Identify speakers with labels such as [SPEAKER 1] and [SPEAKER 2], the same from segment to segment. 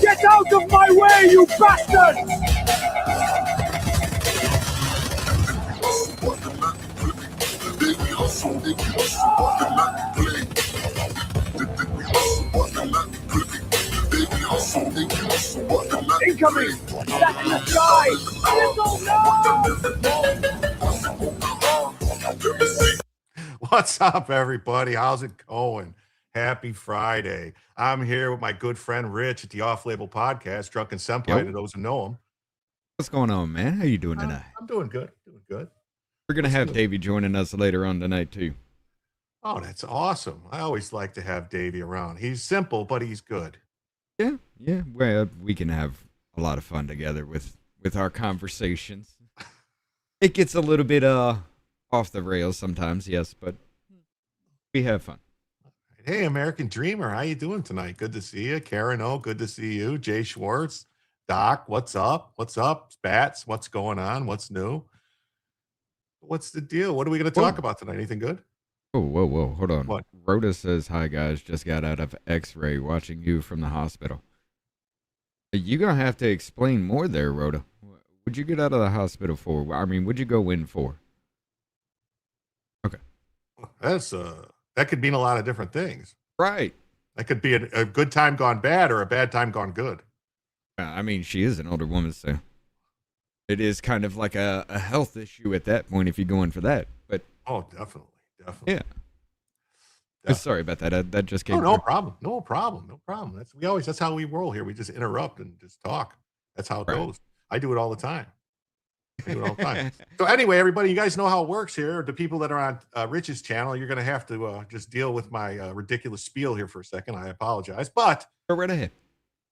[SPEAKER 1] Get out of my way, you bastards! Incoming! That's in the sky!
[SPEAKER 2] What's up, everybody? How's it going? Happy Friday. I'm here with my good friend Rich at the OffLabelPodcast, Drunken Senpai, to those who know him.
[SPEAKER 3] What's going on, man? How you doing tonight?
[SPEAKER 2] I'm doing good. Doing good.
[SPEAKER 3] We're going to have Davey joining us later on tonight, too.
[SPEAKER 2] Oh, that's awesome. I always like to have Davey around. He's simple, but he's good.
[SPEAKER 3] Yeah. Well, we can have a lot of fun together with our conversations. It gets a little bit off the rails sometimes, yes, but we have fun.
[SPEAKER 2] Hey, American Dreamer, how you doing tonight? Good to see you. Karen O, good to see you. Jay Schwartz, Doc, what's up? What's up? Spats, what's going on? What's new? What's the deal? What are we going to talk about tonight? Anything good?
[SPEAKER 3] Oh, whoa, hold on.
[SPEAKER 2] What?
[SPEAKER 3] Rhoda says, hi, guys, just got out of X-ray watching you from the hospital. You're going to have to explain more there, Rhoda. What'd you get out of the hospital for? I mean, what'd you go in for? Okay.
[SPEAKER 2] That could mean a lot of different things.
[SPEAKER 3] Right.
[SPEAKER 2] That could be a good time gone bad or a bad time gone good.
[SPEAKER 3] I mean, she is an older woman, so it is kind of like a health issue at that point if you go in for that. But
[SPEAKER 2] oh, definitely.
[SPEAKER 3] Yeah.
[SPEAKER 2] Definitely.
[SPEAKER 3] Sorry about that. That just came.
[SPEAKER 2] No problem. That's how we roll here. We just interrupt and just talk. That's how it goes. I do it all the time. So anyway, everybody, you guys know how it works here. The people that are on Rich's channel, you're going to have to just deal with my ridiculous spiel here for a second. I apologize, but
[SPEAKER 3] go right ahead.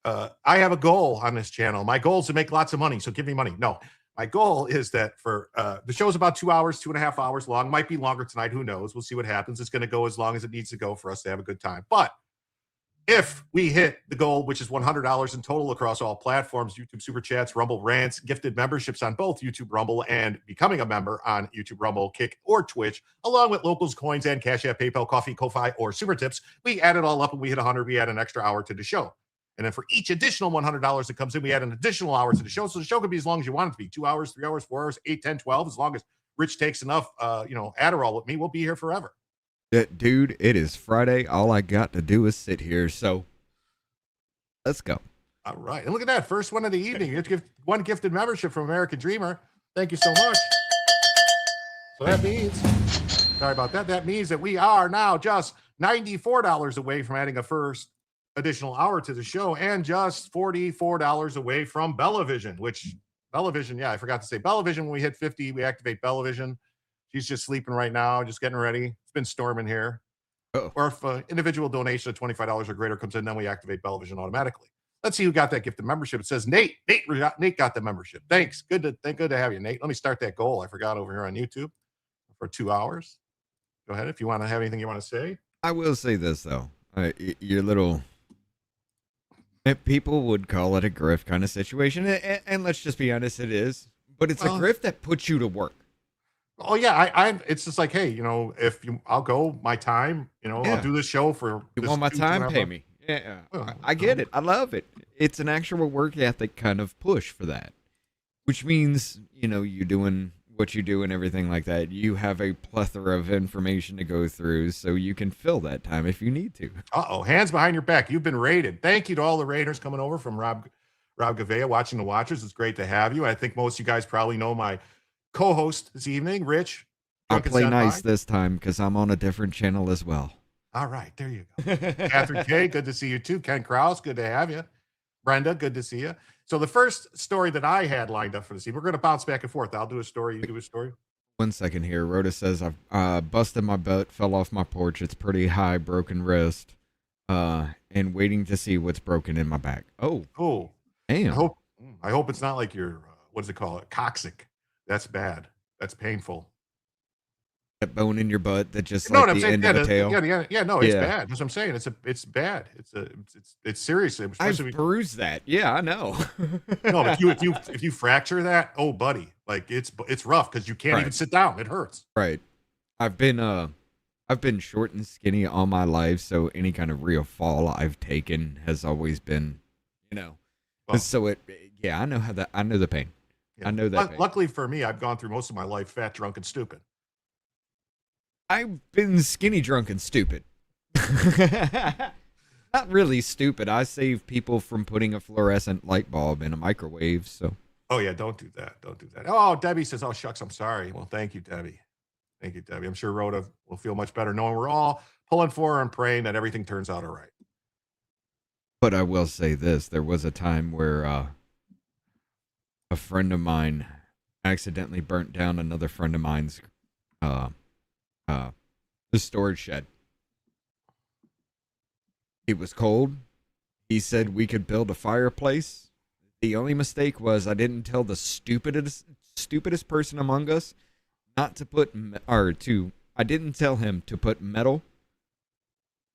[SPEAKER 2] I have a goal on this channel. My goal is to make lots of money, so give me money. No, my goal is that for the show's about 2 hours, 2.5 hours long. Might be longer tonight. Who knows? We'll see what happens. It's going to go as long as it needs to go for us to have a good time. But if we hit the goal, which is $100 in total across all platforms, YouTube Super Chats, Rumble Rants, gifted memberships on both YouTube Rumble and becoming a member on YouTube Rumble, Kick, or Twitch, along with locals, coins, and Cash App, PayPal, Coffee, Ko-Fi, or Super Tips, we add it all up and we hit 100. We add an extra hour to the show. And then for each additional $100 that comes in, we add an additional hour to the show. So the show can be as long as you want it to be. 2 hours, 3 hours, 4 hours, 8, 10, 12. As long as Rich takes enough, Adderall with me, we'll be here forever.
[SPEAKER 3] Dude, it is Friday. All I got to do is sit here. So let's go.
[SPEAKER 2] All right. And look at that. First one of the evening. You have to give one gifted membership from American Dreamer. Thank you so much. So that means Sorry about that. That means that we are now just $94 away from adding a first additional hour to the show, and just $44 away from Bellavision, which Bellavision, yeah, I forgot to say Bellavision. When we hit 50, we activate Bellavision. She's just sleeping right now, just getting ready. It's been storming here.
[SPEAKER 3] Oh.
[SPEAKER 2] Or if individual donation of $25 or greater comes in, then we activate Bellavision automatically. Let's see who got that gift of membership. It says Nate. Nate got the membership. Thanks. Good to have you, Nate. Let me start that goal. I forgot over here on YouTube for 2 hours. Go ahead if you want to have anything you want to say.
[SPEAKER 3] I will say this though, your little people would call it a grift kind of situation, and let's just be honest, it is. But it's a grift that puts you to work.
[SPEAKER 2] Oh yeah, it's just like, hey, I'll go my time, I'll do this show for.
[SPEAKER 3] You want my time? Pay me. Yeah, I get it. I love it. It's an actual work ethic kind of push for that, which means you doing what you do and everything like that. You have a plethora of information to go through, so you can fill that time if you need to.
[SPEAKER 2] Hands behind your back. You've been raided. Thank you to all the raiders coming over from Rob Gavea, watching the Watchers. It's great to have you. I think most of you guys probably know my co-host this evening, Rich.
[SPEAKER 3] I'll play nice this time because I'm on a different channel as well.
[SPEAKER 2] All right, there you go. Catherine K, good to see you too. Ken Krause, good to have you. Brenda, good to see you. So the first story that I had lined up for this evening, we're going to bounce back and forth. I'll do a story, you do a story.
[SPEAKER 3] 1 second here. Rhoda says, I've busted my butt, fell off my porch. It's pretty high, broken wrist, and waiting to see what's broken in my back. Oh,
[SPEAKER 2] cool.
[SPEAKER 3] Damn.
[SPEAKER 2] I hope it's not like your, what does it call it? Coccyx. That's bad. That's painful.
[SPEAKER 3] That bone in your butt that just like the end of a tail.
[SPEAKER 2] Yeah, no, it's bad. That's what I'm saying. It's bad. It's serious.
[SPEAKER 3] I've bruised that. Yeah, I know.
[SPEAKER 2] No, but if you fracture that, oh buddy, like it's rough because you can't even sit down. It hurts.
[SPEAKER 3] Right. I've been short and skinny all my life, so any kind of real fall I've taken has always been, so I know I know the pain.
[SPEAKER 2] Yeah.
[SPEAKER 3] I know that pain.
[SPEAKER 2] Luckily for me, I've gone through most of my life fat, drunk, and stupid.
[SPEAKER 3] I've been skinny, drunk, and stupid. Not really stupid. I save people from putting a fluorescent light bulb in a microwave. So.
[SPEAKER 2] Oh yeah, don't do that. Don't do that. Oh, Debbie says, "Oh shucks, I'm sorry." Well, thank you, Debbie. Thank you, Debbie. I'm sure Rhoda will feel much better knowing we're all pulling for her and praying that everything turns out all right.
[SPEAKER 3] But I will say this: there was a time where a friend of mine accidentally burnt down another friend of mine's the storage shed. It was cold. He said we could build a fireplace. The only mistake was I didn't tell the stupidest person among us not to put I didn't tell him to put metal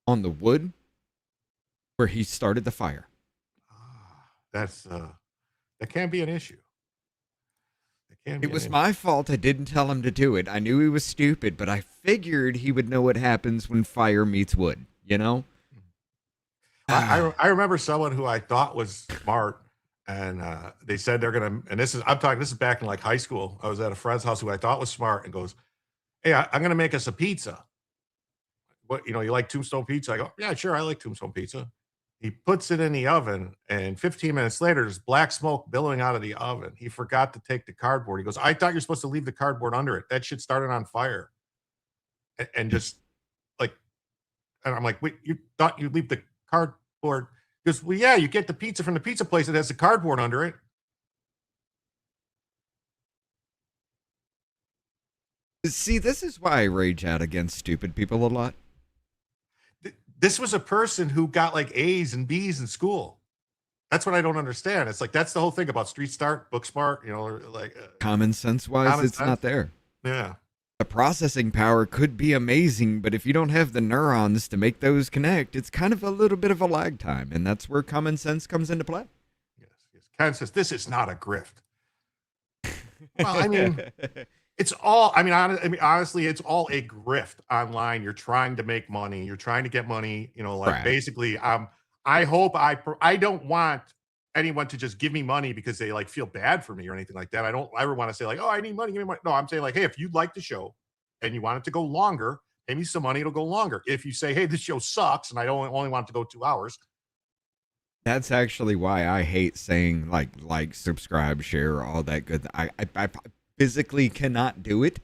[SPEAKER 3] on the wood where he started the fire.
[SPEAKER 2] That can be an issue.
[SPEAKER 3] It was my fault I didn't tell him to do it. I knew he was stupid, but I figured he would know what happens when fire meets wood,
[SPEAKER 2] I remember someone who I thought was smart, and they said they're going to, and this is back in like high school. I was at a friend's house who I thought was smart and goes, "Hey, I'm going to make us a pizza. What, you like Tombstone pizza?" I go, "Yeah, sure. I like Tombstone pizza." He puts it in the oven, and 15 minutes later, there's black smoke billowing out of the oven. He forgot to take the cardboard. He goes, "I thought you're supposed to leave the cardboard under it. That shit started on fire." And just like, and I'm like, "Wait, you thought you'd leave the cardboard?" He goes, "Well, yeah, you get the pizza from the pizza place that has the cardboard under it."
[SPEAKER 3] See, this is why I rage out against stupid people a lot.
[SPEAKER 2] This was a person who got like A's and B's in school. That's what I don't understand. It's like, that's the whole thing about Street Smart, Book Smart, like
[SPEAKER 3] common sense wise, it's not there.
[SPEAKER 2] Yeah.
[SPEAKER 3] The processing power could be amazing, but if you don't have the neurons to make those connect, it's kind of a little bit of a lag time. And that's where common sense comes into play.
[SPEAKER 2] Yes. Ken says, this is not a grift. Well, I mean, it's all, honestly, it's all a grift online. You're trying to make money. You're trying to get money,
[SPEAKER 3] right.
[SPEAKER 2] Basically, I don't want anyone to just give me money because they like feel bad for me or anything like that. I don't ever want to say like, "Oh, I need money, give me money." No, I'm saying like, "Hey, if you like the show and you want it to go longer, pay me some money, it'll go longer." If you say, "Hey, this show sucks and I only want it to go 2 hours."
[SPEAKER 3] That's actually why I hate saying like, subscribe, share, all that good. I physically cannot do it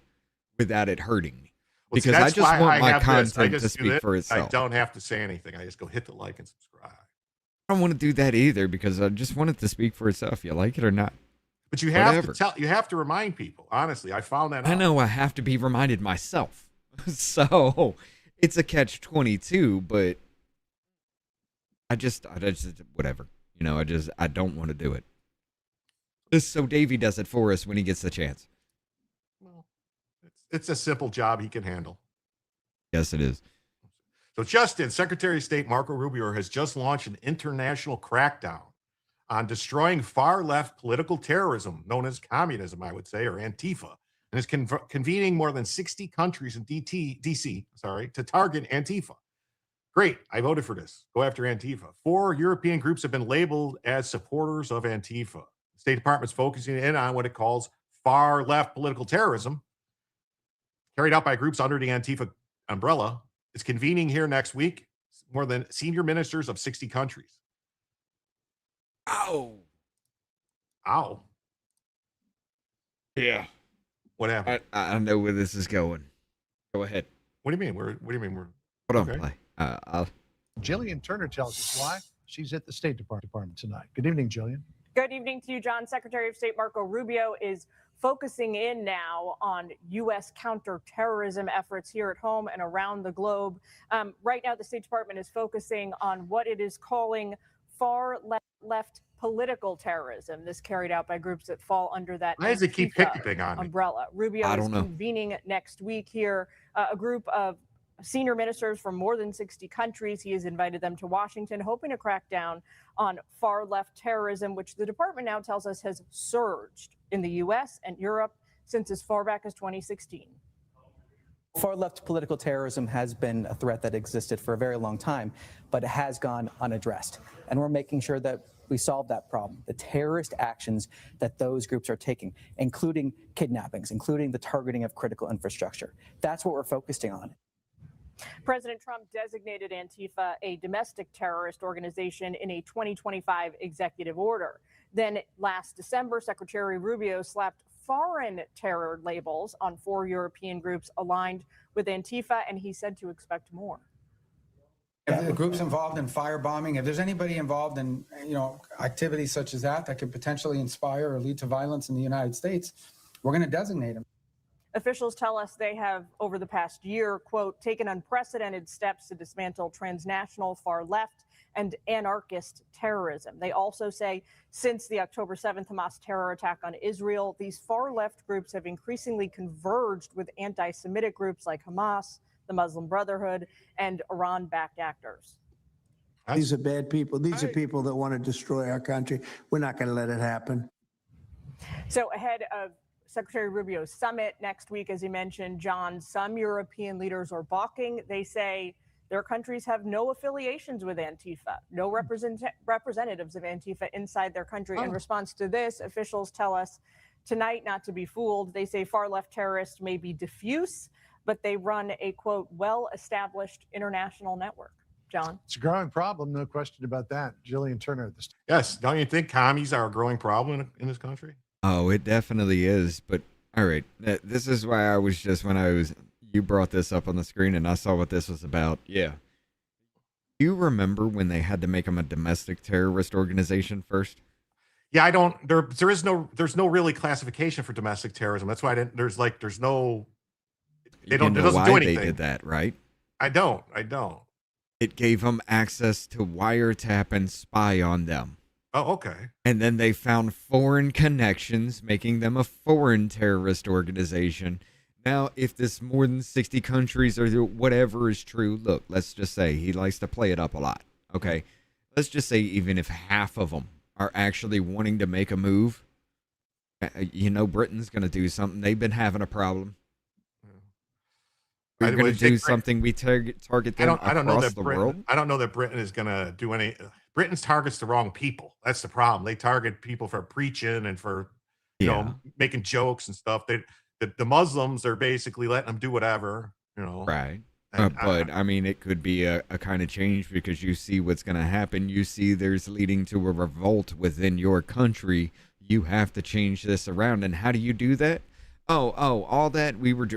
[SPEAKER 3] without it hurting me.
[SPEAKER 2] Well, see,
[SPEAKER 3] because I
[SPEAKER 2] that's
[SPEAKER 3] just
[SPEAKER 2] why
[SPEAKER 3] want
[SPEAKER 2] I
[SPEAKER 3] my
[SPEAKER 2] have this. I
[SPEAKER 3] content
[SPEAKER 2] just
[SPEAKER 3] to
[SPEAKER 2] do
[SPEAKER 3] speak
[SPEAKER 2] this.
[SPEAKER 3] for
[SPEAKER 2] I
[SPEAKER 3] itself.
[SPEAKER 2] don't have to say anything. I just go hit the like and subscribe.
[SPEAKER 3] I don't want to do that either because I just want it to speak for itself. You like it or not.
[SPEAKER 2] But you have
[SPEAKER 3] Whatever.
[SPEAKER 2] to tell. You have to remind people. Honestly, I found that out.
[SPEAKER 3] I know I have to be reminded myself. So it's a catch-22, but I just whatever. You know, I don't want to do it. Just so Davey does it for us when he gets the chance.
[SPEAKER 2] Well, it's a simple job he can handle.
[SPEAKER 3] Yes, it is.
[SPEAKER 2] So Justin, Secretary of State Marco Rubio has just launched an international crackdown on destroying far-left political terrorism, known as communism, I would say, or Antifa, and is convening more than 60 countries in DC, to target Antifa. Great, I voted for this. Go after Antifa. 4 European groups have been labeled as supporters of Antifa. The State Department's focusing in on what it calls far-left political terrorism, carried out by groups under the Antifa umbrella. It's convening here next week, more than senior ministers of 60 countries.
[SPEAKER 3] Ow. Yeah.
[SPEAKER 2] What happened?
[SPEAKER 3] I know where this is going. Go ahead.
[SPEAKER 2] What do you mean? What do you mean?
[SPEAKER 3] Hold on,
[SPEAKER 2] okay.
[SPEAKER 3] play.
[SPEAKER 1] Jillian Turner tells us why she's at the State Department tonight. Good evening, Jillian.
[SPEAKER 4] Good evening to you, John. Secretary of State Marco Rubio is focusing in now on U.S. counterterrorism efforts here at home and around the globe. Right now, the State Department is focusing on what it is calling far-left political terrorism. This carried out by groups that fall under that
[SPEAKER 2] Why does it keep picking on me?
[SPEAKER 4] umbrella. Rubio is convening next week here a group of senior ministers from more than 60 countries. He has invited them to Washington, hoping to crack down on far-left terrorism, which the department now tells us has surged in the U.S. and Europe since as far back as 2016.
[SPEAKER 5] Far-left political terrorism has been a threat that existed for a very long time, but it has gone unaddressed. And we're making sure that we solve that problem. The terrorist actions that those groups are taking, including kidnappings, including the targeting of critical infrastructure. That's what we're focusing on.
[SPEAKER 4] President Trump designated Antifa a domestic terrorist organization in a 2025 executive order. Then last December, Secretary Rubio slapped foreign terror labels on 4 European groups aligned with Antifa, and he said to expect more.
[SPEAKER 6] If the group's involved in firebombing, if there's anybody involved in, activities such as that could potentially inspire or lead to violence in the United States, we're going to designate them.
[SPEAKER 4] Officials tell us they have, over the past year, quote, taken unprecedented steps to dismantle transnational far left and anarchist terrorism. They also say since the October 7th Hamas terror attack on Israel, these far left groups have increasingly converged with anti-Semitic groups like Hamas, the Muslim Brotherhood, and Iran-backed actors.
[SPEAKER 7] These are bad people. These are people that want to destroy our country. We're not going to let it happen.
[SPEAKER 4] So ahead of Secretary Rubio's summit next week, as you mentioned, John, some European leaders are balking. They say their countries have no affiliations with Antifa, no representatives of Antifa inside their country. In response to this, officials tell us tonight not to be fooled. They say far-left terrorists may be diffuse, but they run a, quote, well-established international network. John?
[SPEAKER 1] It's a growing problem, no question about that. Jillian Turner at the State.
[SPEAKER 2] Yes. Don't you think commies are a growing problem in this country?
[SPEAKER 3] Oh, it definitely is. But all right, this is why I was just you brought this up on the screen and I saw what this was about. Yeah. You remember when they had to make them a domestic terrorist organization first?
[SPEAKER 2] Yeah, I don't. There's no really classification for domestic terrorism. That's why I didn't. There's no. They don't. It doesn't do anything.
[SPEAKER 3] They did that, right?
[SPEAKER 2] I don't.
[SPEAKER 3] It gave them access to wiretap and spy on them.
[SPEAKER 2] Oh, okay.
[SPEAKER 3] And then they found foreign connections, making them a foreign terrorist organization. Now, if this more than 60 countries or whatever is true, look, let's just say he likes to play it up a lot. Okay. Let's just say even if half of them are actually wanting to make a move, Britain's going to do something. They've been having a problem. We're going to do something. We target them across the world.
[SPEAKER 2] I don't know that Britain is going to do any. Britain targets the wrong people. That's the problem. They target people for preaching and for, making jokes and stuff. The Muslims are basically letting them do whatever,
[SPEAKER 3] Right. But I mean, it could be a kind of change because you see what's going to happen. You see there's leading to a revolt within your country. You have to change this around. And how do you do that? All that we were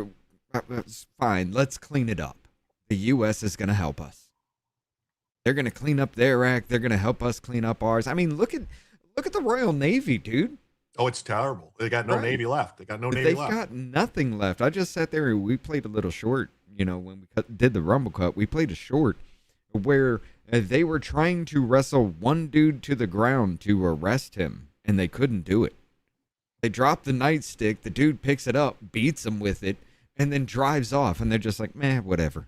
[SPEAKER 3] It's fine. Let's clean it up. The U.S. is going to help us. They're going to clean up their act. They're going to help us clean up ours. I mean, look at the Royal Navy, dude.
[SPEAKER 2] Oh, it's terrible. They got no
[SPEAKER 3] Right.
[SPEAKER 2] Navy left. They got no Navy
[SPEAKER 3] They've
[SPEAKER 2] left.
[SPEAKER 3] got nothing left. I just sat there and we played a little short. You know, when we did the Rumble Cut, we played a short where they were trying to wrestle one dude to the ground to arrest him, and they couldn't do it. They drop the nightstick. The dude picks it up, beats him with it, and then drives off. And they're just like, meh, whatever.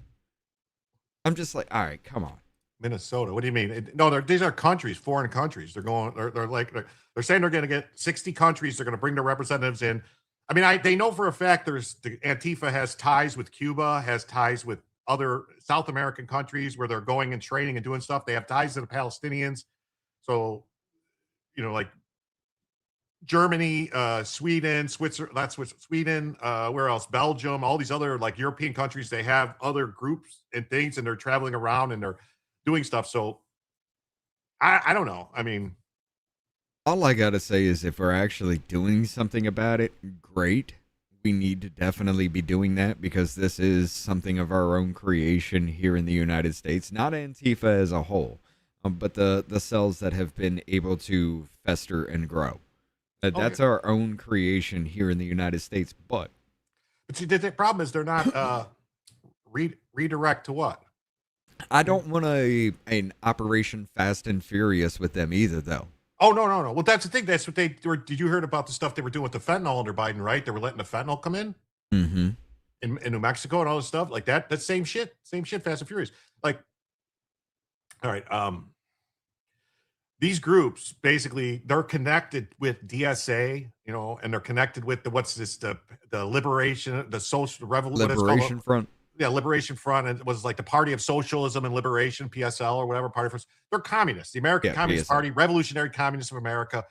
[SPEAKER 3] I'm just like, all right, come on.
[SPEAKER 2] Minnesota. What do you mean? No, these are countries, foreign countries. They're saying they're going to get 60 countries. They're going to bring their representatives in. I mean, they know for a fact Antifa has ties with Cuba, has ties with other South American countries where they're going and training and doing stuff. They have ties to the Palestinians. So, you know, like Germany, Sweden, Sweden, where else? Belgium, all these other like European countries, they have other groups and things, and they're traveling around and they're doing stuff. So I don't know. I mean,
[SPEAKER 3] All I got to say is if we're actually doing something about it, great. We need to definitely be doing that because this is something of our own creation here in the United States, not Antifa as a whole, but the cells that have been able to fester and grow. That's our own creation here in the United States. But
[SPEAKER 2] see, the problem is they're not redirect to what?
[SPEAKER 3] I don't want an Operation Fast and Furious with them either, though.
[SPEAKER 2] Oh, no. Well, that's the thing. That's what they were. Did you hear about the stuff they were doing with the fentanyl under Biden, right? They were letting the fentanyl come in in New Mexico and all this stuff like that. That's same shit, Fast and Furious. Like, all right. These groups, basically, they're connected with DSA, you know, and they're connected with the liberation, the social revolution.
[SPEAKER 3] Liberation Front.
[SPEAKER 2] Yeah, Liberation Front, and it was like the Party of Socialism and Liberation, PSL or whatever, Party for. They're communists, the American Communist
[SPEAKER 3] PSL.
[SPEAKER 2] Party, Revolutionary Communists of America.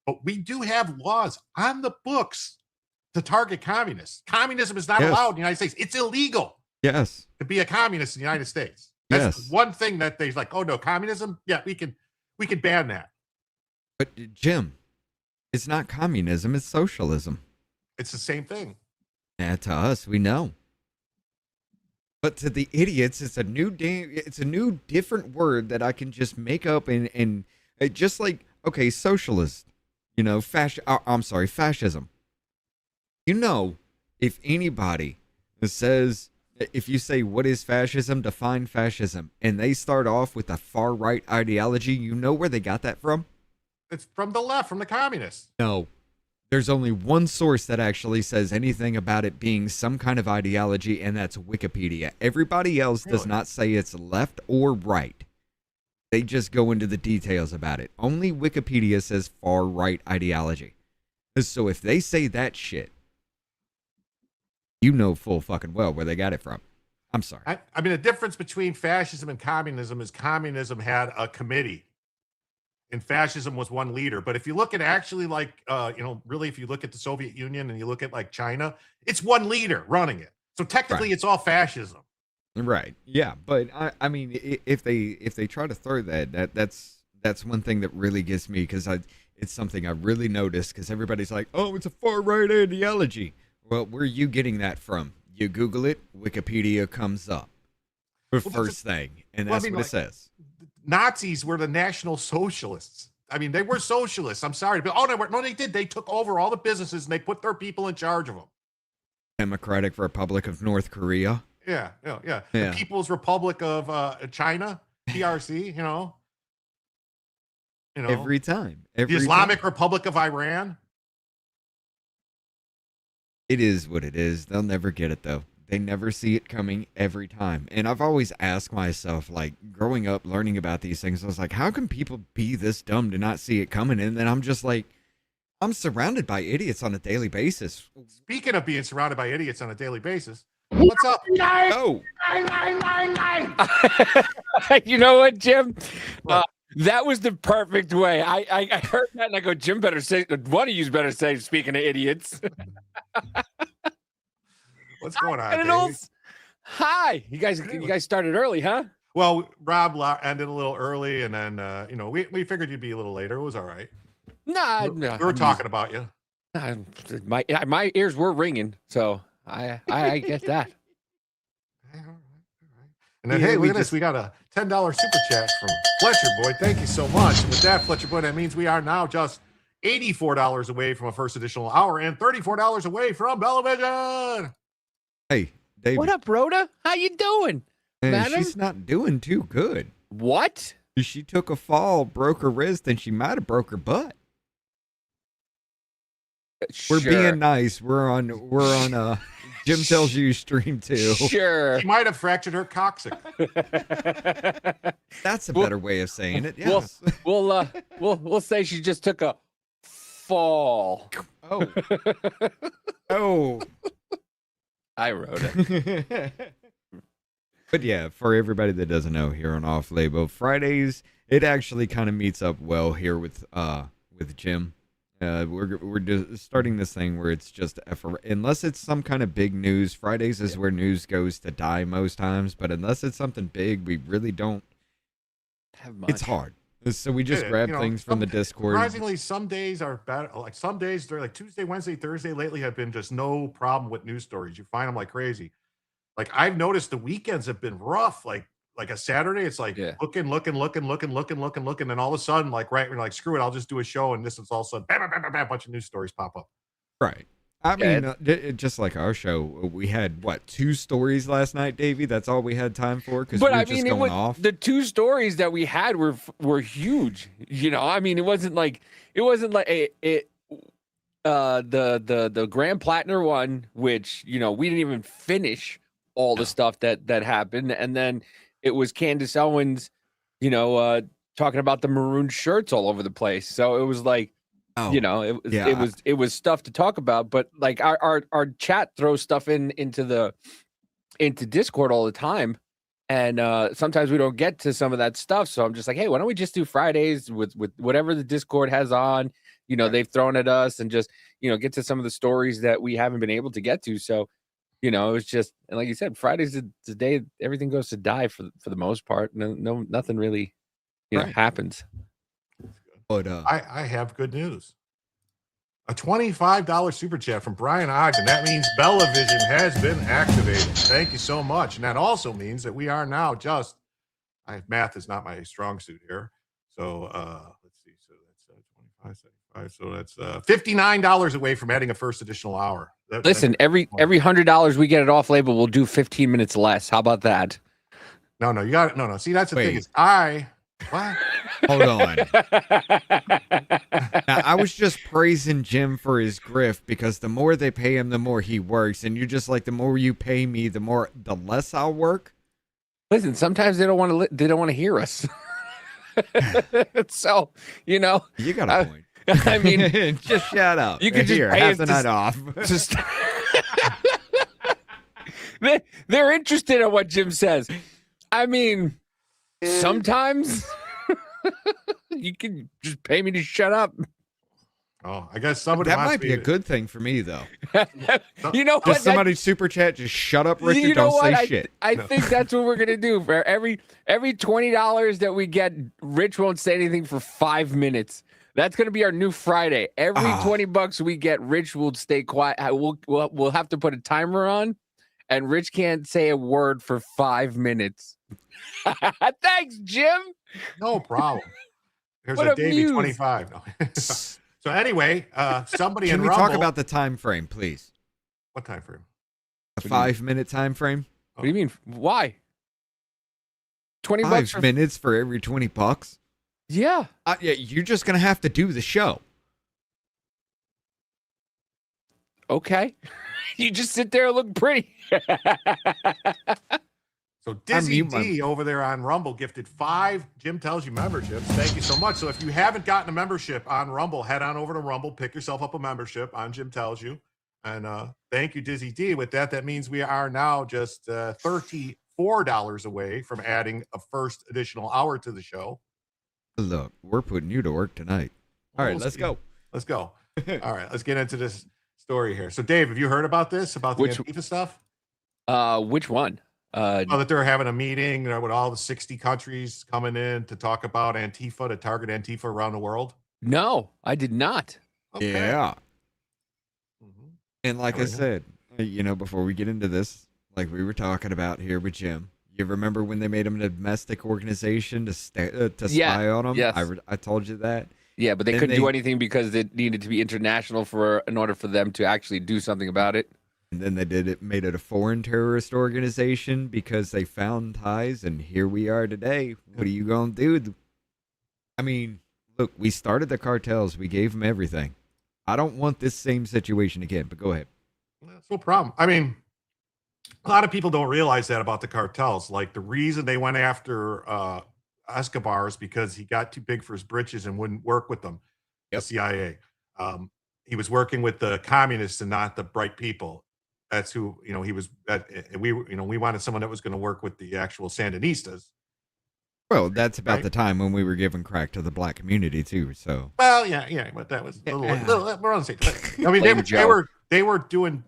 [SPEAKER 2] But we do have laws on the books to target communists. Communism is not allowed in the United States. It's illegal
[SPEAKER 3] Yes.
[SPEAKER 2] to be a communist in the United States. That's one thing that they're like, oh no, communism? Yeah, we can ban that.
[SPEAKER 3] But Jim, it's not communism, it's socialism.
[SPEAKER 2] It's the same thing.
[SPEAKER 3] Yeah, to us, we know. But to the idiots, it's a new different word that I can just make up and just like, okay, socialist, you know, fascism. You know, if anybody says, if you say, what is fascism, define fascism, and they start off with a far right ideology, you know where they got that from?
[SPEAKER 2] It's from the left, from the communists.
[SPEAKER 3] No. There's only one source that actually says anything about it being some kind of ideology, and that's Wikipedia. Everybody else does not say it's left or right. They just go into the details about it. Only Wikipedia says far right ideology. So if they say that shit, you know full fucking well where they got it from. I'm sorry.
[SPEAKER 2] I mean, the difference between fascism and communism is communism had a committee. And fascism was one leader. But if you look at actually like, really, if you look at the Soviet Union and you look at like China, it's one leader running it. So technically it's all fascism.
[SPEAKER 3] Right. Yeah. But I mean, if they try to throw that's one thing that really gets me because it's something I really noticed because everybody's like, oh, it's a far right ideology. Well, where are you getting that from? You Google it, Wikipedia comes up. First thing. And that's what it says.
[SPEAKER 2] Nazis were the National Socialists. I mean, they were socialists. I'm sorry. But no, they did. They took over all the businesses and they put their people in charge of them.
[SPEAKER 3] Democratic Republic of North Korea.
[SPEAKER 2] Yeah. The People's Republic of China, PRC, you know.
[SPEAKER 3] Every time.
[SPEAKER 2] The Islamic Republic of Iran.
[SPEAKER 3] It is what it is. They'll never get it, though. They never see it coming every time. And I've always asked myself, like, growing up, learning about these things, I was like, how can people be this dumb to not see it coming? And then I'm just like, I'm surrounded by idiots on a daily basis.
[SPEAKER 2] Speaking of being surrounded by idiots on a daily basis, what's up?
[SPEAKER 3] Oh.
[SPEAKER 8] You know what, Jim? That was the perfect way. I heard that and I go, Jim better say, one of you better say, speaking of idiots.
[SPEAKER 2] What's going on?
[SPEAKER 8] Hi, you guys started early, huh?
[SPEAKER 2] Well, Rob ended a little early, and then we figured you'd be a little later. It was all right.
[SPEAKER 8] No,
[SPEAKER 2] we were talking about you.
[SPEAKER 8] My ears were ringing, so I get that.
[SPEAKER 2] And then,
[SPEAKER 3] Yeah,
[SPEAKER 2] hey,
[SPEAKER 3] we
[SPEAKER 2] look at this.
[SPEAKER 3] just-
[SPEAKER 2] We got a $10 super chat from Fletcher Boy. Thank you so much. And with that, Fletcher Boy, that means we are now just $84 away from a first additional hour and $34 away from Bellavision.
[SPEAKER 3] Hey, David.
[SPEAKER 8] What up, Rhoda? How you doing, madam?
[SPEAKER 3] She's not doing too good.
[SPEAKER 8] What?
[SPEAKER 3] She took a fall, broke her wrist, and she might have broke her butt. We're
[SPEAKER 8] Sure.
[SPEAKER 3] being nice. We're on Jim Tells You stream too.
[SPEAKER 8] Sure.
[SPEAKER 2] She might have fractured her coccyx.
[SPEAKER 3] That's a
[SPEAKER 8] Well-
[SPEAKER 3] better way of saying it.
[SPEAKER 8] well-
[SPEAKER 3] Yes.
[SPEAKER 8] We'll say she just took a fall.
[SPEAKER 3] Oh. Oh.
[SPEAKER 8] I wrote it.
[SPEAKER 3] But yeah, for everybody that doesn't know, here on Off Label Fridays, it actually kind of meets up well here with Jim. We're just starting this thing where it's just unless it's some kind of big news. Fridays is where news goes to die most times, but unless it's something big, we really don't.
[SPEAKER 8] Have much.
[SPEAKER 3] It's hard. So we just
[SPEAKER 2] Yeah,
[SPEAKER 3] grab
[SPEAKER 2] you know,
[SPEAKER 3] things from the Discord.
[SPEAKER 2] Surprisingly, some days are better. Like some days, they're like Tuesday, Wednesday, Thursday lately have been just no problem with news stories. You find them like crazy. Like I've noticed the weekends have been rough. Like a Saturday, it's like looking, and all of a sudden, like we're like, screw it, I'll just do a show, and this is all of a sudden, bam, bam, bam, bam, bam, a bunch of news stories pop up.
[SPEAKER 3] Right. I mean, just like our show, we had what 2 stories last night, Davey. That's all we had time for because we were just going off.
[SPEAKER 8] The 2 stories that we had were huge. You know, I mean, it wasn't like the Grand Platinum one, which we didn't even finish all the stuff that happened, and then it was Candace Owens, talking about the maroon shirts all over the place. So it was like.
[SPEAKER 3] Oh,
[SPEAKER 8] it was stuff to talk about, but like our chat throws stuff into Discord all the time, and sometimes we don't get to some of that stuff. So I'm just like, hey, why don't we just do Fridays with whatever the Discord has on? They've thrown at us, and just get to some of the stories that we haven't been able to get to. So it was just, and like you said, Fridays is the day everything goes to die for the most part. No, nothing really happens.
[SPEAKER 3] But
[SPEAKER 2] I have good news. A $25 super chat from Brian Ogden. That means Bellavision has been activated. Thank you so much. And that also means that we are now math is not my strong suit here. So let's see. So that's 25, 75. So that's $59 away from adding a first additional hour.
[SPEAKER 8] Listen, every $100 we get at Off Label, we'll do 15 minutes less. How about that?
[SPEAKER 2] No, you got it. No. See, that's the thing is what?
[SPEAKER 3] Hold on. Now, I was just praising Jim for his grift because the more they pay him, the more he works. And you're just like, the more you pay me, the less I'll work.
[SPEAKER 8] Listen, sometimes they don't want to hear us. So,
[SPEAKER 3] You got a point.
[SPEAKER 8] I mean,
[SPEAKER 3] just shut up.
[SPEAKER 8] You can just
[SPEAKER 3] Here,
[SPEAKER 8] pay
[SPEAKER 3] have
[SPEAKER 8] us
[SPEAKER 3] the
[SPEAKER 8] to
[SPEAKER 3] night off.
[SPEAKER 8] Just they're interested in what Jim says. I mean, sometimes you can just pay me to shut up.
[SPEAKER 2] Oh, I guess somebody
[SPEAKER 3] That might be a good thing for me, though.
[SPEAKER 8] You know what?
[SPEAKER 3] Just somebody super chat, just shut up, Richard.
[SPEAKER 8] You know
[SPEAKER 3] don't say
[SPEAKER 8] what?
[SPEAKER 3] shit.
[SPEAKER 8] I think that's what we're gonna do. For every $20 that we get, Rich won't say anything for 5 minutes. That's gonna be our new Friday. Every $20 we get, Rich will stay quiet. We'll have to put a timer on, and Rich can't say a word for 5 minutes. Thanks, Jim.
[SPEAKER 2] No problem. Here's
[SPEAKER 8] What
[SPEAKER 2] a
[SPEAKER 8] a
[SPEAKER 2] Davey
[SPEAKER 8] muse.
[SPEAKER 2] 25. No. So anyway, somebody
[SPEAKER 3] Can
[SPEAKER 2] in
[SPEAKER 3] we
[SPEAKER 2] Rumble.
[SPEAKER 3] talk about the time frame, please?
[SPEAKER 2] What time frame?
[SPEAKER 3] A 5-minute time frame?
[SPEAKER 8] What do you mean? Why? $20
[SPEAKER 3] 5
[SPEAKER 8] for
[SPEAKER 3] minutes for every $20?
[SPEAKER 8] Yeah.
[SPEAKER 3] Yeah, you're just gonna have to do the show.
[SPEAKER 8] Okay. You just sit there and look pretty.
[SPEAKER 2] So Dizzy
[SPEAKER 3] mute my-
[SPEAKER 2] D over there on Rumble gifted 5 Jim Tells You memberships. Thank you so much. So if you haven't gotten a membership on Rumble, head on over to Rumble, pick yourself up a membership on Jim Tells You. And thank you, Dizzy D. With that, that means we are now just $34 away from adding a first additional hour to the show.
[SPEAKER 3] Look, we're putting you to work tonight. All right, let's go.
[SPEAKER 2] Let's go. All right, let's get into this story here. So Dave, have you heard about this, about the Antifa stuff?
[SPEAKER 8] Which one?
[SPEAKER 2] That they're having a meeting with all the 60 countries coming in to talk about Antifa, to target Antifa around the world.
[SPEAKER 8] No, I did not.
[SPEAKER 2] Okay.
[SPEAKER 3] Yeah.
[SPEAKER 2] Mhm.
[SPEAKER 3] And like I said, before we get into this, like we were talking about here with Jim, you remember when they made him a domestic organization to spy on him?
[SPEAKER 8] Yes.
[SPEAKER 3] I told you that.
[SPEAKER 8] Yeah, but they
[SPEAKER 3] Then
[SPEAKER 8] couldn't do anything because it needed to be international in order for them to actually do something about it.
[SPEAKER 3] And then made it a foreign terrorist organization because they found ties, and here we are today. What are you gonna do? I mean, look, we started the cartels. We gave them everything. I don't want this same situation again, but go ahead.
[SPEAKER 2] That's no problem. I mean, a lot of people don't realize that about the cartels. Like, the reason they went after Escobar is because he got too big for his britches and wouldn't work with them, the CIA. He was working with the communists and not the bright people. That's who, he was. We wanted someone that was going to work with the actual Sandinistas.
[SPEAKER 3] Well, that's about
[SPEAKER 2] Right.
[SPEAKER 3] the time when we were giving crack to the black community too. So,
[SPEAKER 2] Well, yeah, but that was a little we're on the same. I mean,
[SPEAKER 8] Blame Joe.
[SPEAKER 2] they were doing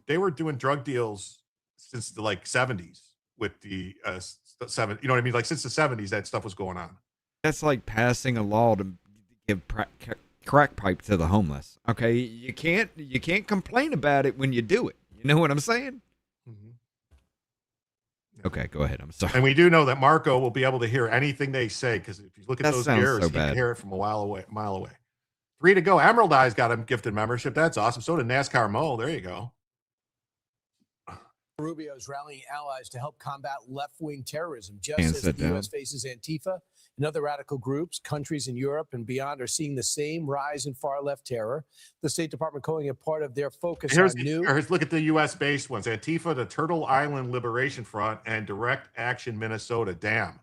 [SPEAKER 2] drug deals since the 70s with the seven. You know what I mean? Like, since the 70s, that stuff was going on.
[SPEAKER 3] that's like passing a law to give crack pipe to the homeless. Okay, you can't complain about it when you do it. You know what I'm saying? Okay, go ahead. I'm sorry.
[SPEAKER 2] And we do know that Marco will be able to hear anything they say, because if you look at
[SPEAKER 3] That
[SPEAKER 2] those
[SPEAKER 3] sounds
[SPEAKER 2] ears,
[SPEAKER 3] so
[SPEAKER 2] he can
[SPEAKER 3] bad.
[SPEAKER 2] hear it from a mile away. 3 to go. Emerald Eye's got a gifted membership. That's awesome. So did NASCAR Mo. There you go.
[SPEAKER 9] Rubio is rallying allies to help combat left-wing terrorism, just
[SPEAKER 3] Can't
[SPEAKER 9] as
[SPEAKER 3] sit
[SPEAKER 9] the
[SPEAKER 3] down.
[SPEAKER 9] U.S. faces Antifa and other radical groups. Countries in Europe and beyond are seeing the same rise in far-left terror. The State Department calling it part of their focus
[SPEAKER 2] Here's
[SPEAKER 9] on new...
[SPEAKER 2] look at the U.S.-based ones. Antifa, the Turtle Island Liberation Front, and Direct Action Minnesota. Damn.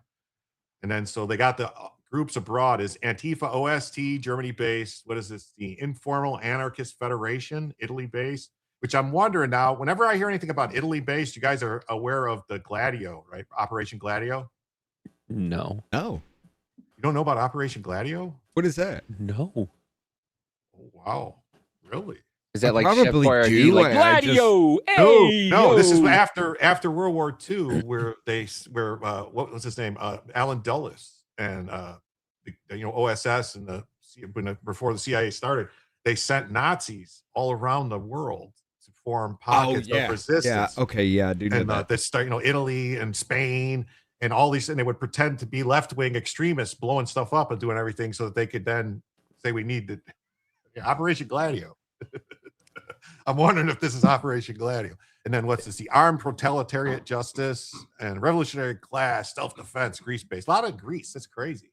[SPEAKER 2] And then, so they got the groups abroad is Antifa OST, Germany-based. What is this? The Informal Anarchist Federation, Italy-based. Which I'm wondering now, whenever I hear anything about Italy-based, you guys are aware of the Gladio, right? Operation Gladio?
[SPEAKER 8] No.
[SPEAKER 3] No.
[SPEAKER 2] You don't know about Operation Gladio?
[SPEAKER 3] What is that?
[SPEAKER 8] No.
[SPEAKER 2] Oh, wow. Really?
[SPEAKER 8] Is that
[SPEAKER 3] I
[SPEAKER 8] like Chef
[SPEAKER 3] probably
[SPEAKER 8] Boyardee,
[SPEAKER 3] do.
[SPEAKER 8] like
[SPEAKER 3] I just-
[SPEAKER 8] Gladio?
[SPEAKER 2] No,
[SPEAKER 8] Hey,
[SPEAKER 2] no. This is
[SPEAKER 8] yo.
[SPEAKER 2] after World War II, where what was his name? Alan Dulles and OSS and before the CIA started, they sent Nazis all around the world to form pockets of resistance.
[SPEAKER 3] Yeah. Okay. Yeah. I do know
[SPEAKER 2] And
[SPEAKER 3] that.
[SPEAKER 2] they start, Italy and Spain and all these, and they would pretend to be left-wing extremists, blowing stuff up and doing everything so that they could then say we need to Operation Gladio. I'm wondering if this is Operation Gladio. And then what's this? The Armed Proletariat Justice and Revolutionary Class Self-Defense, Greece-based. A lot of Greece. That's crazy.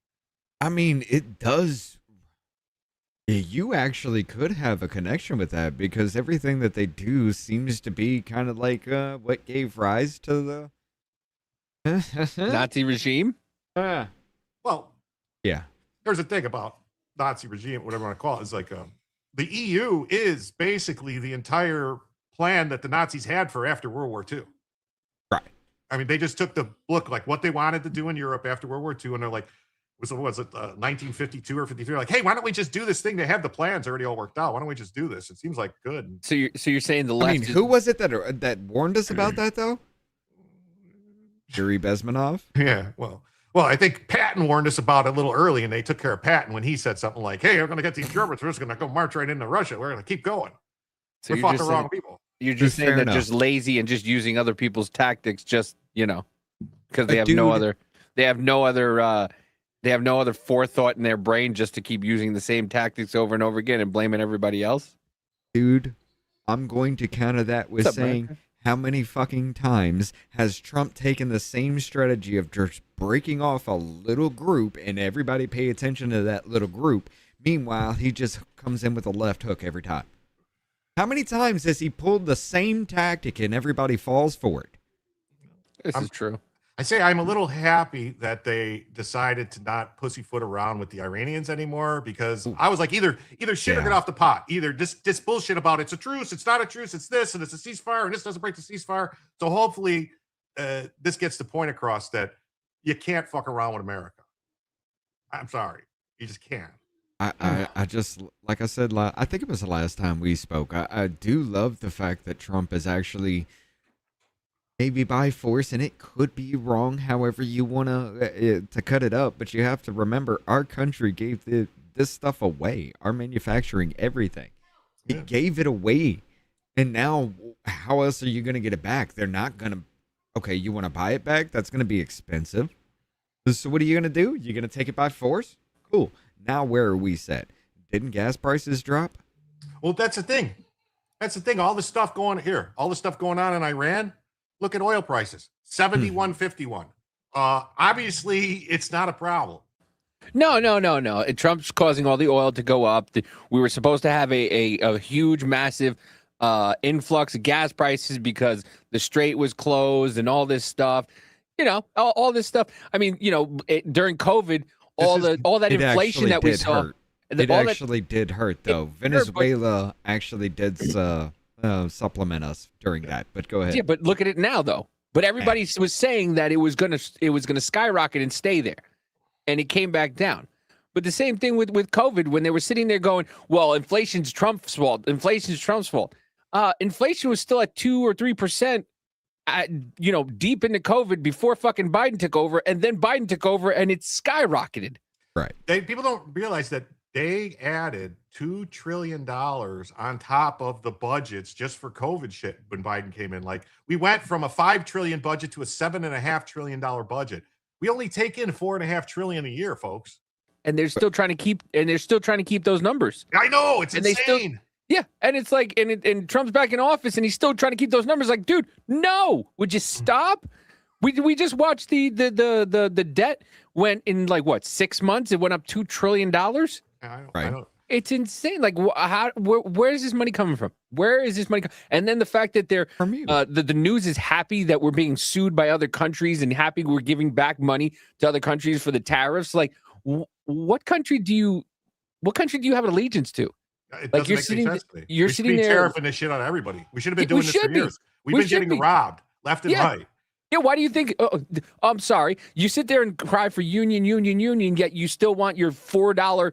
[SPEAKER 3] I mean, it does. You actually could have a connection with that because everything that they do seems to be kind of like what gave rise to the
[SPEAKER 8] Nazi regime?
[SPEAKER 2] Well,
[SPEAKER 3] yeah.
[SPEAKER 2] there's a thing about Nazi regime, whatever you want to call it, is like the EU is basically the entire plan that the Nazis had for after World War II.
[SPEAKER 3] Right.
[SPEAKER 2] I mean, they just took the look like what they wanted to do in Europe after World War II, and they're like, was it 1952 or 53? Like, hey, why don't we just do this thing? They have the plans already all worked out. Why don't we just do this? It seems like good.
[SPEAKER 8] So you're saying the left?
[SPEAKER 3] I mean, who was it that warned us about that though? Yuri Bezmenov.
[SPEAKER 2] Yeah, well, I think Patton warned us about it a little early, and they took care of Patton when he said something like, "Hey, we're going to get these Germans. We're just going to go march right into Russia. We're going to keep going.
[SPEAKER 8] So
[SPEAKER 2] We fought the wrong people."
[SPEAKER 8] You're just saying
[SPEAKER 3] Fair
[SPEAKER 8] they're
[SPEAKER 3] enough.
[SPEAKER 8] just lazy and just using other people's tactics, just because they have
[SPEAKER 3] Dude.
[SPEAKER 8] no other, they have no other forethought in their brain just to keep using the same tactics over and over again and blaming everybody else.
[SPEAKER 3] Dude, I'm going to counter that with
[SPEAKER 8] What's up,
[SPEAKER 3] saying,
[SPEAKER 8] Brad?
[SPEAKER 3] how many fucking times has Trump taken the same strategy of just breaking off a little group and everybody pay attention to that little group? Meanwhile, he just comes in with a left hook every time. How many times has he pulled the same tactic and everybody falls for it?
[SPEAKER 8] This is true.
[SPEAKER 2] I say I'm a little happy that they decided to not pussyfoot around with the Iranians anymore, because I was like, either shit or
[SPEAKER 3] Yeah.
[SPEAKER 2] get off the pot. Either just bullshit about it's a truce, it's not a truce, it's this, and it's a ceasefire, and this doesn't break the ceasefire. So hopefully this gets the point across that you can't fuck around with America. I'm sorry. You just can't.
[SPEAKER 3] I just, like I said, I think it was the last time we spoke. I do love the fact that Trump is actually, maybe by force, and it could be wrong however you want to cut it up, but you have to remember our country gave this stuff away, our manufacturing, everything. It gave it away And now, how else are you going to get it back? They're not going to. Okay, you want to buy it back? That's going to be expensive. So what are you going to do? You're going to take it by force? Cool. Now where are we set? Didn't gas prices drop?
[SPEAKER 2] Well, that's the thing. That's the thing. All the stuff going on in Iran. Look at oil prices, 71.51. Obviously, it's not a problem.
[SPEAKER 8] No. Trump's causing all the oil to go up. We were supposed to have a huge, massive influx of gas prices because the strait was closed and all this stuff. You know, all this stuff. I mean, you know, during COVID, all that inflation that we saw.
[SPEAKER 3] It actually did hurt, though. Venezuela actually did supplement us during that. But go ahead.
[SPEAKER 8] Yeah, but look at it now, though. But everybody was saying that it was gonna skyrocket and stay there, and it came back down. But the same thing with COVID, when they were sitting there going, "Well, inflation's Trump's fault. Inflation's Trump's fault." Inflation was still at 2 or 3%. Deep into COVID before fucking Biden took over, and then Biden took over, and it skyrocketed.
[SPEAKER 3] Right.
[SPEAKER 2] People don't realize that they added $2 trillion on top of the budgets just for COVID shit when Biden came in. Like, we went from a $5 trillion budget to a $7.5 trillion budget. We only take in $4.5 trillion a year, folks.
[SPEAKER 8] And they're still trying to keep those numbers.
[SPEAKER 2] I know, it's insane.
[SPEAKER 8] Yeah, and it's like, and Trump's back in office, and he's still trying to keep those numbers. Like, dude, no, would you stop? We just watched the debt went in like what 6 months? It went up $2 trillion.
[SPEAKER 2] I don't.
[SPEAKER 8] It's insane. Like, where is this money coming from? Where is this money? And then the fact that they're the news is happy that we're being sued by other countries and happy we're giving back money to other countries for the tariffs. Like, what country do you have an allegiance to?
[SPEAKER 2] It doesn't make any sense to me.
[SPEAKER 8] You're sitting there
[SPEAKER 2] tariffing this shit on everybody. We should have been doing this for years. We've been getting robbed left and right.
[SPEAKER 8] Yeah, why do you think? I'm sorry. You sit there and cry for union, yet you still want your $4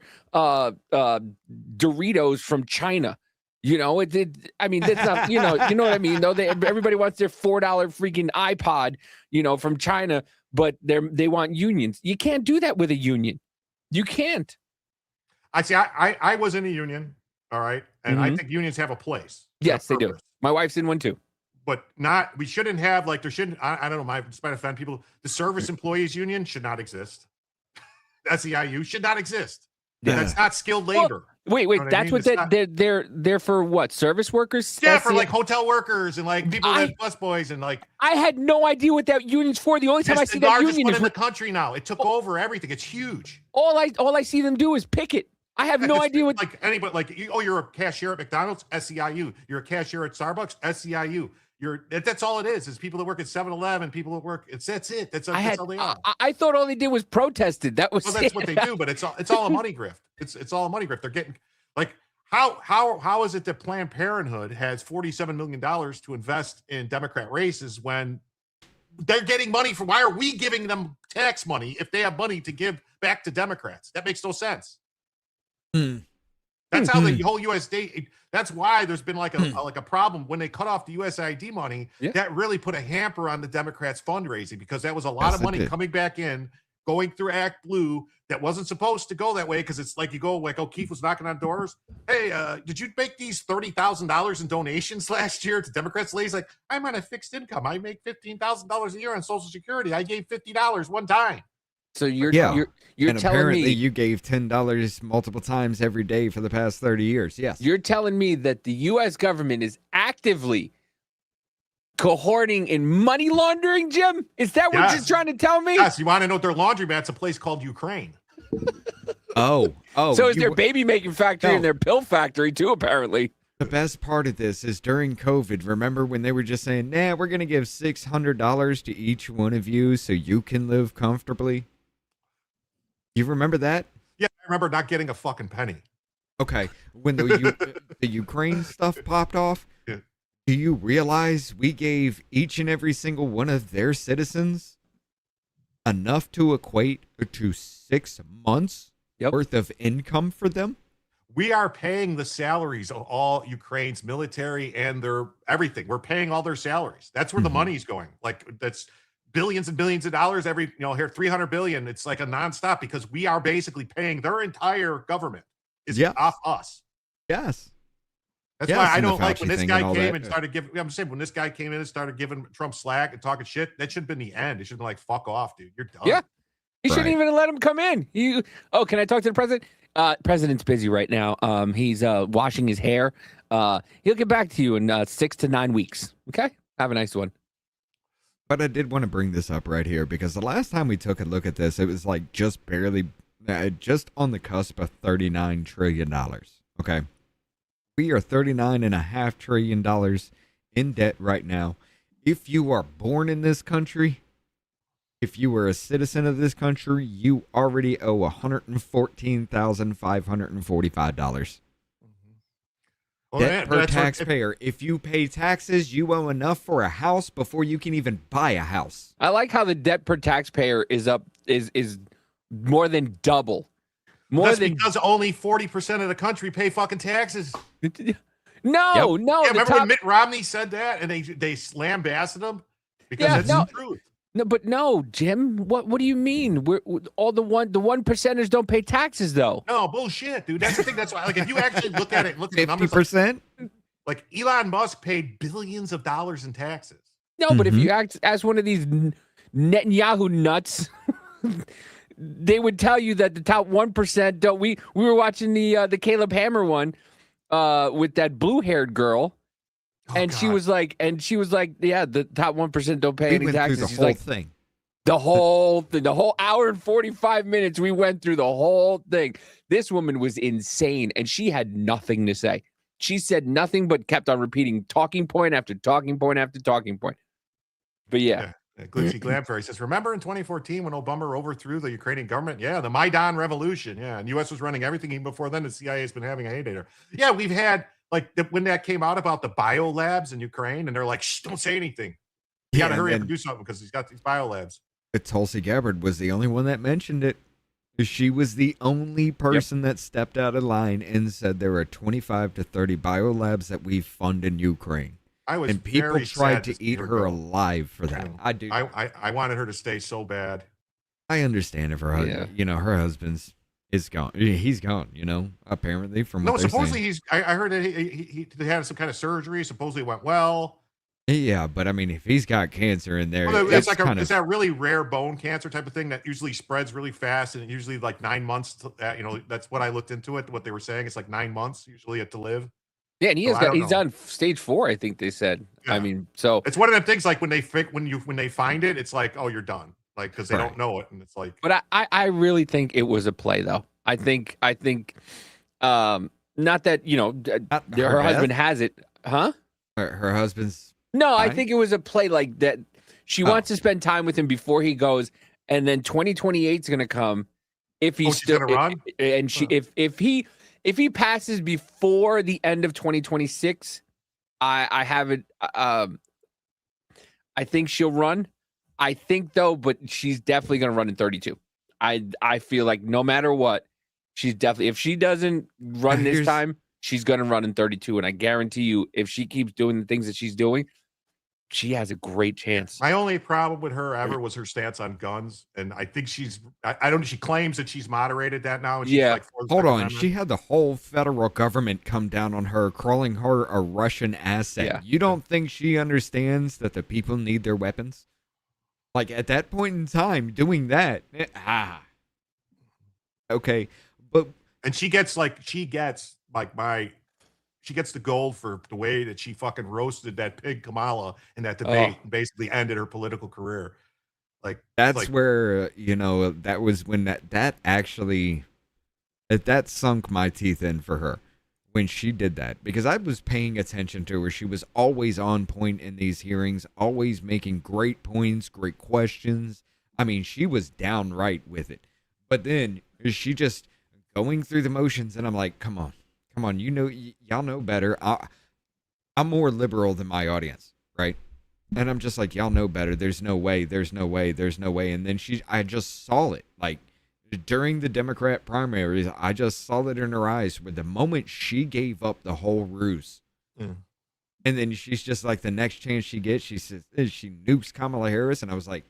[SPEAKER 8] Doritos from China. You know, I mean, that's not. You know what I mean. Though everybody wants their $4 freaking iPod, from China, but they want unions. You can't do that with a union. You can't.
[SPEAKER 2] I see. I was in a union. All right. And I think unions have a place.
[SPEAKER 8] Yes, they do. My wife's in one too.
[SPEAKER 2] But we shouldn't have, like, there shouldn't, I don't know, this might offend people. The Service Employees Union should not exist. SEIU should not exist. Yeah. That's not skilled labor.
[SPEAKER 8] Wait, that's what they're for what? Service workers?
[SPEAKER 2] Yeah, for like hotel workers and like people that busboys and like.
[SPEAKER 8] I had no idea what that union's for. The only time I see that union
[SPEAKER 2] is in the country now. It took over everything. It's huge.
[SPEAKER 8] All I see them do is picket. I have no idea what.
[SPEAKER 2] Like anybody, like, you're a cashier at McDonald's, SEIU. You're a cashier at Starbucks, SEIU. That's all it is people that work at 7-Eleven, people that work. That's it. That's all they are.
[SPEAKER 8] I thought all they did was protested. That's
[SPEAKER 2] what they do, but it's all a money grift. It's all a money grift. They're getting, like, how is it that Planned Parenthood has $47 million to invest in Democrat races when they're getting money from? Why are we giving them tax money if they have money to give back to Democrats? That makes no sense. That's how the whole USD. That's why there's been like a problem when they cut off the USAID money. Yeah. That really put a hamper on the Democrats' fundraising because that was a lot of money coming back in, going through Act Blue that wasn't supposed to go that way. Because it's like you go like O'Keefe was knocking on doors. Hey, did you make these $30,000 in donations last year to Democrats? Ladies like, I'm on a fixed income. I make $15,000 a year on Social Security. I gave $50 one time.
[SPEAKER 8] So you're
[SPEAKER 3] and
[SPEAKER 8] telling
[SPEAKER 3] apparently
[SPEAKER 8] me
[SPEAKER 3] you gave $10 multiple times every day for the past 30 years. Yes.
[SPEAKER 8] You're telling me that the U.S. government is actively cohorting in money laundering, Jim? Is that what you're trying to tell me?
[SPEAKER 2] Yes. You want to know their laundromat's a place called Ukraine.
[SPEAKER 3] Oh.
[SPEAKER 8] So is their baby making factory and their pill factory too, apparently.
[SPEAKER 3] The best part of this is during COVID, remember when they were just saying, we're going to give $600 to each one of you so you can live comfortably? You remember that?
[SPEAKER 2] Yeah, I remember not getting a fucking penny.
[SPEAKER 3] Okay. When the Ukraine stuff popped off, do you realize we gave each and every single one of their citizens enough to equate to 6 months worth of income for them?
[SPEAKER 2] We are paying the salaries of all Ukraine's military and their everything. We're paying all their salaries. That's where the money's going. Like, that's billions and billions of dollars every, here, 300 billion. It's like a nonstop because we are basically paying their entire government is off us.
[SPEAKER 3] Yes.
[SPEAKER 2] That's
[SPEAKER 3] Yeah,
[SPEAKER 2] why
[SPEAKER 3] I've
[SPEAKER 2] I
[SPEAKER 3] seen the
[SPEAKER 2] don't like
[SPEAKER 3] Fauci
[SPEAKER 2] when this
[SPEAKER 3] thing
[SPEAKER 2] guy
[SPEAKER 3] and all
[SPEAKER 2] came
[SPEAKER 3] that.
[SPEAKER 2] and started giving. I'm saying when this guy came in and started giving Trump slack and talking shit, that should have been the end. It should have been like, fuck off, dude. You're done.
[SPEAKER 8] Yeah. He shouldn't
[SPEAKER 3] Right.
[SPEAKER 8] even let him come in. Can I talk to the president? President's busy right now. He's washing his hair. He'll get back to you in 6 to 9 weeks. Okay? Have a nice one.
[SPEAKER 3] But I did want to bring this up right here because the last time we took a look at this, it was like just barely, just on the cusp of $39 trillion. Okay. We are $39.5 trillion in debt right now. If you are born in this country, if you were a citizen of this country, you already owe $114,545.
[SPEAKER 2] Well,
[SPEAKER 3] Debt
[SPEAKER 2] yeah,
[SPEAKER 3] per
[SPEAKER 2] that's what-
[SPEAKER 3] taxpayer. If you pay taxes, you owe enough for a house before you can even buy a house.
[SPEAKER 8] I like how the debt per taxpayer is more than double.
[SPEAKER 2] That's because only 40% of the country pay fucking taxes.
[SPEAKER 8] No.
[SPEAKER 2] Yeah, remember when Mitt Romney said that and they lambasted him? Because that's the truth.
[SPEAKER 8] No, Jim. What do you mean? We're all the one percenters don't pay taxes though.
[SPEAKER 2] No, bullshit, dude. That's the thing. That's why, like, if you actually look at it, look at the numbers,
[SPEAKER 3] 50%?
[SPEAKER 2] like Elon Musk paid billions of dollars in taxes.
[SPEAKER 8] No, but if you act as one of these Netanyahu nuts, they would tell you that the top 1% don't. We were watching the Caleb Hammer one with that blue-haired girl. And she was like, yeah, the top 1% don't pay
[SPEAKER 3] We
[SPEAKER 8] any
[SPEAKER 3] went
[SPEAKER 8] taxes.
[SPEAKER 3] through the
[SPEAKER 8] She's
[SPEAKER 3] whole
[SPEAKER 8] like,
[SPEAKER 3] thing.
[SPEAKER 8] the whole hour and 45 minutes, we went through the whole thing. This woman was insane, and she had nothing to say. She said nothing but kept on repeating talking point after talking point after talking point. But yeah.
[SPEAKER 2] Glitzy Glamfairy says, remember in 2014 when Obama overthrew the Ukrainian government? Yeah, the Maidan Revolution. Yeah, and U.S. was running everything. Even before then, the CIA has been having a heyday there. Yeah, we've had, like, when that came out about the biolabs in Ukraine, and they're like, shh, don't say anything. You got to hurry up and do something because he's got these biolabs.
[SPEAKER 3] Tulsi Gabbard was the only one that mentioned it. She was the only person that stepped out of line and said there are 25 to 30 biolabs that we fund in Ukraine. And people tried to eat her alive for that. I do.
[SPEAKER 2] I wanted her to stay so bad.
[SPEAKER 3] I understand if her husband, her husband's is gone. He's gone, apparently from what they're
[SPEAKER 2] supposedly
[SPEAKER 3] saying.
[SPEAKER 2] I heard that he had some kind of surgery. Supposedly went well.
[SPEAKER 3] Yeah, but I mean, if he's got cancer in there,
[SPEAKER 2] it's like it's that really rare bone cancer type of thing that usually spreads really fast, and usually like 9 months. That's what I looked into it. What they were saying, it's like 9 months usually to live.
[SPEAKER 8] Yeah, and he's on stage 4, I think they said. Yeah. I mean, so
[SPEAKER 2] it's one of them things like when they find it, it's like, oh, you're done, like because they don't know it, and it's like.
[SPEAKER 8] But I really think it was a play, though. I think not that her husband has it, huh?
[SPEAKER 3] Her husband's.
[SPEAKER 8] No, I think it was a play like that. She wants to spend time with him before he goes, and then 2028 is going to come if he's still
[SPEAKER 2] going to run.
[SPEAKER 8] And if he passes before the end of 2026, I have it. I think she'll run. I think though, but she's definitely going to run in 32. I feel like no matter what, she's definitely, if she doesn't run this time, she's going to run in 32. And I guarantee you, if she keeps doing the things that she's doing, she has a great chance.
[SPEAKER 2] My only problem with her ever was her stance on guns. And I think she claims that she's moderated that now. And she's like,
[SPEAKER 3] hold on. She had the whole federal government come down on her, calling her a Russian asset. Yeah. You don't think she understands that the people need their weapons? Like at that point in time, doing that. Okay.
[SPEAKER 2] And she gets the gold for the way that she fucking roasted that pig Kamala in that debate and basically ended her political career. Like
[SPEAKER 3] that's where that was when that actually sunk my teeth in for her when she did that, because I was paying attention to her. She was always on point in these hearings, always making great points, great questions. I mean, she was downright with it. But then she just going through the motions, and I'm like, come on, y'all know better. I'm more liberal than my audience, right? And I'm just like, y'all know better. There's no way. And then I just saw it. Like during the Democrat primaries, I just saw it in her eyes with the moment she gave up the whole ruse. And then she's just like, the next chance she gets, she says, she nukes Kamala Harris. And I was like,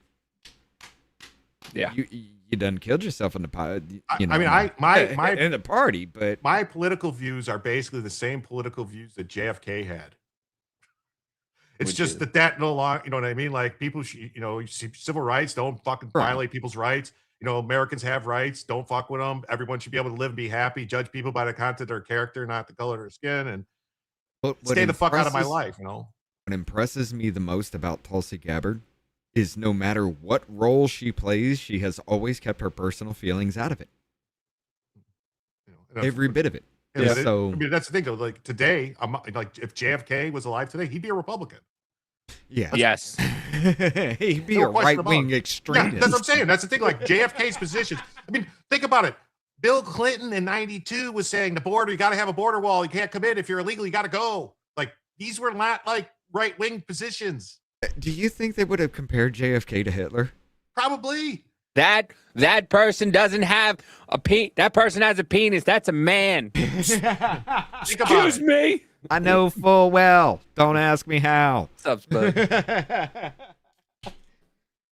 [SPEAKER 8] Yeah.
[SPEAKER 3] You done killed yourself in the pot.
[SPEAKER 2] I mean, my
[SPEAKER 3] in the party, but
[SPEAKER 2] my political views are basically the same political views that JFK had. It's just that no longer, you know what I mean? Like people, civil rights, don't fucking violate people's rights. Americans have rights. Don't fuck with them. Everyone should be able to live and be happy. Judge people by the content of their character, not the color of their skin, and stay the fuck out of my life.
[SPEAKER 3] What impresses me the most about Tulsi Gabbard is no matter what role she plays, she has always kept her personal feelings out of it. Every bit of it.
[SPEAKER 2] Yeah,
[SPEAKER 3] so
[SPEAKER 2] I mean, that's the thing though. Like today, I'm like, if JFK was alive today, he'd be a Republican.
[SPEAKER 3] Yeah.
[SPEAKER 8] Yes.
[SPEAKER 3] He'd be a right-wing extremist.
[SPEAKER 2] Yeah, that's what I'm saying. That's the thing. Like JFK's positions. I mean, think about it. Bill Clinton in '92 was saying the border, you got to have a border wall. You can't come in. If you're illegal, you got to go. Like these were not like right-wing positions.
[SPEAKER 3] Do you think they would have compared JFK to Hitler?
[SPEAKER 2] Probably.
[SPEAKER 8] That person doesn't have a that person has a penis. That's a man. Excuse me.
[SPEAKER 3] I know full well. Don't ask me how.
[SPEAKER 8] What's up, Spud?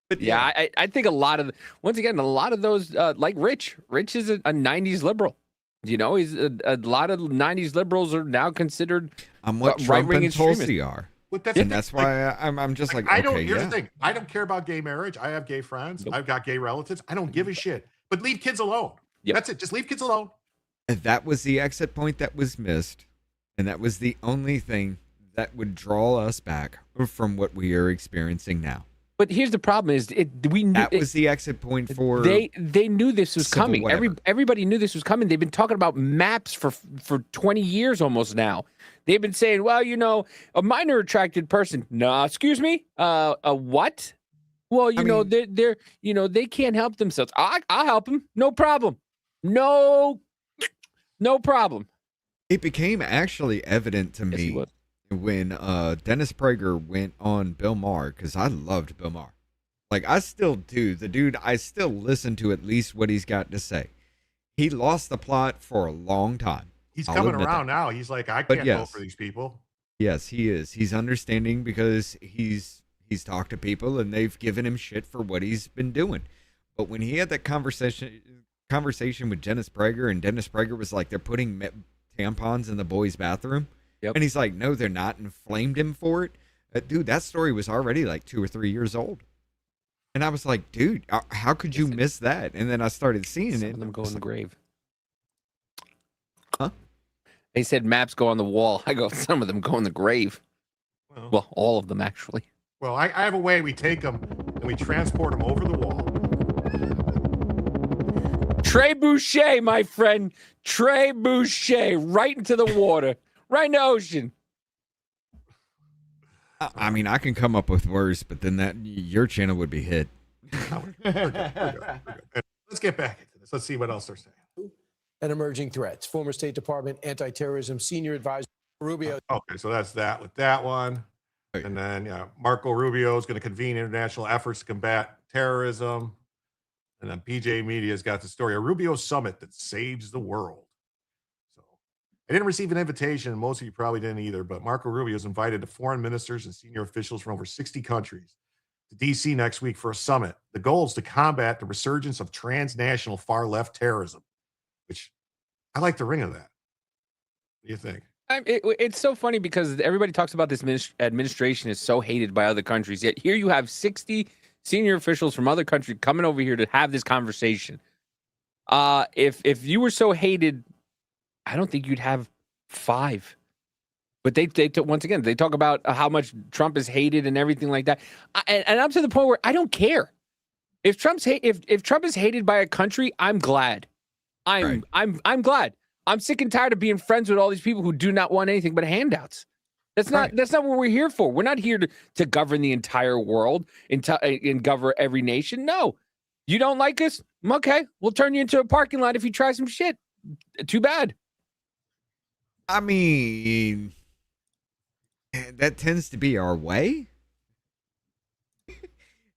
[SPEAKER 8] But yeah, I think a lot of those like Rich is a 90s liberal. He's a lot of 90s liberals are now considered
[SPEAKER 3] what Trump and Tulsi are. That's why I'm just like, okay,
[SPEAKER 2] here's the thing. I don't care about gay marriage. I have gay friends. Nope. I've got gay relatives. I don't give a shit. But leave kids alone. Yep. That's it. Just leave kids alone.
[SPEAKER 3] And that was the exit point that was missed. And that was the only thing that would draw us back from what we are experiencing now.
[SPEAKER 8] But here's the problem: was
[SPEAKER 3] the exit point for
[SPEAKER 8] they knew this was coming. Everybody knew this was coming. They've been talking about maps for 20 years almost now. They've been saying, well, a minor attracted person. No, excuse me, a what? Well, they can't help themselves. I'll help them. No problem. No problem.
[SPEAKER 3] It became actually evident to me when Dennis Prager went on Bill Maher, because I loved Bill Maher. Like, I still do. The dude, I still listen to at least what he's got to say. He lost the plot for a long time.
[SPEAKER 2] He's coming around now. He's like, I can't vote for these people.
[SPEAKER 3] Yes, he is. He's understanding because he's talked to people and they've given him shit for what he's been doing. But when he had that conversation with Dennis Prager, and Dennis Prager was like, they're putting tampons in the boys' bathroom.
[SPEAKER 8] Yep.
[SPEAKER 3] And he's like, no, they're not, and flamed him for it. Dude, that story was already like 2 or 3 years old. And I was like, dude, how could you miss that? And then I started seeing it.
[SPEAKER 8] Some of them go in the grave.
[SPEAKER 3] Huh?
[SPEAKER 8] They said maps go on the wall. I go, some of them go in the grave. Well, all of them, actually.
[SPEAKER 2] Well, I have a way we take them and we transport them over the wall.
[SPEAKER 8] Trebuchet, my friend. Trebuchet. Right into the water. Right in the ocean.
[SPEAKER 3] I mean, I can come up with worse, but then your channel would be hit.
[SPEAKER 2] We're good. Let's get back into this. Let's see what else they're saying.
[SPEAKER 9] And emerging threats. Former State Department anti-terrorism senior advisor Rubio.
[SPEAKER 2] Okay, so that's that with that one. And then, Marco Rubio is going to convene international efforts to combat terrorism. And then PJ Media's got the story, a Rubio summit that saves the world. So I didn't receive an invitation, and most of you probably didn't either, but Marco Rubio is invited to foreign ministers and senior officials from over 60 countries to D.C. next week for a summit. The goal is to combat the resurgence of transnational far-left terrorism, which I like the ring of that. What do you think?
[SPEAKER 8] It's so funny because everybody talks about this administration is so hated by other countries, yet here you have 60 senior officials from other countries coming over here to have this conversation. If you were so hated, I don't think you'd have 5. But they once again, they talk about how much Trump is hated and everything like that. And I'm to the point where I don't care. If Trump is hated by a country, I'm glad. I'm glad. I'm sick and tired of being friends with all these people who do not want anything but handouts. That's not what we're here for. We're not here to govern the entire world and govern every nation. No. You don't like us? Okay. We'll turn you into a parking lot if you try some shit. Too bad.
[SPEAKER 3] I mean, that tends to be our way.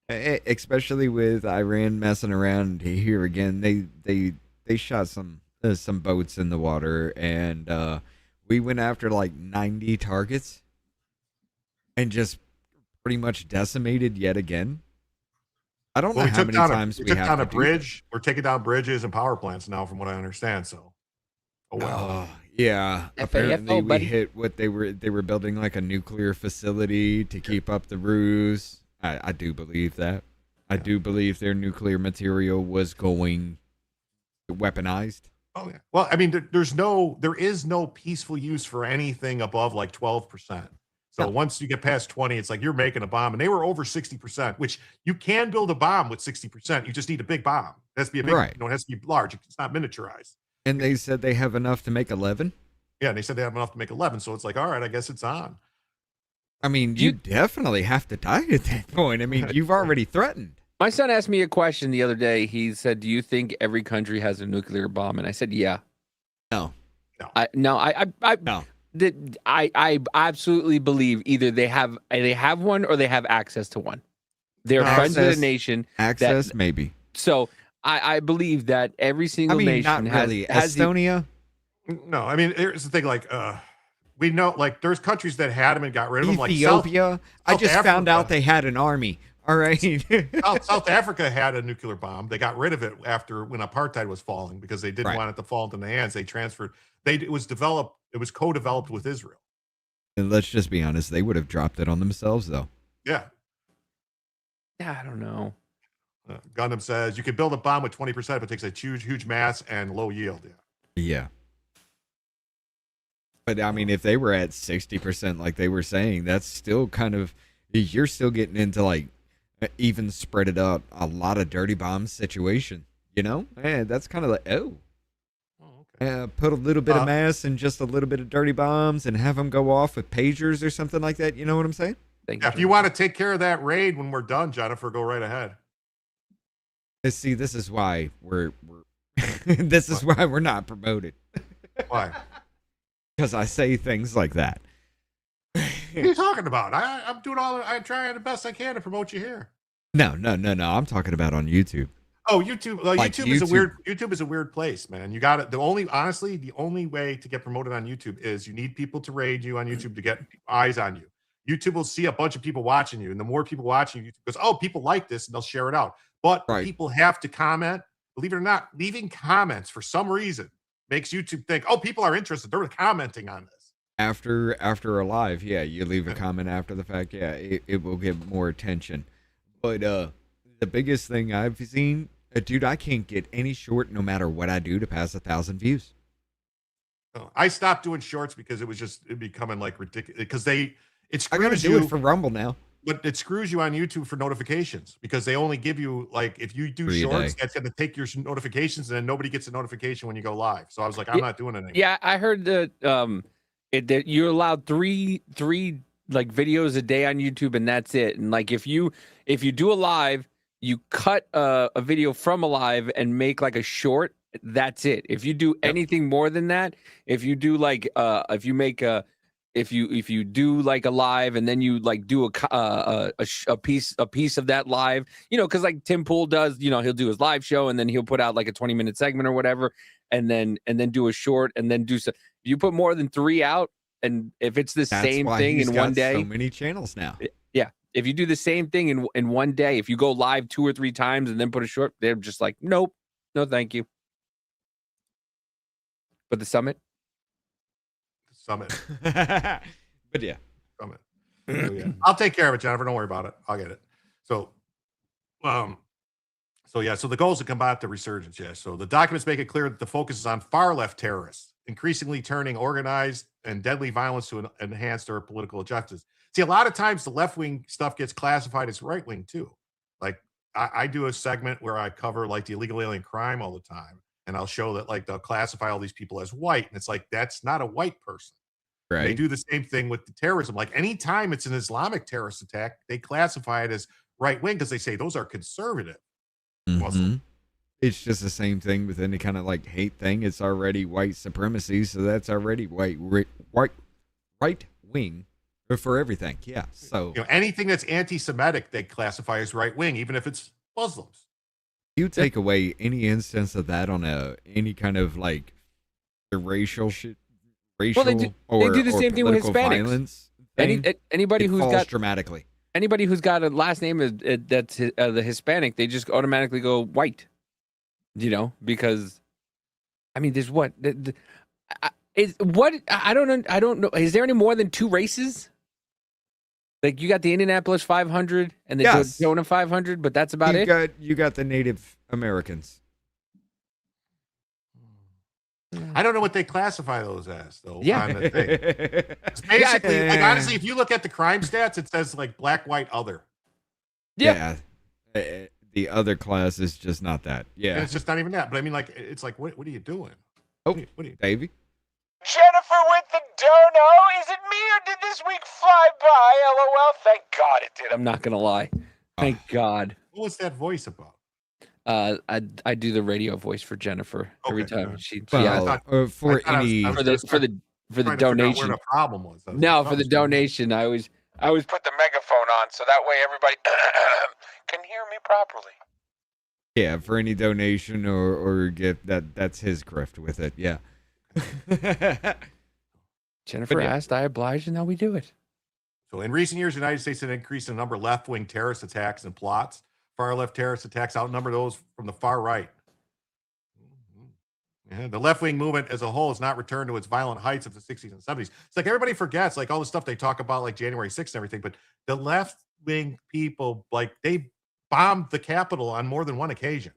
[SPEAKER 3] Especially with Iran messing around here again. They shot some boats in the water, and we went after like 90 targets and just pretty much decimated yet again. I don't know
[SPEAKER 2] Well, we
[SPEAKER 3] how
[SPEAKER 2] took
[SPEAKER 3] many
[SPEAKER 2] down
[SPEAKER 3] times
[SPEAKER 2] we
[SPEAKER 3] we
[SPEAKER 2] took
[SPEAKER 3] have
[SPEAKER 2] down
[SPEAKER 3] to
[SPEAKER 2] a
[SPEAKER 3] do
[SPEAKER 2] bridge. We're taking down bridges and power plants now, from what I understand. So, oh
[SPEAKER 3] that.
[SPEAKER 2] well.
[SPEAKER 3] Oh, yeah.
[SPEAKER 8] FAFO,
[SPEAKER 3] Apparently, we
[SPEAKER 8] buddy.
[SPEAKER 3] hit what they were building like a nuclear facility to keep up the ruse. I do believe that. I do believe their nuclear material was going weaponized.
[SPEAKER 2] Oh yeah. Well, I mean, there is no peaceful use for anything above like 12%. So once you get past 20, it's like you're making a bomb, and they were over 60%, which you can build a bomb with 60%. You just need a big bomb. It has to be a big,
[SPEAKER 3] Right.
[SPEAKER 2] it has to be large. It's not miniaturized.
[SPEAKER 3] And they said they have enough to make 11.
[SPEAKER 2] Yeah, and they said they have enough to make 11. So it's like, all right, I guess it's on.
[SPEAKER 3] I mean, you definitely have to die at that point. I mean, you've already threatened.
[SPEAKER 8] My son asked me a question the other day. He said, "Do you think every country has a nuclear bomb?" And I said, "Yeah."
[SPEAKER 3] No.
[SPEAKER 8] No. I absolutely believe either they have one or they have access to one. They're friends of the nation.
[SPEAKER 3] Access, maybe.
[SPEAKER 8] So I believe that every single nation
[SPEAKER 3] not really.
[SPEAKER 8] has
[SPEAKER 3] Estonia.
[SPEAKER 2] No, I mean, here's the thing. Like, we know, like, there's countries that had them and got rid of them. Like
[SPEAKER 3] Ethiopia. I
[SPEAKER 2] South
[SPEAKER 3] just found
[SPEAKER 2] Africa.
[SPEAKER 3] out they had an army. All right.
[SPEAKER 2] South Africa had a nuclear bomb. They got rid of it after when apartheid was falling because they didn't want it to fall into the hands. They transferred. It was co-developed with Israel.
[SPEAKER 3] And let's just be honest. They would have dropped it on themselves, though.
[SPEAKER 2] Yeah.
[SPEAKER 8] Yeah, I don't know.
[SPEAKER 2] Gundam says you can build a bomb with 20%, but it takes a huge mass and low yield. Yeah.
[SPEAKER 3] Yeah. But I mean, if they were at 60%, like they were saying, that's still kind of, you're still getting into like even spread it out a lot of dirty bomb situation, you know? And that's kind of like, put a little bit of mass and just a little bit of dirty bombs and have them go off with pagers or something like that. You know what I'm saying?
[SPEAKER 2] If you want to take care of that raid when we're done, Jennifer, go right ahead.
[SPEAKER 3] See, this is why we're this is why we're not promoted.
[SPEAKER 2] Why?
[SPEAKER 3] Because I say things like that.
[SPEAKER 2] What are you talking about? I'm doing I'm trying the best I can to promote you here.
[SPEAKER 3] No. I'm talking about on YouTube.
[SPEAKER 2] Oh, YouTube.
[SPEAKER 3] Like
[SPEAKER 2] YouTube is a weird place, man. You got it. The only way to get promoted on YouTube is you need people to raid you on YouTube to get eyes on you. YouTube will see a bunch of people watching you, and the more people watching you, YouTube goes, "Oh, people like this," and they'll share it out. But people have to comment. Believe it or not, leaving comments for some reason makes YouTube think, "Oh, people are interested. They're commenting on this."
[SPEAKER 3] After a live, yeah, you leave a comment after the fact, yeah, it will get more attention. But the biggest thing I've seen, dude, I can't get any short no matter what I do to pass 1,000 views.
[SPEAKER 2] I stopped doing shorts because it becoming like ridiculous because it
[SPEAKER 3] I gotta
[SPEAKER 2] screws
[SPEAKER 3] do
[SPEAKER 2] you
[SPEAKER 3] it for Rumble now.
[SPEAKER 2] But it screws you on YouTube for notifications because they only give you, like, if you do
[SPEAKER 3] 3 a
[SPEAKER 2] shorts,
[SPEAKER 3] day.
[SPEAKER 2] that's going to take your notifications, and then nobody gets a notification when you go live. So I was like, I'm not doing it anymore.
[SPEAKER 8] Yeah, I heard that that you're allowed three like videos a day on YouTube, and that's it. And like if you do a live, you cut a video from a live and make like a short. That's it. If you do anything more than that, if you do like if you do like a live and then you like do a piece of that live, you know, because like Tim Pool does, you know, he'll do his live show and then he'll put out like a 20-minute segment or whatever, and then do a short and then do so. You put more than 3 out, and if it's the same thing in one day,
[SPEAKER 3] so many channels now.
[SPEAKER 8] Yeah, if you do the same thing in one day, if you go live 2 or 3 times and then put a short, they're just like, nope, no, thank you. But the summit.
[SPEAKER 2] But
[SPEAKER 3] yeah,
[SPEAKER 2] Summit. So, yeah. I'll take care of it, Jennifer. Don't worry about it. I'll get it. So the goal is to combat the resurgence. Yeah. So the documents make it clear that the focus is on far left terrorists, increasingly turning organized and deadly violence to enhance their political objectives. See, a lot of times the left wing stuff gets classified as right wing too. Like I do a segment where I cover like the illegal alien crime all the time. And I'll show that like they'll classify all these people as white. And it's like, that's not a white person.
[SPEAKER 3] Right.
[SPEAKER 2] They do the same thing with the terrorism. Like anytime it's an Islamic terrorist attack, they classify it as right wing because they say those are conservative Muslims.
[SPEAKER 3] It's just the same thing with any kind of like hate thing. It's already white supremacy, so that's already right wing for everything. Yeah. So
[SPEAKER 2] anything that's anti-Semitic, they classify as right wing, even if it's Muslims.
[SPEAKER 3] You take away any instance of that on any kind of like the racial shit.
[SPEAKER 8] Well, they do the same thing with Hispanics.
[SPEAKER 3] Violence
[SPEAKER 8] Anybody who's
[SPEAKER 3] falls
[SPEAKER 8] got
[SPEAKER 3] dramatically.
[SPEAKER 8] anybody who's got a last name that's the Hispanic, they just automatically go white. Because I mean, there's what I don't know. Is there any more than 2 races? Like you got the Indianapolis 500 and the Daytona 500, but that's about it.
[SPEAKER 3] You got the Native Americans.
[SPEAKER 2] I don't know what they classify those as, though.
[SPEAKER 8] Yeah.
[SPEAKER 2] On the thing. It's basically, like, honestly, if you look at the crime stats, it says like black, white, other.
[SPEAKER 3] Yeah. The other class is just not that. Yeah.
[SPEAKER 2] And it's just not even that. But I mean, like, it's like, what are you doing?
[SPEAKER 3] Oh,
[SPEAKER 2] what are you
[SPEAKER 3] Davey.
[SPEAKER 9] Jennifer with the dono. Is it me or did this week fly by? LOL. Thank God it did.
[SPEAKER 8] I'm not gonna lie. Thank God.
[SPEAKER 2] What was that voice about?
[SPEAKER 8] I do the radio voice for Jennifer every
[SPEAKER 2] Okay,
[SPEAKER 8] time
[SPEAKER 2] yeah.
[SPEAKER 8] she
[SPEAKER 3] Well, for any
[SPEAKER 2] I was
[SPEAKER 8] for
[SPEAKER 2] just
[SPEAKER 8] the
[SPEAKER 2] trying to figure out
[SPEAKER 8] donation.
[SPEAKER 2] where the problem was.
[SPEAKER 8] No, for the donation, I always put the megaphone on so that way everybody can hear me properly.
[SPEAKER 3] Yeah, for any donation or gift, that's his grift with it. Yeah.
[SPEAKER 8] Jennifer asked, I obliged, and now we do it.
[SPEAKER 2] So in recent years, the United States had increased in the number of left-wing terrorist attacks and plots. Far-left terrorist attacks outnumber those from the far right. Yeah, the left-wing movement as a whole has not returned to its violent heights of the 60s and 70s. It's like everybody forgets, like all the stuff they talk about, like January 6th and everything, but the left-wing people, like, they bombed the Capitol on more than one occasion.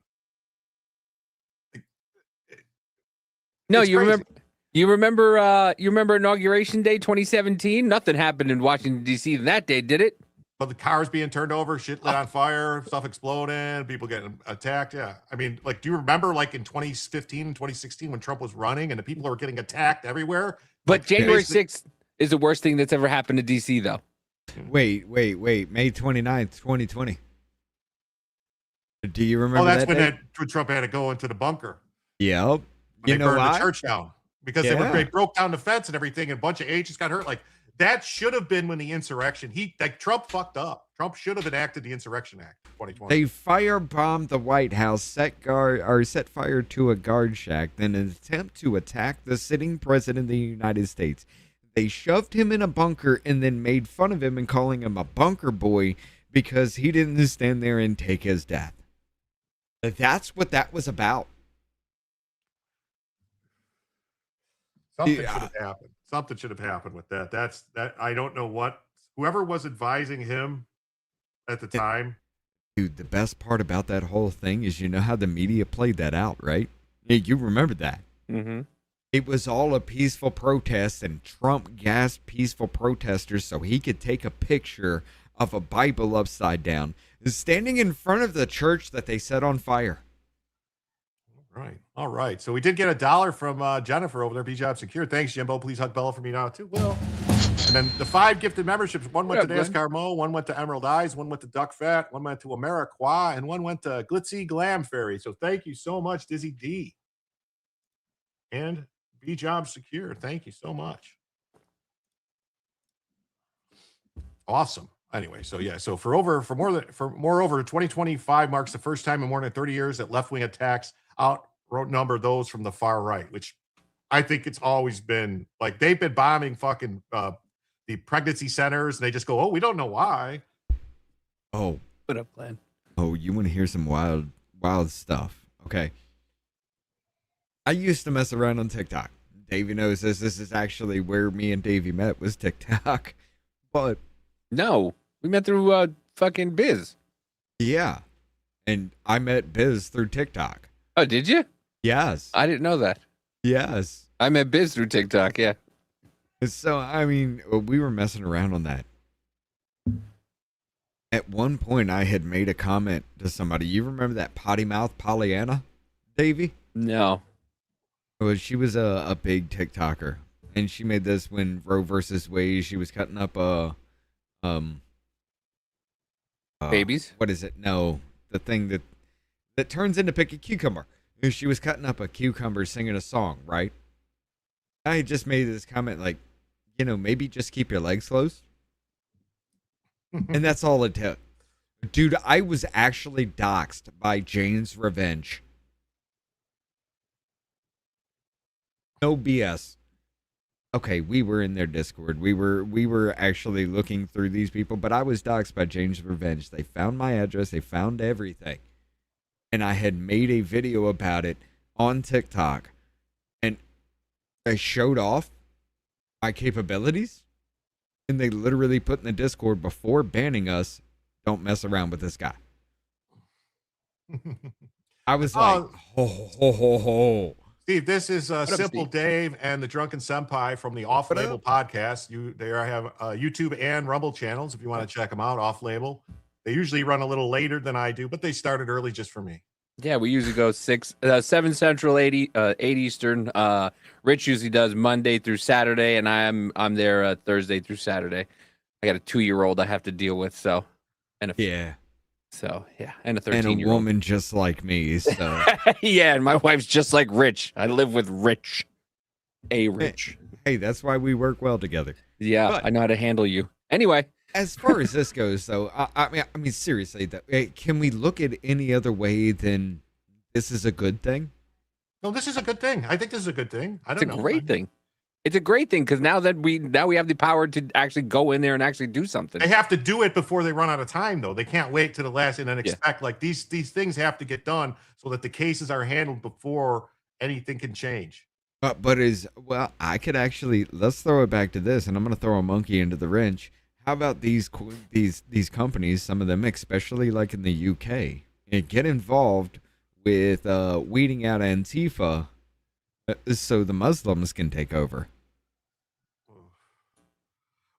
[SPEAKER 8] No,
[SPEAKER 2] It's
[SPEAKER 8] you
[SPEAKER 2] crazy.
[SPEAKER 8] remember Inauguration Day 2017? Nothing happened in Washington, D.C. that day, did it?
[SPEAKER 2] But the cars being turned over, shit lit on fire, stuff exploding, people getting attacked. Yeah. I mean, like, do you remember like in 2015 and 2016 when Trump was running and the people were getting attacked everywhere?
[SPEAKER 8] But
[SPEAKER 2] Like,
[SPEAKER 8] January
[SPEAKER 2] basically-
[SPEAKER 8] 6th is the worst thing that's ever happened to D.C., though.
[SPEAKER 3] Wait. May 29th, 2020. Do you remember
[SPEAKER 2] Oh, that's
[SPEAKER 3] that
[SPEAKER 2] when
[SPEAKER 3] date?
[SPEAKER 2] when Trump had to go into the bunker.
[SPEAKER 3] Yep.
[SPEAKER 2] When
[SPEAKER 3] You
[SPEAKER 2] they
[SPEAKER 3] know
[SPEAKER 2] burned
[SPEAKER 3] why?
[SPEAKER 2] the church down because
[SPEAKER 3] Yeah.
[SPEAKER 2] they broke down the fence and everything, and a bunch of agents got hurt. Like, that should have been when the insurrection. Trump fucked up. Trump should have enacted the Insurrection Act 2020.
[SPEAKER 3] They firebombed the White House, set fire to a guard shack, then in an attempt to attack the sitting president of the United States. They shoved him in a bunker and then made fun of him and calling him a bunker boy because he didn't stand there and take his death. That's what that was about.
[SPEAKER 2] Something should have happened. Something should have happened with that. That I don't know what whoever was advising him at the time.
[SPEAKER 3] Dude, the best part about that whole thing is, you know how the media played that out, right? Yeah, you remember that.
[SPEAKER 8] Mm-hmm.
[SPEAKER 3] It was all a peaceful protest, and Trump gassed peaceful protesters so he could take a picture of a Bible upside down, standing in front of the church that they set on fire.
[SPEAKER 2] Right. All right. So we did get $1 from Jennifer over there, B-Job Secure. Thanks, Jimbo. Please hug Bella for me now, too. Will. And then the 5 gifted memberships. One went to NASCAR Mo, one went to Emerald Eyes, one went to Duck Fat, one went to Ameriqua, and one went to Glitzy Glam Fairy. So thank you so much, Dizzy D. And B-Job Secure. Thank you so much. Awesome. Anyway, so yeah, so moreover, 2025 marks the first time in more than 30 years that left-wing attacks outnumber those from the far right, which I think it's always been like they've been bombing fucking the pregnancy centers, and they just go, oh, we don't know why.
[SPEAKER 3] Oh,
[SPEAKER 8] What up, Glenn?
[SPEAKER 3] oh, you want to hear some wild stuff? Okay. I used to mess around on TikTok. Davey knows this. This is actually where me and Davey met, was TikTok. But
[SPEAKER 8] No, we met through fucking Biz.
[SPEAKER 3] yeah, and I met Biz through TikTok.
[SPEAKER 8] Oh, did you?
[SPEAKER 3] Yes.
[SPEAKER 8] I didn't know that.
[SPEAKER 3] Yes.
[SPEAKER 8] I met Biz through TikTok. Yeah.
[SPEAKER 3] So, I mean, we were messing around on that. At one point, I had made a comment to somebody. You remember that potty mouth Pollyanna, Davey?
[SPEAKER 8] No.
[SPEAKER 3] Well, she was a big TikToker, and she made this when Roe versus Wade. She was cutting up
[SPEAKER 8] Babies?
[SPEAKER 3] What is it? No, the thing that turns into pick a cucumber. She was cutting up a cucumber, singing a song, right? I just made this comment like, you know, maybe just keep your legs closed. And that's all it took. Dude, I was actually doxxed by Jane's Revenge. No BS. okay, we were in their Discord. We were actually looking through these people, but I was doxxed by James Revenge. They found my address. They found everything. And I had made a video about it on TikTok. And I showed off my capabilities. And they literally put in the Discord before banning us, don't mess around with this guy. I was like, ho, ho, ho, ho.
[SPEAKER 2] Steve, this is Simple
[SPEAKER 8] Steve?
[SPEAKER 2] Dave and the Drunken Senpai from the Off-Label Podcast. They have YouTube and Rumble channels if you want to check them out. Off-Label. They usually run a little later than I do, but they started early just for me.
[SPEAKER 8] Yeah, we usually go 7 Central, 8 Eastern. Rich usually does Monday through Saturday, and I'm there Thursday through Saturday. I got a 2-year-old I have to deal with, so and a
[SPEAKER 3] Yeah.
[SPEAKER 8] So yeah, and a
[SPEAKER 3] And
[SPEAKER 8] 13-year-old.
[SPEAKER 3] a woman just like me. So
[SPEAKER 8] Yeah, and my wife's just like Rich. I live with Rich. Rich.
[SPEAKER 3] hey, that's why we work well together.
[SPEAKER 8] Yeah,
[SPEAKER 3] But-
[SPEAKER 8] I know how to handle you. Anyway,
[SPEAKER 3] As far as this goes, though, I mean, seriously, can we look at any other way than this is a good thing?
[SPEAKER 2] No, this is a good thing. I think this is a good thing. I
[SPEAKER 8] it's
[SPEAKER 2] don't
[SPEAKER 8] a
[SPEAKER 2] know.
[SPEAKER 8] great thing. It's a great thing because now we have the power to actually go in there and actually do something.
[SPEAKER 2] They have to do it before they run out of time, though. They can't wait to the last and then expect like these things have to get done so that the cases are handled before anything can change.
[SPEAKER 3] But I could actually, let's throw it back to this, and I'm going to throw a monkey into the wrench. How about these companies, some of them, especially like in the UK, get involved with weeding out Antifa so the Muslims can take over?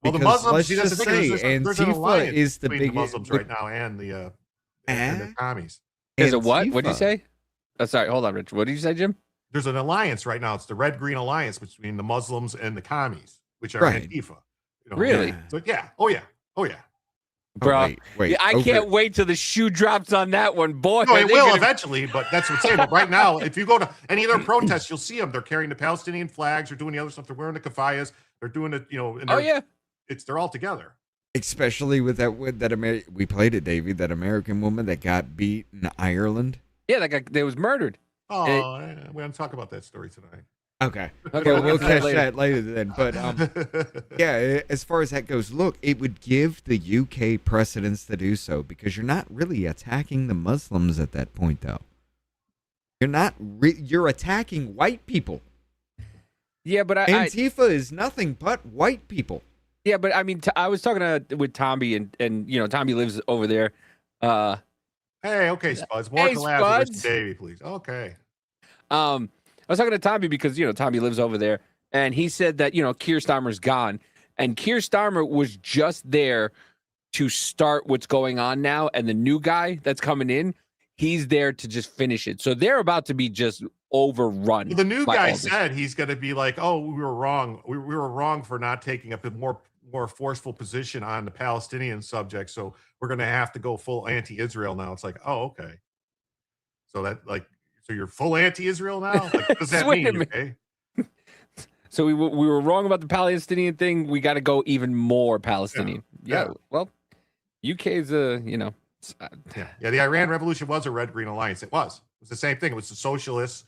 [SPEAKER 2] Well, the
[SPEAKER 3] Because
[SPEAKER 2] Muslims,
[SPEAKER 3] let's
[SPEAKER 2] see, that's the
[SPEAKER 3] just
[SPEAKER 2] thing,
[SPEAKER 3] say,
[SPEAKER 2] there's an
[SPEAKER 3] Antifa
[SPEAKER 2] alliance
[SPEAKER 3] is the
[SPEAKER 2] between
[SPEAKER 3] big
[SPEAKER 2] Muslims right now and the commies.
[SPEAKER 8] There's a what? What did you
[SPEAKER 3] Antifa.
[SPEAKER 8] say? Oh, sorry, hold on, Rich. What did you say, Jim?
[SPEAKER 2] There's an alliance right now. It's the Red-Green Alliance between the Muslims and the commies, which are
[SPEAKER 3] Right.
[SPEAKER 2] Antifa. You know,
[SPEAKER 8] Really?
[SPEAKER 3] Yeah.
[SPEAKER 2] So yeah. Oh yeah. Oh yeah.
[SPEAKER 8] Bro,
[SPEAKER 3] wait,
[SPEAKER 8] Yeah, I
[SPEAKER 3] over-
[SPEAKER 8] can't wait till the shoe drops on that one, boy.
[SPEAKER 2] No,
[SPEAKER 8] are
[SPEAKER 2] it
[SPEAKER 8] they
[SPEAKER 2] will
[SPEAKER 8] gonna-
[SPEAKER 2] eventually, but that's what I'm saying. But right now, if you go to any of their protests, you'll see them. They're carrying the Palestinian flags. They're doing the other stuff. They're wearing the kafayas. They're doing it. You know. And
[SPEAKER 8] Oh
[SPEAKER 2] they're-
[SPEAKER 8] yeah.
[SPEAKER 2] They're all together.
[SPEAKER 3] Especially with that we played it, Davey, that American woman that got beat in Ireland.
[SPEAKER 8] Yeah, that guy they was murdered.
[SPEAKER 2] Oh, we don't talk about that story tonight.
[SPEAKER 3] Okay.
[SPEAKER 8] Okay,
[SPEAKER 3] Well, we'll
[SPEAKER 8] get to that
[SPEAKER 3] catch
[SPEAKER 8] later.
[SPEAKER 3] that later then. But yeah, as far as that goes, look, it would give the UK precedence to do so because you're not really attacking the Muslims at that point, though. You're not. You're attacking white people.
[SPEAKER 8] Yeah, but I
[SPEAKER 3] Antifa is nothing but white people.
[SPEAKER 8] yeah, but I mean, I was talking with Tommy, and you know, Tommy lives over there.
[SPEAKER 2] Hey, okay, Spuds. More
[SPEAKER 8] Hey,
[SPEAKER 2] collabs with
[SPEAKER 8] Spuds.
[SPEAKER 2] Davey, please. Okay.
[SPEAKER 8] I was talking to Tommy because you know Tommy lives over there, and he said that you know Keir Starmer's gone, and Keir Starmer was just there to start what's going on now, and the new guy that's coming in, he's there to just finish it. So they're about to be just overrun.
[SPEAKER 2] Well, the new
[SPEAKER 8] by
[SPEAKER 2] guy
[SPEAKER 8] all this.
[SPEAKER 2] said he's going to be like, "Oh, we were wrong. We were wrong for not taking a bit more forceful position on the Palestinian subject. So we're going to have to go full anti-Israel now." It's like, oh, okay. So that like, so you're full anti-Israel now? Like, what does that
[SPEAKER 8] Wait a
[SPEAKER 2] mean?
[SPEAKER 8] minute.
[SPEAKER 2] Okay.
[SPEAKER 8] So we were wrong about the Palestinian thing. We got to go even more Palestinian. Yeah.
[SPEAKER 2] Yeah.
[SPEAKER 8] Well, UK's you know.
[SPEAKER 2] Yeah. The Iran Revolution was a red-green alliance. It was the same thing. It was the socialists,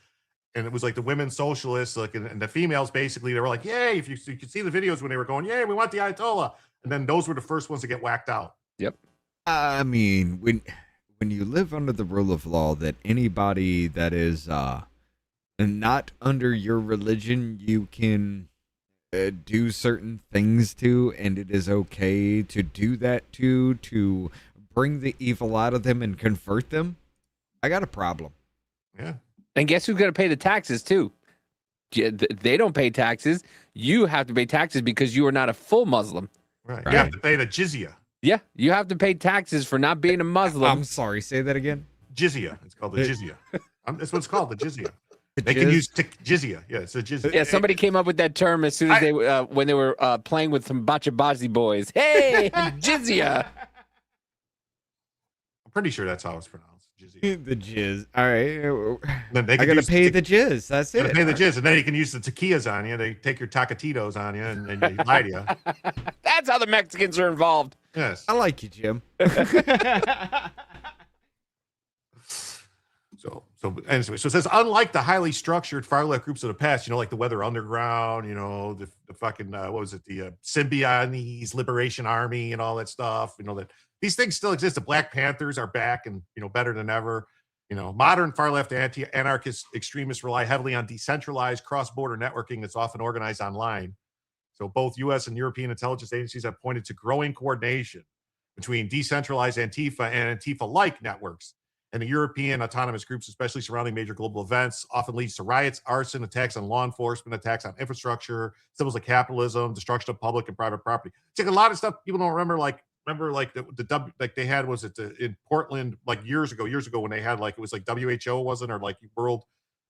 [SPEAKER 2] and it was like the women socialists, like and the females. Basically, they were like, "Yay!" If you could see the videos when they were going, "Yay, we want the Ayatollah," and then those were the first ones to get whacked out.
[SPEAKER 3] I mean, when you live under the rule of law, that anybody that is not under your religion, you can do certain things to, and it is okay to do that to bring the evil out of them and convert them. I got a problem.
[SPEAKER 2] Yeah.
[SPEAKER 8] And guess who's going to pay the taxes too? They don't pay taxes. You have to pay taxes because you are not a full Muslim.
[SPEAKER 2] Right.
[SPEAKER 3] Right.
[SPEAKER 2] You have to pay the jizya.
[SPEAKER 8] Yeah, you have to pay taxes for not being a Muslim.
[SPEAKER 3] I'm sorry, say that again.
[SPEAKER 2] Jizya. It's called the jizya. That's what it's called, the jizya. They
[SPEAKER 3] Jizz?
[SPEAKER 2] can use jizya. Yeah, it's a jizya.
[SPEAKER 8] Yeah, somebody came up with that term as soon as they when they were playing with some Bachabazi boys. Hey, jizya.
[SPEAKER 2] I'm pretty sure that's how it's pronounced. Jizya.
[SPEAKER 3] The jizz. All right.
[SPEAKER 2] Then they
[SPEAKER 3] I
[SPEAKER 2] can
[SPEAKER 3] gotta
[SPEAKER 2] use
[SPEAKER 3] pay the jizz. That's
[SPEAKER 2] you gotta
[SPEAKER 3] it.
[SPEAKER 2] pay the jizz, and then you can use the taquillas on you. They take your tacatitos on you, and they lie to you.
[SPEAKER 8] That's how the Mexicans are involved.
[SPEAKER 2] Yes.
[SPEAKER 3] I like you, Jim.
[SPEAKER 2] So anyway, so it says, unlike the highly structured far left groups of the past, like the Weather Underground, the fucking what was it, the Symbionese Liberation Army and all that stuff, that these things still exist. The Black Panthers are back and better than ever. Modern far left anarchist extremists rely heavily on decentralized cross-border networking that's often organized online. So both U.S. and European intelligence agencies have pointed to growing coordination between decentralized Antifa and Antifa-like networks. And the European autonomous groups, especially surrounding major global events, often leads to riots, arson, attacks on law enforcement, attacks on infrastructure, symbols of capitalism, destruction of public and private property. It's like a lot of stuff people don't remember. Like they had, was it in Portland like years ago when they had it was like WHO wasn't, or like world,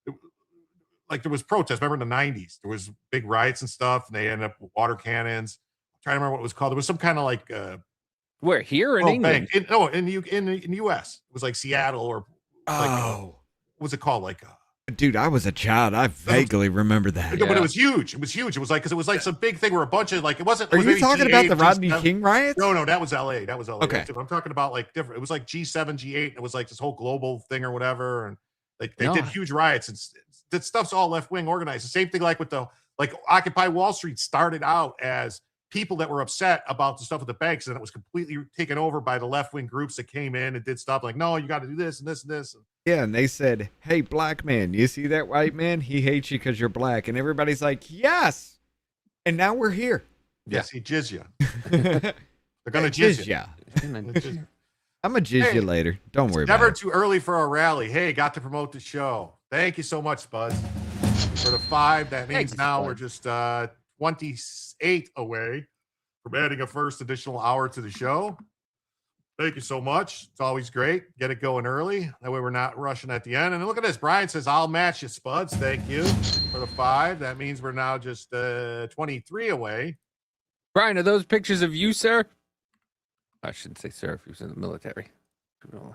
[SPEAKER 2] there was protests. Remember in the 90s, there was big riots and stuff, and they ended up with water cannons. I'm trying to remember what it was called. There was some kind of
[SPEAKER 8] where, here in England?
[SPEAKER 2] In the U.S. It was like Seattle or what was it called?
[SPEAKER 3] Dude, I was a child. I vaguely remember that.
[SPEAKER 2] But it was huge. It was huge. It was because it was some big thing where a bunch of it wasn't.
[SPEAKER 3] Are you talking about the Rodney King riots?
[SPEAKER 2] No, that was L.A. That was L.A.
[SPEAKER 3] Okay.
[SPEAKER 2] I'm talking about different. It was like G7, G8. And it was this whole global thing or whatever. And they did huge riots. And that stuff's all left wing organized. The same thing with the Occupy Wall Street started out as people that were upset about the stuff with the banks, and it was completely taken over by the left-wing groups that came in and did stuff no, you got to do this and this and this.
[SPEAKER 3] Yeah, and they said, hey, black man, you see that white man? He hates you because you're black. And everybody's like, yes. And now we're here.
[SPEAKER 2] Yes, he jizz you. They're going to jizz you.
[SPEAKER 3] I'm going to jizz you later. Don't worry about it.
[SPEAKER 2] Never too early for a rally. Hey, got to promote the show. Thank you so much, Buzz. For the 5, that means now we're just 28 away from adding a first additional hour to the show. Thank you so much. It's always great. Get it going early. That way we're not rushing at the end. And look at this. Brian says, I'll match you, Spuds. Thank you for the 5. That means we're now just 23 away.
[SPEAKER 8] Brian, are those pictures of you, sir? I shouldn't say sir if he was in the military. People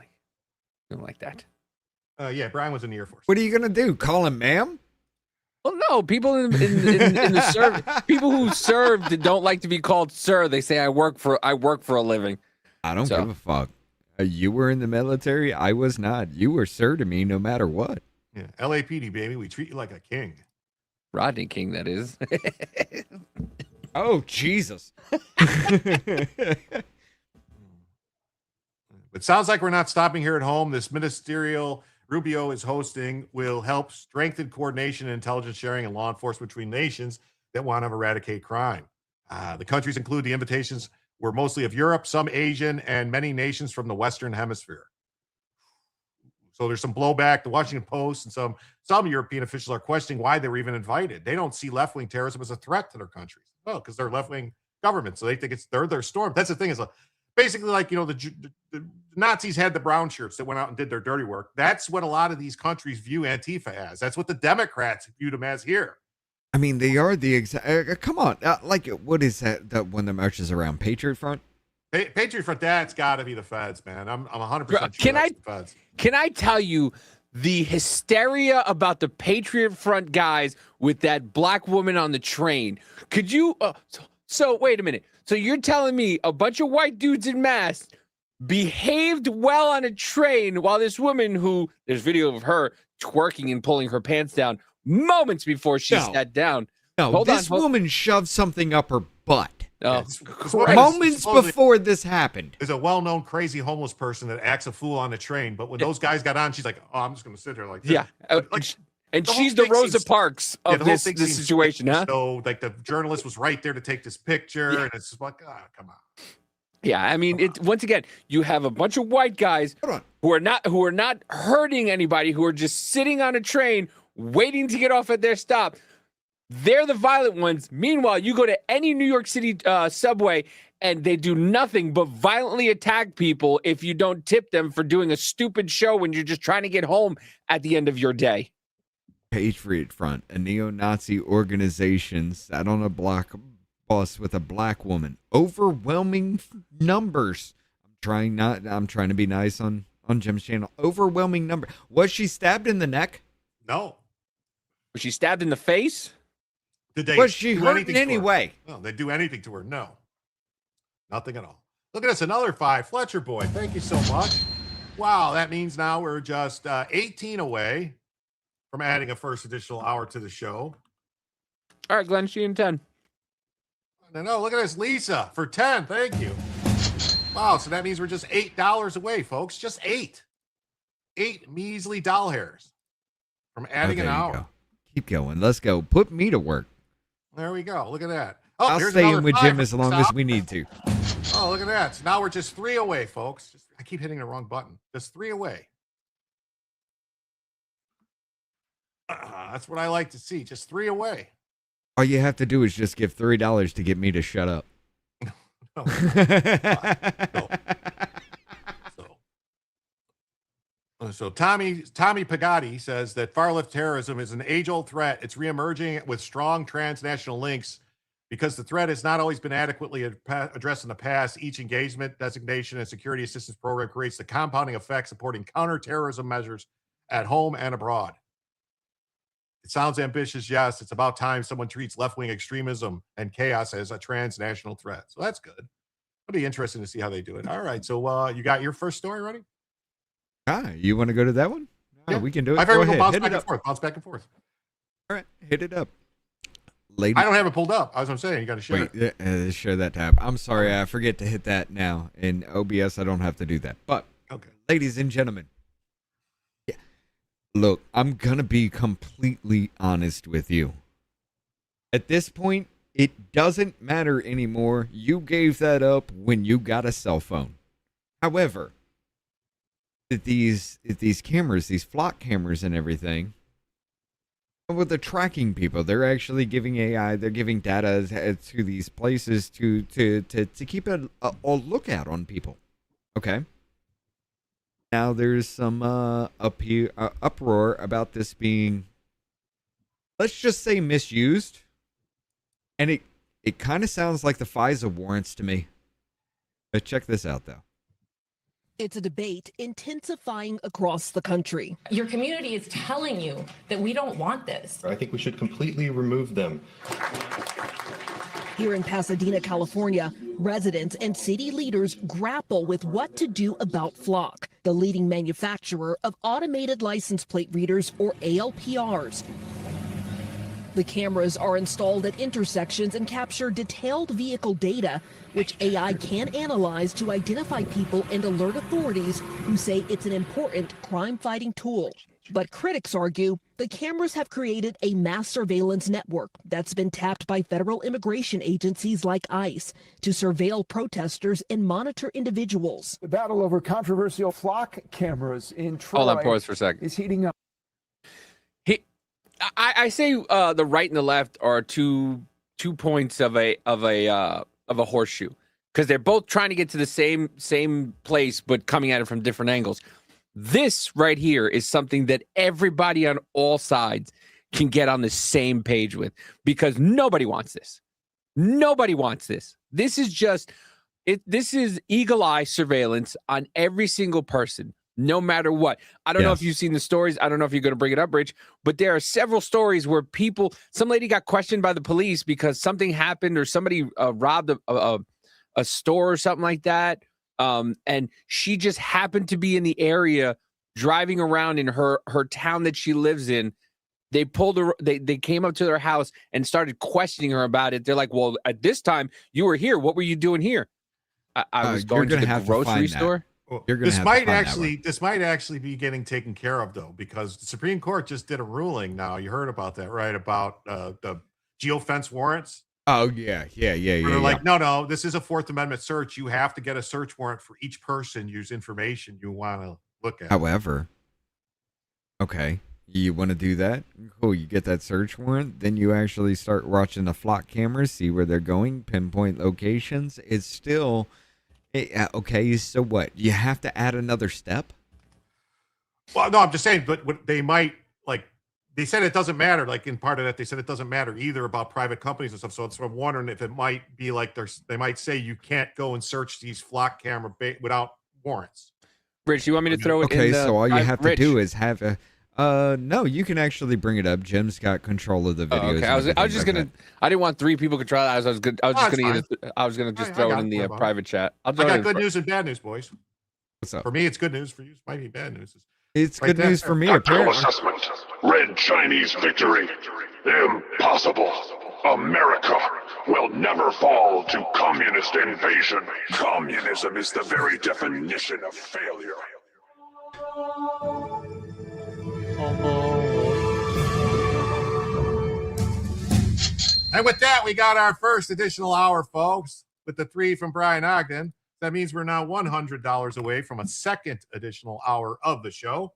[SPEAKER 8] don't like that.
[SPEAKER 2] Yeah, Brian was in the Air Force.
[SPEAKER 3] What are you going to do? Call him ma'am?
[SPEAKER 8] Well, no, people in the service, people who served don't like to be called sir. They say I work for a living.
[SPEAKER 3] I don't give a fuck. You were in the military. I was not. You were sir to me no matter what.
[SPEAKER 2] Yeah, LAPD, baby. We treat you like a king.
[SPEAKER 8] Rodney King, that is.
[SPEAKER 3] Oh, Jesus.
[SPEAKER 2] It sounds like we're not stopping here at home. This ministerial Rubio is hosting will help strengthen coordination and intelligence sharing and law enforcement between nations that want to eradicate crime. The countries include the invitations were mostly of Europe, some Asian, and many nations from the Western Hemisphere. So there's some blowback. The Washington Post and some European officials are questioning why they were even invited. They don't see left-wing terrorism as a threat to their countries. Well, because they're left-wing governments, so they think they're their storm. That's the thing, is basically the Nazis had the brown shirts that went out and did their dirty work. That's what a lot of these countries view Antifa as. That's what the Democrats viewed them as here.
[SPEAKER 3] I mean, they are the exact. Come on, what is that one that marches around? Patriot Front?
[SPEAKER 2] Patriot Front. That's got to be the feds, man. I'm 100% sure that's the feds.
[SPEAKER 8] Can I tell you the hysteria about the Patriot Front guys with that black woman on the train? Could you? So wait a minute. So you're telling me a bunch of white dudes in masks behaved well on a train while this woman, who there's video of her twerking and pulling her pants down moments before she sat down.
[SPEAKER 3] No, this woman shoved something up her butt.
[SPEAKER 8] Oh,
[SPEAKER 3] moments before this happened.
[SPEAKER 2] There's a well-known crazy homeless person that acts a fool on the train, but when those guys got on, she's like, "Oh, I'm just going to sit here like this."
[SPEAKER 8] Yeah, and she's the Rosa Parks of this situation, huh?
[SPEAKER 2] So, the journalist was right there to take this picture, and it's just like, come on.
[SPEAKER 8] Yeah, I mean, once again, you have a bunch of white guys who are not hurting anybody, who are just sitting on a train waiting to get off at their stop. They're the violent ones. Meanwhile, you go to any New York City subway and they do nothing but violently attack people if you don't tip them for doing a stupid show when you're just trying to get home at the end of your day.
[SPEAKER 3] Patriot Front, a neo-Nazi organization, sat on a block bus with a black woman. Overwhelming numbers. I'm trying to be nice on Jim's channel. Overwhelming number. Was she stabbed in the neck?
[SPEAKER 2] No.
[SPEAKER 8] Was she stabbed in the face?
[SPEAKER 3] Was she hurt in any way?
[SPEAKER 2] No, they do anything to her. No. Nothing at all. Look at us, another 5. Fletcher boy, thank you so much. Wow, that means now we're just 18 away from adding a first additional hour to the show.
[SPEAKER 8] All right, Glenn, she in 10.
[SPEAKER 2] No, look at this, Lisa, for 10. Thank you. Wow, so that means we're just $8 away, folks. Just 8. 8 measly doll hairs from adding an hour.
[SPEAKER 3] Go. Keep going. Let's go. Put me to work.
[SPEAKER 2] There we go. Look at that. Oh,
[SPEAKER 3] I'll
[SPEAKER 2] here's
[SPEAKER 3] stay
[SPEAKER 2] another
[SPEAKER 3] in with
[SPEAKER 2] 5
[SPEAKER 3] Jim
[SPEAKER 2] from
[SPEAKER 3] as long
[SPEAKER 2] the
[SPEAKER 3] as
[SPEAKER 2] top.
[SPEAKER 3] we need to.
[SPEAKER 2] Oh, look at that. So now we're just 3 away, folks. I keep hitting the wrong button. Just 3 away. That's what I like to see. Just 3 away.
[SPEAKER 3] All you have to do is just give $3 to get me to shut up.
[SPEAKER 2] No. So Tommy Pagatti says that far left terrorism is an age-old threat. It's reemerging with strong transnational links because the threat has not always been adequately addressed in the past. Each engagement, designation, and security assistance program creates the compounding effect supporting counterterrorism measures at home and abroad. It sounds ambitious, yes. It's about time someone treats left-wing extremism and chaos as a transnational threat. So that's good. It'll be interesting to see how they do it. All right, so you got your first story ready?
[SPEAKER 3] You want to go to that one?
[SPEAKER 2] Yeah.
[SPEAKER 3] We can do it.
[SPEAKER 2] My
[SPEAKER 3] Go
[SPEAKER 2] favorite
[SPEAKER 3] ahead.
[SPEAKER 2] bounce
[SPEAKER 3] Hit
[SPEAKER 2] back
[SPEAKER 3] it
[SPEAKER 2] and
[SPEAKER 3] up.
[SPEAKER 2] forth. Bounce back and forth.
[SPEAKER 3] All right, hit it up. Ladies.
[SPEAKER 2] I don't have it pulled up. As I'm saying, you got to share it.
[SPEAKER 3] Wait, share that tab. I'm sorry, I forget to hit that now. In OBS, I don't have to do that. But,
[SPEAKER 2] Okay.
[SPEAKER 3] ladies and gentlemen, yeah, look, I'm going to be completely honest with you. At this point, it doesn't matter anymore. You gave that up when you got a cell phone. However, these cameras, these flock cameras and everything, with the tracking people, they're actually giving AI, they're giving data to these places to keep a lookout on people. Okay. Now there's some uproar about this being, let's just say, misused, and it kind of sounds like the FISA warrants to me. But check this out, though.
[SPEAKER 10] It's a debate intensifying across the country.
[SPEAKER 11] Your community is telling you that we don't want this.
[SPEAKER 12] I think we should completely remove them.
[SPEAKER 10] Here in Pasadena, California, residents and city leaders grapple with what to do about Flock, the leading manufacturer of automated license plate readers, or ALPRs. The cameras are installed at intersections and capture detailed vehicle data, which AI can analyze to identify people and alert authorities who say it's an important crime-fighting tool. But critics argue the cameras have created a mass surveillance network that's been tapped by federal immigration agencies like ICE to surveil protesters and monitor individuals.
[SPEAKER 13] The battle over controversial flock cameras in Troy
[SPEAKER 8] Hold on, pause for a second.
[SPEAKER 13] is heating up.
[SPEAKER 8] I say the right and the left are two points of a horseshoe, because they're both trying to get to the same place but coming at it from different angles. This right here is something that everybody on all sides can get on the same page with, because nobody wants this. Nobody wants this. This is just this is eagle eye surveillance on every single person, no matter what. I don't know if you've seen the stories. I don't know if you're going to bring it up, Rich, but there are several stories where some lady got questioned by the police because something happened or somebody robbed a store or something like that. And she just happened to be in the area driving around in her town that she lives in. They pulled her, they came up to their house and started questioning her about it. They're like, well, at this time you were here. What were you doing here? I was going to the grocery store.
[SPEAKER 2] This might actually be getting taken care of, though, because the Supreme Court just did a ruling. Now, you heard about that, right? About the geofence warrants.
[SPEAKER 3] Oh yeah.
[SPEAKER 2] They're like, no, this is a Fourth Amendment search. You have to get a search warrant for each person whose information you want to look at.
[SPEAKER 3] However, okay, you want to do that? Cool, you get that search warrant, then you actually start watching the flock cameras, see where they're going, pinpoint locations. It's still okay. So what? You have to add another step?
[SPEAKER 2] Well, no, I'm just saying, but what they might, like, they said it doesn't matter. Like, in part of that, they said it doesn't matter either about private companies and stuff. So I'm wondering if it might be like they might say you can't go and search these flock camera without warrants.
[SPEAKER 8] Rich, you want me to throw it in?
[SPEAKER 3] Okay, so all you have to do is have a. No, you can actually bring it up. Jim's got control of the videos.
[SPEAKER 8] Okay, I was just gonna. I didn't want 3 people control it. I was just gonna just throw it in the private chat. I
[SPEAKER 2] got good news and bad news, boys.
[SPEAKER 3] What's up?
[SPEAKER 2] For me, it's good news. For you, it might be bad news.
[SPEAKER 3] It's
[SPEAKER 2] Right
[SPEAKER 3] good
[SPEAKER 2] there.
[SPEAKER 3] news for me,
[SPEAKER 14] Tactical
[SPEAKER 3] apparently.
[SPEAKER 14] assessment. Red Chinese victory. Impossible. America will never fall to communist invasion. Communism is the very definition of failure.
[SPEAKER 2] And with that, we got our first additional hour, folks, with the 3 from Brian Ogden. That means we're now $100 away from a second additional hour of the show.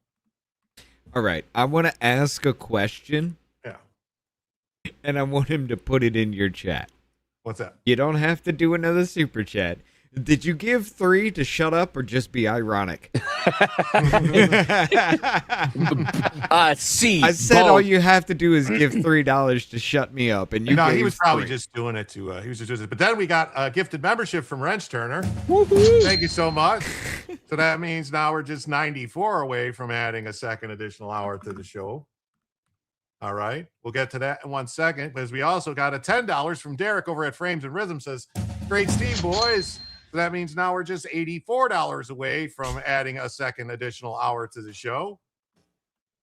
[SPEAKER 3] All right. I want to ask a question.
[SPEAKER 2] Yeah.
[SPEAKER 3] And I want him to put it in your chat.
[SPEAKER 2] What's that?
[SPEAKER 3] You don't have to do another super chat. Did you give 3 to shut up or just be ironic?
[SPEAKER 8] C.
[SPEAKER 3] I said
[SPEAKER 8] both.
[SPEAKER 3] all you have to do is give $3 to shut me up, and you
[SPEAKER 2] No,
[SPEAKER 3] gave
[SPEAKER 2] he was probably
[SPEAKER 3] 3.
[SPEAKER 2] just doing it to. He was just doing it. But then we got a gifted membership from Wrench Turner. Thank you so much. So that means now we're just 94 away from adding a second additional hour to the show. All right, we'll get to that in 1 second, because we also got a $10 from Derek over at Frames and Rhythm. Says, "Great Steve, boys." So that means now we're just $84 away from adding a second additional hour to the show.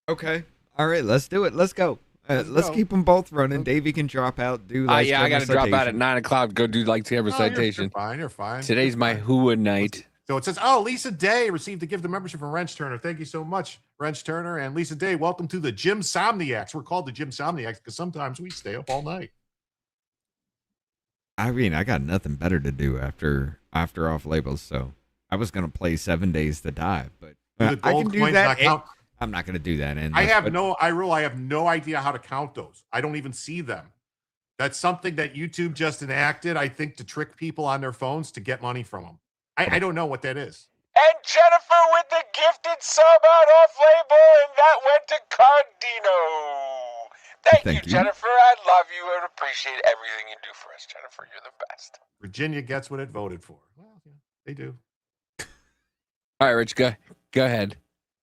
[SPEAKER 3] Okay. All right, let's do it. Let's go. Let's
[SPEAKER 2] go.
[SPEAKER 3] keep them both running. Davey can drop out. Do like
[SPEAKER 8] Yeah, I got to drop out at
[SPEAKER 3] citation.
[SPEAKER 8] 9 o'clock. Go do like camera
[SPEAKER 2] Oh, you're
[SPEAKER 8] citation.
[SPEAKER 2] fine. You're fine.
[SPEAKER 8] Today's my Hua night.
[SPEAKER 2] So it says, oh, Lisa Day received a gift of membership from Wrench Turner. Thank you so much, Wrench Turner. And Lisa Day, welcome to the Gym Somniacs. We're called the Gym Somniacs because sometimes we stay up all night.
[SPEAKER 3] I mean, I got nothing better to do after off labels, so I was gonna play 7 Days to Die, but
[SPEAKER 2] Do the
[SPEAKER 3] I
[SPEAKER 2] gold
[SPEAKER 3] can do
[SPEAKER 2] coins
[SPEAKER 3] that.
[SPEAKER 2] not count?
[SPEAKER 3] I'm not gonna do that. And
[SPEAKER 2] I have no idea how to count those. I don't even see them. That's something that YouTube just enacted, I think, to trick people on their phones to get money from them. I don't know what that is.
[SPEAKER 15] And Jennifer with the gifted sub out off label, and that went to Cardino. Thank you, Jennifer. I love you and appreciate everything you do for us, Jennifer. You're the best.
[SPEAKER 2] Virginia gets what it voted for. Well, yeah, they do.
[SPEAKER 8] All right, Rich, go ahead.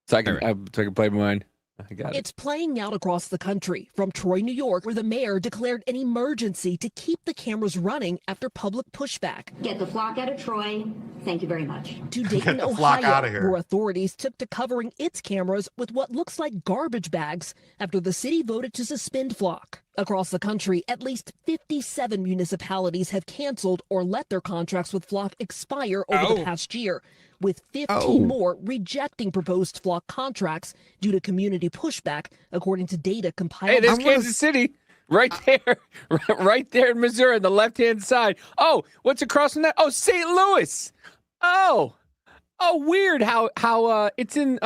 [SPEAKER 8] So I can play mine. I got it.
[SPEAKER 10] It's playing out across the country, from Troy, New York, where the mayor declared an emergency to keep the cameras running after public pushback.
[SPEAKER 16] Get the flock out of Troy. Thank you very much.
[SPEAKER 10] To Dayton,
[SPEAKER 2] the flock outta
[SPEAKER 10] Ohio,
[SPEAKER 2] here.
[SPEAKER 10] where authorities took to covering its cameras with what looks like garbage bags after the city voted to suspend Flock. Across the country, at least 57 municipalities have canceled or let their contracts with Flock expire over the past year, with 15 more rejecting proposed Flock contracts due to community pushback, according to data compiled.
[SPEAKER 8] Hey, there's Kansas City. Right there. Right there in Missouri on the left-hand side. Oh, what's across from that? Oh, St. Louis. Oh, weird how it's in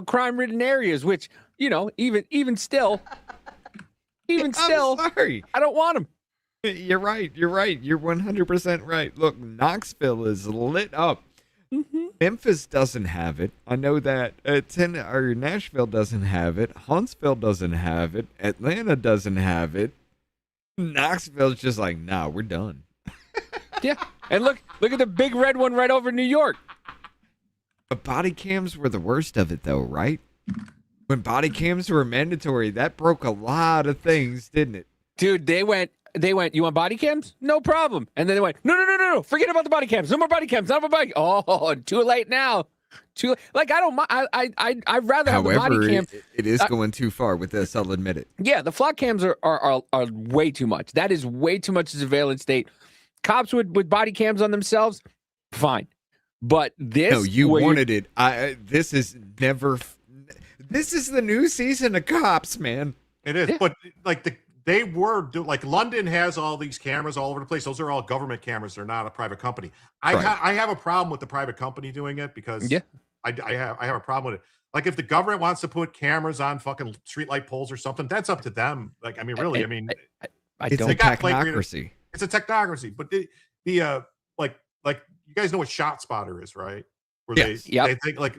[SPEAKER 8] crime-ridden areas, which, even still,
[SPEAKER 3] I'm sorry.
[SPEAKER 8] I don't want them.
[SPEAKER 3] You're right. You're 100% right. Look, Knoxville is lit up.
[SPEAKER 8] Mm-hmm.
[SPEAKER 3] Memphis doesn't have it. I know that. Nashville doesn't have it. Huntsville doesn't have it. Atlanta doesn't have it. Knoxville's just like, nah, we're done.
[SPEAKER 8] Yeah, and look at the big red one right over New York.
[SPEAKER 3] But body cams were the worst of it, though, right? When body cams were mandatory, that broke a lot of things, didn't it?
[SPEAKER 8] Dude, they went, you want body cams? No problem. And then they went, no, forget about the body cams. No more body cams. Not more body. Oh, too late now. Too late. Like, I don't mind. I'd rather have the body cam.
[SPEAKER 3] It is going too far with this, I'll admit it.
[SPEAKER 8] Yeah, the flock cams are way too much. That is way too much surveillance state. Cops with body cams on themselves, fine. But this,
[SPEAKER 3] no, you wanted it. This is the new season of Cops, man.
[SPEAKER 2] It is, but like London has all these cameras all over the place. Those are all government cameras. They're not a private company. I have a problem with the private company doing it because I have a problem with it. Like if the government wants to put cameras on fucking streetlight poles or something, that's up to them. Like, I mean, really,
[SPEAKER 3] It's a technocracy.
[SPEAKER 2] It's a technocracy, but the like you guys know what ShotSpotter is, right? Where they think like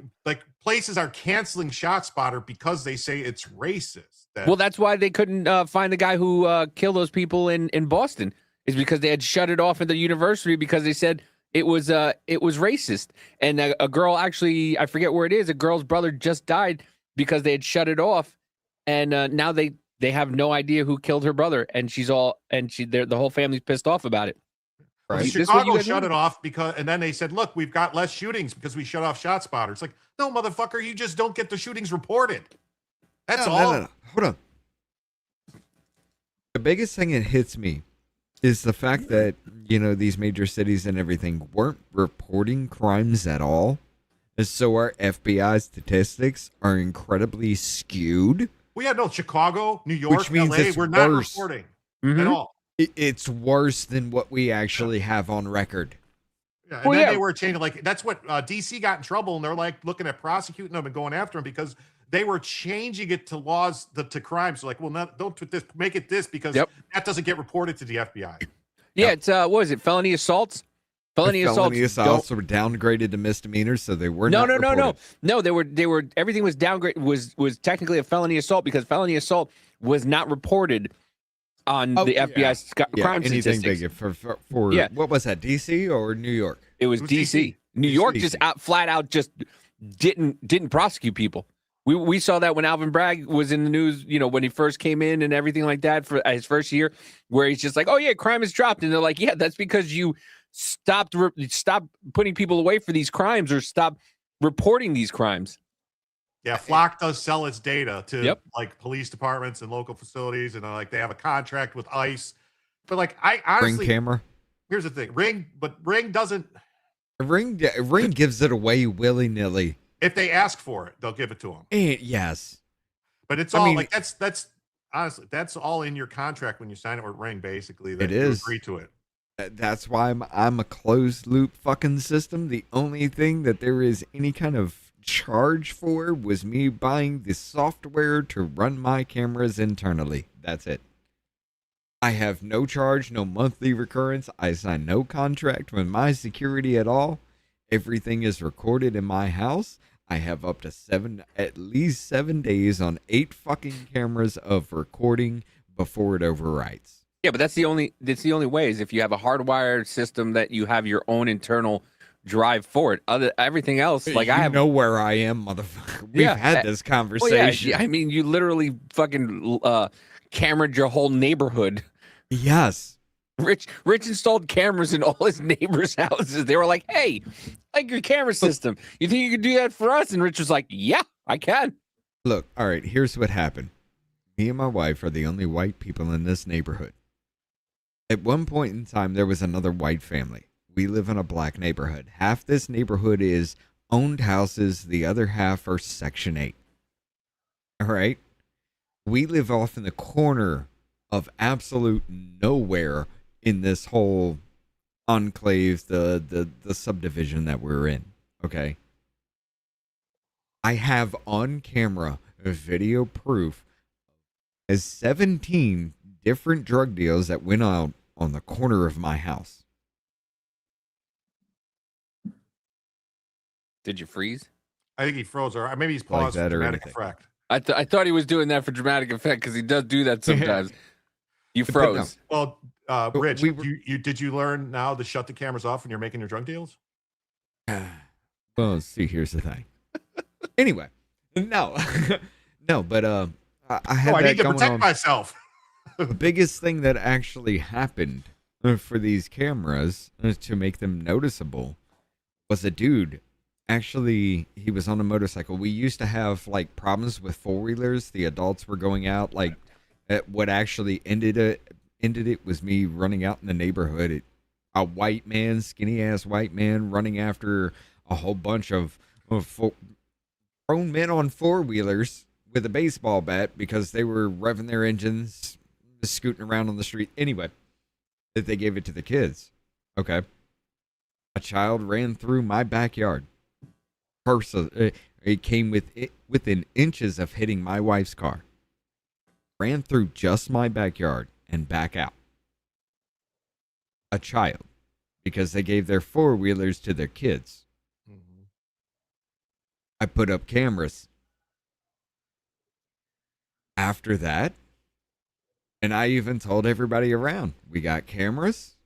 [SPEAKER 2] places are canceling ShotSpotter because they say it's racist.
[SPEAKER 8] Well, that's why they couldn't find the guy who killed those people in Boston, is because they had shut it off at the university because they said it was racist. And a girl, actually, I forget where it is, a girl's brother just died because they had shut it off, and now they have no idea who killed her brother, and the whole family's pissed off about it.
[SPEAKER 3] Right.
[SPEAKER 2] Chicago shut it off and then they said, look, we've got less shootings because we shut off ShotSpotter. It's like, no, motherfucker, you just don't get the shootings reported. That's all.
[SPEAKER 3] No. Hold on. The biggest thing that hits me is the fact that, these major cities and everything weren't reporting crimes at all. And so our FBI statistics are incredibly skewed.
[SPEAKER 2] We had Chicago, New York,
[SPEAKER 3] which means
[SPEAKER 2] LA, we're not reporting at all.
[SPEAKER 3] It's worse than what we actually have on record.
[SPEAKER 2] Yeah, and then they were changing, that's what DC got in trouble, and they're looking at prosecuting them and going after them because they were changing it to laws to crimes. So don't put this, make it this because that doesn't get reported to the FBI.
[SPEAKER 8] Yeah, it's what was it? Felony assaults. Felony assaults
[SPEAKER 3] were downgraded to misdemeanors, so they were
[SPEAKER 8] no. They were everything was downgraded was technically a felony assault because felony assault was not reported on the FBI's crime
[SPEAKER 3] anything
[SPEAKER 8] statistics.
[SPEAKER 3] big for what was that, DC or New York?
[SPEAKER 8] It was DC. New York just flat out just didn't prosecute people. We saw that when Alvin Bragg was in the news, when he first came in and everything like that for his first year, where he's just like, oh yeah, crime has dropped, and they're like, yeah, that's because you stop putting people away for these crimes or stop reporting these crimes.
[SPEAKER 2] Yeah, Flock does sell its data to police departments and local facilities, and they have a contract with ICE. But I honestly,
[SPEAKER 3] Ring camera.
[SPEAKER 2] Here's the thing, Ring doesn't.
[SPEAKER 3] Ring gives it away willy nilly.
[SPEAKER 2] If they ask for it, they'll give it to them.
[SPEAKER 3] Yes,
[SPEAKER 2] but it's all that's honestly that's all in your contract when you sign it with Ring. Basically, that
[SPEAKER 3] it
[SPEAKER 2] you
[SPEAKER 3] is.
[SPEAKER 2] agree to it.
[SPEAKER 3] That's why I'm a closed loop fucking system. The only thing that there is any kind of charge for was me buying the software to run my cameras internally. That's it. I have no charge, no monthly recurrence. I sign no contract with my security at all. Everything is recorded in my house. I have up to at least 7 days on 8 fucking cameras of recording before it overwrites.
[SPEAKER 8] Yeah, but that's the only way is if you have a hardwired system that you have your own internal drive for it. Everything else, I know
[SPEAKER 3] where I am, motherfucker. We've had this conversation.
[SPEAKER 8] Well, yeah, I mean, you literally fucking cameraed your whole neighborhood.
[SPEAKER 3] Yes.
[SPEAKER 8] Rich installed cameras in all his neighbors' houses. They were like, hey, your camera system. You think you could do that for us? And Rich was like, yeah, I can.
[SPEAKER 3] Look, all right, here's what happened. Me and my wife are the only white people in this neighborhood. At one point in time, there was another white family. We live in a black neighborhood. Half this neighborhood is owned houses. The other half are Section 8. All right? We live off in the corner of absolute nowhere in this whole enclave, the subdivision that we're in. Okay? I have on camera a video proof as 17 different drug deals that went out on the corner of my house.
[SPEAKER 8] Did you freeze?
[SPEAKER 2] I think he froze, or maybe he's paused for dramatic effect.
[SPEAKER 8] I thought he was doing that for dramatic effect because he does do that sometimes. You froze.
[SPEAKER 2] Well, Rich, did you learn now to shut the cameras off when you're making your drug deals?
[SPEAKER 3] Well, see, here's the thing. Anyway, no, but I had
[SPEAKER 2] I need to protect
[SPEAKER 3] on.
[SPEAKER 2] myself.
[SPEAKER 3] The biggest thing that actually happened for these cameras to make them noticeable was a dude. Actually, he was on a motorcycle. We used to have problems with 4-wheelers. The adults were going out. What actually ended it was me running out in the neighborhood. A white man, skinny ass white man, running after a whole bunch of grown men on 4-wheelers with a baseball bat because they were revving their engines, scooting around on the street. Anyway, that they gave it to the kids. Okay. A child ran through my backyard. It came within inches of hitting my wife's car. Ran through just my backyard and back out. A child. Because they gave their 4-wheelers to their kids. Mm-hmm. I put up cameras. After that, and I even told everybody around, we got cameras.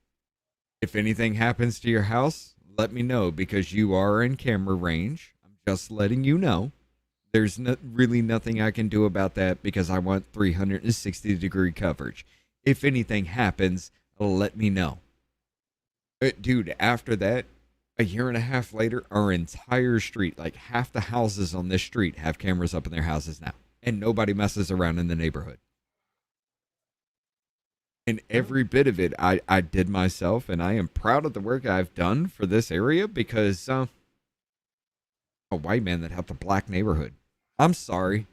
[SPEAKER 3] If anything happens to your house, let me know because you are in camera range. I'm just letting you know. There's really nothing I can do about that because I want 360-degree coverage. If anything happens, let me know. Dude, after that, a year and a half later, our entire street, like half the houses on this street, have cameras up in their houses now. And nobody messes around in the neighborhood. And every bit of it, I did myself, and I am proud of the work I've done for this area because a white man that helped a black neighborhood. I'm sorry.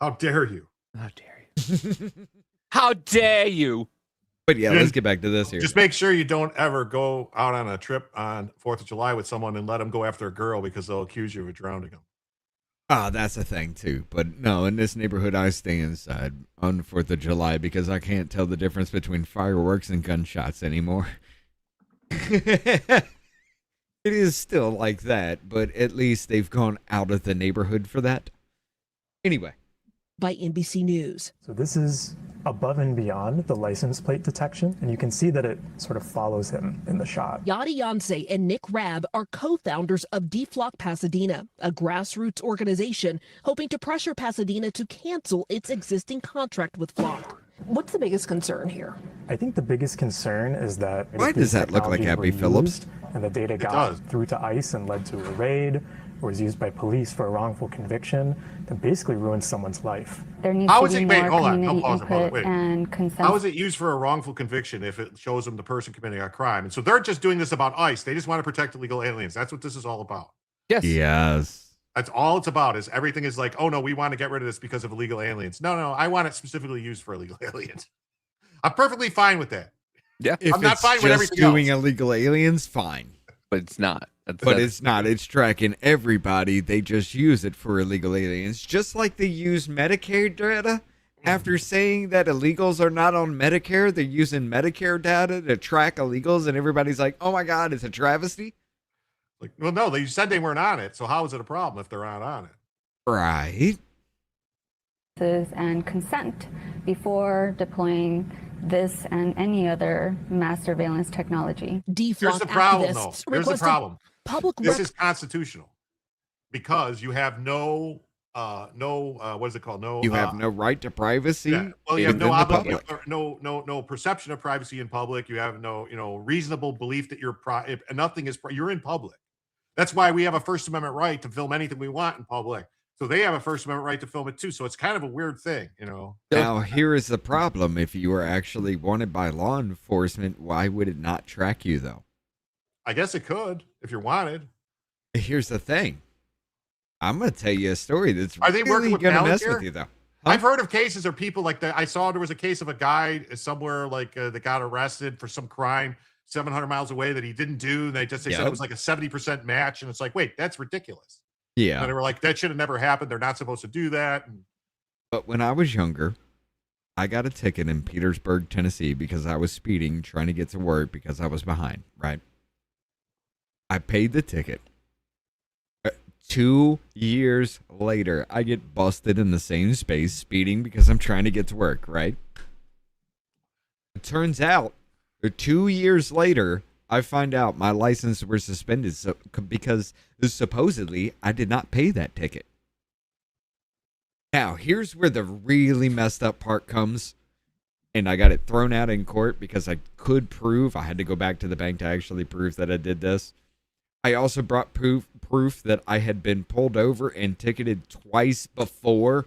[SPEAKER 2] How dare you?
[SPEAKER 8] How dare you? How dare you?
[SPEAKER 3] But yeah, let's get back to this here.
[SPEAKER 2] Just make sure you don't ever go out on a trip on 4th of July with someone and let them go after a girl because they'll accuse you of drowning them.
[SPEAKER 3] That's a thing too. But no, in this neighborhood, I stay inside on 4th of July because I can't tell the difference between fireworks and gunshots anymore. It is still like that, but at least they've gone out of the neighborhood for that. Anyway.
[SPEAKER 10] By NBC News.
[SPEAKER 17] So this is above and beyond the license plate detection, and you can see that it sort of follows him in the shot.
[SPEAKER 10] Yadi Yancey and Nick Rabb are co-founders of Deflock Pasadena, a grassroots organization hoping to pressure Pasadena to cancel its existing contract with Flock. What's the biggest concern here?
[SPEAKER 17] I think the biggest concern is that
[SPEAKER 3] why does that look like Abby Phillips?
[SPEAKER 17] And the data got through to ICE and led to a raid, or was used by police for a wrongful conviction, that basically ruins someone's life.
[SPEAKER 18] There needs to be more community input and consent.
[SPEAKER 2] How is it used for a wrongful conviction if it shows them the person committing a crime? And so they're just doing this about ICE. They just want to protect illegal aliens. That's what this is all about.
[SPEAKER 8] Yes.
[SPEAKER 3] Yes.
[SPEAKER 2] That's all it's about. Is everything is like, oh no, we want to get rid of this because of illegal aliens. No, I want it specifically used for illegal aliens. I'm perfectly fine with that.
[SPEAKER 8] Yeah.
[SPEAKER 3] If
[SPEAKER 2] I'm not
[SPEAKER 3] it's
[SPEAKER 2] fine with
[SPEAKER 3] just
[SPEAKER 2] everything
[SPEAKER 3] doing
[SPEAKER 2] else.
[SPEAKER 3] illegal aliens, fine.
[SPEAKER 8] But it's not.
[SPEAKER 3] It's not. It's tracking everybody. They just use it for illegal aliens. Just like they use Medicare data. After saying that illegals are not on Medicare, they're using Medicare data to track illegals, and everybody's like, oh my God, it's a travesty.
[SPEAKER 2] Like, well, no, they said they weren't on it. So how is it a problem if they're not on it?
[SPEAKER 3] Right.
[SPEAKER 18] And consent before deploying this and any other mass surveillance technology.
[SPEAKER 2] Here's the problem, though. Here's the problem. This is constitutional because you have no what is it called?
[SPEAKER 3] You have no right to privacy.
[SPEAKER 2] Yeah. Well, you have no
[SPEAKER 3] within the public.
[SPEAKER 2] no perception of privacy in public. You have no reasonable belief that you're in public. That's why we have a First Amendment right to film anything we want in public. So they have a First Amendment right to film it too. So it's kind of a weird thing,
[SPEAKER 3] Now, here is the problem. If you were actually wanted by law enforcement, why would it not track you, though?
[SPEAKER 2] I guess it could if you're wanted.
[SPEAKER 3] Here's the thing. I'm going to tell you a story that's
[SPEAKER 2] Are they
[SPEAKER 3] really
[SPEAKER 2] working with
[SPEAKER 3] going to mess
[SPEAKER 2] Palantir?
[SPEAKER 3] with you, though.
[SPEAKER 2] I've heard of cases of people like that. I saw there was a case of a guy somewhere that got arrested for some crime 700 miles away that he didn't do. They said it was like a 70% match. And it's like, wait, that's ridiculous.
[SPEAKER 3] Yeah.
[SPEAKER 2] And they were like, that should have never happened. They're not supposed to do that.
[SPEAKER 3] But when I was younger, I got a ticket in Petersburg, Tennessee, because I was speeding, trying to get to work because I was behind, right? I paid the ticket. 2 years later, I get busted in the same space speeding because I'm trying to get to work, right? It turns out, 2 years later, I find out my license was suspended because supposedly I did not pay that ticket. Now, here's where the really messed up part comes. And I got it thrown out in court because I could prove. I had to go back to the bank to actually prove that I did this. I also brought proof that I had been pulled over and ticketed twice before.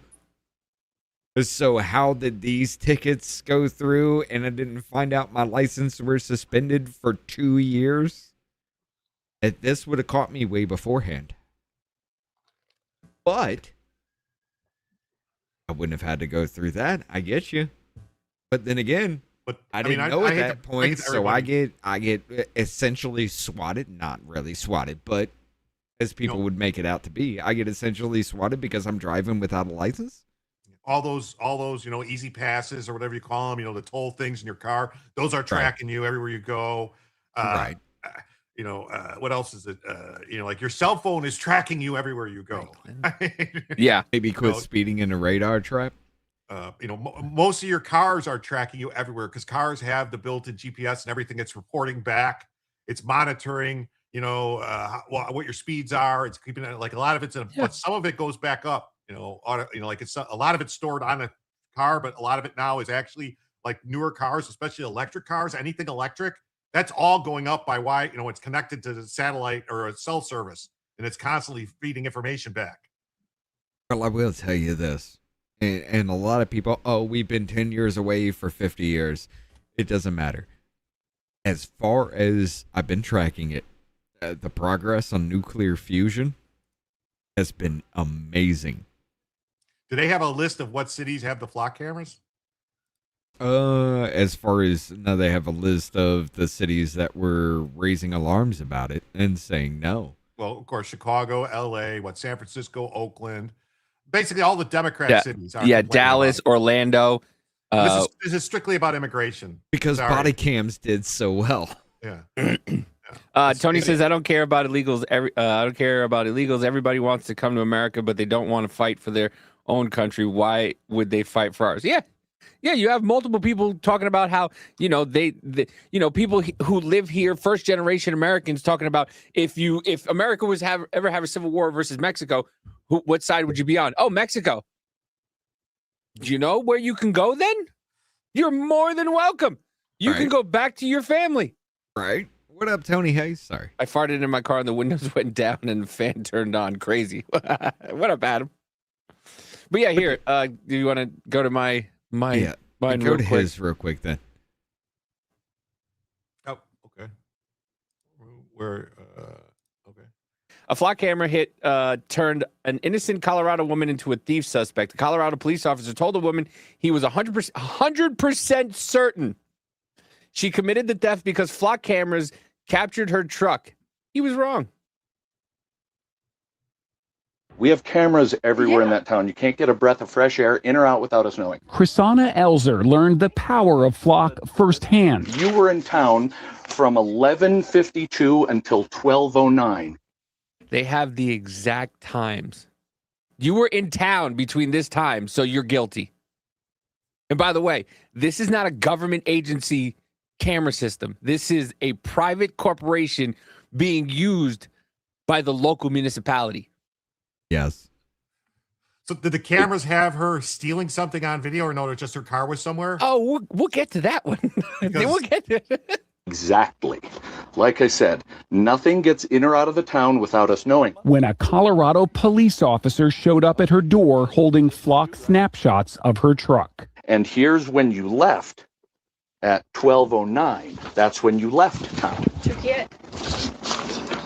[SPEAKER 3] So how did these tickets go through and I didn't find out my license were suspended for 2 years? This would have caught me way beforehand. But I wouldn't have had to go through that. I get you. But then again, I didn't know at that point, so I get essentially swatted. Not really swatted, but as people would make it out to be, I get essentially swatted because I'm driving without a license.
[SPEAKER 2] All those easy passes or whatever you call them, the toll things in your car, those are tracking you everywhere you go.
[SPEAKER 3] Right.
[SPEAKER 2] What else is it? Like your cell phone is tracking you everywhere you go.
[SPEAKER 8] Yeah.
[SPEAKER 3] Maybe quit speeding in a radar trap.
[SPEAKER 2] Most of your cars are tracking you everywhere because cars have the built-in GPS and everything. It's reporting back. It's monitoring, what your speeds are. It's keeping it like a lot of it's but some of it goes back up. Like it's a lot of it's stored on a car, but a lot of it now is actually like newer cars, especially electric cars, anything electric, that's all going up by why, it's connected to the satellite or a cell service, and it's constantly feeding information back.
[SPEAKER 3] Well, I will tell you this, and a lot of people, we've been 10 years away for 50 years. It doesn't matter. As far as I've been tracking it, the progress on nuclear fusion has been amazing.
[SPEAKER 2] Do they have a list of what cities have the flock cameras?
[SPEAKER 3] As far as now, they have a list of the cities that were raising alarms about it and saying no.
[SPEAKER 2] Well, of course, Chicago, LA, San Francisco, Oakland, basically all the Democrat cities.
[SPEAKER 8] Yeah, Dallas, Orlando.
[SPEAKER 2] This is strictly about immigration
[SPEAKER 3] because body cams did so well.
[SPEAKER 2] Yeah.
[SPEAKER 8] Tony says, "I don't care about illegals. I don't care about illegals. Everybody wants to come to America, but they don't want to fight for their own country. Why would they fight for ours?" Yeah. You have multiple people talking about how they people who live here, first generation Americans, talking about if America was ever have a civil war versus Mexico, what side would you be on? Oh, Mexico. Do you know where you can go then? You're more than welcome. You can go back to your family.
[SPEAKER 3] Right. What up, Tony Hayes? Sorry.
[SPEAKER 8] I farted in my car and the windows went down and the fan turned on. Crazy. What up, Adam? But yeah, here. Do you want to go to my mine
[SPEAKER 3] go to his real quick then?
[SPEAKER 2] Oh, okay. Where? Okay.
[SPEAKER 8] A flock camera hit turned an innocent Colorado woman into a thief suspect. The Colorado police officer told the woman he was 100% certain she committed the theft because flock cameras captured her truck. He was wrong.
[SPEAKER 19] We have cameras everywhere in that town. You can't get a breath of fresh air in or out without us knowing.
[SPEAKER 20] Chrisana Elzer learned the power of flock firsthand.
[SPEAKER 19] You were in town from 11:52 until 12:09.
[SPEAKER 8] They have the exact times. You were in town between this time, so you're guilty. And by the way, this is not a government agency camera system. This is a private corporation being used by the local municipality.
[SPEAKER 3] Yes.
[SPEAKER 2] So did the cameras have her stealing something on video, or no, it's just her car was somewhere?
[SPEAKER 8] Oh, we'll get to that one. We'll get to it.
[SPEAKER 19] Exactly. Like I said, nothing gets in or out of the town without us knowing.
[SPEAKER 20] When a Colorado police officer showed up at her door holding flock snapshots of her truck.
[SPEAKER 19] And here's when you left at 12:09. That's when you left town.
[SPEAKER 21] To get?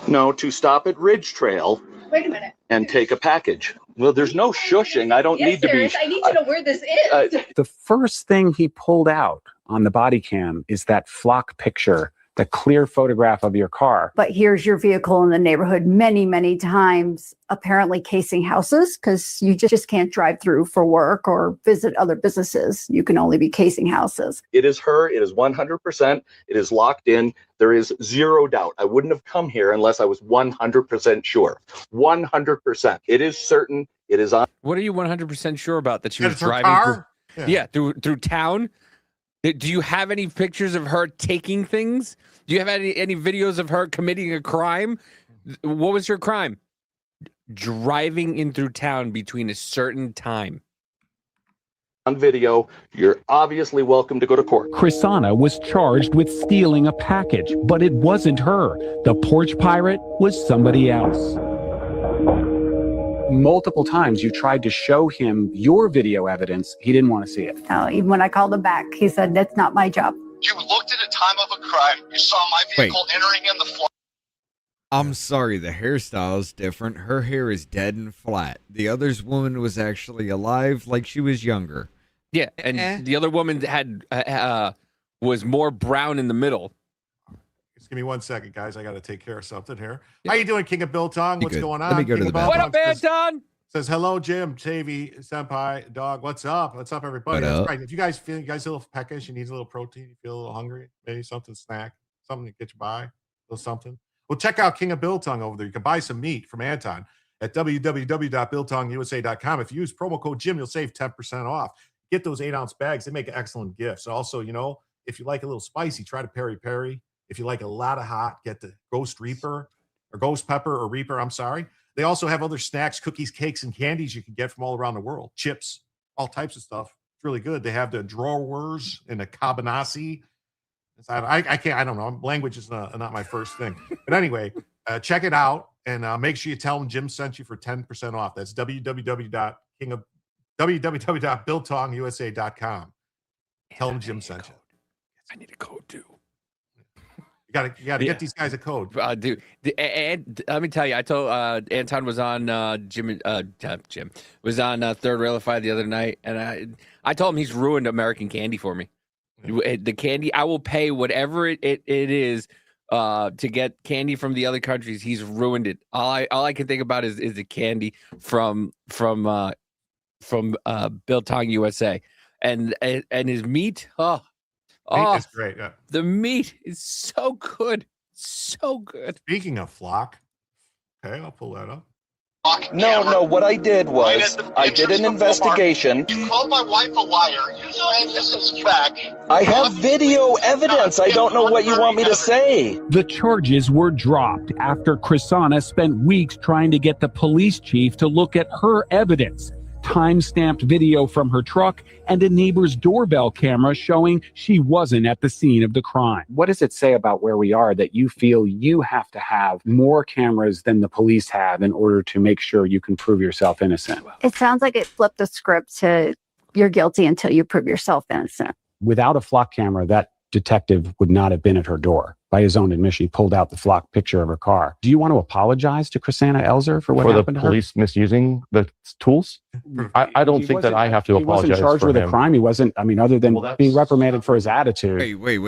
[SPEAKER 19] No, to stop at Ridge Trail.
[SPEAKER 21] Wait a minute.
[SPEAKER 19] And take a package. Well, there's no shushing. I don't need to be.
[SPEAKER 21] I need to know where this is.
[SPEAKER 22] The first thing he pulled out on the body cam is that flock picture, the clear photograph of your car.
[SPEAKER 23] But here's your vehicle in the neighborhood many, many times, apparently casing houses, because you just can't drive through for work or visit other businesses. You can only be casing houses.
[SPEAKER 19] It is her. It is 100%. It is locked in. There is zero doubt. I wouldn't have come here unless I was 100% sure. 100%. It is certain. It is on.
[SPEAKER 8] What are you 100% sure about that she was
[SPEAKER 2] It's her
[SPEAKER 8] driving
[SPEAKER 2] car?
[SPEAKER 8] through town? Do you have any pictures of her taking things? Do you have any videos of her committing a crime? What was her crime? Driving in through town between a certain time.
[SPEAKER 19] On video, you're obviously welcome to go to court.
[SPEAKER 20] Chrisana was charged with stealing a package, but it wasn't her. The porch pirate was somebody else.
[SPEAKER 22] Multiple times you tried to show him your video evidence. He didn't want to see it.
[SPEAKER 23] Even when I called him back, he said, that's not my job.
[SPEAKER 24] You looked at a time of a crime. You saw my vehicle entering in the flock.
[SPEAKER 3] I'm sorry, the hairstyle is different. Her hair is dead and flat. The other's woman was actually alive, like she was younger.
[SPEAKER 8] Yeah, and the other woman had was more brown in the middle.
[SPEAKER 2] Just give me 1 second, guys. I got to take care of something here. How you doing, King of Biltong? What's going on?
[SPEAKER 3] Let me go to the bathroom.
[SPEAKER 8] What up, Anton?
[SPEAKER 2] Says hello, Jim, Tavy, Senpai, Dog. What's up? What's up, everybody?
[SPEAKER 3] What
[SPEAKER 2] That's
[SPEAKER 3] up?
[SPEAKER 2] right. If you guys feel a little peckish, you need a little protein, you feel a little hungry, maybe something snack, something to get you by, a little something. Well, check out King of Biltong over there. You can buy some meat from Anton at www.biltongusa.com. If you use promo code Jim, you'll save 10% off. Get those 8-ounce bags. They make excellent gifts. Also, if you like a little spicy, try the peri peri. If you like a lot of hot, get the Ghost Reaper or Ghost Pepper or Reaper. I'm sorry. They also have other snacks, cookies, cakes, and candies you can get from all around the world. Chips, all types of stuff. really good. They have the drawers and the cabanasi. I can't. I don't know. Language is not my first thing. But anyway, check it out and make sure you tell them Jim sent you for 10% off. That's www.billtongusa.com. Tell them Jim sent you.
[SPEAKER 8] I need a code too.
[SPEAKER 2] You gotta get these guys a code,
[SPEAKER 8] dude. And let me tell you, I told Anton was on Jim was on Third Railify the other night, and I told him he's ruined American candy for me. The candy, I will pay whatever it is to get candy from the other countries. He's ruined it. All I can think about is the candy from Biltong USA, and his meat.
[SPEAKER 2] Meat is great. Yeah.
[SPEAKER 8] The meat is so good. So good.
[SPEAKER 2] Speaking of flock, okay, I'll pull that up.
[SPEAKER 19] No, what I did was I did an investigation.
[SPEAKER 24] You called my wife a liar. You saying this is fact.
[SPEAKER 19] I have video evidence. I don't know what you want me to say.
[SPEAKER 20] The charges were dropped after Chrisana spent weeks trying to get the police chief to look at her evidence. Time-stamped video from her truck and a neighbor's doorbell camera showing she wasn't at the scene of the crime.
[SPEAKER 22] What does it say about where we are that you feel you have to have more cameras than the police have in order to make sure you can prove yourself innocent?
[SPEAKER 23] It sounds like it flipped the script to you're guilty until you prove yourself innocent.
[SPEAKER 22] Without a flock camera, that detective would not have been at her door. By his own admission, he pulled out the flock picture of her car. Do you want to apologize to Chrisana Elzer for what happened to her?
[SPEAKER 12] For the police misusing the tools? I don't think that I have to apologize.
[SPEAKER 22] He wasn't charged with a crime. He wasn't, other than being reprimanded for his attitude.
[SPEAKER 3] Wait.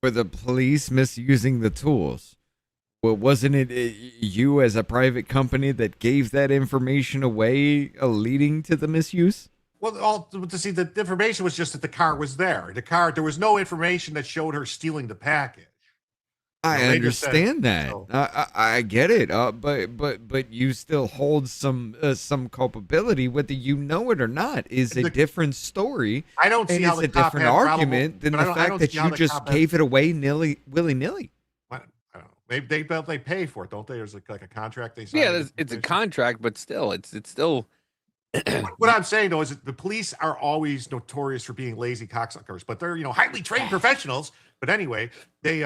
[SPEAKER 3] For the police misusing the tools, well, wasn't it you as a private company that gave that information away, leading to the misuse?
[SPEAKER 2] Well, the information was just that the car was there. There was no information that showed her stealing the package.
[SPEAKER 3] I understand that. So. I get it. But you still hold some culpability, whether you know it or not, is a different story.
[SPEAKER 2] I don't see how
[SPEAKER 3] it's a different argument than the fact that you just gave it away willy-nilly.
[SPEAKER 2] I don't know. Maybe they pay for it, don't they? There's like a contract they sign.
[SPEAKER 8] Yeah, it's a contract, but still, it's still.
[SPEAKER 2] What I'm saying though is that the police are always notorious for being lazy cocksuckers, but they're highly trained professionals. But anyway, they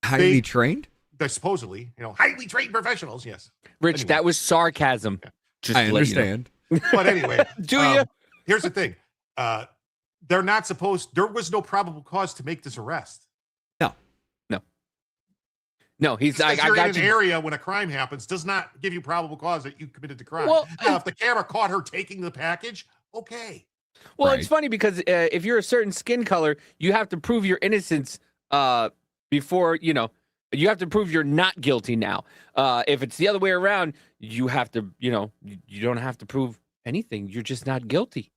[SPEAKER 3] highly trained.
[SPEAKER 2] They're supposedly highly trained professionals. Yes,
[SPEAKER 8] Rich, that was sarcasm.
[SPEAKER 3] Just I understand.
[SPEAKER 2] But anyway,
[SPEAKER 8] do you?
[SPEAKER 2] Here's the thing: they're not supposed. There was no probable cause to make this arrest.
[SPEAKER 8] No, he's
[SPEAKER 2] like, you're in an area when a crime happens does not give you probable cause that you committed the crime.
[SPEAKER 8] Well,
[SPEAKER 2] now, if the camera caught her taking the package, okay.
[SPEAKER 8] Well, It's funny because if you're a certain skin color, you have to prove your innocence before, you have to prove you're not guilty now. If it's the other way around, you have to, you don't have to prove anything. You're just not guilty.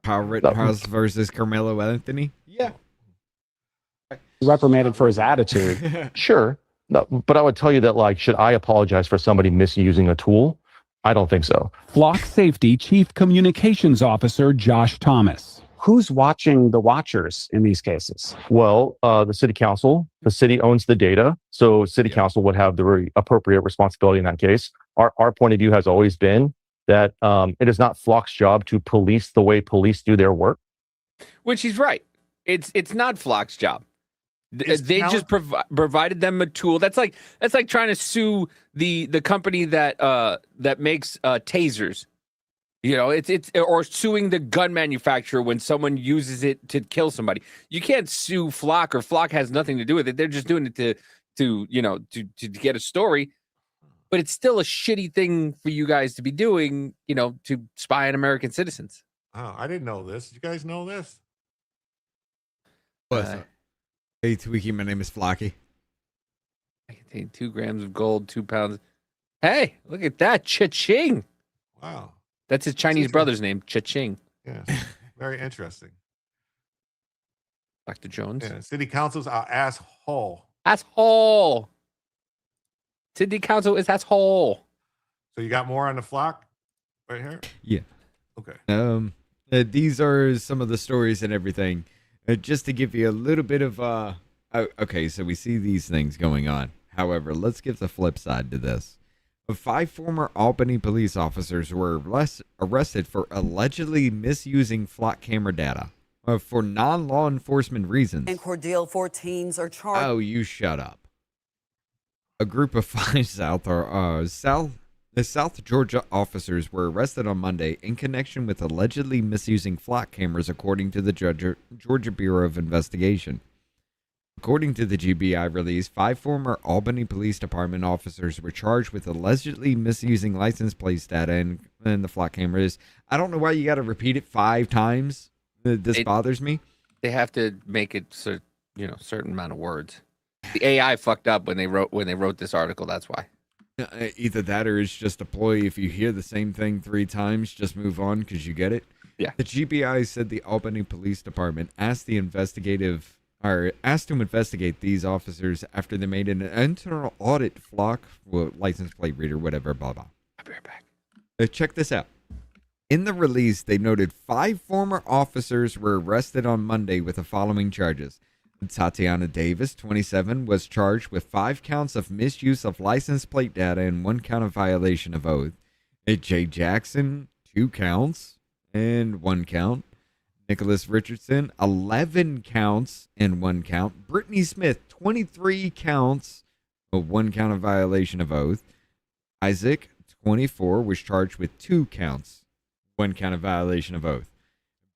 [SPEAKER 3] Kyle Rittenhouse versus Carmelo Anthony?
[SPEAKER 8] Yeah.
[SPEAKER 22] Reprimanded for his attitude.
[SPEAKER 12] Sure. No, but I would tell you that, should I apologize for somebody misusing a tool? I don't think so.
[SPEAKER 20] Flock Safety Chief Communications Officer Josh Thomas.
[SPEAKER 22] Who's watching the watchers in these cases?
[SPEAKER 12] Well, the city council. The city owns the data, so city council would have the appropriate responsibility in that case. Our point of view has always been that it is not Flock's job to police the way police do their work.
[SPEAKER 8] Which he's right. It's not Flock's job. They just provided them a tool. That's like trying to sue the company that makes tasers. It's or suing the gun manufacturer when someone uses it to kill somebody. You can't sue Flock, or Flock has nothing to do with it. They're just doing it to get a story. But it's still a shitty thing for you guys to be doing, to spy on American citizens.
[SPEAKER 2] Oh, I didn't know this. Did you guys know this?
[SPEAKER 3] What's up? Hey, Tweaky, my name is Flocky.
[SPEAKER 8] I contain 2 grams of gold, 2 pounds. Hey, look at that. Cha-ching.
[SPEAKER 2] Wow.
[SPEAKER 8] That's his Chinese brother's name, Cha-ching.
[SPEAKER 2] Yeah, very interesting.
[SPEAKER 8] Dr. Jones.
[SPEAKER 2] Yeah, city council's asshole.
[SPEAKER 8] Asshole. City council is asshole.
[SPEAKER 2] So you got more on the Flock right here?
[SPEAKER 3] Yeah.
[SPEAKER 2] Okay.
[SPEAKER 3] These are some of the stories and everything. Just to give you a little bit of okay, so we see these things going on. However, let's give the flip side to this. 5 former Albany police officers were arrested for allegedly misusing flock camera data for non-law enforcement reasons.
[SPEAKER 4] In Cordele, 4 teens are charged.
[SPEAKER 3] Oh, you shut up. A group of 5 South Georgia officers were arrested on Monday in connection with allegedly misusing flock cameras, according to the Georgia Bureau of Investigation. According to the GBI release, 5 former Albany Police Department officers were charged with allegedly misusing license plate data in the flock cameras. I don't know why you got to repeat it 5 times. This bothers me.
[SPEAKER 8] They have to make it certain amount of words. The AI fucked up when they wrote this article. That's why.
[SPEAKER 3] Either that or it's just a ploy. If you hear the same thing 3 times, just move on because you get it.
[SPEAKER 8] Yeah.
[SPEAKER 3] The GBI said the Albany Police Department asked to investigate these officers after they made an internal audit flock license plate reader, whatever, blah blah.
[SPEAKER 8] I'll be right back.
[SPEAKER 3] Check this out. In the release, they noted 5 former officers were arrested on Monday with the following charges. Tatiana Davis, 27, was charged with 5 counts of misuse of license plate data and 1 count of violation of oath. Jay Jackson, 2 counts and 1 count. Nicholas Richardson, 11 counts and 1 count. Brittany Smith, 23 counts, 1 count of violation of oath. Isaac, 24, was charged with 2 counts, 1 count of violation of oath.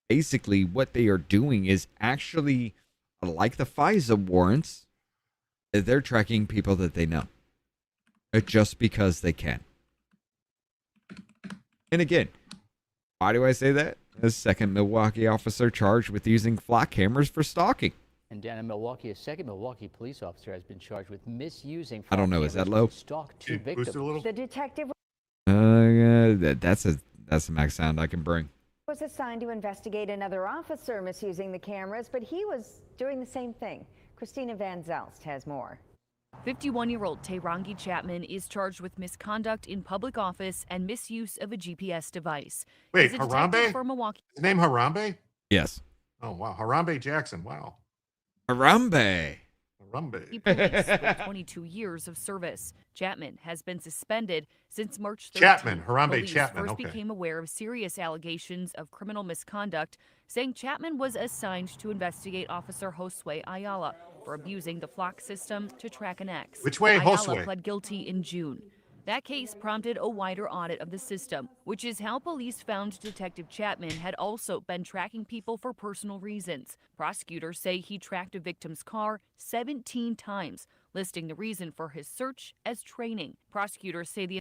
[SPEAKER 3] Basically, what they are doing is actually, like the FISA warrants, they're tracking people that they know. Just because they can. And again, why do I say that? A second Milwaukee officer charged with using flock cameras for stalking.
[SPEAKER 5] And down in Milwaukee, a second Milwaukee police officer has been charged with misusing.
[SPEAKER 3] I don't know. Is that low?
[SPEAKER 5] Stalk 2 victims.
[SPEAKER 6] The detective
[SPEAKER 3] That's a max sound I can bring.
[SPEAKER 6] was assigned to investigate another officer misusing the cameras, but he was doing the same thing. Christina Van Zelst has more.
[SPEAKER 7] 51-year-old Tayrongi Chapman is charged with misconduct in public office and misuse of a GPS device.
[SPEAKER 2] Wait,
[SPEAKER 7] He's a detective
[SPEAKER 2] Harambe?
[SPEAKER 7] for Milwaukee.
[SPEAKER 2] His name Harambe?
[SPEAKER 3] Yes.
[SPEAKER 2] Oh, wow. Harambe Jackson. Wow.
[SPEAKER 3] Harambe.
[SPEAKER 2] Harambe.
[SPEAKER 7] Police with 22 years of service. Chapman has been suspended since March 13th.
[SPEAKER 2] Chapman, Harambe
[SPEAKER 7] Police
[SPEAKER 2] Chapman,
[SPEAKER 7] first
[SPEAKER 2] okay.
[SPEAKER 7] became aware of serious allegations of criminal misconduct, saying Chapman was assigned to investigate Officer Josue Ayala for abusing the flock system to track an ex.
[SPEAKER 2] Which way,
[SPEAKER 7] Ayala
[SPEAKER 2] Josue?
[SPEAKER 7] pled guilty in June. That case prompted a wider audit of the system, which is how police found Detective Chapman had also been tracking people for personal reasons. Prosecutors say he tracked a victim's car 17 times, listing the reason for his search as training. Prosecutors say the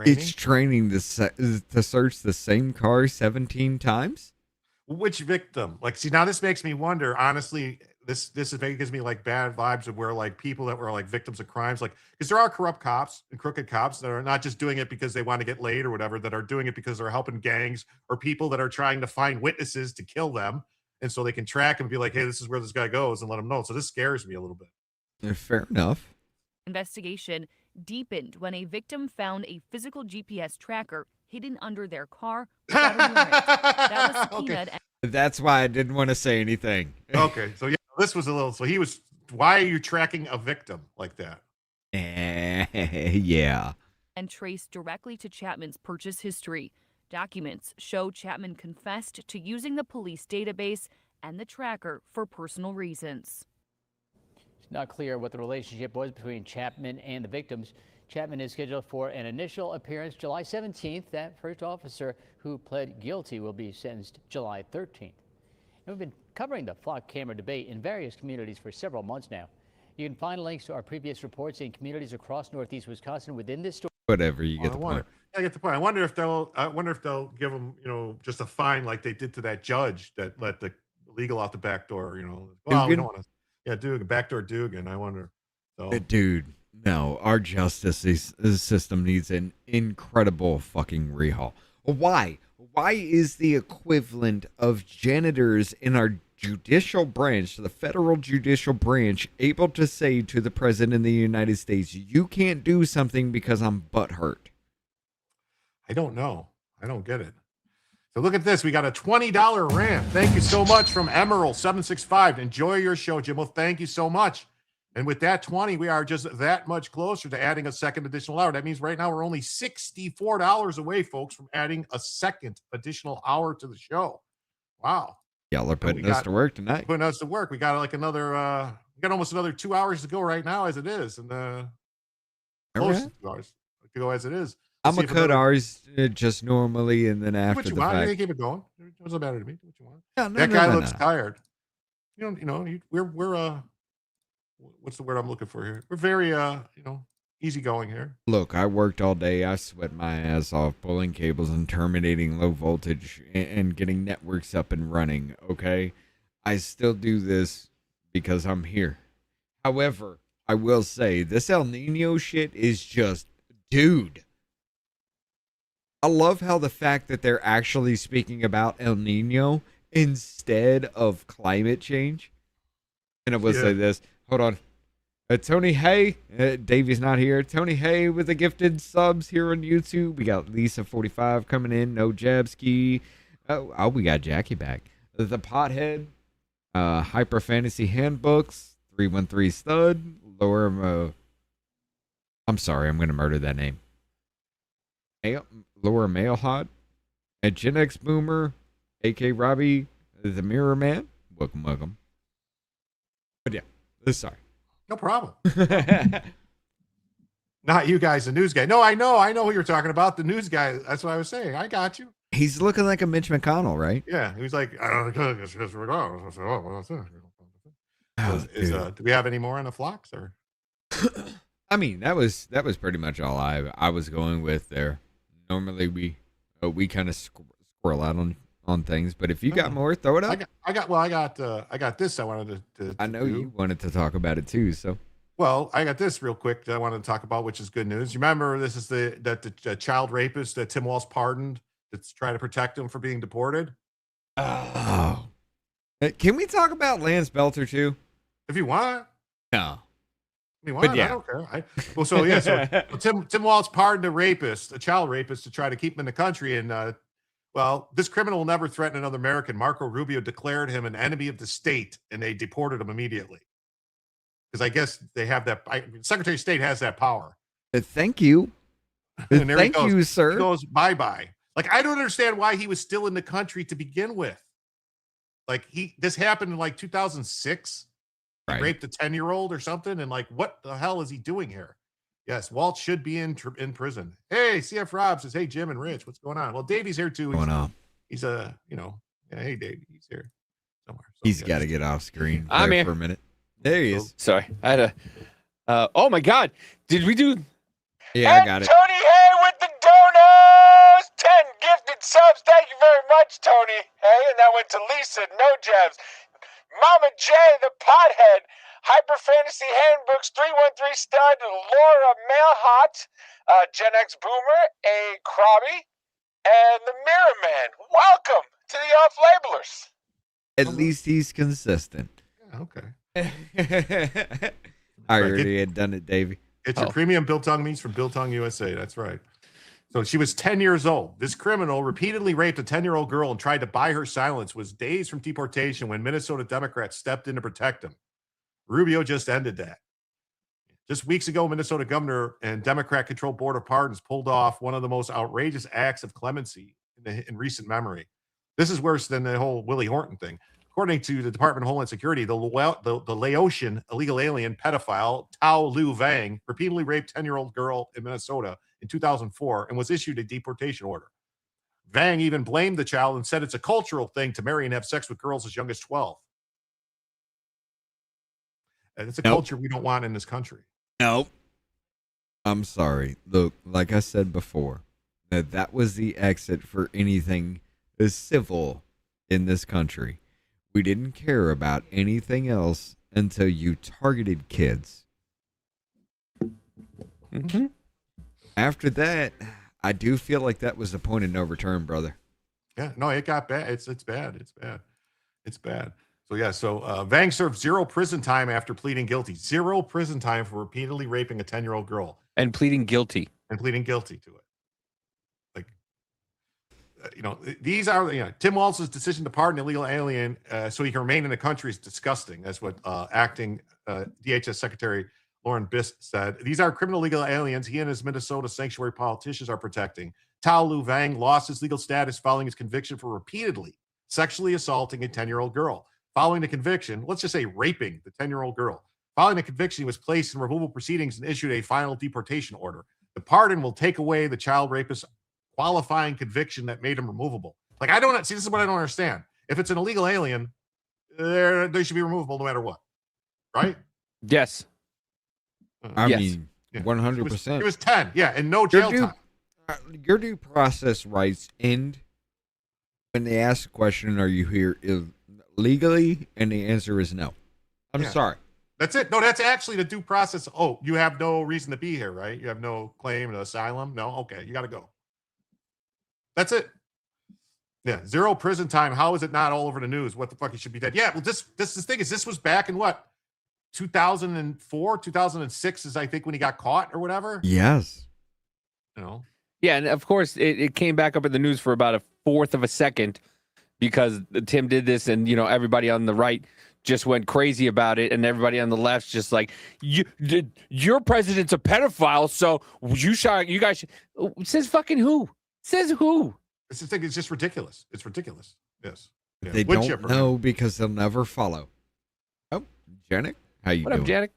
[SPEAKER 3] It's training to search the same car 17 times?
[SPEAKER 2] Which victim? Like, see, now this makes me wonder, honestly, this gives me like bad vibes of where like people that were like victims of crimes, like, because there are corrupt cops and crooked cops that are not just doing it because they want to get laid or whatever, that are doing it because they're helping gangs or people that are trying to find witnesses to kill them. And so they can track and be like, hey, this is where this guy goes, and let them know. So this scares me a little bit.
[SPEAKER 3] Fair enough.
[SPEAKER 7] investigation deepened when a victim found a physical GPS tracker hidden under their car without a warrant. That was subpoenaed.
[SPEAKER 2] Okay.
[SPEAKER 3] That's why I didn't want to say anything.
[SPEAKER 2] Okay, so yeah, this was a little. So he was. Why are you tracking a victim like that?
[SPEAKER 3] Yeah.
[SPEAKER 7] And traced directly to Chapman's purchase history. Documents show Chapman confessed to using the police database and the tracker for personal reasons.
[SPEAKER 5] It's not clear what the relationship was between Chapman and the victims. Chapman is scheduled for an initial appearance July 17th. That first officer who pled guilty will be sentenced July 13th. And we've been covering the flock camera debate in various communities for several months now. You can find links to our previous reports in communities across Northeast Wisconsin within this story.
[SPEAKER 3] Whatever, you get the point.
[SPEAKER 2] I get the point. I wonder if they'll give them, just a fine like they did to that judge that let the legal out the back door. Well, we don't want to. Yeah, Dugan, backdoor Dugan. I wonder. So.
[SPEAKER 3] Dude, no, our justice system needs an incredible fucking rehaul. Why? Why is the equivalent of janitors in our judicial branch, the federal judicial branch, able to say to the president of the United States, you can't do something because I'm butthurt?
[SPEAKER 2] I don't know. I don't get it. So look at this. We got a $20 rant. Thank you so much from Emerald 765. Enjoy your show, Jim. Well, thank you so much. And with that 20, we are just that much closer to adding a second additional hour. That means right now we're only $64 away, folks, from adding a second additional hour to the show. Wow.
[SPEAKER 3] Y'all are putting us to work tonight.
[SPEAKER 2] Putting us to work. We got like another, we got almost another 2 hours to go right now as it is. And close to 2 hours to go as it is.
[SPEAKER 3] I'm going to cut ours just normally, and then after the fact.
[SPEAKER 2] You can keep it going. It doesn't matter to me. Do what you want.
[SPEAKER 3] Yeah,
[SPEAKER 2] that guy looks tired. We're what's the word I'm looking for here? We're very, easygoing here.
[SPEAKER 3] Look, I worked all day. I sweat my ass off pulling cables and terminating low voltage and getting networks up and running, okay? I still do this because I'm here. However, I will say this El Nino shit is just, dude. I love how the fact that they're actually speaking about El Nino instead of climate change. And I will say this. Hold on. Tony Hay. Davey's not here. Tony Hay with the gifted subs here on YouTube. We got Lisa45 coming in. No Jabski. Oh, we got Jackie back. The Pothead. Hyper Fantasy Handbooks. 313 Stud. Lower. I'm sorry. I'm going to murder that name. Lower Male Hot. A Gen X Boomer. AK Robbie. The Mirror Man. Welcome. But yeah, sorry.
[SPEAKER 2] No problem. Not you guys, the news guy. No, I know who you're talking about. The news guy. That's what I was saying. I got you.
[SPEAKER 3] He's looking like a Mitch McConnell, right?
[SPEAKER 2] Yeah. He was like, do we have any more on the flocks or?
[SPEAKER 3] I mean, that was pretty much all I was going with there. Normally we kind of squirrel out on things, but if you got more, throw it up.
[SPEAKER 2] I got this. I wanted to
[SPEAKER 3] I know you wanted to talk about it too. So,
[SPEAKER 2] well, I got this real quick that I wanted to talk about, which is good news. You remember this is the child rapist that Tim Walz pardoned that's trying to protect him from being deported.
[SPEAKER 3] Oh, can we talk about Lance Belter too?
[SPEAKER 2] If you want.
[SPEAKER 3] No.
[SPEAKER 2] But yeah. I don't care. So Tim Walz pardoned a child rapist to try to keep him in the country. And this criminal will never threaten another American. Marco Rubio declared him an enemy of the state, and they deported him immediately. Because I guess they have that. Secretary of State has that power.
[SPEAKER 3] Thank you. Thank you, sir.
[SPEAKER 2] He goes bye-bye. Like, I don't understand why he was still in the country to begin with. Like, this happened in like 2006. He raped a 10-year-old or something, and like, what the hell is he doing here? Yes, Walt should be in prison. Hey, CF Rob says, hey, Jim and Rich, what's going on? Well, Davey's here too. He's hey, Davey, he's here somewhere. So
[SPEAKER 3] he's got to get off screen for a minute. There he is.
[SPEAKER 8] Sorry, I had oh my God, did we do?
[SPEAKER 3] Yeah, I got it.
[SPEAKER 15] Tony Hay with the donuts, 10 gifted subs. Thank you very much, Tony Hay. And that went to Lisa, no jabs. Mama J, the Pothead, Hyper Fantasy Handbooks, 313 Stud, Laura Mailhot, Gen X Boomer, A Krabby, and the Mirror Man. Welcome to the Off-Labelers.
[SPEAKER 3] At least he's consistent.
[SPEAKER 2] Yeah,
[SPEAKER 3] okay. I already had done it, Davey.
[SPEAKER 2] It's your premium Biltong meats from Biltong USA. That's right. So she was 10 years old. This criminal repeatedly raped a 10-year-old girl and tried to buy her silence, was days from deportation when Minnesota Democrats stepped in to protect him. Rubio just ended that. Just weeks ago, Minnesota governor and Democrat-controlled Board of Pardons pulled off one of the most outrageous acts of clemency in recent memory. This is worse than the whole Willie Horton thing. According to the Department of Homeland Security, the Laotian illegal alien pedophile Tao Lu Vang repeatedly raped 10-year-old girl in Minnesota in 2004 and was issued a deportation order. Vang even blamed the child and said it's a cultural thing to marry and have sex with girls as young as 12. And it's a culture we don't want in this country.
[SPEAKER 3] Nope. I'm sorry. Look, like I said before, that was the exit for anything civil in this country. We didn't care about anything else until you targeted kids.
[SPEAKER 8] Mm-hmm.
[SPEAKER 3] After that, I do feel like that was the point of no return, brother.
[SPEAKER 2] Yeah, no, it got bad. It's bad. It's bad. So Vang served 0 prison time after pleading guilty. 0 prison time for repeatedly raping a 10-year-old girl.
[SPEAKER 8] And pleading guilty.
[SPEAKER 2] To it. these are, Tim Walz's decision to pardon an illegal alien so he can remain in the country is disgusting. That's what acting DHS Secretary Lauren Biss said. These are criminal legal aliens he and his Minnesota sanctuary politicians are protecting. Tao Lu Vang lost his legal status following his conviction for repeatedly sexually assaulting a 10-year-old girl. Following the conviction, let's just say raping the 10-year-old girl. Following the conviction, he was placed in removal proceedings and issued a final deportation order. The pardon will take away the child rapist's qualifying conviction that made him removable. Like, I don't see, this is what I don't understand. If it's an illegal alien, they should be removable no matter what, right?
[SPEAKER 8] Yes.
[SPEAKER 3] I mean, 100%.
[SPEAKER 2] It was 10, yeah, and no jail time.
[SPEAKER 3] Your due process rights end when they ask the question, are you here legally? And the answer is no. I'm sorry.
[SPEAKER 2] That's it. No, that's actually the due process. Oh, you have no reason to be here, right? You have no claim to asylum? No? Okay, you got to go. That's it. Yeah, 0 prison time. How is it not all over the news? What the fuck? He should be dead. Yeah, well, this thing is, this was back in what? 2004, 2006 is, I think, when he got caught or whatever.
[SPEAKER 3] Yes.
[SPEAKER 8] Yeah, and of course, it came back up in the news for about a fourth of a second because Tim did this, and everybody on the right just went crazy about it, and everybody on the left's just like, your president's a pedophile, so you guys should. Says fucking who? Says who?
[SPEAKER 2] This thing is just ridiculous. It's ridiculous. Yes. Yeah.
[SPEAKER 3] They don't know because they'll never follow. Oh, Janik, how you doing?
[SPEAKER 8] What up, Janik?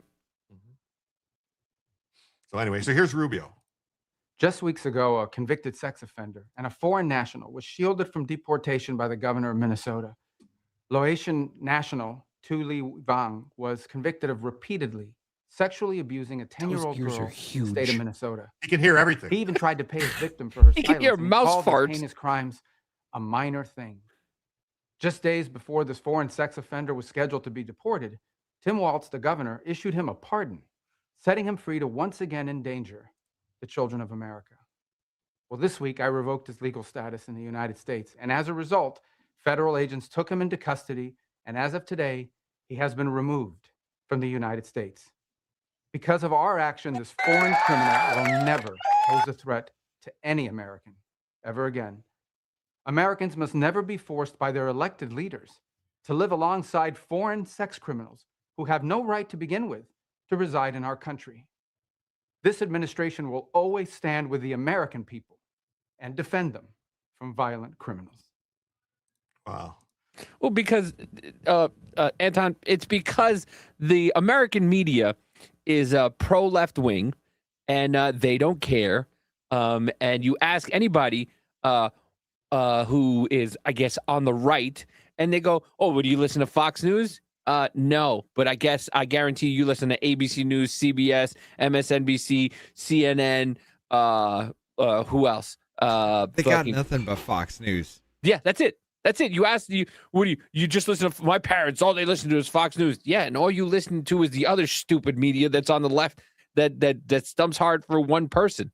[SPEAKER 2] So anyway, so here's Rubio.
[SPEAKER 1] Just weeks ago, a convicted sex offender and a foreign national was shielded from deportation by the governor of Minnesota. Laotian national Tu Li Vang was convicted of repeatedly sexually abusing a 10-year-old girl in the state of Minnesota.
[SPEAKER 2] He can hear everything.
[SPEAKER 1] He even tried to pay his victim for her
[SPEAKER 8] he
[SPEAKER 1] silence.
[SPEAKER 8] can hear mouse
[SPEAKER 1] called
[SPEAKER 8] farts.
[SPEAKER 1] his heinous crimes a minor thing. Just days before this foreign sex offender was scheduled to be deported, Tim Walz, the governor, issued him a pardon, setting him free to once again endanger the children of America. Well, this week, I revoked his legal status in the United States, and as a result, federal agents took him into custody, and as of today, he has been removed from the United States. Because of our action, this foreign criminal will never pose a threat to any American ever again. Americans must never be forced by their elected leaders to live alongside foreign sex criminals who have no right to begin with to reside in our country. This administration will always stand with the American people and defend them from violent criminals.
[SPEAKER 2] Wow.
[SPEAKER 8] Well, because, Anton, it's because the American media is pro-left wing, and they don't care. And you ask anybody who is, I guess, on the right, and they go, "Oh, would you listen to Fox News?" No, but I guess I guarantee you listen to ABC News, CBS, MSNBC, CNN. Who else?
[SPEAKER 3] They got nothing but Fox News.
[SPEAKER 8] Yeah, that's it. That's it. You asked you just listen to my parents. All they listen to is Fox News. Yeah, and all you listen to is the other stupid media that's on the left that stumps hard for one person.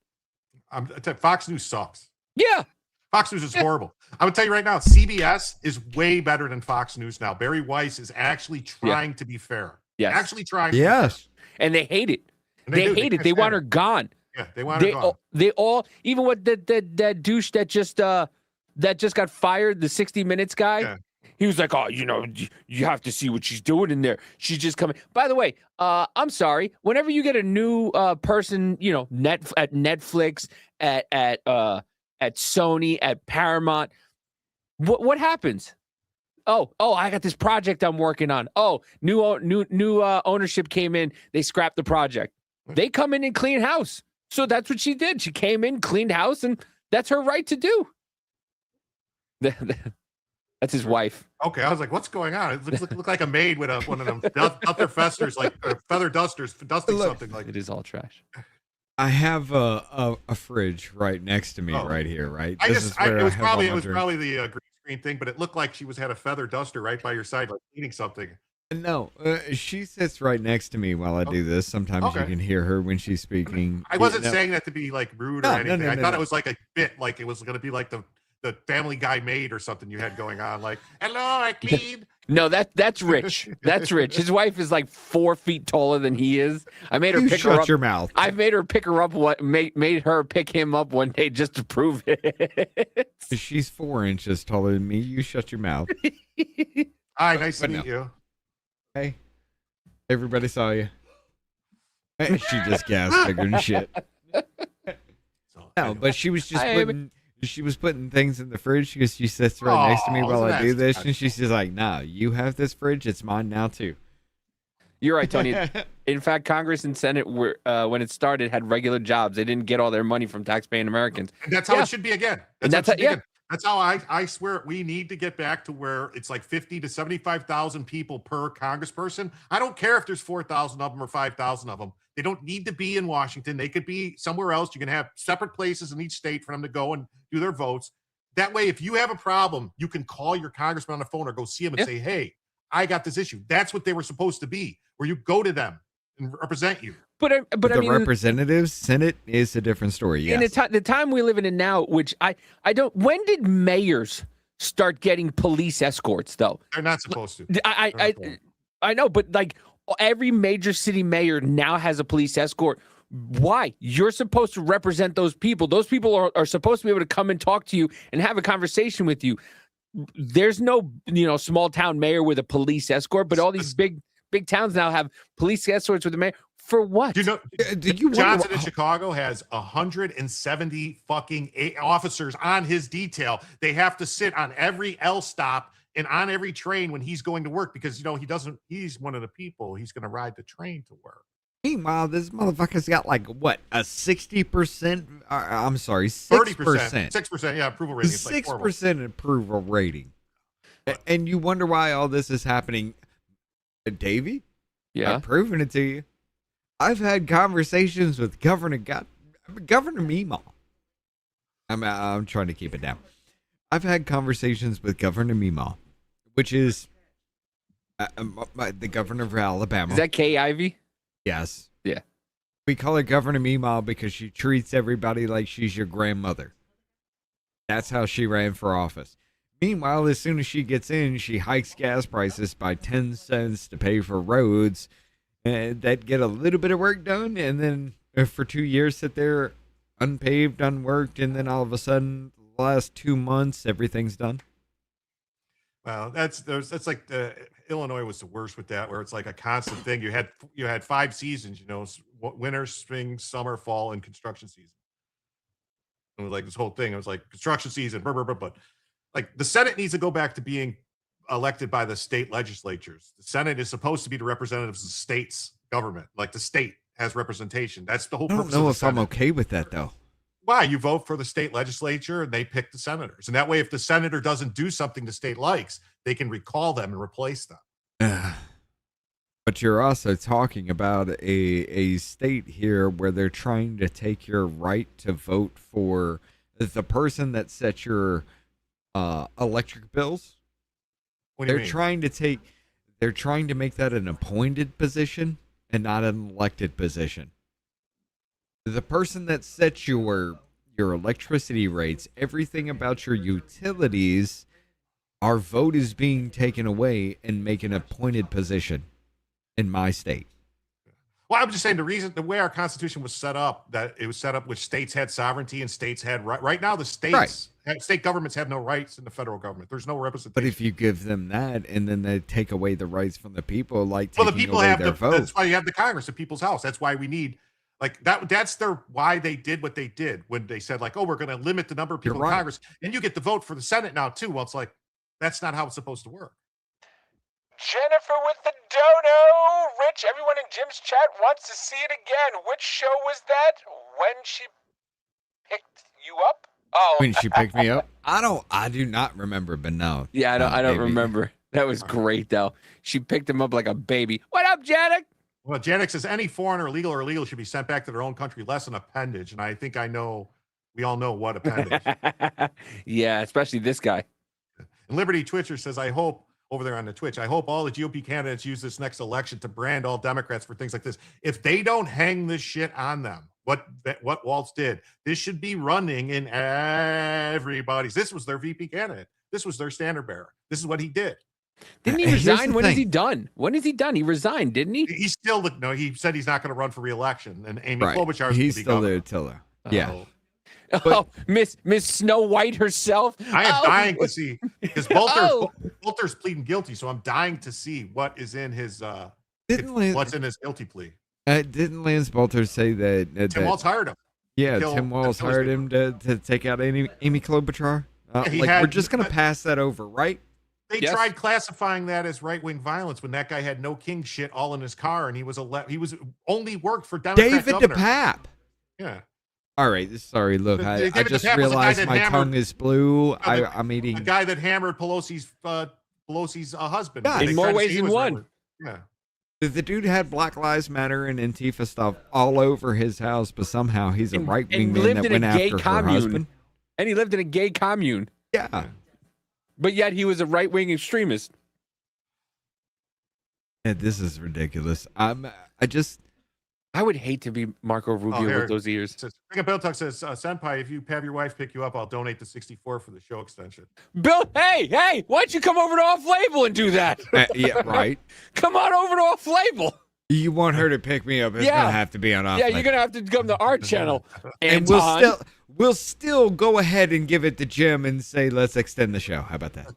[SPEAKER 2] Fox News sucks.
[SPEAKER 8] Yeah.
[SPEAKER 2] Fox News is horrible. I'm going to tell you right now, CBS is way better than Fox News now. Barry Weiss is actually trying to be fair.
[SPEAKER 8] Yes.
[SPEAKER 2] Actually trying.
[SPEAKER 3] Yes.
[SPEAKER 8] And they hate it. They hate it. They want her gone.
[SPEAKER 2] Yeah, they want her gone.
[SPEAKER 8] They all, even what that douche that just got fired, the 60 Minutes guy. Yeah. He was like, "Oh, you have to see what she's doing in there. She's just coming." By the way, I'm sorry. Whenever you get a new person, at Netflix, at Sony, at Paramount, what happens? Oh, I got this project I'm working on. Oh, new ownership came in. They scrapped the project. They come in and clean house. So that's what she did. She came in, cleaned house, and that's her right to do. That's his wife.
[SPEAKER 2] Okay, I was like, what's going on? It looks like a maid with one of them feather festers, like feather dusters, dusting something like.
[SPEAKER 8] It is all trash.
[SPEAKER 3] I have a fridge right next to me right here, right?
[SPEAKER 2] It was probably the green screen thing, but it looked like she had a feather duster right by your side, like cleaning something.
[SPEAKER 3] No, she sits right next to to I do this. Sometimes you can hear her when she's speaking.
[SPEAKER 2] I wasn't saying that to be like rude or anything. I thought it was like a bit, like it was going to be like the Family Guy maid or something you had going on. Like, hello, I cleaned
[SPEAKER 8] No, that's Rich. That's Rich. His wife is like 4 feet taller than he is. I made her pick her up.
[SPEAKER 3] Shut your mouth.
[SPEAKER 8] I made her pick her up. Made her pick him up one day just to prove it.
[SPEAKER 3] She's 4 inches taller than me. You shut your mouth.
[SPEAKER 2] Hi, nice to meet you.
[SPEAKER 3] Hey, everybody saw you. She just gasped bigger than shit. No, but she was just putting things in the fridge because she sits right next to me while I do this, and she's just like, "Nah, you have this fridge. It's mine now too."
[SPEAKER 8] You're right, Tony. In fact, Congress and Senate were when it started had regular jobs. They didn't get all their money from taxpaying Americans.
[SPEAKER 2] And that's how it should be again. That's how I swear we need to get back to where it's like 50 to 75,000 people per congressperson. I don't care if there's 4,000 of them or 5,000 of them. They don't need to be in Washington. They could be somewhere else. You can have separate places in each state for them to go and do their votes. That way, if you have a problem, you can call your congressman on the phone or go see him and say, "Hey, I got this issue." That's what they were supposed to be, where you go to them and represent you.
[SPEAKER 8] But I
[SPEAKER 3] the
[SPEAKER 8] mean,
[SPEAKER 3] representatives, Senate is a different story. Yes.
[SPEAKER 8] In the time we live in now, which I don't. When did mayors start getting police escorts? Though
[SPEAKER 2] they're not supposed to.
[SPEAKER 8] I know, but like every major city mayor now has a police escort. Why? You're supposed to represent those people. Those people are supposed to be able to come and talk to you and have a conversation with you. There's no, small town mayor with a police escort, but all these big towns now have police escorts with the mayor. For what?
[SPEAKER 2] Johnson in Chicago has 170 fucking officers on his detail. They have to sit on every L stop and on every train when he's going to work because, he's one of the people. He's going to ride the train to work.
[SPEAKER 3] Meanwhile, this motherfucker's got like what, a 60%? I'm sorry, 6%.
[SPEAKER 2] 6%, yeah, approval rating.
[SPEAKER 3] 6% approval rating. And you wonder why all this is happening. Davey?
[SPEAKER 8] Yeah.
[SPEAKER 3] I've proven it to you. I've had conversations with Governor Meemaw. I'm trying to keep it down. I've had conversations with Governor Meemaw, which is the governor of Alabama.
[SPEAKER 8] Is that Kay Ivey?
[SPEAKER 3] Yes.
[SPEAKER 8] Yeah.
[SPEAKER 3] We call her Governor Meemaw because she treats everybody like she's your grandmother. That's how she ran for office. Meanwhile, as soon as she gets in, she hikes gas prices by 10 cents to pay for roads that get a little bit of work done, and then for 2 years sit there unpaved, unworked, and then all of a sudden, the last 2 months, everything's done.
[SPEAKER 2] Well, that's like Illinois was the worst with that, where it's like a constant thing. You had 5 seasons, winter, spring, summer, fall, and construction season. It was like this whole thing. It was like construction season, but like the Senate needs to go back to being elected by the state legislatures. The Senate is supposed to be the representatives of the state's government. Like the state has representation. That's the whole purpose.
[SPEAKER 3] I don't know if I'm okay with that though.
[SPEAKER 2] Why? You vote for the state legislature and they pick the senators. And that way, if the senator doesn't do something the state likes, they can recall them and replace them.
[SPEAKER 3] But you're also talking about a state here where they're trying to take your right to vote for the person that sets your electric bills.
[SPEAKER 2] What do you mean?
[SPEAKER 3] They're trying to make that an appointed position and not an elected position. The person that sets your electricity rates, everything about your utilities, our vote is being taken away and make an appointed position in my state.
[SPEAKER 2] Well, I'm just saying the way our Constitution was set up, that it was set up which states had sovereignty and states had right now the states state governments have no rights in the federal government. There's no representation.
[SPEAKER 3] But if you give them that and then they take away the rights from the people, like
[SPEAKER 2] the
[SPEAKER 3] taking
[SPEAKER 2] people
[SPEAKER 3] away
[SPEAKER 2] have
[SPEAKER 3] their vote.
[SPEAKER 2] That's why you have the Congress, the people's house. That's why we need that's why they did what they did when they said like, oh, we're going to limit the number of people in Congress and you get the vote for the Senate now too. Well, it's like, that's not how it's supposed to work.
[SPEAKER 15] Jennifer with the dono. Rich, everyone in Jim's chat wants to see it again. Which show was that? When she picked you up? Oh,
[SPEAKER 3] when she picked me up? I do not remember, but no.
[SPEAKER 8] Yeah, I don't remember. That was great though. She picked him up like a baby. What up, Janet?
[SPEAKER 2] Well, Janet says any foreigner, legal or illegal, should be sent back to their own country, less an appendage. And I think we all know what appendage.
[SPEAKER 8] Yeah, especially this guy.
[SPEAKER 2] And Liberty Twitcher says, I hope, over there on the Twitch, I hope all the GOP candidates use this next election to brand all Democrats for things like this. If they don't hang this shit on them, what Waltz did, this should be running in everybody's. This was their VP candidate. This was their standard bearer. This is what he did.
[SPEAKER 8] Didn't he
[SPEAKER 3] Here's
[SPEAKER 8] resign?
[SPEAKER 3] the
[SPEAKER 8] When is
[SPEAKER 3] thing.
[SPEAKER 8] he done? When is he done? He resigned, didn't he?
[SPEAKER 2] He's still no. He said he's not going to run for re-election, and Amy
[SPEAKER 3] Right.
[SPEAKER 2] Klobuchar is
[SPEAKER 3] He's
[SPEAKER 2] be
[SPEAKER 3] still
[SPEAKER 2] governor.
[SPEAKER 3] there till there. Yeah.
[SPEAKER 8] Oh, Miss Snow White herself.
[SPEAKER 2] I am
[SPEAKER 8] Oh.
[SPEAKER 2] dying to see because Bolter's pleading guilty, so I'm dying to see what is in his what's in his guilty plea.
[SPEAKER 3] Didn't Lance Bolter say that
[SPEAKER 2] Tim Walz hired him.
[SPEAKER 3] Yeah,
[SPEAKER 2] Kill-
[SPEAKER 3] Tim Walz
[SPEAKER 2] kill his
[SPEAKER 3] hired
[SPEAKER 2] neighbor.
[SPEAKER 3] him to take out Amy Klobuchar.
[SPEAKER 2] He
[SPEAKER 3] Like
[SPEAKER 2] had-
[SPEAKER 3] we're just gonna pass that over, right?
[SPEAKER 2] They
[SPEAKER 8] Yes.
[SPEAKER 2] tried classifying that as right-wing violence when that guy had no king shit all in his car, and he was only worked for Democrat
[SPEAKER 3] David
[SPEAKER 2] governor.
[SPEAKER 3] DePape.
[SPEAKER 2] Yeah.
[SPEAKER 3] All right, sorry. Look, I
[SPEAKER 2] David
[SPEAKER 3] just
[SPEAKER 2] DePape was the guy
[SPEAKER 3] realized
[SPEAKER 2] that
[SPEAKER 3] my
[SPEAKER 2] hammered-
[SPEAKER 3] tongue is blue.
[SPEAKER 2] the-
[SPEAKER 3] I'm eating.
[SPEAKER 2] The guy that hammered Pelosi's husband.
[SPEAKER 3] Yeah.
[SPEAKER 2] They
[SPEAKER 8] In more
[SPEAKER 2] tried to
[SPEAKER 8] ways
[SPEAKER 2] say he
[SPEAKER 8] than
[SPEAKER 2] was
[SPEAKER 8] one.
[SPEAKER 2] right-wing. Yeah.
[SPEAKER 3] The dude had Black Lives Matter and Antifa stuff all over his house, but somehow he's a right wing
[SPEAKER 8] and
[SPEAKER 3] man
[SPEAKER 8] lived
[SPEAKER 3] that
[SPEAKER 8] in a
[SPEAKER 3] went
[SPEAKER 8] gay
[SPEAKER 3] after her
[SPEAKER 8] commune.
[SPEAKER 3] husband.
[SPEAKER 8] And he lived in a gay commune.
[SPEAKER 3] Yeah.
[SPEAKER 8] But yet he was a right-wing extremist.
[SPEAKER 3] Yeah, this is ridiculous. I
[SPEAKER 8] would hate to be Marco Rubio
[SPEAKER 2] here.
[SPEAKER 8] with those ears.
[SPEAKER 2] Bill Tuck says, Senpai, if you have your wife pick you up, I'll donate the 64 for the show extension.
[SPEAKER 8] Bill, hey, why don't you come over to Off-Label and do that?
[SPEAKER 3] Yeah, right.
[SPEAKER 8] Come on over to Off-Label.
[SPEAKER 3] You want her to pick me up? It's
[SPEAKER 8] Yeah.
[SPEAKER 3] gonna have to be on off.
[SPEAKER 8] Yeah, you're gonna have to come to our channel.
[SPEAKER 3] And we'll still go ahead and give it to Jim and say let's extend the show. How about that?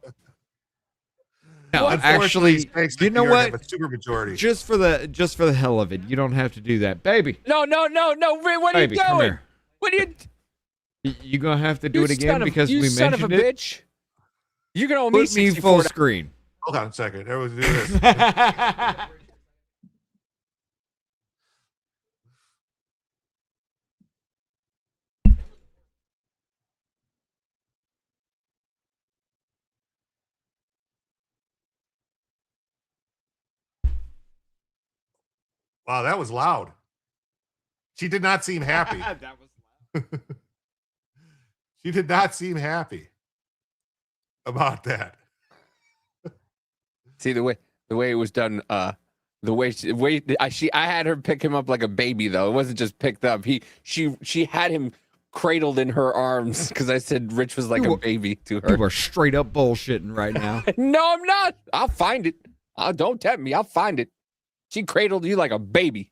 [SPEAKER 3] No, actually, you know what?
[SPEAKER 2] A super majority.
[SPEAKER 3] Just for the hell of it, you don't have to do that, baby.
[SPEAKER 8] No. What are
[SPEAKER 3] Baby,
[SPEAKER 8] you
[SPEAKER 3] come
[SPEAKER 8] doing?
[SPEAKER 3] here.
[SPEAKER 8] What are you?
[SPEAKER 3] You gonna have to do
[SPEAKER 8] You
[SPEAKER 3] it again
[SPEAKER 8] son of-
[SPEAKER 3] because
[SPEAKER 8] you
[SPEAKER 3] we
[SPEAKER 8] son of a
[SPEAKER 3] mentioned it.
[SPEAKER 8] bitch. You're gonna owe me
[SPEAKER 3] Put me
[SPEAKER 8] $64.
[SPEAKER 3] full screen.
[SPEAKER 2] Hold on a second. There was do this. Wow, that was loud. She did not seem happy.
[SPEAKER 3] That was
[SPEAKER 2] She did not seem happy about that.
[SPEAKER 8] See the way it was done. I had her pick him up like a baby though. It wasn't just picked up. She had him cradled in her arms because I said Rich was like a baby to her.
[SPEAKER 3] You are straight up bullshitting right now.
[SPEAKER 8] No, I'm not. I'll find it. Don't tempt me. I'll find it. She cradled you like a baby.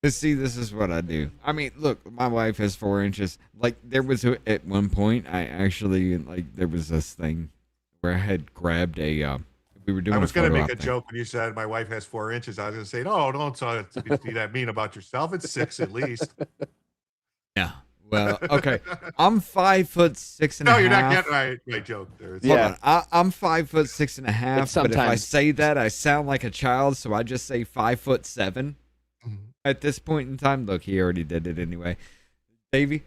[SPEAKER 3] See, this is what I do. I mean, look, my wife has 4 inches. Like, there was at one point, there was this thing where I had grabbed a, we were doing
[SPEAKER 2] I was going to
[SPEAKER 3] photo
[SPEAKER 2] make a
[SPEAKER 3] op thing.
[SPEAKER 2] joke when you said my wife has 4 inches. I was going to say, no, don't be that mean about yourself. It's 6 at least.
[SPEAKER 3] Yeah. Well, okay. I'm 5'6" and a
[SPEAKER 2] No,
[SPEAKER 3] half.
[SPEAKER 2] you're not getting my joke there.
[SPEAKER 3] Hold on. I'm 5'6" and a half.
[SPEAKER 8] It's
[SPEAKER 3] But if I
[SPEAKER 8] sometimes-
[SPEAKER 3] say that, I sound like a child, so I just say 5'7". At this point in time, look, he already did it anyway. Davey,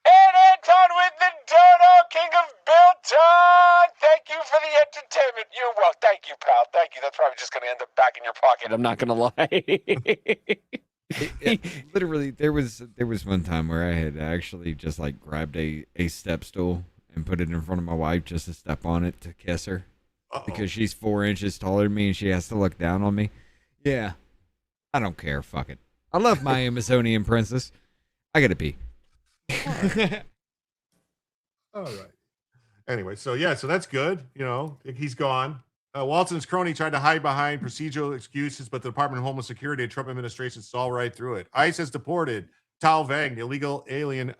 [SPEAKER 15] And Anton with the dono, king of Bilton. Thank you for the entertainment. You're well. Thank you, pal. Thank you. That's probably just going to end up back in your pocket.
[SPEAKER 8] I'm not gonna lie.
[SPEAKER 3] literally, there was one time where I had actually just like grabbed a step stool and put it in front of my wife just to step on it to kiss her because she's 4 inches taller than me and she has to look down on me. Yeah. I don't care. Fuck it. I love my Amazonian princess. I gotta pee.
[SPEAKER 2] All right. Anyway, so that's good. You know, he's gone. Walton's crony tried to hide behind procedural excuses, but the Department of Homeland Security and Trump administration saw right through it. ICE has deported Tao Vang, the illegal alien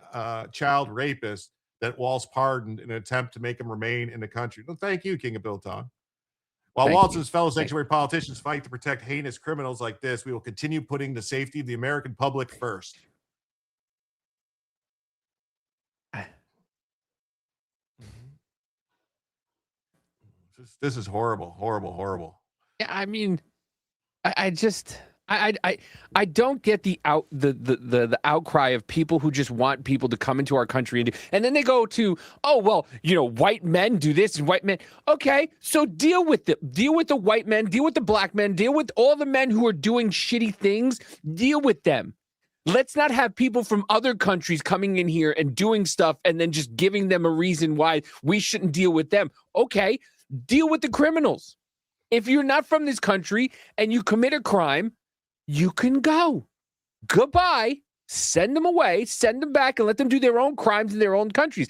[SPEAKER 2] child rapist that Walz pardoned in an attempt to make him remain in the country. Well, thank you, King of Bilton. While Walton's fellow sanctuary politicians fight to protect heinous criminals like this, we will continue putting the safety of the American public first. This is horrible, horrible, horrible.
[SPEAKER 8] Yeah, I mean, I don't get the outcry of people who just want people to come into our country and then they go to, oh well, white men do this and white men. Okay, so deal with the white men, deal with the black men, deal with all the men who are doing shitty things. Deal with them. Let's not have people from other countries coming in here and doing stuff and then just giving them a reason why we shouldn't deal with them. Okay, deal with the criminals. If you're not from this country and you commit a crime, you can go. Goodbye. Send them away, send them back, and let them do their own crimes in their own countries.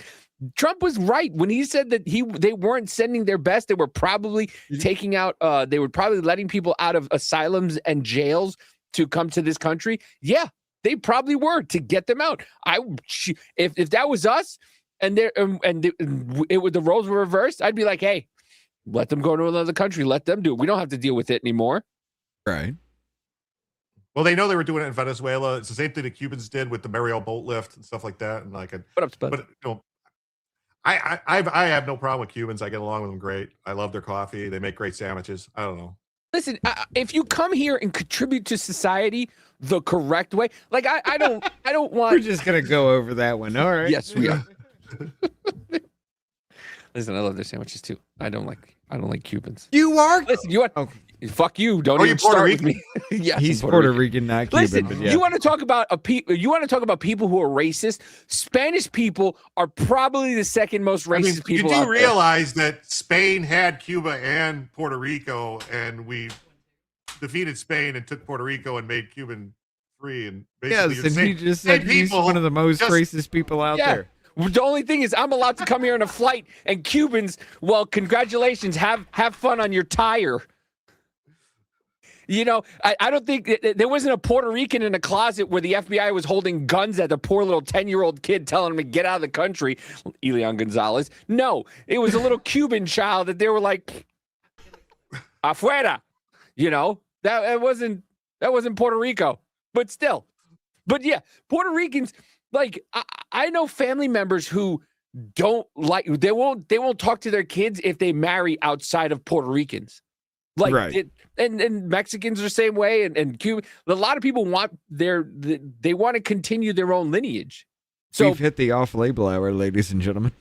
[SPEAKER 8] Trump was right when he said that they weren't sending their best. They were probably taking out. They were probably letting people out of asylums and jails to come to this country. Yeah, they probably were to get them out. If that was us, and the roles were reversed, I'd be like, hey, let them go to another country. Let them do it. We don't have to deal with it anymore.
[SPEAKER 3] Right.
[SPEAKER 2] Well, they know they were doing it in Venezuela. It's the same thing the Cubans did with the Mariel boat lift and stuff like that. And I have no problem with Cubans. I get along with them great. I love their coffee. They make great sandwiches. I don't know.
[SPEAKER 8] Listen, if you come here and contribute to society the correct way, like I don't want.
[SPEAKER 3] We're just gonna go over that one. All right.
[SPEAKER 8] Yes, we are. Listen, I love their sandwiches too. I don't like Cubans.
[SPEAKER 3] You are.
[SPEAKER 8] Listen, you want. Fuck you! Don't even start with me. Yes,
[SPEAKER 3] he's Puerto Rican, not Cuban.
[SPEAKER 8] Listen,
[SPEAKER 3] but yeah.
[SPEAKER 8] you want to talk about You want to talk about people who are racist? Spanish people are probably the second most racist people.
[SPEAKER 2] You do realize that Spain had Cuba and Puerto Rico, and we defeated Spain and took Puerto Rico and made Cuban free. And basically,
[SPEAKER 3] yes, and he just said he's one of the most racist people out there.
[SPEAKER 8] The only thing is, I'm allowed to come here on a flight, and Cubans, well, congratulations, have fun on your tire. You know, I don't think there wasn't a Puerto Rican in a closet where the FBI was holding guns at the poor little 10-year-old kid telling him to get out of the country, Elian Gonzalez. No, it was a little Cuban child that they were like, afuera. You know, that wasn't Puerto Rico, but still. But yeah, Puerto Ricans, like I know family members who don't like, they won't talk to their kids if they marry outside of Puerto Ricans. Like, right. And Mexicans are the same way, and Cuba. A lot of people want they want to continue their own lineage. So
[SPEAKER 3] we've hit the off-label hour, ladies and gentlemen.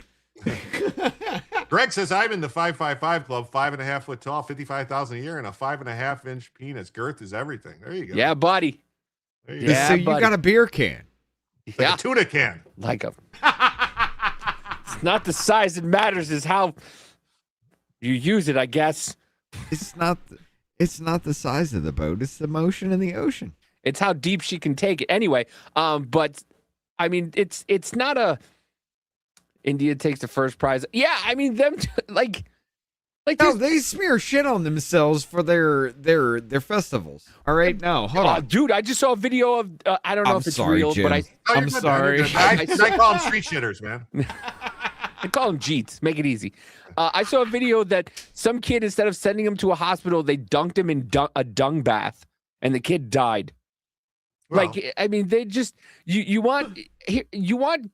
[SPEAKER 2] Greg says I'm in the 555 club, 5.5 foot tall, 55,000 a year, and a 5.5 inch penis. Girth is everything. There you go.
[SPEAKER 8] Yeah, buddy.
[SPEAKER 3] So you got a beer can,
[SPEAKER 2] like a tuna can,
[SPEAKER 8] like a. It's not the size that matters; is how you use it, I guess.
[SPEAKER 3] It's not the size of the boat. It's the motion in the ocean.
[SPEAKER 8] It's how deep she can take it. Anyway, but I mean, it's not a India takes the first prize. Yeah, I mean them like
[SPEAKER 3] no, they smear shit on themselves for their festivals. All right, no, hold on,
[SPEAKER 8] dude. I just saw a video of I don't know if it's real,
[SPEAKER 3] Jim.
[SPEAKER 8] but
[SPEAKER 3] I'm sorry.
[SPEAKER 2] I call them street shitters, man.
[SPEAKER 8] I call them Jeets. Make it easy. I saw a video that some kid, instead of sending him to a hospital, they dunked him in a dung bath, and the kid died. Well, like, I mean, they just you want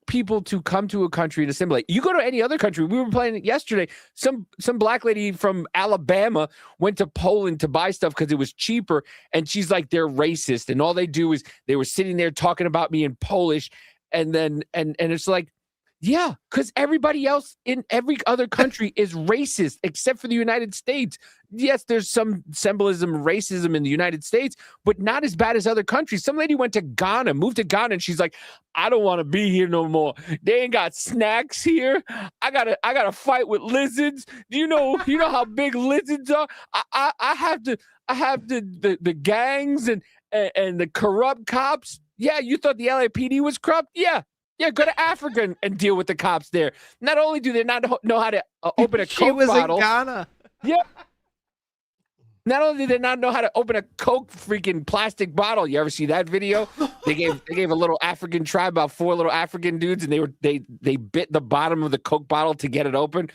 [SPEAKER 8] people to come to a country and assimilate. You go to any other country. We were playing it yesterday. Some black lady from Alabama went to Poland to buy stuff because it was cheaper, and she's like, they're racist, and all they do is they were sitting there talking about me in Polish, and then and it's like. Yeah, because everybody else in every other country is racist except for the United States. Yes, there's some symbolism of racism in the United States, but not as bad as other countries. Some lady went to Ghana, moved to Ghana, and she's like, I don't want to be here no more. They ain't got snacks here. I gotta fight with lizards. You know how big lizards are? I have the gangs and the corrupt cops. Yeah, you thought the LAPD was corrupt? Yeah, go to Africa and deal with the cops there. Not only do they not know how to open a Coke bottle.
[SPEAKER 3] In Ghana.
[SPEAKER 8] Yeah. Not only do they not know how to open a Coke freaking plastic bottle. You ever see that video? They gave a little African tribe, about 4 little African dudes, and they bit the bottom of the Coke bottle to get it open.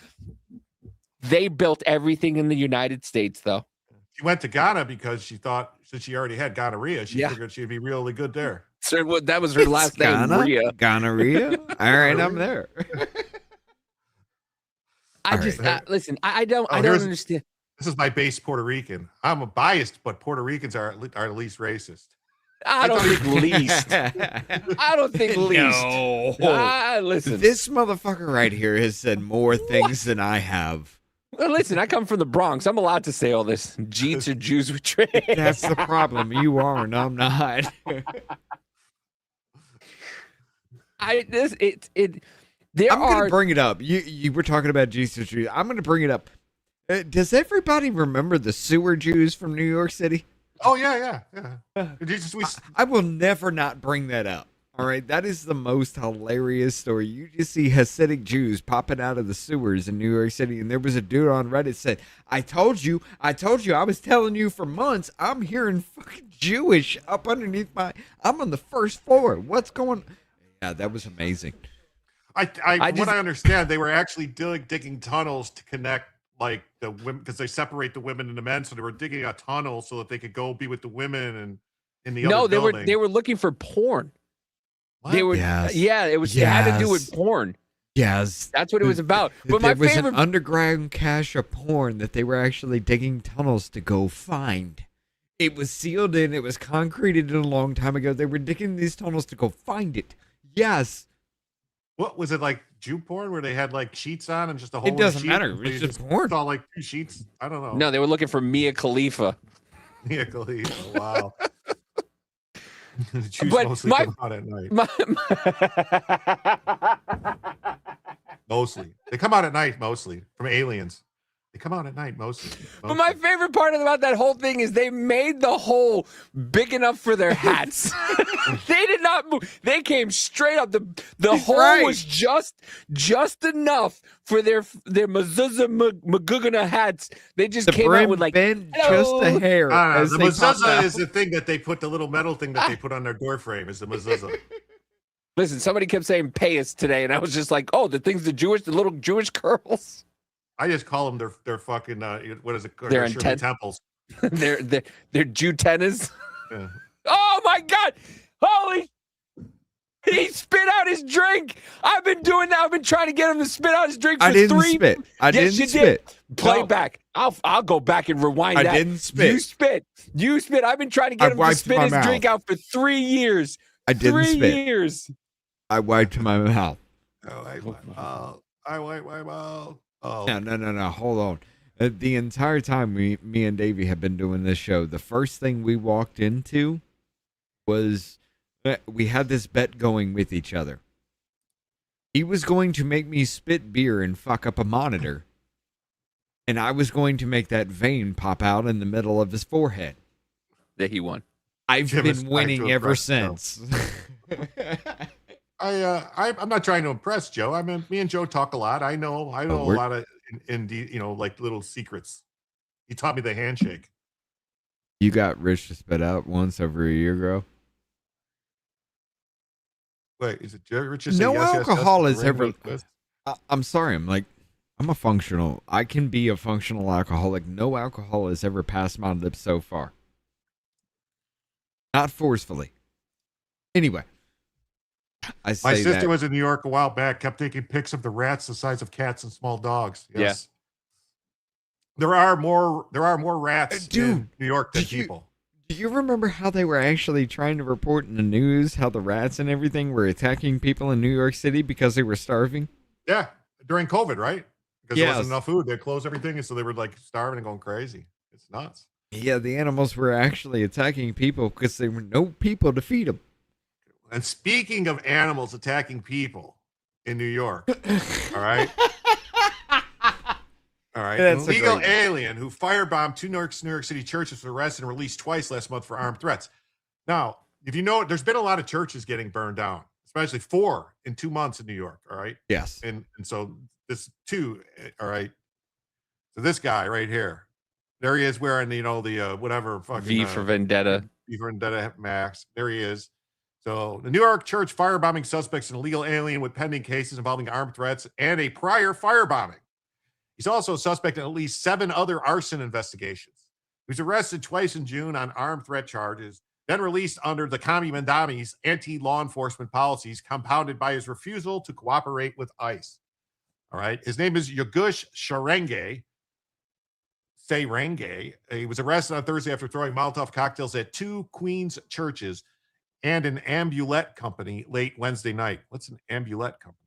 [SPEAKER 8] They built everything in the United States, though.
[SPEAKER 2] She went to Ghana because she thought, since she already had gonorrhea, she figured she'd be really good there.
[SPEAKER 8] So that was her last name, Rhea.
[SPEAKER 3] Gonorrhea? All right, I'm there.
[SPEAKER 8] Listen, I don't understand.
[SPEAKER 2] This is my base Puerto Rican. I'm biased, but Puerto Ricans are the least racist.
[SPEAKER 8] I don't think least. I don't think least.
[SPEAKER 3] No.
[SPEAKER 8] Listen.
[SPEAKER 3] This motherfucker right here has said more things than I have.
[SPEAKER 8] Well, listen, I come from the Bronx. I'm allowed to say all this. Jeets are Jews with trade.
[SPEAKER 3] That's the problem. You are, and I'm not. I'm going to bring it up. You were talking about Jesus Jews. I'm going to bring it up. Does everybody remember the sewer Jews from New York City?
[SPEAKER 2] Oh, yeah.
[SPEAKER 3] I will never not bring that up. All right, that is the most hilarious story. You just see Hasidic Jews popping out of the sewers in New York City, and there was a dude on Reddit said, I told you, I was telling you for months, I'm hearing fucking Jewish up underneath I'm on the first floor. What's going? Yeah, that was amazing.
[SPEAKER 2] What I understand, they were actually digging tunnels to connect like the women, because they separate the women and the men, so they were digging a tunnel so that they could go be with the women and in the other building.
[SPEAKER 8] they were looking for porn.
[SPEAKER 2] What?
[SPEAKER 8] They were,
[SPEAKER 3] Yes.
[SPEAKER 8] yeah, it had to do with porn.
[SPEAKER 3] Yes.
[SPEAKER 8] That's what it was about. But
[SPEAKER 3] there
[SPEAKER 8] my
[SPEAKER 3] was
[SPEAKER 8] favorite
[SPEAKER 3] an underground cache of porn that they were actually digging tunnels to go find. It was sealed in. It was concreted in a long time ago. They were digging these tunnels to go find it. Yes.
[SPEAKER 2] What was it, like Jew porn where they had like sheets on and just a whole
[SPEAKER 3] It doesn't
[SPEAKER 2] sheet?
[SPEAKER 3] matter.
[SPEAKER 2] They
[SPEAKER 3] It's just porn.
[SPEAKER 2] saw like 2 sheets. I don't know.
[SPEAKER 8] No, they were looking for Mia Khalifa.
[SPEAKER 2] Mia Khalifa. Wow. The Jews
[SPEAKER 8] But
[SPEAKER 2] mostly come out at night. Mostly. They come out at night mostly from aliens. They come out at night mostly.
[SPEAKER 8] But my favorite part about that whole thing is they made the hole big enough for their hats. They did not move. They came straight up. The hole was just enough for their mezuzah magugana hats. They just came out with like
[SPEAKER 3] bent just a hair.
[SPEAKER 2] The mezuzah is the thing that they put, the little metal thing that they put on their door frame is the mezuzah.
[SPEAKER 8] Listen, somebody kept saying payas today, and I was just like, oh, the little Jewish curls.
[SPEAKER 2] I just call them their fucking what is it?
[SPEAKER 8] Their
[SPEAKER 2] Shirley temples.
[SPEAKER 8] They're Jew tennis.
[SPEAKER 2] Yeah.
[SPEAKER 8] Oh my God! Holy! He spit out his drink. I've been doing that. I've been trying to get him to spit out his drink for
[SPEAKER 3] I didn't
[SPEAKER 8] 3.
[SPEAKER 3] spit. I
[SPEAKER 8] yes,
[SPEAKER 3] didn't
[SPEAKER 8] you
[SPEAKER 3] spit.
[SPEAKER 8] Did. Play
[SPEAKER 3] No.
[SPEAKER 8] back. I'll go back and rewind that.
[SPEAKER 3] I didn't spit.
[SPEAKER 8] You spit. You spit. I've been trying to get him to spit his drink out for 3 years.
[SPEAKER 3] I didn't
[SPEAKER 8] 3
[SPEAKER 3] spit.
[SPEAKER 8] years.
[SPEAKER 3] I wiped my mouth.
[SPEAKER 2] I wipe my mouth. Oh.
[SPEAKER 3] No. Hold on. The entire time me and Davey have been doing this show, the first thing we walked into was we had this bet going with each other. He was going to make me spit beer and fuck up a monitor. And I was going to make that vein pop out in the middle of his forehead.
[SPEAKER 8] That he won.
[SPEAKER 3] I've been winning ever since.
[SPEAKER 2] I'm not trying to impress Joe. I mean, me and Joe talk a lot. I know a lot of like little secrets. He taught me the handshake.
[SPEAKER 3] You got Rich to spit out once over a year ago.
[SPEAKER 2] Wait, is it Rich? Just
[SPEAKER 3] No alcohol is ever.
[SPEAKER 2] Twist?
[SPEAKER 3] I'm sorry. I'm a functional. I can be a functional alcoholic. No alcohol has ever passed my lips so far. Not forcefully. Anyway.
[SPEAKER 2] My sister was in New York a while back, kept taking pics of the rats the size of cats and small dogs. Yes. Yeah. There are more rats in New York than people.
[SPEAKER 3] Do you remember how they were actually trying to report in the news how the rats and everything were attacking people in New York City because they were starving?
[SPEAKER 2] Yeah. During COVID, right? Because there wasn't enough food. They closed everything, and so they were like starving and going crazy. It's nuts.
[SPEAKER 3] Yeah, the animals were actually attacking people because there were no people to feed them.
[SPEAKER 2] And speaking of animals attacking people in New York, all right? All right. An illegal alien who firebombed 2 New York City churches was arrested and released twice last month for armed threats. Now, if you know, there's been a lot of churches getting burned down, especially 4 in 2 months in New York, all right?
[SPEAKER 3] Yes.
[SPEAKER 2] And so this 2, all right? So this guy right here, there he is wearing, the whatever fucking...
[SPEAKER 8] V for Vendetta.
[SPEAKER 2] V for Vendetta Max. There he is. So the New York church firebombing suspect's an illegal alien with pending cases involving armed threats and a prior firebombing. He's also a suspect in at least 7 other arson investigations. He was arrested twice in June on armed threat charges, then released under the Kami Mandami's anti-law enforcement policies, compounded by his refusal to cooperate with ICE. All right. His name is Yagush Sarenge. He was arrested on Thursday after throwing Molotov cocktails at 2 Queens churches and an ambulette company late Wednesday night. What's an ambulette company?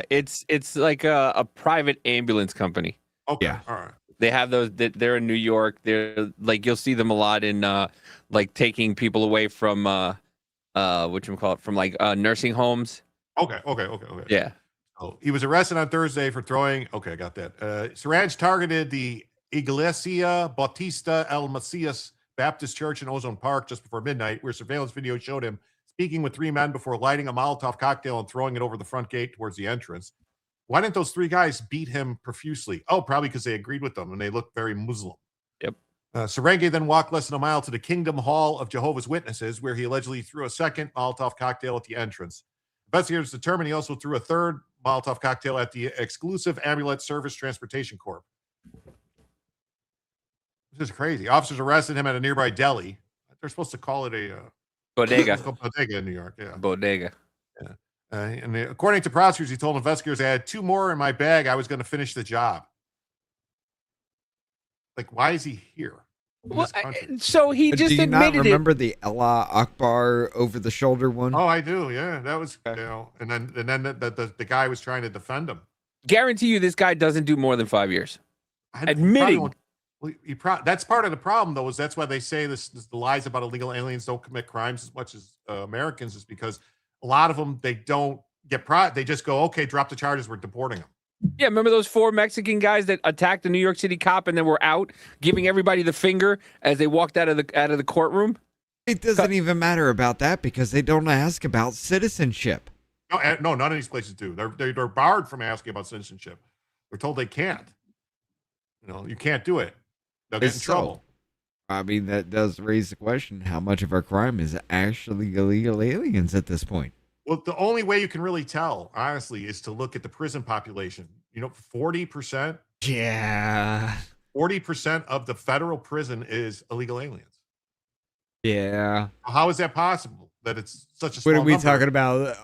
[SPEAKER 8] It's like a private ambulance company.
[SPEAKER 2] Okay.
[SPEAKER 3] Yeah.
[SPEAKER 2] All right.
[SPEAKER 8] They have those. They're in New York. They're like, you'll see them a lot in like taking people away from whatchamacallit, from like nursing homes.
[SPEAKER 2] Okay.
[SPEAKER 8] Yeah.
[SPEAKER 2] Oh, he was arrested on Thursday for throwing. Okay, I got that. Saraj targeted the Iglesia Bautista El Mesias Baptist Church in Ozone Park just before midnight, where surveillance video showed him speaking with 3 men before lighting a Molotov cocktail and throwing it over the front gate towards the entrance. Why didn't those 3 guys beat him profusely? Oh, probably because they agreed with them and they looked very Muslim.
[SPEAKER 8] Yep.
[SPEAKER 2] Serenge then walked less than a mile to the Kingdom Hall of Jehovah's Witnesses, where he allegedly threw a second Molotov cocktail at the entrance. Investigators determined he also threw a third Molotov cocktail at the exclusive Amulet Service Transportation Corp. This is crazy. Officers arrested him at a nearby deli. They're supposed to call it a
[SPEAKER 8] bodega.
[SPEAKER 2] It's called bodega in New York. Yeah,
[SPEAKER 8] bodega.
[SPEAKER 2] Yeah. And according to prosecutors, he told investigators, "I had 2 more in my bag. I was going to finish the job." Like, why is he here?
[SPEAKER 8] Well, so he just
[SPEAKER 3] Do you not
[SPEAKER 8] admitted
[SPEAKER 3] remember the Allah Akbar over the shoulder one?
[SPEAKER 2] Oh, I do. Yeah, that was and then the guy was trying to defend him.
[SPEAKER 8] Guarantee you, this guy doesn't do more than 5 years. Admitting.
[SPEAKER 2] That's part of the problem, though, is that's why they say the lies about illegal aliens don't commit crimes as much as Americans, is because a lot of them, they don't get they just go, okay, drop the charges, we're deporting them.
[SPEAKER 8] Yeah, remember those 4 Mexican guys that attacked the New York City cop and then were out giving everybody the finger as they walked out of the courtroom?
[SPEAKER 3] It doesn't even matter about that because they don't ask about citizenship.
[SPEAKER 2] No, none of these places do. They're barred from asking about citizenship. They're told they can't. You can't do it. They'll get in trouble.
[SPEAKER 3] I mean, that does raise the question: how much of our crime is actually illegal aliens at this point?
[SPEAKER 2] Well, the only way you can really tell, honestly, is to look at the prison population. 40%.
[SPEAKER 3] Yeah.
[SPEAKER 2] 40% of the federal prison is illegal aliens.
[SPEAKER 3] Yeah.
[SPEAKER 2] How is that possible? That it's such a small
[SPEAKER 3] What are we
[SPEAKER 2] number?
[SPEAKER 3] talking about?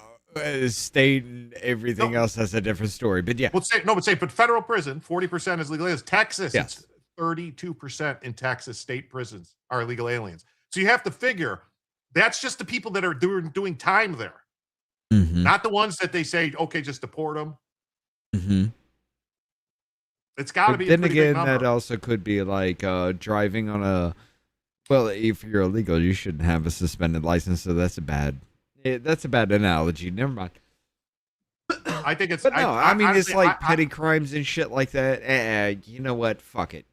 [SPEAKER 3] State and everything else has a different story. But yeah.
[SPEAKER 2] But federal prison, 40% is illegal aliens. Texas, it's 32% in Texas state prisons are illegal aliens. So you have to figure that's just the people that are doing time there.
[SPEAKER 3] Mm-hmm.
[SPEAKER 2] Not the ones that they say, okay, just deport them.
[SPEAKER 3] Mm-hmm.
[SPEAKER 2] It's got to be.
[SPEAKER 3] Then
[SPEAKER 2] a pretty
[SPEAKER 3] again,
[SPEAKER 2] big number.
[SPEAKER 3] that also could be like driving on a. Well, if you're illegal, you shouldn't have a suspended license, so that's a bad analogy. Never mind.
[SPEAKER 2] I think it's.
[SPEAKER 3] But no, I mean,
[SPEAKER 2] honestly,
[SPEAKER 3] it's like petty crimes and shit like that. You know what? Fuck it.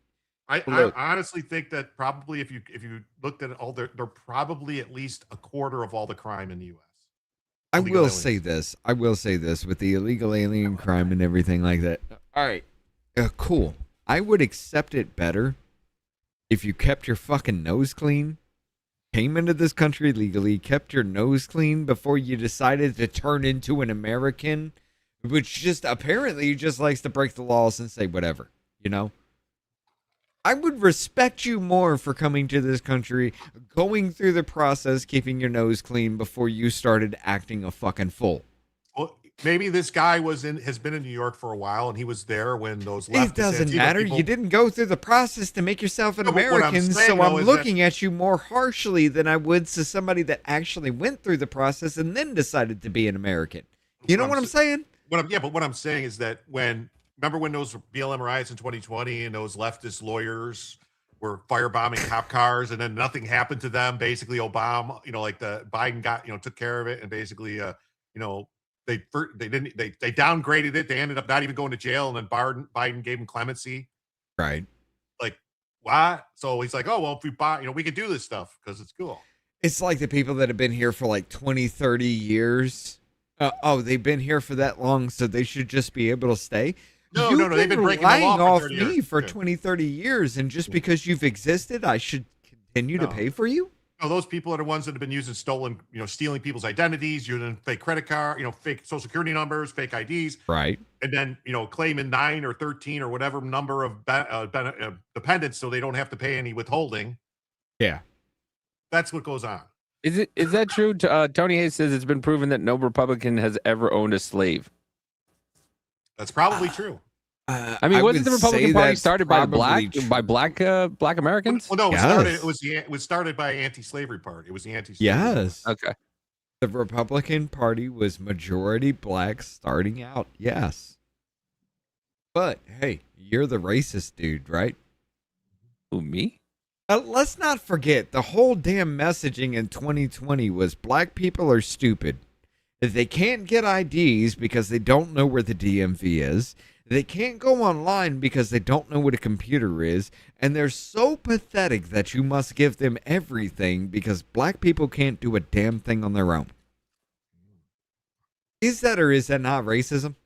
[SPEAKER 2] I honestly think that probably if you looked at all, they're probably at least a quarter of all the crime in the U.S.
[SPEAKER 3] I will say this with the illegal alien crime and everything like that. All right, cool. I would accept it better if you kept your fucking nose clean, came into this country legally, kept your nose clean before you decided to turn into an American, which just apparently just likes to break the laws and say whatever, I would respect you more for coming to this country, going through the process, keeping your nose clean before you started acting a fucking fool.
[SPEAKER 2] Well, maybe this guy has been in New York for a while, and he was there when those leftist
[SPEAKER 3] It doesn't
[SPEAKER 2] Antifa
[SPEAKER 3] matter.
[SPEAKER 2] people-
[SPEAKER 3] You didn't go through the process to make yourself an
[SPEAKER 2] No, but what I'm
[SPEAKER 3] American,
[SPEAKER 2] saying,
[SPEAKER 3] so
[SPEAKER 2] though,
[SPEAKER 3] I'm
[SPEAKER 2] is
[SPEAKER 3] looking at you more harshly than I would to somebody that actually went through the process and then decided to be an American. You know what I'm saying?
[SPEAKER 2] But what I'm saying is that remember when those BLM riots in 2020 and those leftist lawyers were firebombing cop cars and then nothing happened to them? Basically, Obama, like the Biden got, took care of it, and basically, they downgraded it. They ended up not even going to jail, and then Biden gave them clemency.
[SPEAKER 3] Right.
[SPEAKER 2] Like, what? So he's like, oh, well, if we buy, we could do this stuff because it's cool.
[SPEAKER 3] It's like the people that have been here for like 20, 30 years. They've been here for that long, so they should just be able to stay.
[SPEAKER 2] No, they've been breaking the law
[SPEAKER 3] lying
[SPEAKER 2] for
[SPEAKER 3] off
[SPEAKER 2] 30
[SPEAKER 3] me
[SPEAKER 2] years.
[SPEAKER 3] for
[SPEAKER 2] Yeah.
[SPEAKER 3] 20, 30 years, and just because you've existed, I should continue to pay for you?
[SPEAKER 2] No, those people are the ones that have been using stealing people's identities, using fake credit card, fake social security numbers, fake IDs.
[SPEAKER 3] Right.
[SPEAKER 2] And then, claiming 9 or 13 or whatever number of dependents so they don't have to pay any withholding.
[SPEAKER 3] Yeah.
[SPEAKER 2] That's what goes on.
[SPEAKER 8] Is that true? Tony Hayes says it's been proven that no Republican has ever owned a slave.
[SPEAKER 2] That's probably true.
[SPEAKER 8] I mean, wasn't the Republican Party started by black Americans?
[SPEAKER 2] Well, no, it was started by anti-slavery party. It was the anti-slavery.
[SPEAKER 3] Yes.
[SPEAKER 8] Okay.
[SPEAKER 3] The Republican Party was majority black starting out. Yes. But hey, you're the racist dude, right?
[SPEAKER 8] Who, me?
[SPEAKER 3] Let's not forget the whole damn messaging in 2020 was black people are stupid. They can't get IDs because they don't know where the DMV is. They can't go online because they don't know what a computer is, and they're so pathetic that you must give them everything because black people can't do a damn thing on their own. Is that or is that not racism?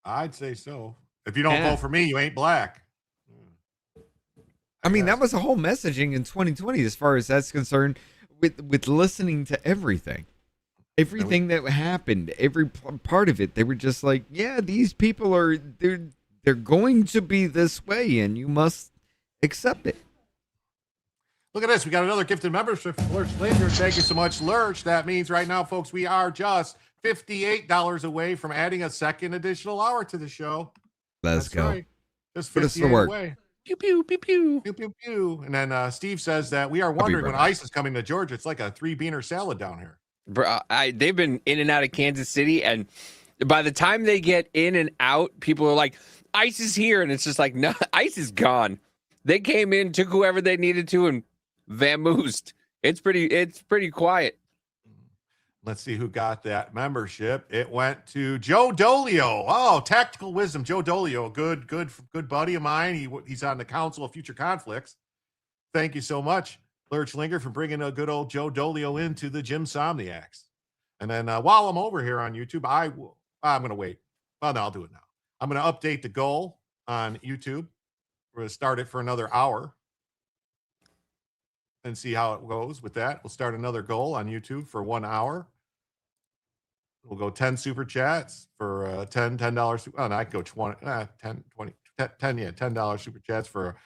[SPEAKER 2] I'd say so. If you don't vote for me, you ain't black.
[SPEAKER 3] I mean, that was the whole messaging in 2020 as far as that's concerned with listening to everything. Everything that happened, every part of it, they were just like, yeah, these people are, they're going to be this way and you must accept it.
[SPEAKER 2] Look at this. We got another gifted membership from Lurch Linder. Thank you so much, Lurch. That means right now, folks, we are just $58 away from adding a second additional hour to the show.
[SPEAKER 3] Let's go.
[SPEAKER 2] Right. Just
[SPEAKER 3] put us to
[SPEAKER 2] 58
[SPEAKER 3] work.
[SPEAKER 2] away.
[SPEAKER 8] Pew, pew, pew, pew.
[SPEAKER 2] Pew, pew, pew. And then Steve says that we are wondering when ICE is coming to Georgia. It's like a 3-beaner salad down here.
[SPEAKER 8] Bro, they've been in and out of Kansas City, and by the time they get in and out, people are like, ICE is here, and it's just like, no, ICE is gone. They came in, took whoever they needed to, and vamoosed. It's pretty quiet.
[SPEAKER 2] Let's see who got that membership. It went to Joe Dolio. Oh, Tactical Wisdom. Joe Dolio, good buddy of mine. He's on the Council of Future Conflicts. Thank you so much, Lurch Linger, for bringing a good old Joe Dolio into the Jim Somniacs. And then while I'm over here on YouTube, I'm going to wait. Well, no, I'll do it now. I'm going to update the goal on YouTube. We're going to start it for another hour and see how it goes with that. We'll start another goal on YouTube for 1 hour. We'll go 10 super chats for $10. Oh, no, I can go 20, 10, 20, 10, yeah, $10 super chats for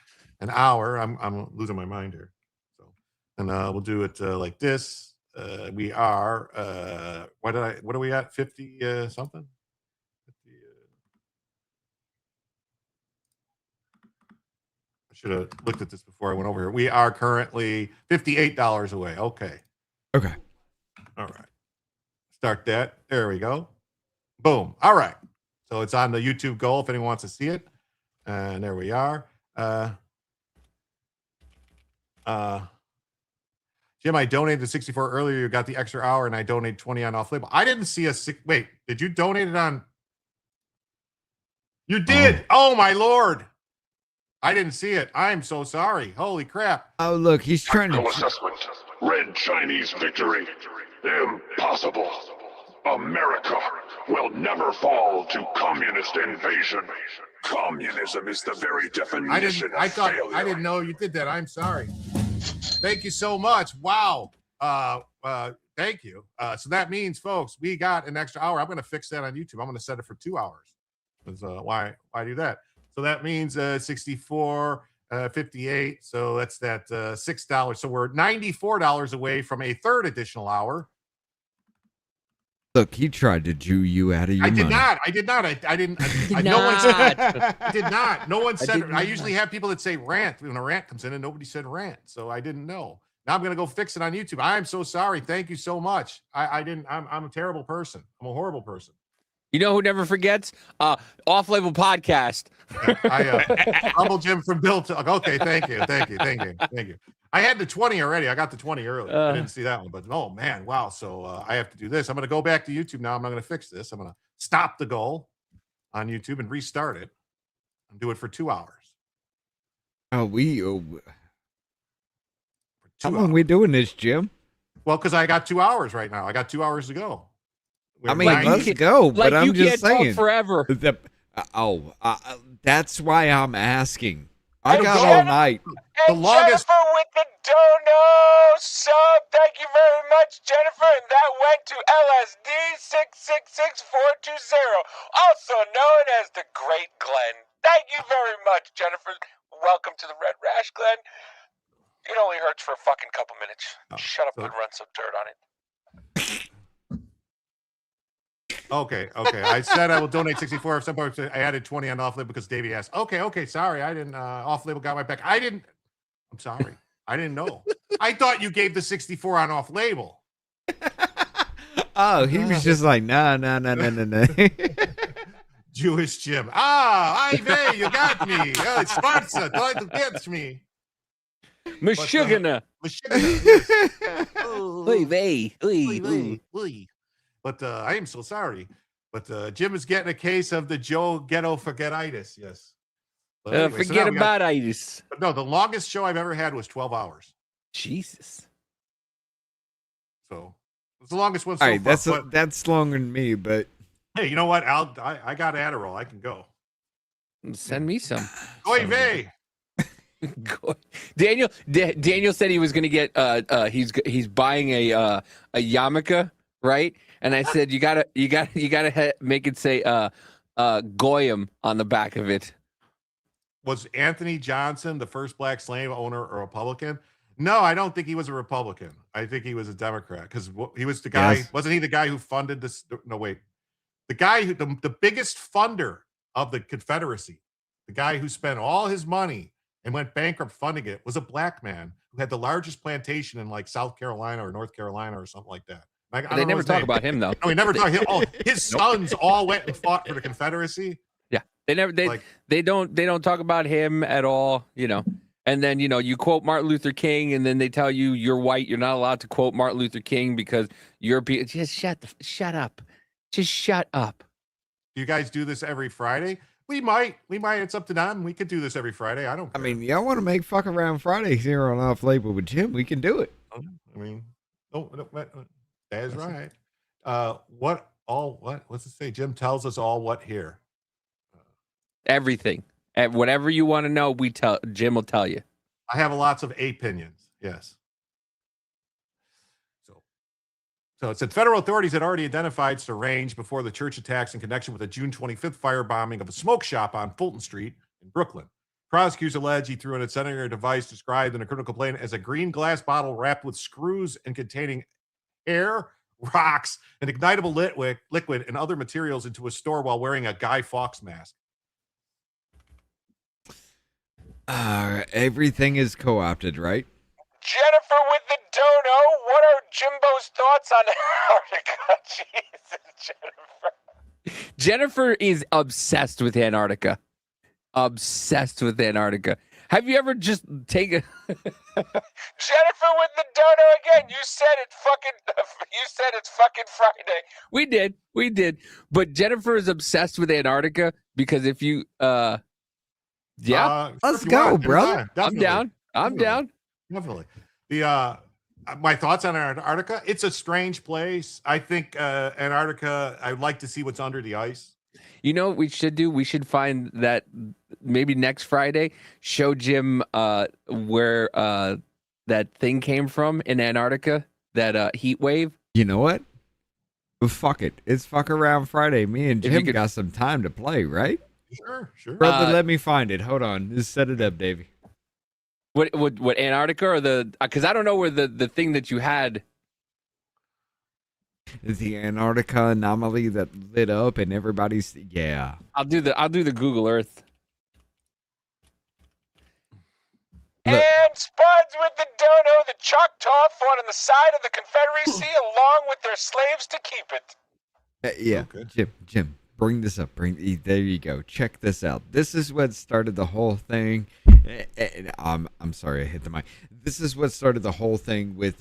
[SPEAKER 2] an hour. I'm losing my mind here. So, and we'll do it like this. We are, what are we at? 50 something? 50, I should have looked at this before I went over here. We are currently $58 away. Okay.
[SPEAKER 3] Okay.
[SPEAKER 2] All right. Start that. There we go. Boom. All right. So it's on the YouTube goal if anyone wants to see it. And there we are. Jim, I donated 64 earlier. You got the extra hour, and I donated 20 on Off-Label. I didn't see a wait. Did you donate it on? You did. Oh my Lord. I didn't see it. I'm so sorry. Holy crap.
[SPEAKER 3] Oh, look, he's trying to.
[SPEAKER 9] Assessment. Red Chinese victory. Impossible. America will never fall to communist invasion. Communism is the very definition of failure.
[SPEAKER 2] I didn't know you did that. I'm sorry. Thank you so much. Wow. Thank you. So that means, folks, we got an extra hour. I'm going to fix that on YouTube. I'm going to set it for 2 hours. Why do that? So that means 64, 58. So that's that $6. So we're $94 away from a third additional hour.
[SPEAKER 3] Look, he tried to Jew you out of your money.
[SPEAKER 2] I did not. I didn't. No one said. I did not. No one said. I usually have people that say rant when a rant comes in, and nobody said rant, so I didn't know. Now I'm gonna go fix it on YouTube. I am so sorry. Thank you so much. I didn't. I'm a terrible person. I'm a horrible person.
[SPEAKER 8] You know who never forgets? Off-Label Podcast.
[SPEAKER 2] Humble Jim from Bill. Okay, thank you. I had the 20 already. I got the 20 early. I didn't see that one, but oh man, wow. So I have to do this. I'm going to go back to YouTube now. I'm not going to fix this. I'm going to stop the goal on YouTube and restart it and do it for 2 hours.
[SPEAKER 3] How long are we doing this, Jim?
[SPEAKER 2] Well, because I got 2 hours right now. I got 2 hours to go.
[SPEAKER 3] I mean, let's go, but I'm just saying.
[SPEAKER 8] Forever.
[SPEAKER 3] That's why I'm asking. I got all night.
[SPEAKER 2] The longest.
[SPEAKER 15] Jennifer with the dono sub. Thank you very much, Jennifer. And that went to LSD 666420, also known as the Great Glenn. Thank you very much, Jennifer. Welcome to the Red Rash, Glenn. It only hurts for a fucking couple minutes. Shut up and run some dirt on it.
[SPEAKER 2] Okay. I said I will donate 64. If somebody I added 20 on Off-Label because Davey asked. Okay. Sorry, I didn't. Off-Label got my back. I'm sorry. I didn't know. I thought you gave the 64 on Off-Label.
[SPEAKER 3] Oh, he was just like, no.
[SPEAKER 2] Jewish Jim. Ivy, you got me. It's sponsor. Try to get me.
[SPEAKER 8] Mashugana.
[SPEAKER 2] But I am so sorry. But Jim is getting a case of the Joe Ghetto forgetitis. Yes. But anyway, so
[SPEAKER 8] Forget
[SPEAKER 2] now we got-
[SPEAKER 8] about itis.
[SPEAKER 2] But no, the longest show I've ever had was 12 hours.
[SPEAKER 8] Jesus.
[SPEAKER 2] So it's the longest one so
[SPEAKER 3] All right,
[SPEAKER 2] far. But,
[SPEAKER 3] that's longer than me, but
[SPEAKER 2] hey, you know what? I got Adderall. I can go.
[SPEAKER 8] Send me some.
[SPEAKER 2] Oy vey.
[SPEAKER 8] Daniel said he was going to get he's buying a yarmulke, right? And I said you gotta make it say Goyim on the back of it.
[SPEAKER 2] Was Anthony Johnson the first black slave owner a Republican? No, I don't think he was a Republican. I think he was a Democrat because he was the guy.
[SPEAKER 3] Yes.
[SPEAKER 2] Wasn't he the guy who funded this? No, wait. The guy who the biggest funder of the Confederacy, the guy who spent all his money and went bankrupt funding it, was a black man who had the largest plantation in like South Carolina or North Carolina or something like that. Like, I
[SPEAKER 8] They
[SPEAKER 2] don't know
[SPEAKER 8] never
[SPEAKER 2] his
[SPEAKER 8] talk
[SPEAKER 2] name.
[SPEAKER 8] about him though.
[SPEAKER 2] No, we never talk him. Oh, his sons all went and fought for the Confederacy.
[SPEAKER 8] Yeah, they don't talk about him at all. You know, and then you quote Martin Luther King, and then they tell you you're white, you're not allowed to quote Martin Luther King because European. Just shut up. Just shut up.
[SPEAKER 2] Do you guys do this every Friday? We might. It's up to them. We could do this every Friday. I don't care.
[SPEAKER 3] I mean, y'all want to make fuck around Fridays here on Off Label with Jim? We can do it.
[SPEAKER 2] I mean, that's right. What's it say? Jim tells us all what here?
[SPEAKER 8] Everything. And whatever you want to know, Jim will tell you.
[SPEAKER 2] I have lots of opinions. Yes. So it said federal authorities had already identified Syrange before the church attacks in connection with the June 25th firebombing of a smoke shop on Fulton Street in Brooklyn. Prosecutors allege he threw an incendiary device described in a criminal complaint as a green glass bottle wrapped with screws and containing air, rocks, and ignitable liquid and other materials into a store while wearing a Guy Fawkes mask.
[SPEAKER 3] Everything is co-opted, right?
[SPEAKER 15] Jennifer with the dono. What are Jimbo's thoughts on Antarctica? Jesus, Jennifer.
[SPEAKER 8] Jennifer is obsessed with Antarctica. Obsessed with Antarctica. Have you ever just taken
[SPEAKER 15] Jennifer with the dono again? You said it's fucking Friday.
[SPEAKER 8] We did. But Jennifer is obsessed with Antarctica because if you
[SPEAKER 3] let's go, brother.
[SPEAKER 8] I'm down.
[SPEAKER 2] Definitely. My thoughts on Antarctica, it's a strange place. I think Antarctica, I'd like to see what's under the ice.
[SPEAKER 8] You know what we should do? We should find that maybe next Friday, show Jim where that thing came from in Antarctica, that heat wave.
[SPEAKER 3] You know what? Well, fuck it. It's fuck around Friday. Me and Jim got some time to play, right?
[SPEAKER 2] Sure.
[SPEAKER 3] Brother, let me find it. Hold on. Just set it up, Davey.
[SPEAKER 8] What Antarctica or because I don't know where the thing that you had.
[SPEAKER 3] The Antarctica anomaly that lit up and everybody's
[SPEAKER 8] I'll do the Google Earth.
[SPEAKER 15] And Spuds with the dono. The Choctaw fought on the side of the Confederacy along with their slaves to keep it.
[SPEAKER 3] Okay. Jim, bring this up. There you go. Check this out. This is what started the whole thing. I'm sorry, I hit the mic. This is what started the whole thing with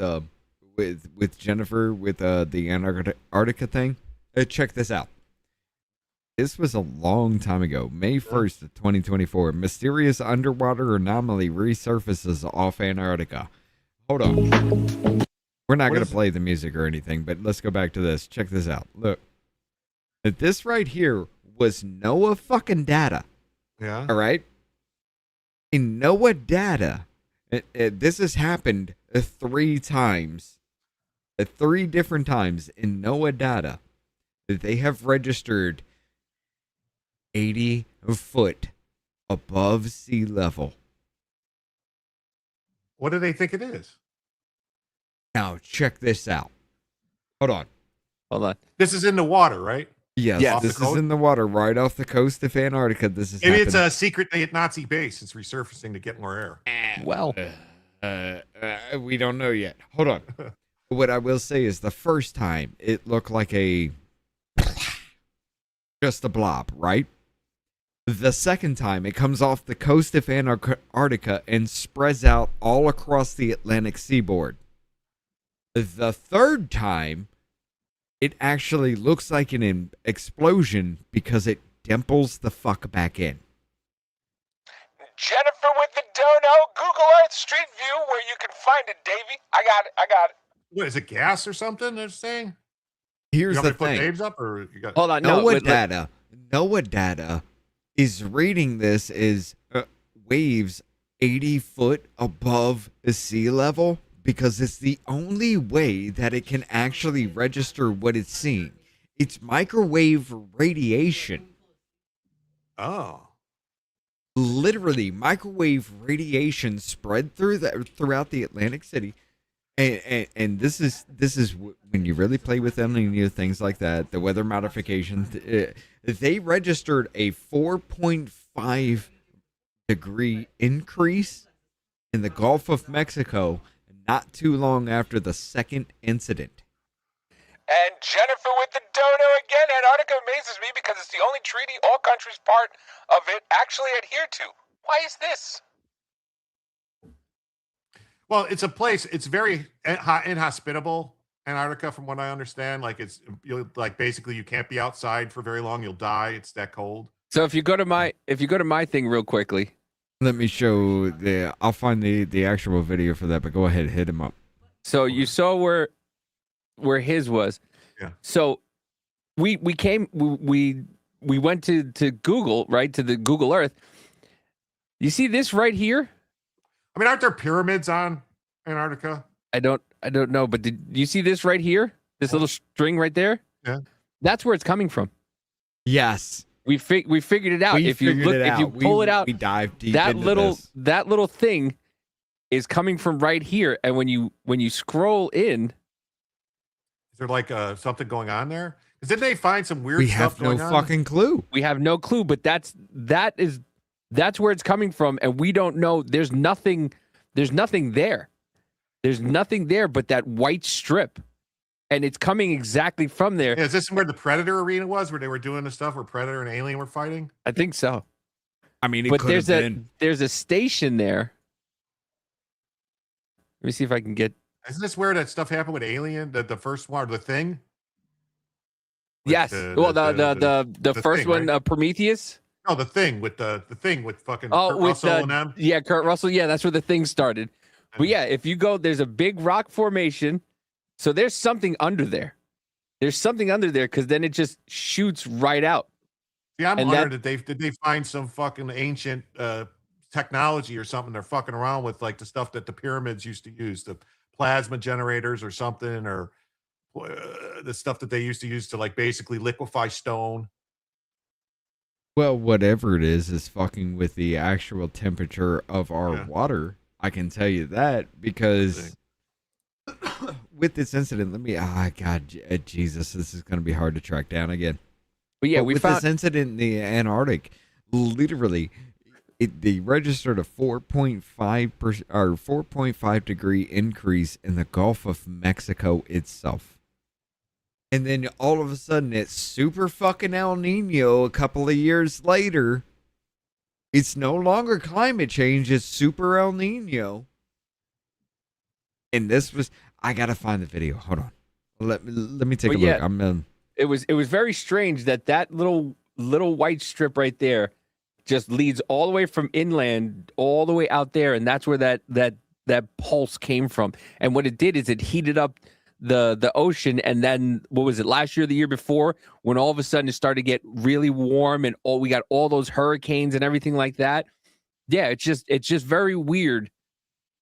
[SPEAKER 3] Jennifer with the Antarctica thing. Check this out. This was a long time ago, May 1st of 2024. Mysterious underwater anomaly resurfaces off Antarctica. Hold on. We're not going to play the music or anything, but let's go back to this. Check this out. Look. This right here was NOAA fucking data.
[SPEAKER 2] Yeah.
[SPEAKER 3] All right. In NOAA data, this has happened 3 times. 3 different times in NOAA data that they have registered 80 foot above sea level.
[SPEAKER 2] What do they think it is?
[SPEAKER 3] Now, check this out. Hold on.
[SPEAKER 2] This is in the water, right?
[SPEAKER 3] Yes, this is in the water right off the coast of Antarctica. This is
[SPEAKER 2] maybe it's a secret Nazi base. It's resurfacing to get more air.
[SPEAKER 8] Well,
[SPEAKER 3] we don't know yet. Hold on. What I will say is the first time it looked like just a blob, right? The second time it comes off the coast of Antarctica and spreads out all across the Atlantic seaboard. The third time it actually looks like an explosion because it dimples the fuck back in.
[SPEAKER 15] Jennifer with the dono, Google Earth Street View, where you can find it, Davey. I got it.
[SPEAKER 2] What is it? Gas or something? They're saying.
[SPEAKER 3] Here's
[SPEAKER 2] you
[SPEAKER 3] the
[SPEAKER 2] want me to
[SPEAKER 3] thing.
[SPEAKER 2] put names up, or you got?
[SPEAKER 8] Hold on.
[SPEAKER 3] NOAA data is reading this as waves 80 foot above the sea level because it's the only way that it can actually register what it's seeing. It's microwave radiation.
[SPEAKER 2] Oh.
[SPEAKER 3] Literally microwave radiation spread throughout the Atlantic City. And this is when you really play with them and things like that, the weather modifications, they registered a 4.5 degree increase in the Gulf of Mexico not too long after the second incident.
[SPEAKER 15] And Jennifer with the dono again. Antarctica amazes me because it's the only treaty all countries part of it actually adhere to. Why is this?
[SPEAKER 2] Well, it's a place. It's very inhospitable, Antarctica, from what I understand. Like basically you can't be outside for very long. You'll die. It's that cold.
[SPEAKER 8] So if you go to my thing real quickly,
[SPEAKER 3] let me show I'll find the actual video for that. But go ahead, hit him up.
[SPEAKER 8] So you saw where his was.
[SPEAKER 2] Yeah.
[SPEAKER 8] So we went to Google, right, to the Google Earth. You see this right here?
[SPEAKER 2] I mean, aren't there pyramids on Antarctica?
[SPEAKER 8] I don't know, but did you see this right here? This little string right there?
[SPEAKER 2] Yeah.
[SPEAKER 8] That's where it's coming from.
[SPEAKER 3] Yes.
[SPEAKER 8] We figured it out. If you pull it out,
[SPEAKER 3] we dive deep
[SPEAKER 8] that
[SPEAKER 3] into
[SPEAKER 8] little
[SPEAKER 3] this.
[SPEAKER 8] that little thing is coming from right here. And when you scroll in,
[SPEAKER 2] is there like something going on there? Because didn't they find some weird
[SPEAKER 3] We
[SPEAKER 2] stuff
[SPEAKER 3] have no
[SPEAKER 2] going on?
[SPEAKER 3] fucking clue.
[SPEAKER 8] we have no clue, but that's where it's coming from, and we don't know. There's nothing there. There's nothing there but that white strip. And it's coming exactly from there.
[SPEAKER 2] Yeah, is this where the Predator arena was, where they were doing the stuff where Predator and Alien were fighting?
[SPEAKER 8] I think so.
[SPEAKER 3] I mean,
[SPEAKER 8] but there's a station there. Let me see if I can get.
[SPEAKER 2] Isn't this where that stuff happened with Alien, the first one, or the Thing?
[SPEAKER 8] Yes. The first
[SPEAKER 2] Thing,
[SPEAKER 8] one,
[SPEAKER 2] right?
[SPEAKER 8] Prometheus.
[SPEAKER 2] No, the Thing with fucking
[SPEAKER 8] Oh,
[SPEAKER 2] Kurt
[SPEAKER 8] with
[SPEAKER 2] Russell and them.
[SPEAKER 8] yeah, Kurt Russell. Yeah, that's where the Thing started. But yeah, if you go, there's a big rock formation. So there's something under there. There's something under there because then it just shoots right out.
[SPEAKER 2] See, I'm wondering did they find some fucking ancient technology or something they're fucking around with, like the stuff that the pyramids used to use, the plasma generators or something, or the stuff that they used to use to like basically liquefy stone.
[SPEAKER 3] Well, whatever it is fucking with the actual temperature of our water. I can tell you that because with this incident, Jesus, this is going to be hard to track down again.
[SPEAKER 8] But yeah,
[SPEAKER 3] with this incident in the Antarctic, literally, they registered a 4.5 degree increase in the Gulf of Mexico itself. And then all of a sudden, it's super fucking El Nino a couple of years later. It's no longer climate change, it's super El Nino. And this was, I gotta find the video. Hold on. Let me take a look.
[SPEAKER 8] It was very strange that little white strip right there just leads all the way from inland all the way out there, and that's where that pulse came from. And what it did is it heated up the ocean, and then what was it, last year or the year before, when all of a sudden it started to get really warm and we got all those hurricanes and everything like that. Yeah, it's just very weird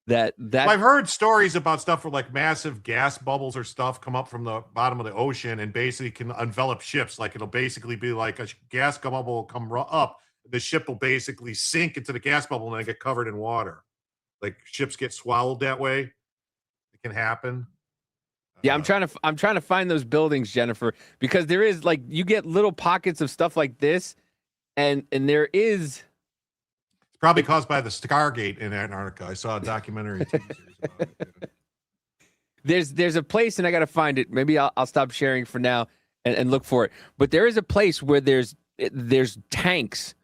[SPEAKER 8] that
[SPEAKER 2] Well, I've heard stories about stuff where like massive gas bubbles or stuff come up from the bottom of the ocean and basically can envelop ships. Like it'll basically be like a gas bubble will come up, the ship will basically sink into the gas bubble and then get covered in water. Like ships get swallowed that way. It can happen.
[SPEAKER 8] Yeah, I'm trying to find those buildings, Jennifer, because there is like you get little pockets of stuff like this, and there is.
[SPEAKER 2] It's probably caused by the Stargate in Antarctica. I saw a documentary. TV series about it.
[SPEAKER 8] There's a place, and I got to find it. Maybe I'll stop sharing for now and look for it. But there is a place where there's tanks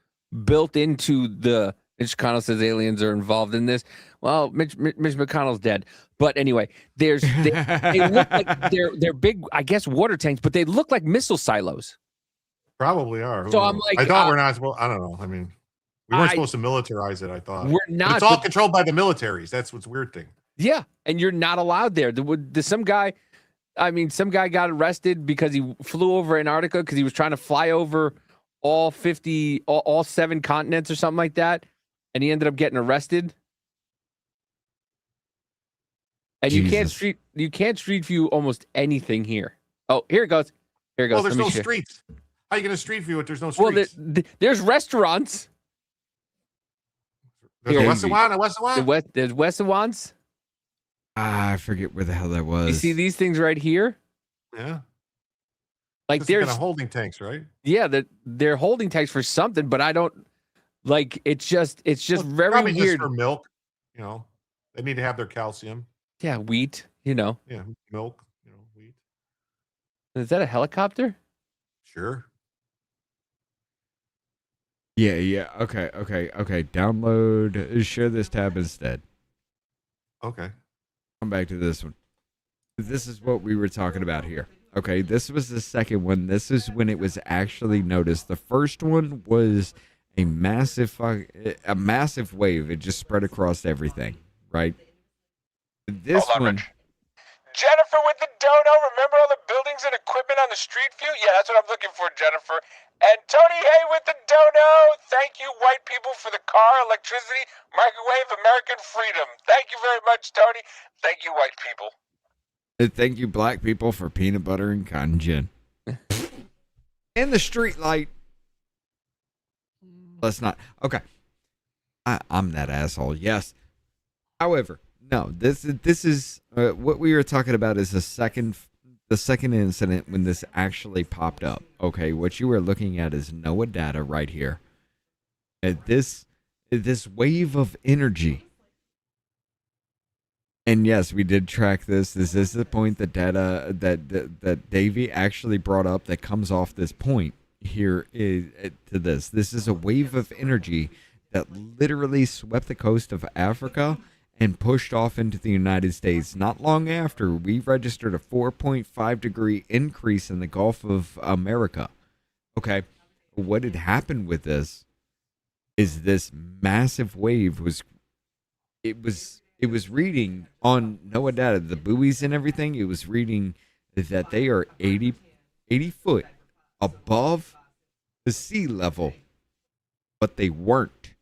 [SPEAKER 8] built into the Mitch McConnell says aliens are involved in this. Well, Mitch McConnell's dead. But anyway, they look like they're big, I guess, water tanks, but they look like missile silos.
[SPEAKER 2] Probably are. Who
[SPEAKER 8] So
[SPEAKER 2] knows?
[SPEAKER 8] I'm like,
[SPEAKER 2] I thought we're not supposed. I don't know. I mean, we weren't supposed to militarize it. I thought
[SPEAKER 8] we're
[SPEAKER 2] But
[SPEAKER 8] not.
[SPEAKER 2] it's all controlled by the militaries. That's what's weird thing.
[SPEAKER 8] Yeah, and you're not allowed there. Some guy got arrested because he flew over Antarctica because he was trying to fly over all 7 continents or something like that, and he ended up getting arrested. And
[SPEAKER 3] Jesus.
[SPEAKER 8] you can't street view almost anything here. Oh, here it goes. Here it goes.
[SPEAKER 2] Well, there's
[SPEAKER 8] Let me
[SPEAKER 2] no
[SPEAKER 8] share.
[SPEAKER 2] streets. How are you going to street view it? There's no streets.
[SPEAKER 8] Well, there's restaurants.
[SPEAKER 2] There's a West one.
[SPEAKER 8] There's Westawans.
[SPEAKER 3] I forget where the hell that was.
[SPEAKER 8] You see these things right here?
[SPEAKER 2] Yeah.
[SPEAKER 8] Like
[SPEAKER 2] This is
[SPEAKER 8] there's
[SPEAKER 2] kind of holding tanks, right?
[SPEAKER 8] Yeah, they're holding tanks for something, but I don't like. It's just very
[SPEAKER 2] Probably
[SPEAKER 8] weird.
[SPEAKER 2] just for milk. You know, they need to have their calcium.
[SPEAKER 8] Yeah, wheat. You know.
[SPEAKER 2] Yeah, milk. You know, wheat.
[SPEAKER 8] Is that a helicopter?
[SPEAKER 2] Sure.
[SPEAKER 3] Yeah. Okay. Download. Share this tab instead.
[SPEAKER 2] Okay.
[SPEAKER 3] Come back to this one. This is what we were talking about here. Okay, this was the second one. This is when it was actually noticed. The first one was a massive wave. It just spread across everything, right? This
[SPEAKER 15] Hold on,
[SPEAKER 3] one,
[SPEAKER 15] Rich. Jennifer with the dono. Remember all the buildings and equipment on the street view? Yeah, that's what I'm looking for, Jennifer. And Tony Hay with the dono. Thank you, white people, for the car, electricity, microwave, American freedom. Thank you very much, Tony. Thank you, white people.
[SPEAKER 3] thank you, black people, for peanut butter and cotton gin. And the street light. Let's not. Okay. I'm that asshole. Yes. However, no. This is what we were talking about. Is the second incident when this actually popped up. Okay, what you were looking at is NOAA data right here. This wave of energy. And yes, we did track this. This is the point that data that Davey actually brought up that comes off this point here is to this. This is a wave of energy that literally swept the coast of Africa and pushed off into the United States. Not long after, we registered a 4.5 degree increase in the Gulf of America. Okay, what had happened with this is this massive wave was reading on NOAA data, the buoys and everything. It was reading that they are 80 foot above the sea level, but they weren't.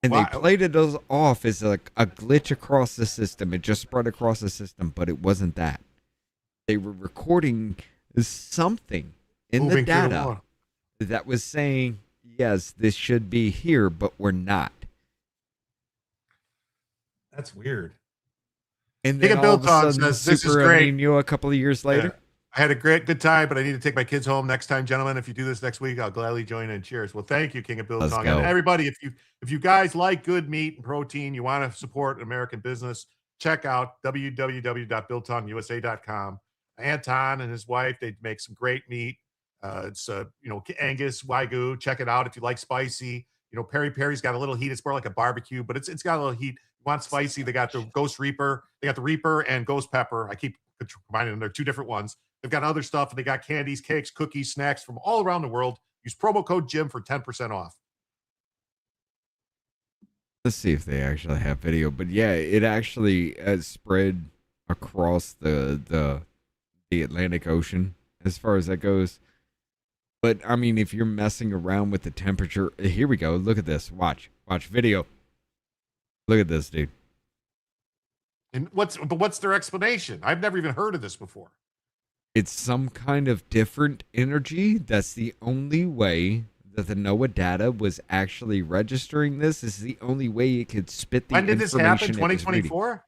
[SPEAKER 3] And
[SPEAKER 2] Wow.
[SPEAKER 3] they played it off as a glitch across the system. It just spread across the system, but it wasn't that. They were recording something in
[SPEAKER 2] Moving
[SPEAKER 3] the
[SPEAKER 2] through the
[SPEAKER 3] data
[SPEAKER 2] water.
[SPEAKER 3] that was saying, yes, this should be here, but we're not.
[SPEAKER 2] That's weird.
[SPEAKER 3] And
[SPEAKER 2] King
[SPEAKER 3] then
[SPEAKER 2] of
[SPEAKER 3] all of a
[SPEAKER 2] Biltong
[SPEAKER 3] sudden,
[SPEAKER 2] says, "This is
[SPEAKER 3] Super
[SPEAKER 2] great."
[SPEAKER 3] El Nino a couple of years later.
[SPEAKER 2] Yeah. I had a good time, but I need to take my kids home next time, gentlemen. If you do this next week, I'll gladly join in. Cheers. Well, thank you, King of
[SPEAKER 3] Let's
[SPEAKER 2] Biltong.
[SPEAKER 3] go.
[SPEAKER 2] And everybody, if you guys like good meat and protein, you want to support American business, check out www.biltongusa.com. Anton and his wife, they make some great meat. It's Angus, Wagyu. Check it out if you like spicy. Peri Peri's got a little heat. It's more like a barbecue, but it's got a little heat. You want spicy? They got the Ghost Reaper. They got the Reaper and Ghost Pepper. I keep combining them. They're two different ones. They've got other stuff, and they got candies, cakes, cookies, snacks from all around the world. Use promo code Jim for 10% off.
[SPEAKER 3] Let's see if they actually have video. But yeah, it actually spread across the Atlantic Ocean as far as that goes. But I mean, if you're messing around with the temperature, here we go. Look at this. Watch video. Look at this, dude.
[SPEAKER 2] And what's their explanation? I've never even heard of this before.
[SPEAKER 3] It's some kind of different energy. That's the only way that the NOAA data was actually registering this. Is the only way it could spit the
[SPEAKER 2] When did this
[SPEAKER 3] information.
[SPEAKER 2] happen? 2024?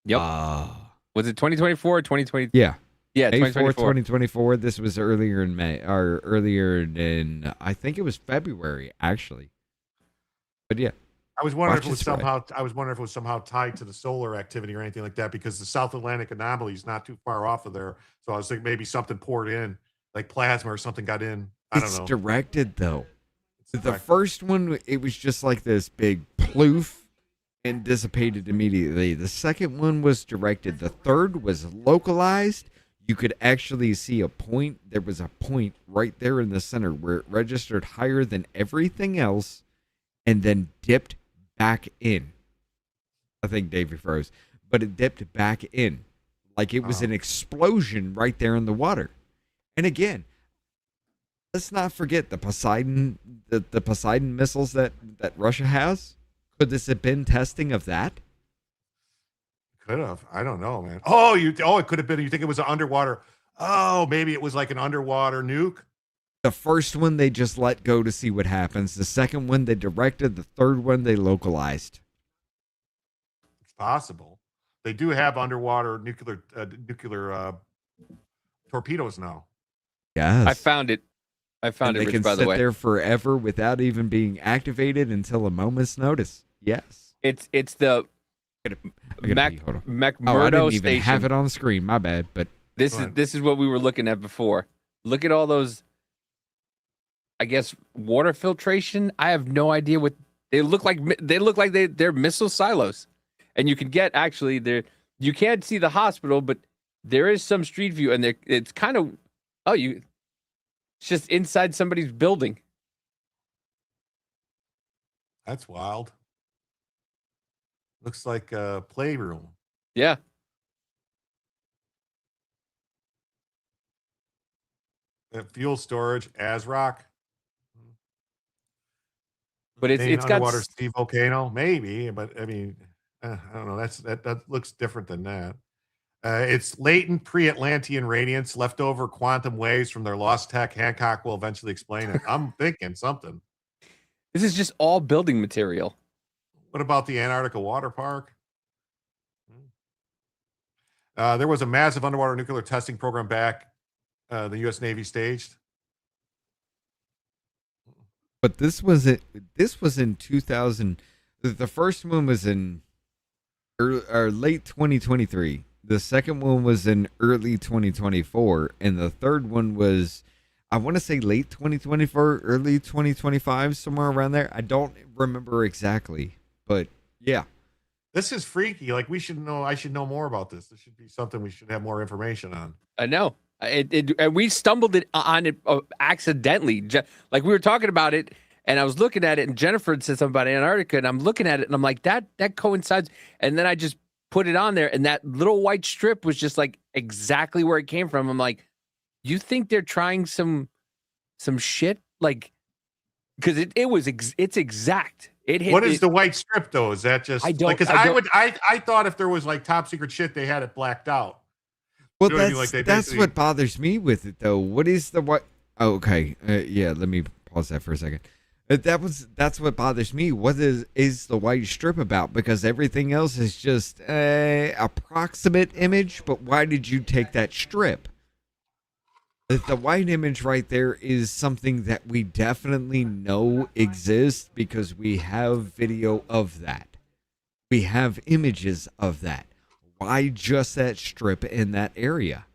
[SPEAKER 8] Yep. Was it 2024 or 2020?
[SPEAKER 3] Yeah.
[SPEAKER 8] Yeah,
[SPEAKER 3] May 4th,
[SPEAKER 8] 2024.
[SPEAKER 3] 2024. This was earlier in May, or earlier in, I think it was February, actually. But yeah.
[SPEAKER 2] I was wondering
[SPEAKER 3] Watch
[SPEAKER 2] if it was
[SPEAKER 3] this ride.
[SPEAKER 2] somehow tied to the solar activity or anything like that, because the South Atlantic anomaly is not too far off of there. So I was thinking maybe something poured in, like plasma or something got in. I don't
[SPEAKER 3] It's
[SPEAKER 2] know.
[SPEAKER 3] directed, though. The first one, it was just like this big ploof and dissipated immediately. The second one was directed. The third was localized. You could actually see a point. There was a point right there in the center where it registered higher than everything else and then dipped back in. I think Davey froze, but it dipped back in like it was an explosion right there in the water. And again, let's not forget the Poseidon, the Poseidon missiles that Russia has. Could this have been testing of that?
[SPEAKER 2] Could have. I don't know, man. Oh, it could have been. You think it was an underwater? Oh, maybe it was like an underwater nuke.
[SPEAKER 3] The first one they just let go to see what happens. The second one they directed. The third one they localized.
[SPEAKER 2] It's possible. They do have underwater nuclear torpedoes now.
[SPEAKER 3] Yes,
[SPEAKER 8] I found it.
[SPEAKER 3] They
[SPEAKER 8] Rich,
[SPEAKER 3] can
[SPEAKER 8] by the
[SPEAKER 3] sit
[SPEAKER 8] way.
[SPEAKER 3] there forever without even being activated until a moment's notice. Yes,
[SPEAKER 8] It's the
[SPEAKER 3] McMurdo
[SPEAKER 8] McMurdo
[SPEAKER 3] I didn't even
[SPEAKER 8] station.
[SPEAKER 3] have it on the screen. My bad, but
[SPEAKER 8] This is what we were looking at before. Look at all those, I guess, water filtration. I have no idea what they look like. They're missile silos, and you can get actually there. You can't see the hospital, but there is some street view, and it's kind of it's just inside somebody's building.
[SPEAKER 2] That's wild. Looks like a playroom.
[SPEAKER 8] Yeah.
[SPEAKER 2] Fuel storage, ASRock.
[SPEAKER 8] But it's got
[SPEAKER 2] underwater sea volcano, maybe. But I mean, I don't know. That looks different than that. It's latent pre-Atlantean radiance, leftover quantum waves from their lost tech. Hancock will eventually explain it. I'm thinking something.
[SPEAKER 8] This is just all building material.
[SPEAKER 2] What about the Antarctica Water Park? There was a massive underwater nuclear testing program back the U.S. Navy staged.
[SPEAKER 3] But this was in 2000. The first one was in late 2023. The second one was in early 2024, and the third one was, I want to say, late 2024, early 2025, somewhere around there. I don't remember exactly, but yeah.
[SPEAKER 2] This is freaky. Like, we should know. I should know more about this. This should be something we should have more information on.
[SPEAKER 8] I know. And we stumbled on it accidentally. Like, we were talking about it, and I was looking at it, and Jennifer had said something about Antarctica, and I'm looking at it, and I'm like, that coincides. And then I just put it on there, and that little white strip was just like exactly where it came from. I'm like, you think they're trying some shit? Like, because it's exact.
[SPEAKER 2] What is the white strip though? Is that just I thought if there was like top secret shit, they had it blacked out.
[SPEAKER 3] Well,
[SPEAKER 2] You know what I mean? Like,
[SPEAKER 3] that's what bothers me with it, though. What is the what? Oh, okay, yeah. Let me pause that for a second. That's what bothers me. What is the white strip about? Because everything else is just a approximate image. But why did you take that strip? The white image right there is something that we definitely know exists because we have video of that. We have images of that. Why just that strip in that area?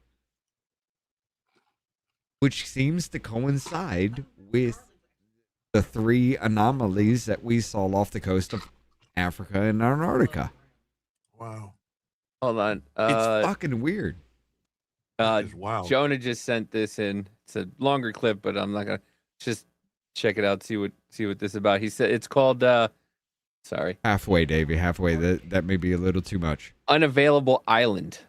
[SPEAKER 3] Which seems to coincide with the 3 anomalies that we saw off the coast of Africa and Antarctica.
[SPEAKER 2] Wow.
[SPEAKER 8] Hold on.
[SPEAKER 3] It's fucking weird.
[SPEAKER 2] Wow.
[SPEAKER 8] Jonah just sent this in. It's a longer clip, but I'm not gonna just check it out. See what this is about. He said it's called. Sorry.
[SPEAKER 3] Halfway, Davey. Halfway. That may be a little too much.
[SPEAKER 8] Unavailable island.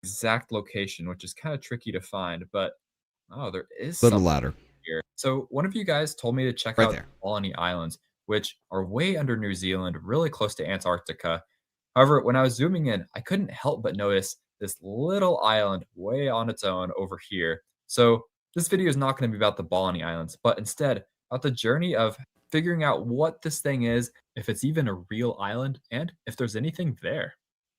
[SPEAKER 11] Exact location, which is kind of tricky to find, but there is
[SPEAKER 3] Little
[SPEAKER 11] something
[SPEAKER 3] louder.
[SPEAKER 11] here. So one of you guys told me to check
[SPEAKER 3] Right
[SPEAKER 11] out
[SPEAKER 3] there.
[SPEAKER 11] the Colony Islands, which are way under New Zealand, really close to Antarctica. However, when I was zooming in, I couldn't help but notice this little island way on its own over here. So this video is not going to be about the Colony Islands, but instead about the journey of figuring out what this thing is, if it's even a real island, and if there's anything there.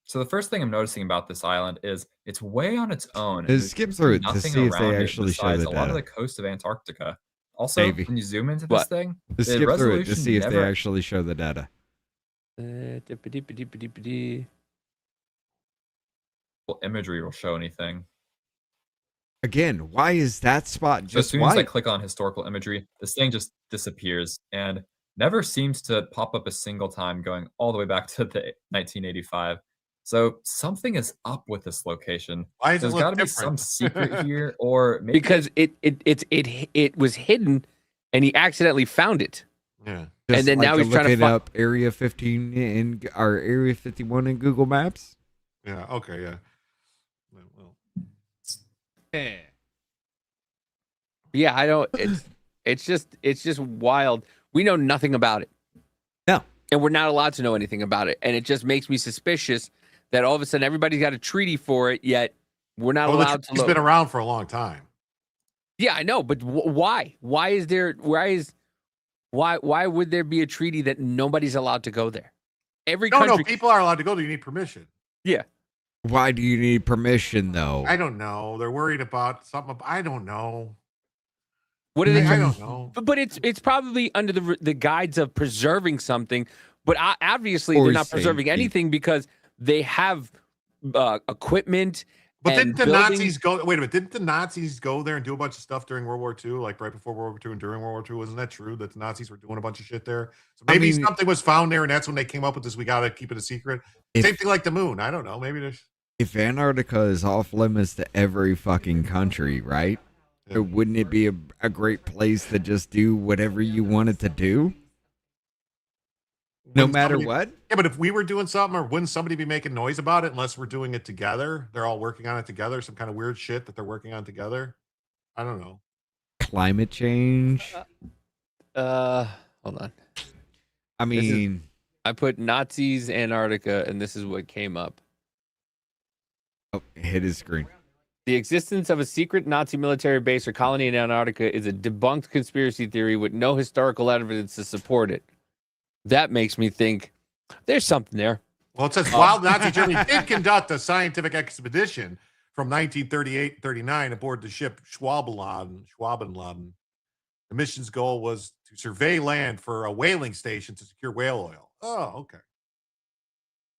[SPEAKER 11] So the first thing I'm noticing about this island is it's way on its own.
[SPEAKER 3] Just skip through it to see if they actually show the
[SPEAKER 11] a lot of
[SPEAKER 3] data.
[SPEAKER 11] the coast of Antarctica. Also,
[SPEAKER 3] Davey.
[SPEAKER 11] when you zoom into this thing,
[SPEAKER 3] Just
[SPEAKER 11] the
[SPEAKER 3] skip through it to
[SPEAKER 11] resolution
[SPEAKER 3] see if they
[SPEAKER 11] never
[SPEAKER 3] actually show the data.
[SPEAKER 11] imagery will show anything.
[SPEAKER 3] Again, why is that spot
[SPEAKER 11] So as
[SPEAKER 3] just
[SPEAKER 11] soon as I
[SPEAKER 3] white?
[SPEAKER 11] click on historical imagery, this thing just disappears and never seems to pop up a single time going all the way back to the 1985. So something is up with this location.
[SPEAKER 2] Why does it
[SPEAKER 11] There's
[SPEAKER 2] look
[SPEAKER 11] got to be
[SPEAKER 2] different?
[SPEAKER 11] some secret here, or maybe
[SPEAKER 8] Because it was hidden, and he accidentally found it.
[SPEAKER 2] Yeah.
[SPEAKER 8] And then now he's trying to
[SPEAKER 3] look
[SPEAKER 8] find
[SPEAKER 3] up Area 15 in our Area 51 in Google Maps.
[SPEAKER 2] Yeah. Okay. Yeah. Well,
[SPEAKER 8] Yeah, I don't. It's just wild. We know nothing about it.
[SPEAKER 3] No,
[SPEAKER 8] and we're not allowed to know anything about it. And it just makes me suspicious that all of a sudden everybody's got a treaty for it, yet we're not allowed to.
[SPEAKER 2] It's been around for a long time.
[SPEAKER 8] Yeah, I know, but why? Why would there be a treaty that nobody's allowed to go there? Every country.
[SPEAKER 2] No, people are allowed to go there. You need permission.
[SPEAKER 8] Yeah.
[SPEAKER 3] Why do you need permission, though?
[SPEAKER 2] I don't know. They're worried about something. I don't know.
[SPEAKER 8] What are they?
[SPEAKER 2] I don't know.
[SPEAKER 8] But it's probably under the guise of preserving something. But obviously
[SPEAKER 3] Or
[SPEAKER 8] they're not preserving
[SPEAKER 3] safety.
[SPEAKER 8] anything because they have equipment.
[SPEAKER 2] But
[SPEAKER 8] and
[SPEAKER 2] didn't the
[SPEAKER 8] buildings.
[SPEAKER 2] Nazis go? Wait a minute. Didn't the Nazis go there and do a bunch of stuff during World War II? Like right before World War II and during World War II? Wasn't that true that the Nazis were doing a bunch of shit there? So maybe something was found there, and that's when they came up with this. We got to keep it a secret. Same thing like the moon. I don't know. Maybe there's.
[SPEAKER 3] If Antarctica is off limits to every fucking country, right?
[SPEAKER 2] Yeah.
[SPEAKER 3] Wouldn't it be a great place to just do whatever you wanted to do? No matter what?
[SPEAKER 2] Yeah, but if we were doing something, or wouldn't somebody be making noise about it unless we're doing it together? They're all working on it together. Some kind of weird shit that they're working on together. I don't know.
[SPEAKER 3] Climate change.
[SPEAKER 8] Hold on.
[SPEAKER 3] I mean,
[SPEAKER 8] I put Nazis Antarctica, and this is what came up.
[SPEAKER 3] Oh, hit his screen.
[SPEAKER 8] The existence of a secret Nazi military base or colony in Antarctica is a debunked conspiracy theory with no historical evidence to support it. That makes me think there's something there.
[SPEAKER 2] Well, it says while Nazi Germany did conduct a scientific expedition from 1938-39 aboard the ship Schwabenladen, the mission's goal was to survey land for a whaling station to secure whale oil. Oh, okay.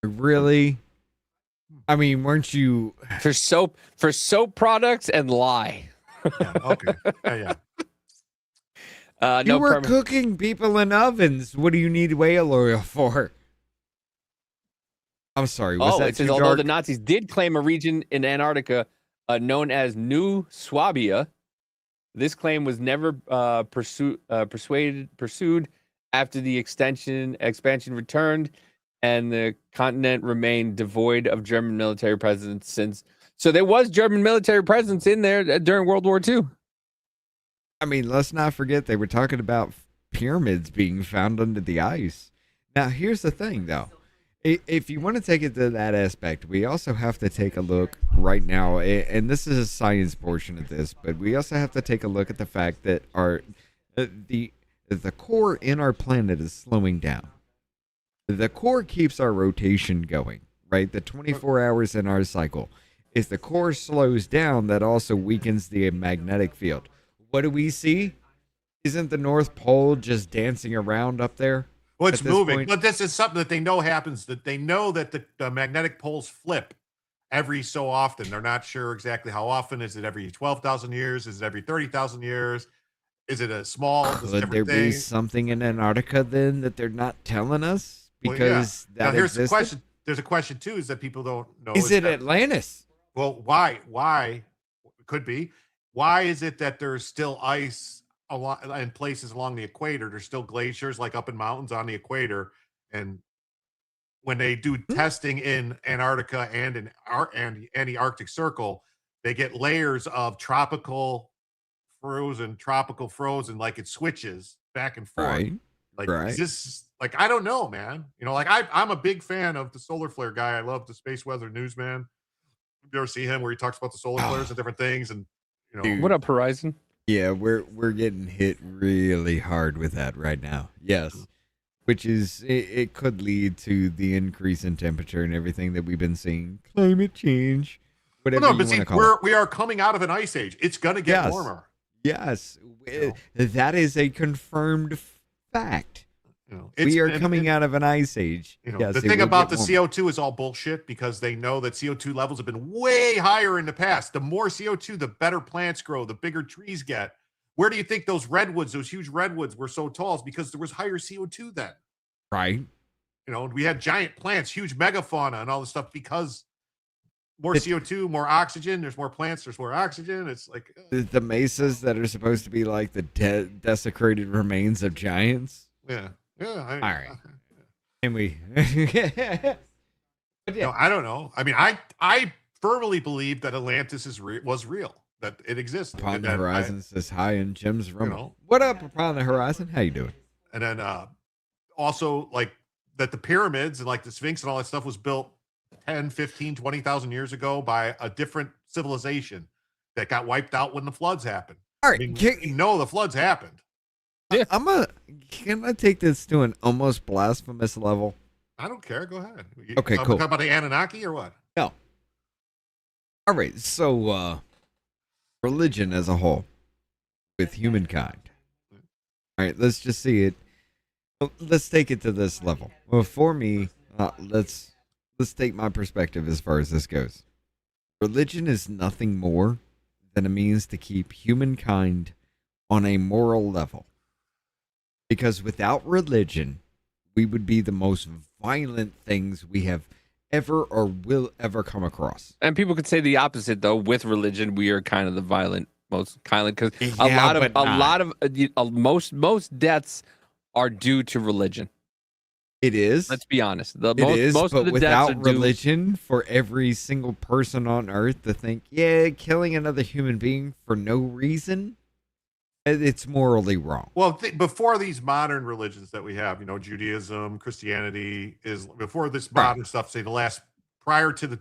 [SPEAKER 3] Really? I mean, weren't you
[SPEAKER 8] for soap products and lie?
[SPEAKER 2] Yeah, okay. Yeah.
[SPEAKER 3] You were cooking people in ovens. What do you need whale oil for? I'm sorry. Was that
[SPEAKER 8] it says
[SPEAKER 3] too
[SPEAKER 8] although
[SPEAKER 3] dark?
[SPEAKER 8] the Nazis did claim a region in Antarctica known as New Swabia, this claim was never pursued after the expansion returned, and the continent remained devoid of German military presence since. So there was German military presence in there during World War II.
[SPEAKER 3] I mean, let's not forget they were talking about pyramids being found under the ice. Now, here's the thing, though. If you want to take it to that aspect, we also have to take a look right now, and this is a science portion of this, but we also have to take a look at the fact that the core in our planet is slowing down. The core keeps our rotation going, right? The 24 hours in our cycle. If the core slows down, that also weakens the magnetic field. What do we see? Isn't the North Pole just dancing around up there?
[SPEAKER 2] Well, it's moving, but this is something that they know happens. That they know that the magnetic poles flip every so often. They're not sure exactly how often. Is it every 12,000 years? Is it every 30,000 years? Is it a small?
[SPEAKER 3] Could there be something in Antarctica then that they're not telling us? Because
[SPEAKER 2] now, here's
[SPEAKER 3] existed?
[SPEAKER 2] the question. There's a question too: is that people don't know?
[SPEAKER 3] Is it Atlantis?
[SPEAKER 2] Well, why? Why? Could be. Why is it that there's still ice in places along the equator? There's still glaciers, like up in mountains on the equator, and when they do testing in Antarctica and in the Arctic Circle, they get layers of tropical frozen, like it switches back and forth.
[SPEAKER 3] Right.
[SPEAKER 2] Like, is this like, I don't know, man. You know, like I'm a big fan of the solar flare guy. I love the Space Weather Newsman. You ever see him where he talks about the solar flares and different things? And you know,
[SPEAKER 8] what up, Horizon?
[SPEAKER 3] Yeah, we're getting hit really hard with that right now. Yes, which is it could lead to the increase in temperature and everything that we've been seeing. Climate change, whatever you want to call it.
[SPEAKER 2] We are coming out of an ice age. It's going to get warmer.
[SPEAKER 3] Yes, that is a confirmed fact. we are coming out of an ice age.
[SPEAKER 2] The thing about the CO2 is all bullshit because they know that CO2 levels have been way higher in the past. The more CO2, the better plants grow, the bigger trees get. Where do you think those redwoods, those huge redwoods were so tall? It's because there was higher CO2 then.
[SPEAKER 3] Right.
[SPEAKER 2] We had giant plants, huge megafauna and all this stuff because more CO2, more oxygen. There's more plants, there's more oxygen. It's like
[SPEAKER 3] the mesas that are supposed to be like the desecrated remains of giants.
[SPEAKER 2] Yeah. Yeah.
[SPEAKER 3] All right. And we.
[SPEAKER 2] No, I don't know. I mean, I firmly believe that Atlantis was real, that it exists.
[SPEAKER 3] Upon the horizon says hi in Jim's room. What up, Upon the Horizon? How you doing?
[SPEAKER 2] And then also like that the pyramids and like the Sphinx and all that stuff was built 10, 15, 20,000 years ago by a different civilization that got wiped out when the floods happened.
[SPEAKER 3] All right.
[SPEAKER 2] The floods happened.
[SPEAKER 3] Yeah. Can I take this to an almost blasphemous level?
[SPEAKER 2] I don't care. Go ahead.
[SPEAKER 3] Okay, cool.
[SPEAKER 2] Talk about the Anunnaki or what?
[SPEAKER 3] No. All right. So, religion as a whole with humankind. All right. Let's just see it. Let's take it to this level. Well, for me, let's take my perspective as far as this goes. Religion is nothing more than a means to keep humankind on a moral level. Because without religion, we would be the most violent things we have ever or will ever come across.
[SPEAKER 8] And people could say the opposite, though. With religion, we are kind of the most violent because most deaths are due to religion.
[SPEAKER 3] It is.
[SPEAKER 8] Let's be honest.
[SPEAKER 3] Most of the without deaths are religion, for every single person on Earth to think, killing another human being for no reason, it's morally wrong.
[SPEAKER 2] Well, before these modern religions that we have, Judaism, Christianity, is before this modern stuff. Say prior to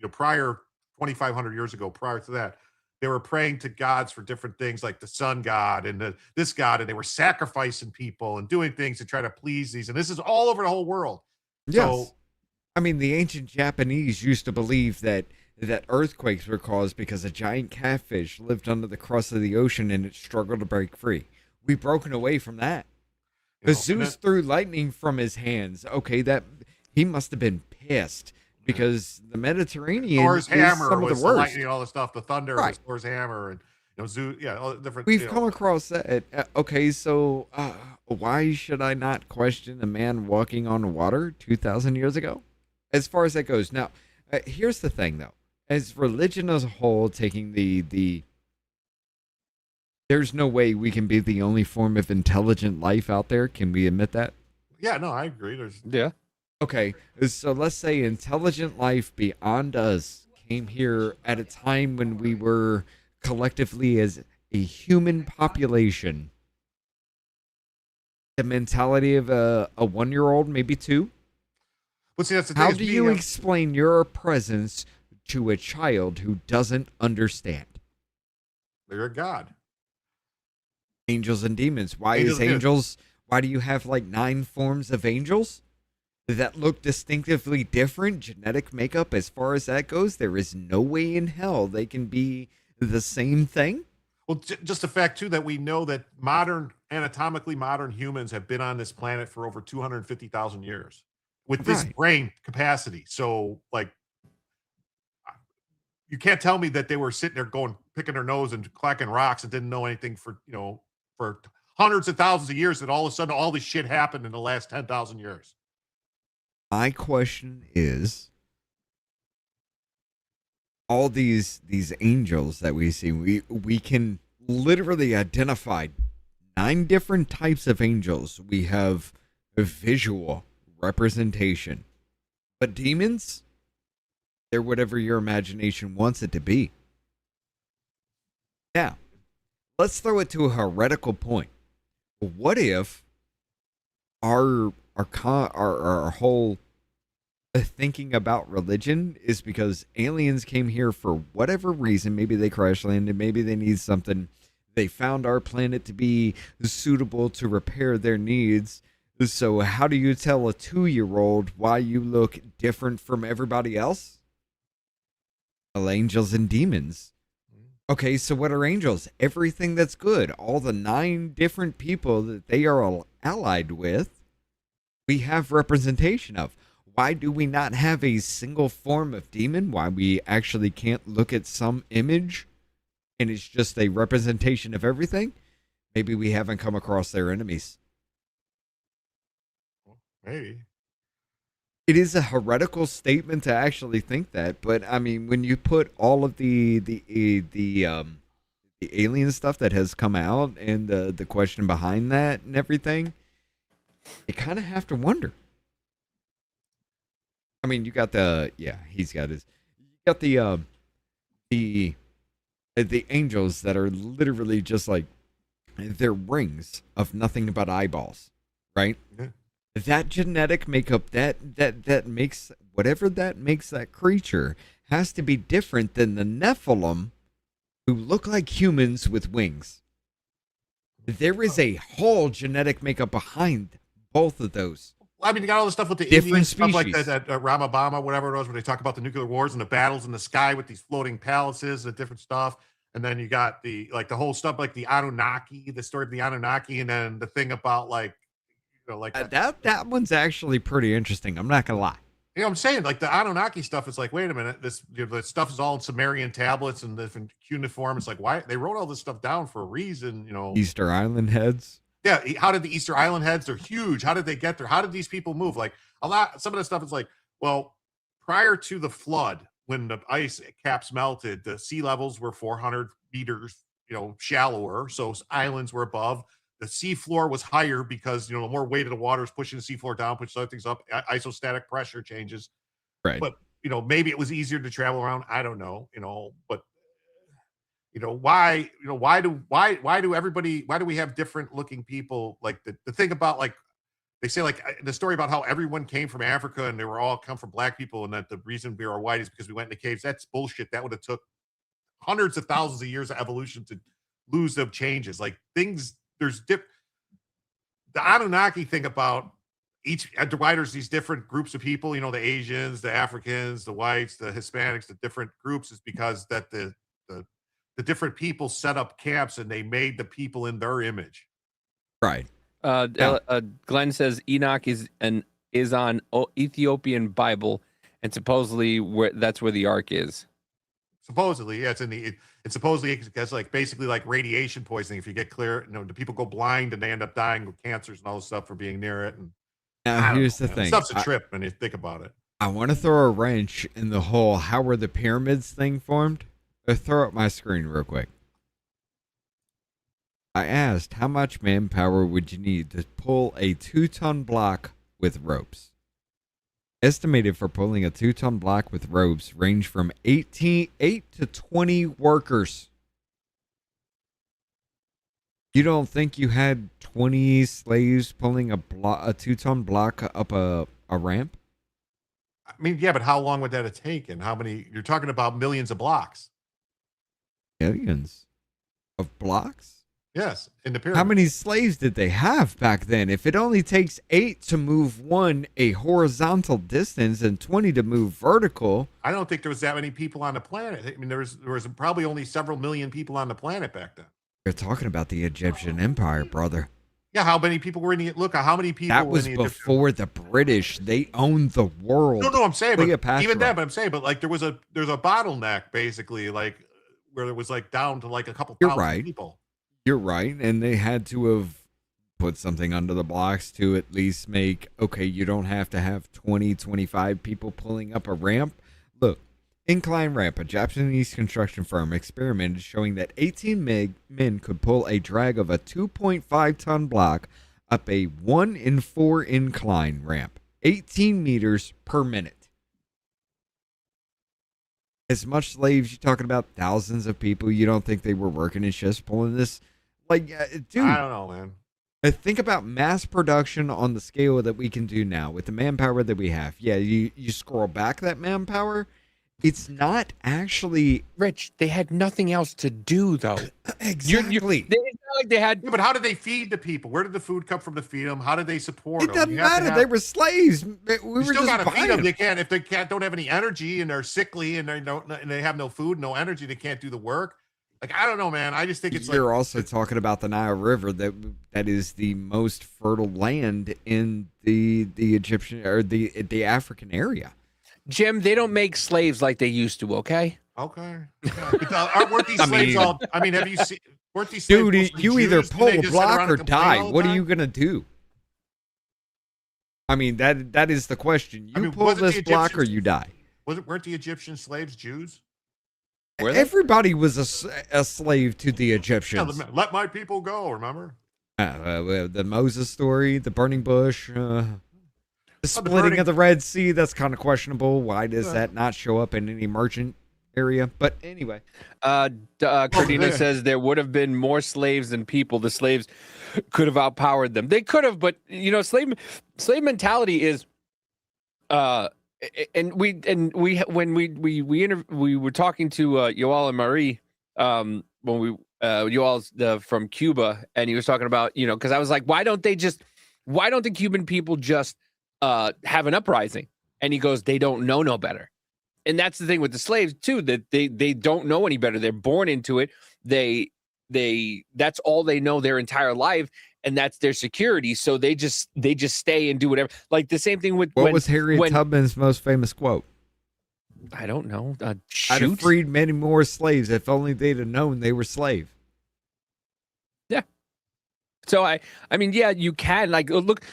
[SPEAKER 2] prior 2,500 years ago, prior to that, they were praying to gods for different things, like the sun god and this god, and they were sacrificing people and doing things to try to please these. And this is all over the whole world.
[SPEAKER 3] Yes.
[SPEAKER 2] So,
[SPEAKER 3] I mean, the ancient Japanese used to believe that earthquakes were caused because a giant catfish lived under the crust of the ocean and it struggled to break free. We've broken away from that. Because Zeus threw lightning from his hands. Okay, that he must have been pissed because the Mediterranean
[SPEAKER 2] Thor's hammer
[SPEAKER 3] some
[SPEAKER 2] was
[SPEAKER 3] of the worst.
[SPEAKER 2] lightning, all the stuff. The thunder was Thor's hammer, and Zeus, all the different.
[SPEAKER 3] We've come across that. Okay, so why should I not question a man walking on water 2,000 years ago? As far as that goes. Now, here's the thing, though. As religion as a whole, taking the there's no way we can be the only form of intelligent life out there. Can we admit that?
[SPEAKER 2] Yeah, no, I agree.
[SPEAKER 3] Okay, so let's say intelligent life beyond us came here at a time when we were collectively as a human population. The mentality of a 1-year-old, maybe 2.
[SPEAKER 2] But see, that's the thing.
[SPEAKER 3] How do you explain your presence to a child who doesn't understand?
[SPEAKER 2] They're a god.
[SPEAKER 3] Angels and demons. Why do you have like 9 forms of angels that look distinctively different? Genetic makeup, as far as that goes, there is no way in hell they can be the same thing.
[SPEAKER 2] Well, just the fact too that we know that anatomically modern humans have been on this planet for over 250,000 years with this brain capacity. So like, you can't tell me that they were sitting there picking their nose and clacking rocks and didn't know anything for hundreds of thousands of years, that all of a sudden all this shit happened in the last 10,000 years.
[SPEAKER 3] My question is, all these angels that we see, we can literally identify 9 different types of angels. We have a visual representation, but demons, they're whatever your imagination wants it to be. Now, let's throw it to a heretical point. What if our whole thinking about religion is because aliens came here for whatever reason? Maybe they crash landed, maybe they need something. They found our planet to be suitable to repair their needs. So how do you tell a 2-year-old why you look different from everybody else? Well, angels and demons. Okay, so what are angels? Everything that's good. All the 9 different people that they are allied with we have representation of. Why do we not have a single form of demon? Why we actually can't look at some image and it's just a representation of everything? Maybe we haven't come across their enemies.
[SPEAKER 2] Maybe.
[SPEAKER 3] It is a heretical statement to actually think that, but I mean, when you put all of the alien stuff that has come out and the question behind that and everything, you kind of have to wonder. I mean, you got he's got his, you got the angels that are literally just like, they're rings of nothing but eyeballs, right?
[SPEAKER 2] Yeah.
[SPEAKER 3] That genetic makeup, that makes, whatever that makes that creature has to be different than the Nephilim who look like humans with wings. There is a whole genetic makeup behind both of those.
[SPEAKER 2] I mean, you got all the stuff with the
[SPEAKER 3] Different
[SPEAKER 2] Indian stuff like
[SPEAKER 3] species.
[SPEAKER 2] that Ramabama, whatever it was, where they talk about the nuclear wars and the battles in the sky with these floating palaces and different stuff. And then you got the whole stuff like the Anunnaki, the story of the Anunnaki, and then the thing about
[SPEAKER 3] that one's actually pretty interesting. I'm not gonna lie.
[SPEAKER 2] You know what I'm saying? Like the Anunnaki stuff is like, wait a minute, this the stuff is all in Sumerian tablets and different cuneiform. It's like, why they wrote all this stuff down for a reason, you know.
[SPEAKER 3] Easter Island heads.
[SPEAKER 2] Yeah, how did the Easter Island heads? They're huge. How did they get there? How did these people move? Like some of the stuff is like, well, prior to the flood, when the ice caps melted, the sea levels were 400 meters, shallower. So islands were above. The sea floor was higher because, the more weight of the water is pushing the sea floor down, pushing other things up. Isostatic pressure changes.
[SPEAKER 3] Right.
[SPEAKER 2] But, maybe it was easier to travel around. I don't know, but why do we have different looking people? Like the thing about, like, they say, like, the story about how everyone came from Africa and they were all come from black people, and that the reason we are white is because we went into caves. That's bullshit. That would have took hundreds of thousands of years of evolution to lose them changes. Like the Anunnaki thing about why there's these different groups of people, the Asians, the Africans, the whites, the Hispanics, the different groups, is because that the different people set up camps and they made the people in their image.
[SPEAKER 3] Right.
[SPEAKER 8] Glenn says Enoch is on Ethiopian Bible, and supposedly that's where the Ark is.
[SPEAKER 2] Supposedly, yeah, it's supposedly because like basically like radiation poisoning. If you get clear, the people go blind and they end up dying with cancers and all this stuff for being near it. And
[SPEAKER 3] now here's the thing:
[SPEAKER 2] stuff's a trip when you think about it.
[SPEAKER 3] I want to throw a wrench in the whole "how were the pyramids" thing formed. Throw up my screen real quick. I asked how much manpower would you need to pull a 2-ton block with ropes. Estimated for pulling a 2-ton block with ropes range from 8 to 20 workers. You don't think you had 20 slaves pulling a 2-ton block up a ramp?
[SPEAKER 2] I mean, yeah, but how long would that have taken? How many? You're talking about millions of blocks.
[SPEAKER 3] Millions of blocks?
[SPEAKER 2] Yes, in the pyramid.
[SPEAKER 3] How many slaves did they have back then? If it only takes 8 to move one a horizontal distance and 20 to move vertical.
[SPEAKER 2] I don't think there was that many people on the planet. I mean, there was probably only several million people on the planet back then.
[SPEAKER 3] You're talking about the Egyptian Empire, brother.
[SPEAKER 2] Yeah, how many people were in the look? How many people?
[SPEAKER 3] That was before the British. They owned the world.
[SPEAKER 2] No, I'm saying, but even that. But I'm saying, but like there's a bottleneck basically, like where it was like down to like a couple thousand people.
[SPEAKER 3] You're right, and they had to have put something under the blocks to at least make, okay, you don't have to have 20, 25 people pulling up a ramp. Look, Incline Ramp, a Japanese construction firm, experimented showing that 18 men could pull a drag of a 2.5-ton block up a 1-in-4 incline ramp, 18 meters per minute. As much slaves, you're talking about thousands of people. You don't think they were working in shifts pulling this? Like, dude.
[SPEAKER 2] I don't know, man.
[SPEAKER 3] Think about mass production on the scale that we can do now with the manpower that we have. Yeah, you scroll back that manpower. It's not actually...
[SPEAKER 8] Rich, they had nothing else to do, though.
[SPEAKER 3] Exactly.
[SPEAKER 8] It's not like they had...
[SPEAKER 2] Yeah, but how did they feed the people? Where did the food come from to feed them? How did they support them?
[SPEAKER 3] It doesn't matter. They were slaves. We
[SPEAKER 2] still got to feed them. They can't. If they don't have any energy and they're sickly and they have no food, no energy, they can't do the work. Like, I don't know, man. I just think it's
[SPEAKER 3] You're also talking about the Nile River that is the most fertile land in the Egyptian or the African area.
[SPEAKER 8] Jim, they don't make slaves like they used to, okay?
[SPEAKER 2] Okay. Weren't these slaves all? I mean, have you seen? Weren't these slaves
[SPEAKER 3] Dude,
[SPEAKER 2] mostly
[SPEAKER 3] you either
[SPEAKER 2] Jews? Didn't
[SPEAKER 3] pull
[SPEAKER 2] they
[SPEAKER 3] a
[SPEAKER 2] just sit
[SPEAKER 3] block
[SPEAKER 2] around
[SPEAKER 3] or
[SPEAKER 2] and complain
[SPEAKER 3] die.
[SPEAKER 2] all the
[SPEAKER 3] What are
[SPEAKER 2] time?
[SPEAKER 3] you gonna do? I mean, that is the question. You pull
[SPEAKER 2] wasn't
[SPEAKER 3] this
[SPEAKER 2] the
[SPEAKER 3] block or
[SPEAKER 2] Egyptians-
[SPEAKER 3] you die.
[SPEAKER 2] Weren't the Egyptian slaves Jews?
[SPEAKER 3] Everybody was a slave to the
[SPEAKER 2] Yeah,
[SPEAKER 3] Egyptians.
[SPEAKER 2] let my people go. Remember?
[SPEAKER 3] The Moses story, the burning bush, the splitting
[SPEAKER 2] burning-
[SPEAKER 3] of the Red Sea. That's kind of questionable. Why does
[SPEAKER 2] Yeah.
[SPEAKER 3] that not show up in any merchant area? But anyway,
[SPEAKER 8] Cardina
[SPEAKER 2] yeah.
[SPEAKER 8] says there would have been more slaves than people. The slaves could have outpowered them. They could have, but slave mentality is, when we were talking to Yoel and Marie, when Yoel's from Cuba, and he was talking about, because I was like, why don't the Cuban people just have an uprising? And he goes, they don't know no better. And that's the thing with the slaves too, that they don't know any better. They're born into it. That's all they know their entire life, and that's their security. So they just stay and do whatever. Like the same thing with
[SPEAKER 3] what was Harriet Tubman's most famous quote?
[SPEAKER 8] I don't know.
[SPEAKER 3] I'd have
[SPEAKER 8] Shoot.
[SPEAKER 3] freed many more slaves if only they'd have known they were slaves.
[SPEAKER 8] Yeah. So I mean, yeah, you can look.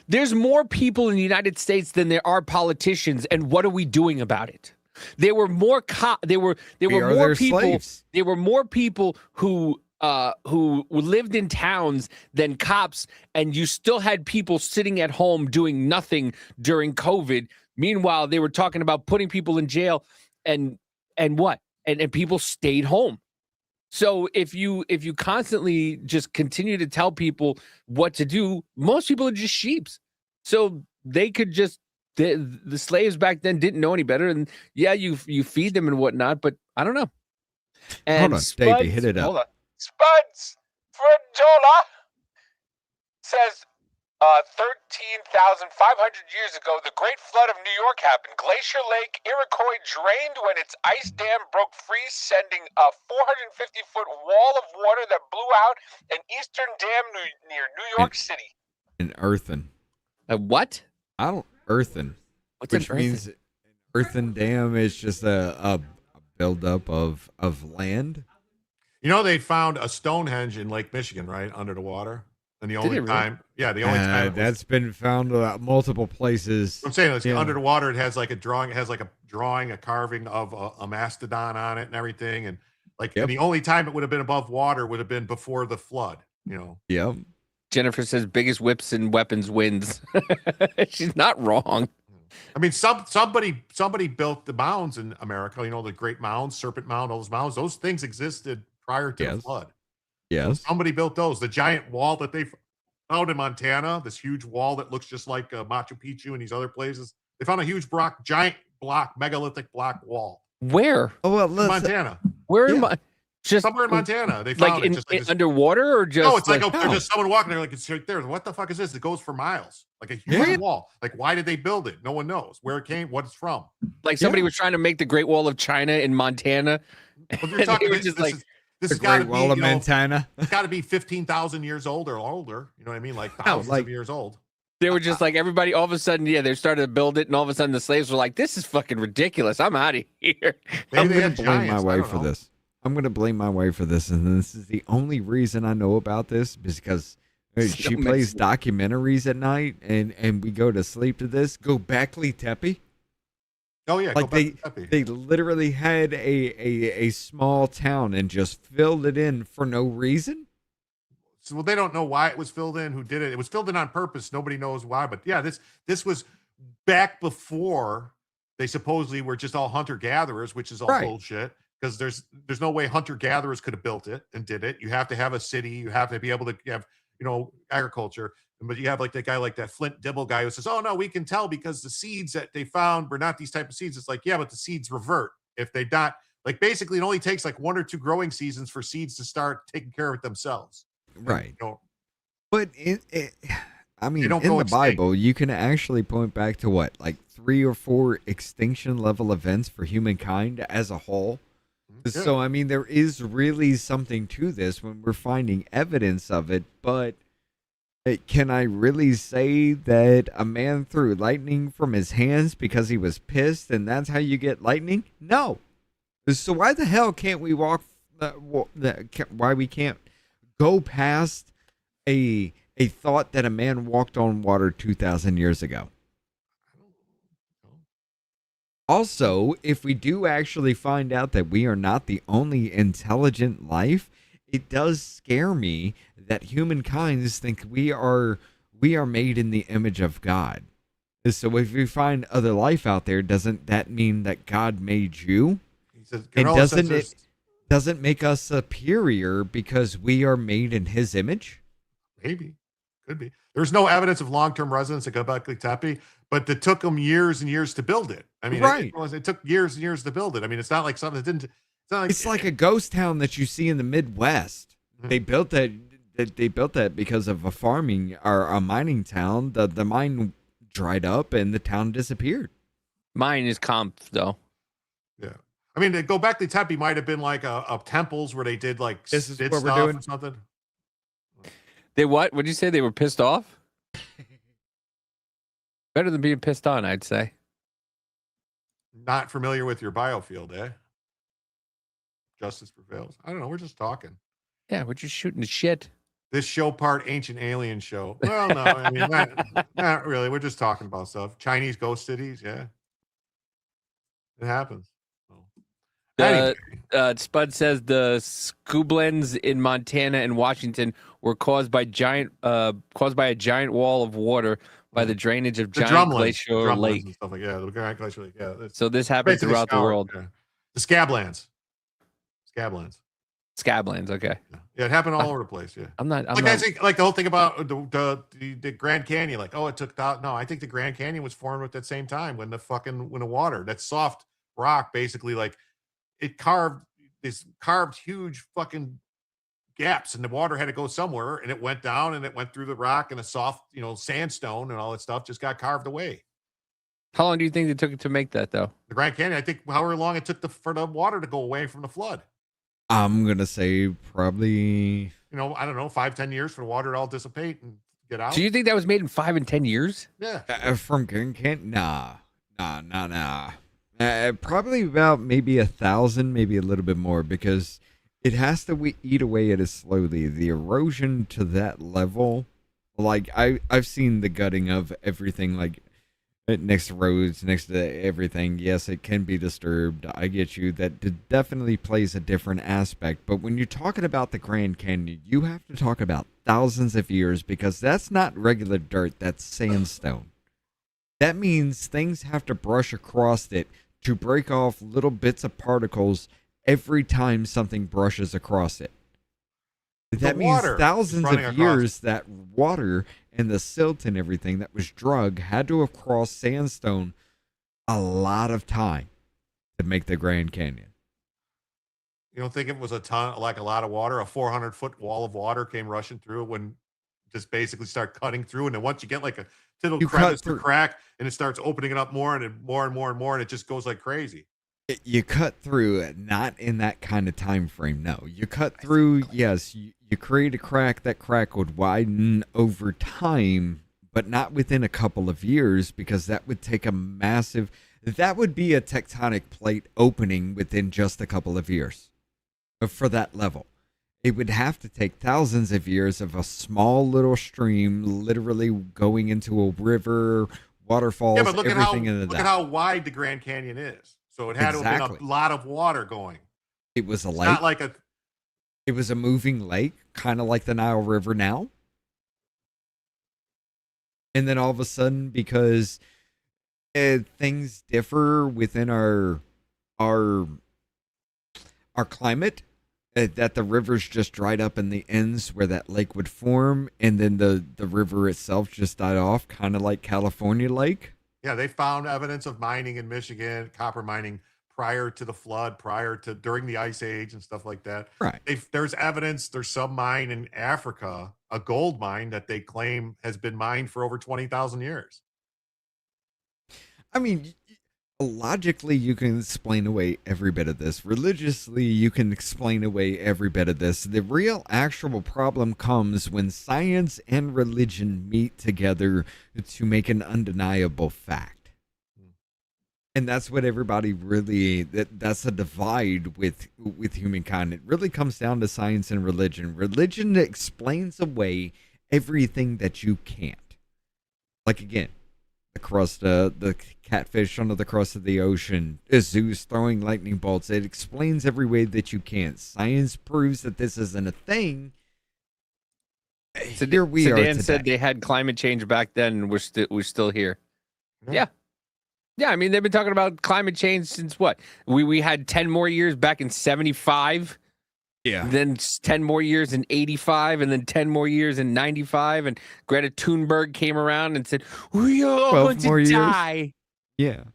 [SPEAKER 8] There's more people in the United States than there are politicians, and what are we doing about it? There were more there were more people.
[SPEAKER 3] Slaves.
[SPEAKER 8] There were more people who lived in towns than cops, and you still had people sitting at home doing nothing during COVID. Meanwhile, they were talking about putting people in jail, and what? And people stayed home. So if you constantly just continue to tell people what to do, most people are just sheeps. So they could just the slaves back then didn't know any better, and yeah, you feed them and whatnot, but I don't know. And
[SPEAKER 3] Hold on, Davey, hit it up.
[SPEAKER 8] Hold on.
[SPEAKER 15] Spuds Frajola says 13,500 years ago, the Great Flood of New York happened. Glacier Lake Iroquois drained when its ice dam broke free, sending a 450-foot wall of water that blew out an eastern dam near New York City.
[SPEAKER 3] An earthen.
[SPEAKER 8] A what?
[SPEAKER 3] Earthen.
[SPEAKER 8] What's an
[SPEAKER 3] which means an earthen dam is just a buildup of land.
[SPEAKER 2] They found a Stonehenge in Lake Michigan, right, under the water. And the only time, the only time
[SPEAKER 3] that's been found at multiple places.
[SPEAKER 2] I'm saying it's under the water. It has like a drawing. It has like a carving of a mastodon on it and everything. And and the only time it would have been above water would have been before the flood.
[SPEAKER 3] Yep.
[SPEAKER 8] Jennifer says biggest whips and weapons wins. She's not wrong.
[SPEAKER 2] I mean, somebody built the mounds in America. The Great Mounds, Serpent Mound, all those mounds. Those things existed prior to the flood.
[SPEAKER 3] Yes.
[SPEAKER 2] Somebody built those. The giant wall that they found in Montana, this huge wall that looks just like Machu Picchu and these other places. They found a huge giant block, megalithic block wall.
[SPEAKER 8] Where?
[SPEAKER 3] Oh, well,
[SPEAKER 2] in Montana.
[SPEAKER 8] Where in just
[SPEAKER 2] somewhere in Montana? They found it just
[SPEAKER 8] underwater or just?
[SPEAKER 2] No, it's like there's just someone walking there, like it's right there. What the fuck is this? It goes for miles, like a huge wall. Like, why did they build it? No one knows where it came, what it's from.
[SPEAKER 8] Like somebody was trying to make the Great Wall of China in Montana.
[SPEAKER 2] Well, you're talking this has got to be
[SPEAKER 3] Wall of Montana.
[SPEAKER 2] It's got to be 15,000 years old or older. You know what I mean? Like thousands of years old.
[SPEAKER 8] They were just like everybody. All of a sudden, they started to build it, and all of a sudden, the slaves were like, "This is fucking ridiculous. I'm out of here."
[SPEAKER 3] I'm going to blame my way for this. I'm going to blame my way for this, and this is the only reason I know about this because she plays documentaries at night, and we go to sleep to this. Gobekli Tepe.
[SPEAKER 2] Oh yeah,
[SPEAKER 3] like they literally had a small town and just filled it in for no reason.
[SPEAKER 2] So they don't know why it was filled in, who did it. It was filled in on purpose. Nobody knows why. But yeah, this was back before they supposedly were just all hunter gatherers, which is all bullshit. Because there's no way hunter gatherers could have built it and did it. You have to have a city. You have to be able to have agriculture. But you have like that guy, like that Flint Dibble guy who says, "Oh no, we can tell because the seeds that they found were not these type of seeds." It's like, yeah, but the seeds revert if they not. Like basically, it only takes like 1 or 2 growing seasons for seeds to start taking care of it themselves.
[SPEAKER 3] Right.
[SPEAKER 2] And,
[SPEAKER 3] but in the Bible, you can actually point back to like 3 or 4 extinction level events for humankind as a whole. So, I mean, there is really something to this when we're finding evidence of it, but can I really say that a man threw lightning from his hands because he was pissed and that's how you get lightning? No. So why the hell can't we why we can't go past a thought that a man walked on water 2,000 years ago? Also, if we do actually find out that we are not the only intelligent life, it does scare me that humankind think we are made in the image of God. So if we find other life out there, doesn't that mean that God made you? And doesn't make us superior because we are made in His image?
[SPEAKER 2] Maybe, could be. There's no evidence of long-term residence at Göbekli Tepe, but it took them years and years to build it. I mean,
[SPEAKER 3] right.
[SPEAKER 2] it took years and years to build it. I mean, it's not like something that didn't.
[SPEAKER 3] It's like a ghost town that you see in the Midwest. Mm-hmm. They built that. They built that because of a farming or a mining town. The mine dried up and the town disappeared.
[SPEAKER 8] Mine is comp though.
[SPEAKER 2] Yeah, I mean, Göbekli Tepe might have been like a temples where they did like
[SPEAKER 3] this is what
[SPEAKER 2] stuff
[SPEAKER 3] we're doing.
[SPEAKER 2] or something.
[SPEAKER 8] They what? Would you say they were pissed off? Better than being pissed on, I'd say.
[SPEAKER 2] Not familiar with your biofield, eh? Justice prevails. I don't know. We're just talking.
[SPEAKER 8] Yeah, we're just shooting the shit.
[SPEAKER 2] This show part ancient alien show. Well, no, I mean, not really. We're just talking about stuff. Chinese ghost cities, yeah. It happens.
[SPEAKER 8] Spud says the scublens in Montana and Washington were caused by a giant wall of water by the drainage of giant glacier lake.
[SPEAKER 2] And stuff like, yeah, the giant glacier lake. Yeah.
[SPEAKER 8] So this happened throughout the world.
[SPEAKER 2] Yeah. The Scablands.
[SPEAKER 8] Scablands, okay.
[SPEAKER 2] Yeah, it happened all over the place. Yeah,
[SPEAKER 8] I
[SPEAKER 2] think like the whole thing about the Grand Canyon. Like, oh, it took out. No, I think the Grand Canyon was formed at that same time when the water, that soft rock, basically like it carved huge fucking gaps, and the water had to go somewhere, and it went down and it went through the rock, and a soft, sandstone and all that stuff just got carved away.
[SPEAKER 8] How long do you think it took to make that though?
[SPEAKER 2] The Grand Canyon, I think however long it took for the water to go away from the flood.
[SPEAKER 3] I'm going to say probably,
[SPEAKER 2] I don't know, 5-10 years for the water to all dissipate and get out.
[SPEAKER 8] Do you think that was made in 5 and 10 years?
[SPEAKER 2] Yeah.
[SPEAKER 3] From Grand Canyon? Nah. Probably about maybe 1,000, maybe a little bit more, because it has to eat away at it slowly. The erosion to that level, like I've seen the gutting of everything, like next to roads, next to everything. Yes, it can be disturbed. I get you. That definitely plays a different aspect. But when you're talking about the Grand Canyon, you have to talk about thousands of years, because that's not regular dirt. That's sandstone. That means things have to brush across it to break off little bits of particles every time something brushes across it. That means thousands of years that water and the silt and everything that was drug had to have crossed sandstone a lot of time to make the Grand Canyon.
[SPEAKER 2] You don't think it was a lot of water? A 400-foot wall of water came rushing through when just basically start cutting through, and then once you get like a little crevice or crack, and it starts opening it up more and more and more and more, and it just goes like crazy.
[SPEAKER 3] You cut through, not in that kind of time frame. No, you cut through. Yes, you create a crack. That crack would widen over time, but not within a couple of years, because that would take a massive. That would be a tectonic plate opening within just a couple of years. For that level, it would have to take thousands of years of a small little stream, literally going into a river, waterfalls,
[SPEAKER 2] yeah, but look
[SPEAKER 3] everything into that.
[SPEAKER 2] Look at how wide the Grand Canyon is. So it had to have been a lot of water going.
[SPEAKER 3] It was a lake.
[SPEAKER 2] Not like a.
[SPEAKER 3] It was a moving lake, kind of like the Nile River now. And then all of a sudden, because things differ within our climate, that the rivers just dried up in the ends where that lake would form, and then the river itself just died off, kind of like California Lake.
[SPEAKER 2] Yeah, they found evidence of mining in Michigan, copper mining prior to the flood, during the Ice Age and stuff like that.
[SPEAKER 3] Right.
[SPEAKER 2] There's evidence. There's some mine in Africa, a gold mine that they claim has been mined for over 20,000 years.
[SPEAKER 3] I mean, logically, you can explain away every bit of this. Religiously, you can explain away every bit of this. The real actual problem comes when science and religion meet together to make an undeniable fact. And that's what everybody really, that's a divide with humankind. It really comes down to science and religion. Religion explains away everything that you can't. Like, again, the crust, the catfish under the crust of the ocean, Zeus throwing lightning bolts. It explains every way that you can. Science proves that this isn't a thing.
[SPEAKER 8] So
[SPEAKER 3] here we are
[SPEAKER 8] Dan
[SPEAKER 3] today.
[SPEAKER 8] said they had climate change back then, and we're still here. Yeah. I mean, they've been talking about climate change since what? We had 10 more years back in 75.
[SPEAKER 3] Yeah.
[SPEAKER 8] Then 10 more years in 85, and then 10 more years in 95. And Greta Thunberg came around and said, "We are all going to die."
[SPEAKER 3] Yeah.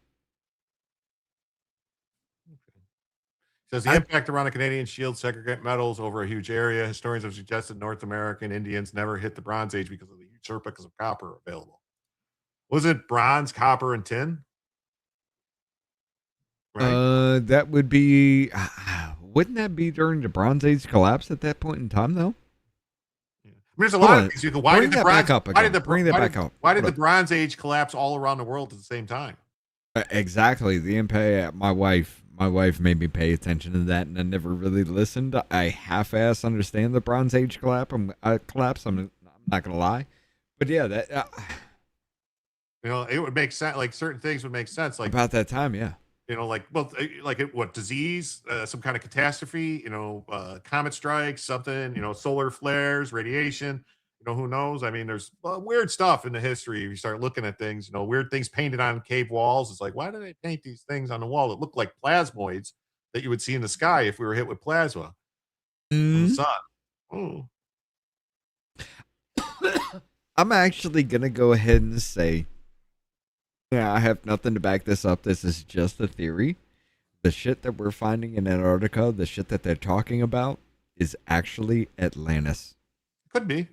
[SPEAKER 2] Says the impact around the Canadian Shield segregate metals over a huge area. Historians have suggested North American Indians never hit the Bronze Age because of the huge surplus of copper available. Was it bronze, copper, and tin? Right.
[SPEAKER 3] That would be. Wouldn't that be during the Bronze Age collapse at that point in time, though?
[SPEAKER 2] I mean, there's a lot of things you can. Why
[SPEAKER 3] Bring
[SPEAKER 2] did the
[SPEAKER 3] that
[SPEAKER 2] Bronze?
[SPEAKER 3] back up
[SPEAKER 2] Why
[SPEAKER 3] again.
[SPEAKER 2] did the
[SPEAKER 3] Bring that
[SPEAKER 2] why
[SPEAKER 3] back
[SPEAKER 2] did-
[SPEAKER 3] up.
[SPEAKER 2] Why did
[SPEAKER 3] Hold
[SPEAKER 2] the
[SPEAKER 3] up.
[SPEAKER 2] Bronze Age collapse all around the world at the same time?
[SPEAKER 3] Exactly. The impact. My wife made me pay attention to that, and I never really listened. I half-ass understand the Bronze Age collapse. I'm not gonna lie, but yeah, that
[SPEAKER 2] You know, it would make sense. Like certain things would make sense. Like
[SPEAKER 3] about that time, yeah.
[SPEAKER 2] you know, what disease, some kind of catastrophe, you know, comet strikes, something, you know, solar flares, radiation, you know, who knows? I mean, there's weird stuff in the history. If you start looking at things, you know, weird things painted on cave walls. It's like, why do they paint these things on the wall that look like plasmoids that you would see in the sky if we were hit with plasma from the sun? Oh,
[SPEAKER 3] I'm actually gonna go ahead and say, yeah, I have nothing to back this up. This is just a theory. The shit that we're finding in Antarctica, the shit that they're talking about, is actually Atlantis.
[SPEAKER 2] could be.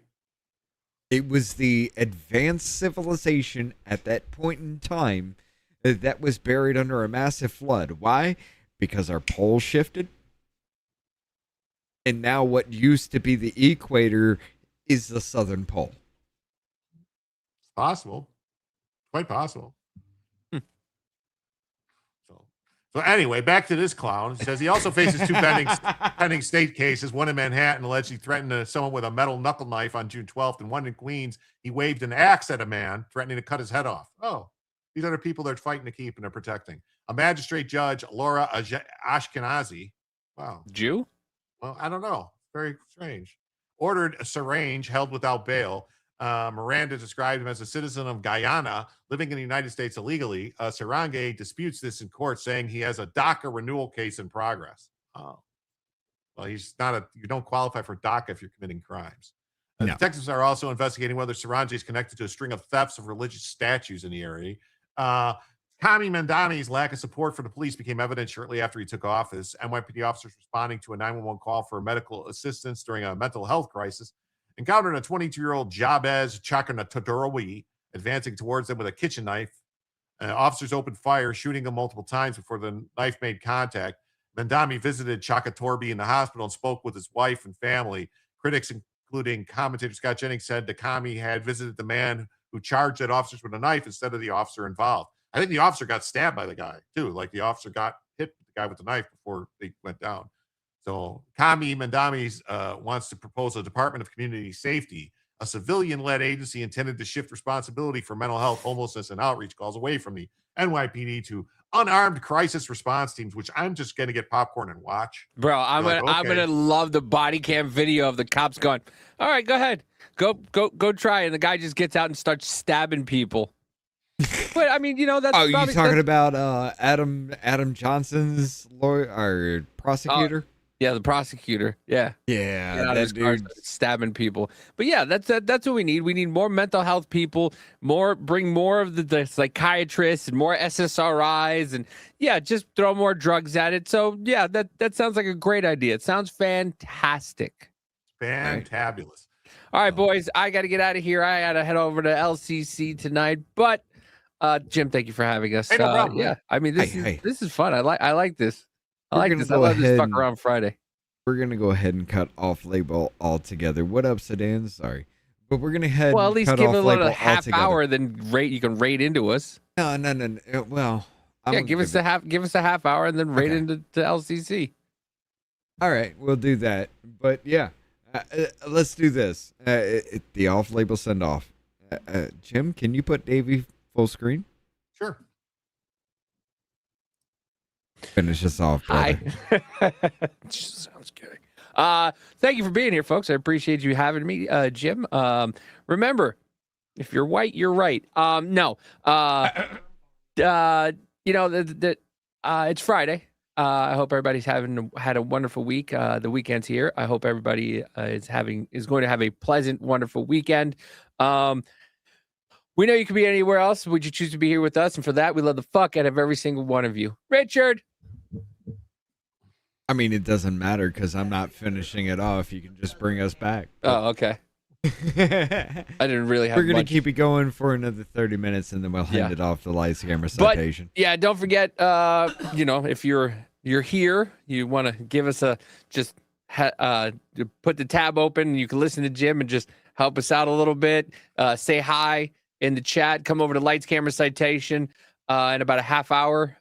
[SPEAKER 3] It was the advanced civilization at that point in time that was buried under a massive flood. Why? Because our poles shifted. And now what used to be the equator is the southern pole.
[SPEAKER 2] It's possible. Quite possible. So anyway, back to this clown. He says he also faces two pending state cases, one in Manhattan alleged he threatened someone with a metal knuckle knife on June 12th, and one in Queens, he waved an axe at a man, threatening to cut his head off. Oh, these are the people they're fighting to keep and they're protecting. A magistrate judge, Laura Ashkenazi, wow.
[SPEAKER 8] Jew?
[SPEAKER 2] Well, I don't know. Very strange. Ordered a syringe held without bail. Miranda described him as a citizen of Guyana living in the United States illegally. Sarange disputes this in court, saying he has a DACA renewal case in progress. Oh, well, he's not you don't qualify for DACA if you're committing crimes.
[SPEAKER 3] No.
[SPEAKER 2] Detectives are also investigating whether Sarange is connected to a string of thefts of religious statues in the area. Kami Mandani's lack of support for the police became evident shortly after he took office. NYPD officers responding to a 911 call for medical assistance during a mental health crisis encountered a 22-year-old Jabez Chakanatadorowi advancing towards them with a kitchen knife. Officers opened fire, shooting him multiple times before the knife made contact. Mandami visited Chakatorbi in the hospital and spoke with his wife and family. Critics, including commentator Scott Jennings, said Kami had visited the man who charged at officers with a knife instead of the officer involved. I think the officer got stabbed by the guy, too. Like the officer got hit the guy with the knife before they went down. So Kami Mandami wants to propose a Department of Community Safety, a civilian-led agency intended to shift responsibility for mental health, homelessness, and outreach calls away from the NYPD to unarmed crisis response teams, which I'm just going to get popcorn and watch.
[SPEAKER 8] Bro, I'm gonna love the body cam video of the cops going, all right, go ahead. Go try. And the guy just gets out and starts stabbing people. But I mean, you know, that's
[SPEAKER 3] you talking about Adam Johnson's lawyer or prosecutor?
[SPEAKER 8] Yeah, the prosecutor. Yeah.
[SPEAKER 3] Yeah,
[SPEAKER 8] that dude stabbing people. But yeah, that's what we need. We need more mental health people, bring more of the psychiatrists and more SSRIs, and yeah, just throw more drugs at it. So yeah, that sounds like a great idea. It sounds fantastic.
[SPEAKER 2] Fantabulous.
[SPEAKER 8] All right, boys, I got to get out of here. I got to head over to LCC tonight, but Jim, thank you for having us.
[SPEAKER 2] Hey, no problem,
[SPEAKER 8] Yeah,
[SPEAKER 2] man.
[SPEAKER 8] I mean, this is fun. I like this. I
[SPEAKER 3] We're
[SPEAKER 8] like
[SPEAKER 3] gonna
[SPEAKER 8] this. I
[SPEAKER 3] go
[SPEAKER 8] love this
[SPEAKER 3] ahead
[SPEAKER 8] fuck
[SPEAKER 3] and-
[SPEAKER 8] around Friday.
[SPEAKER 3] We're gonna go ahead and cut off label altogether. What up, Sedan? Sorry, but we're gonna head.
[SPEAKER 8] Well, at
[SPEAKER 3] and
[SPEAKER 8] least
[SPEAKER 3] cut
[SPEAKER 8] give
[SPEAKER 3] off
[SPEAKER 8] it a
[SPEAKER 3] label
[SPEAKER 8] little half
[SPEAKER 3] altogether.
[SPEAKER 8] hour, then you can rate into us.
[SPEAKER 3] No. Well, I'm
[SPEAKER 8] Yeah,
[SPEAKER 3] gonna
[SPEAKER 8] give us a half hour, and then rate
[SPEAKER 3] Okay.
[SPEAKER 8] into to LCC.
[SPEAKER 3] All right, we'll do that. But yeah, let's do this. The off-label send-off. Jim, can you put Davey full screen?
[SPEAKER 2] Sure.
[SPEAKER 3] Finish us off, brother.
[SPEAKER 8] Hi. Sounds good. Thank you for being here, folks. I appreciate you having me, Jim. Remember, if you're white, you're right. No. It's Friday. I hope everybody's had a wonderful week. The weekend's here. I hope everybody is going to have a pleasant, wonderful weekend. We know you could be anywhere else. Would you choose to be here with us? And for that, we love the fuck out of every single one of you. Richard.
[SPEAKER 3] I mean, it doesn't matter because I'm not finishing it off. You can just bring us back.
[SPEAKER 8] Oh, okay. I didn't really have
[SPEAKER 3] We're going to
[SPEAKER 8] much.
[SPEAKER 3] keep it going for another 30 minutes, and then we'll hand it off to Lights Camera
[SPEAKER 8] But
[SPEAKER 3] Citation.
[SPEAKER 8] yeah, don't forget, if you're here, you want to give us put the tab open. You can listen to Jim and just help us out a little bit. Say hi in the chat. Come over to Lights Camera Citation in about a half hour.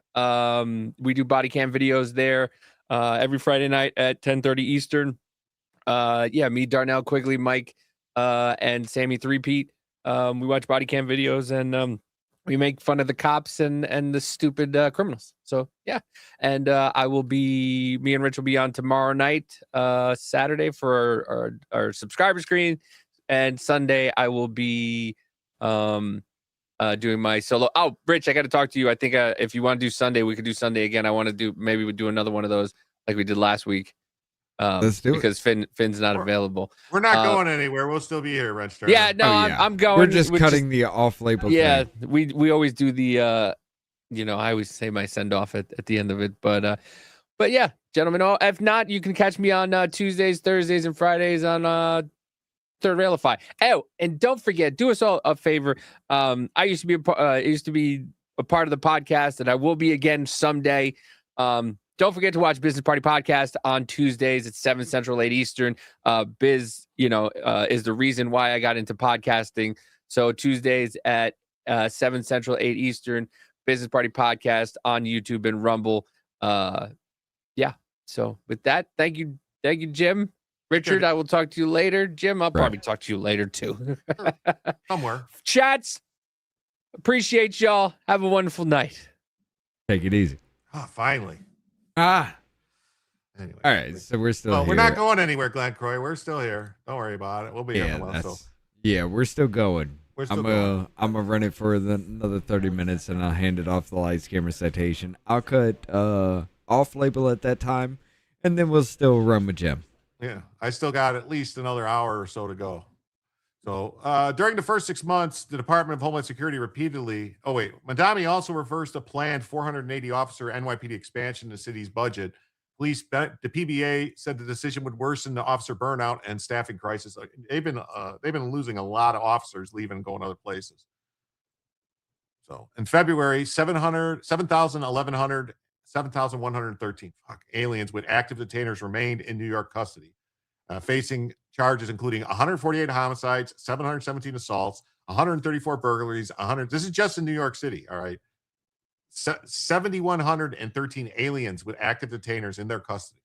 [SPEAKER 8] We do body cam videos there every Friday night at 10:30 Eastern. Me, Darnell Quigley, Mike, and Sammy Threepeat. We watch body cam videos and we make fun of the cops and the stupid criminals. So yeah, and me and Rich will be on tomorrow night, Saturday for our subscriber screen, and Sunday I will be doing my solo. Oh, Rich, I got to talk to you. I think if you want to do Sunday, we could do Sunday again. I want to do maybe we do another one of those like we did last week.
[SPEAKER 3] Let's do
[SPEAKER 8] because Finn's not available.
[SPEAKER 2] We're not going anywhere. We'll still be here, Wrench.
[SPEAKER 8] Yeah, no, I'm going.
[SPEAKER 3] We're just cutting the off-label
[SPEAKER 8] Yeah,
[SPEAKER 3] thing.
[SPEAKER 8] we always do the I always say my send off at the end of it, but yeah, gentlemen. If not, you can catch me on Tuesdays, Thursdays, and Fridays on Third Railify. Oh, and don't forget, do us all a favor. I used to be a part of the podcast, and I will be again someday. Don't forget to watch Business Party Podcast on Tuesdays at 7 Central, 8 Eastern. Biz, is the reason why I got into podcasting. So Tuesdays at 7 Central, 8 Eastern, Business Party Podcast on YouTube and Rumble. Yeah. So with that, thank you, Jim. Richard, I will talk to you later. Jim, I'll probably talk to you later too.
[SPEAKER 2] Somewhere.
[SPEAKER 8] Chats, appreciate y'all. Have a wonderful night.
[SPEAKER 3] Take it easy.
[SPEAKER 2] Oh, finally.
[SPEAKER 3] Anyway. All right, so we're still here.
[SPEAKER 2] We're not going anywhere, Glenn Croy. We're still here. Don't worry about it. We'll be here in a while. So.
[SPEAKER 3] Yeah, we're still going.
[SPEAKER 2] We're still
[SPEAKER 3] going. I'm going to run it for another 30 minutes, and I'll hand it off the Lights Camera Citation. I'll cut off-label at that time, and then we'll still run with Jim.
[SPEAKER 2] Yeah, I still got at least another hour or so to go. So during the first 6 months, the Department of Homeland Security repeatedly... Oh, wait. Madami also reversed a planned 480 officer NYPD expansion in the city's budget. The PBA said the decision would worsen the officer burnout and staffing crisis. They've been losing a lot of officers, leaving and going other places. So in February, 7,113 aliens with active detainers remained in New York custody, facing charges including 148 homicides, 717 assaults, 134 burglaries, 100. This is just in New York City. All right. 7,113 aliens with active detainers in their custody,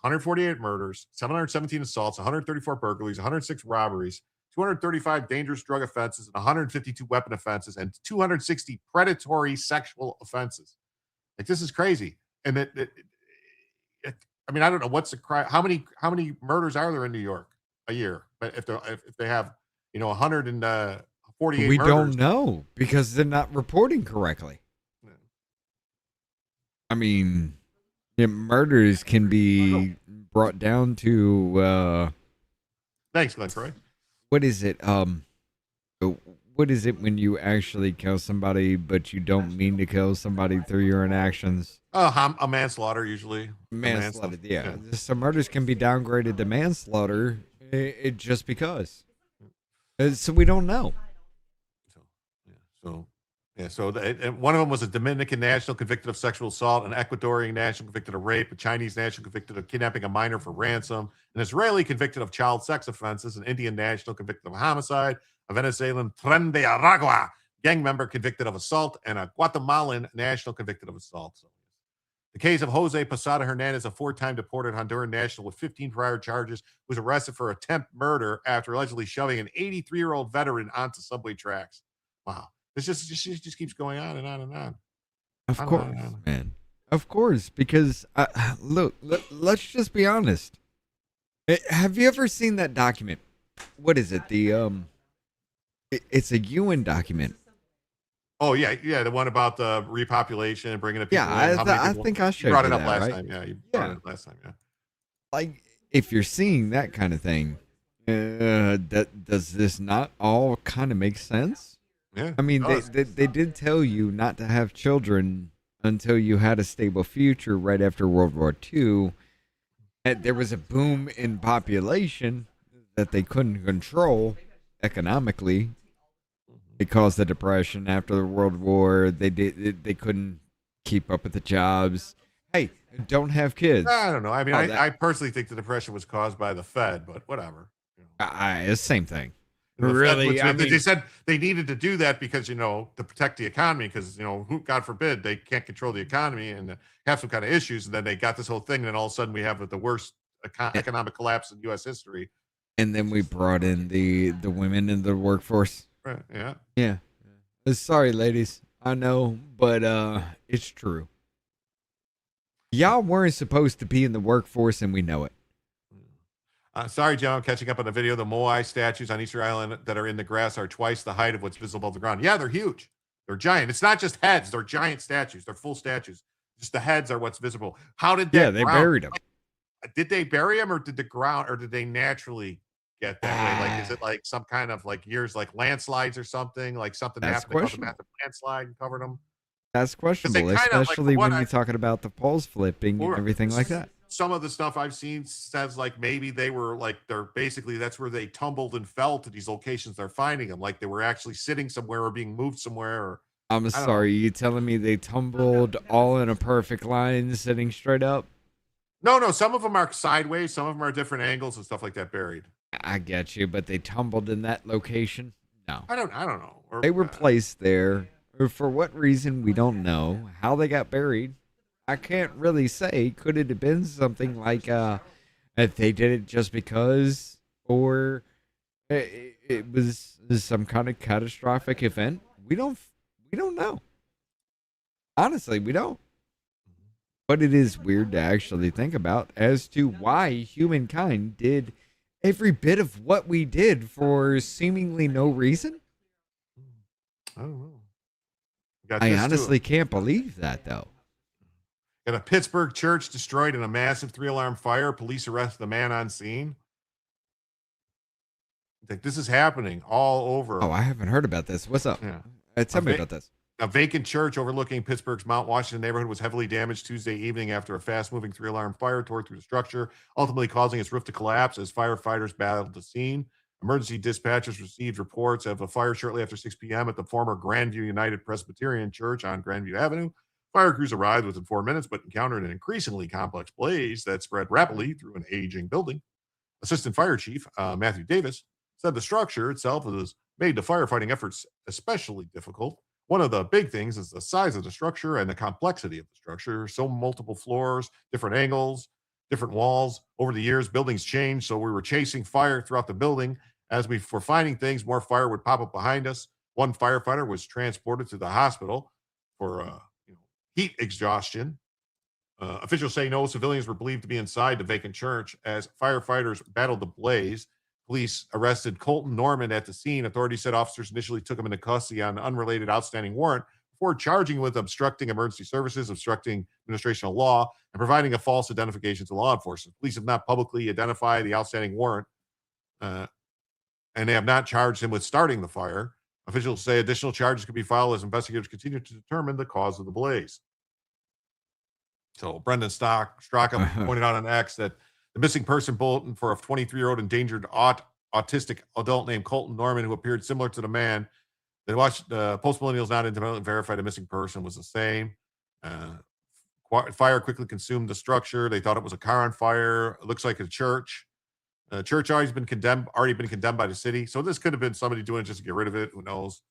[SPEAKER 2] 148 murders, 717 assaults, 134 burglaries, 106 robberies, 235 dangerous drug offenses, and 152 weapon offenses, and 260 predatory sexual offenses. Like, this is crazy. And I mean, I don't know what's the crime. How many murders are there in New York a year? But if they have 148
[SPEAKER 3] we
[SPEAKER 2] murders,
[SPEAKER 3] don't know because they're not reporting correctly. I mean, murders can be brought down to.
[SPEAKER 2] Thanks, Glenn Croy.
[SPEAKER 3] What is it? What is it when you actually kill somebody, but you don't mean to kill somebody through your inactions?
[SPEAKER 2] A manslaughter usually.
[SPEAKER 3] Manslaughter, yeah. Some murders can be downgraded to manslaughter, just because. So we don't know.
[SPEAKER 2] So Yeah, so and one of them was a Dominican national convicted of sexual assault, an Ecuadorian national convicted of rape, a Chinese national convicted of kidnapping a minor for ransom, an Israeli convicted of child sex offenses, an Indian national convicted of homicide, a Venezuelan Tren de Aragua gang member convicted of assault, and a Guatemalan national convicted of assault. So the case of Jose Posada Hernandez, a 4-time deported Honduran national with 15 prior charges, was arrested for attempt murder after allegedly shoving an 83-year-old veteran onto subway tracks. Wow. This just keeps going on and on and on.
[SPEAKER 3] Of course, man. Of course, because look, let's just be honest. Have you ever seen that document? What is it? It's a UN document.
[SPEAKER 2] Oh yeah, the one about the repopulation and bringing up people.
[SPEAKER 3] Yeah, I think I showed you
[SPEAKER 2] brought it up
[SPEAKER 3] that,
[SPEAKER 2] last
[SPEAKER 3] right?
[SPEAKER 2] time. Yeah, you brought it up last time. Yeah.
[SPEAKER 3] Like, if you're seeing that kind of thing, does this not all kind of make sense?
[SPEAKER 2] Yeah,
[SPEAKER 3] I mean, they did tell you not to have children until you had a stable future right after World War II. And there was a boom in population that they couldn't control economically. It caused the depression after the World War. They couldn't keep up with the jobs. Hey, don't have kids.
[SPEAKER 2] I don't know. I mean, I personally think the depression was caused by the Fed, but whatever.
[SPEAKER 3] It's the same thing.
[SPEAKER 2] Really, they said they needed to do that because, to protect the economy, because, God forbid, they can't control the economy and have some kind of issues. And then they got this whole thing. And then all of a sudden we have the worst economic collapse in U.S. history.
[SPEAKER 3] And then we brought in the women in the workforce.
[SPEAKER 2] Right. Yeah.
[SPEAKER 3] Yeah. Sorry, ladies. I know, but it's true. Y'all weren't supposed to be in the workforce, and we know it.
[SPEAKER 2] Sorry, John, I'm catching up on the video. The Moai statues on Easter Island that are in the grass are twice the height of what's visible above the ground. Yeah, they're huge. They're giant. It's not just heads. They're giant statues. They're full statues. Just the heads are what's visible. How did that?
[SPEAKER 3] Yeah, they buried them.
[SPEAKER 2] Did they bury them, or did the ground, or did they naturally get that way? Like, is it like some kind of years, like landslides or something? Like something happened to cause a massive landslide and covered them?
[SPEAKER 3] That's questionable, especially when you're talking about the poles flipping and everything like that.
[SPEAKER 2] Some of the stuff I've seen says maybe they were they're basically, that's where they tumbled and fell to these locations they're finding them. Like they were actually sitting somewhere or being moved somewhere. Or
[SPEAKER 3] I'm sorry, you telling me they tumbled all in a perfect line, sitting straight up?
[SPEAKER 2] No, some of them are sideways, some of them are different angles and stuff like that buried.
[SPEAKER 3] I get you, but they tumbled in that location? No.
[SPEAKER 2] I don't know.
[SPEAKER 3] They were placed there. For what reason, we don't know. How they got buried, I can't really say. Could it have been something like if they did it just because, or it was some kind of catastrophic event? We don't know. Honestly, we don't. But it is weird to actually think about as to why humankind did every bit of what we did for seemingly no reason.
[SPEAKER 2] I don't know.
[SPEAKER 3] I honestly can't believe that, though.
[SPEAKER 2] Got a Pittsburgh church destroyed in a massive 3-alarm fire. Police arrest the man on scene. This is happening all over.
[SPEAKER 3] Oh, I haven't heard about this. What's up?
[SPEAKER 2] Yeah.
[SPEAKER 3] Tell me about this.
[SPEAKER 2] A vacant church overlooking Pittsburgh's Mount Washington neighborhood was heavily damaged Tuesday evening after a fast-moving 3-alarm fire tore through the structure, ultimately causing its roof to collapse as firefighters battled the scene. Emergency dispatchers received reports of a fire shortly after 6 p.m. at the former Grandview United Presbyterian Church on Grandview Avenue. Fire crews arrived within 4 minutes, but encountered an increasingly complex blaze that spread rapidly through an aging building. Assistant Fire Chief Matthew Davis said the structure itself has made the firefighting efforts especially difficult. One of the big things is the size of the structure and the complexity of the structure. So multiple floors, different angles, different walls. Over the years, buildings changed, so we were chasing fire throughout the building. As we were finding things, more fire would pop up behind us. One firefighter was transported to the hospital for heat exhaustion. Officials say no civilians were believed to be inside the vacant church as firefighters battled the blaze. Police arrested Colton Norman at the scene. Authorities said officers initially took him into custody on an unrelated outstanding warrant before charging him with obstructing emergency services, obstructing administration of law, and providing a false identification to law enforcement. Police have not publicly identified the outstanding warrant, and they have not charged him with starting the fire. Officials say additional charges could be filed as investigators continue to determine the cause of the blaze. So Brendan Straka pointed out on X that the missing person bulletin for a 23-year-old endangered autistic adult named Colton Norman, who appeared similar to the man They watched post millennials not independently verified a missing person was the same. Fire quickly consumed the structure. They thought it was a car on fire. It looks like a church. Church already been condemned by the city. So this could have been somebody doing it just to get rid of it. Who knows?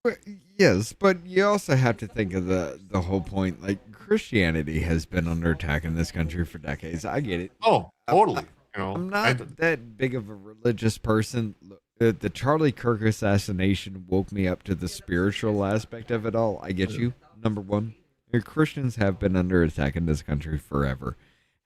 [SPEAKER 3] But, yes, but you also have to think of the whole point. Like, Christianity has been under attack in this country for decades. I get it.
[SPEAKER 2] Oh, totally.
[SPEAKER 3] I'm not that big of a religious person. The Charlie Kirk assassination woke me up to the spiritual aspect of it all. I get you. Number one, Christians have been under attack in this country forever.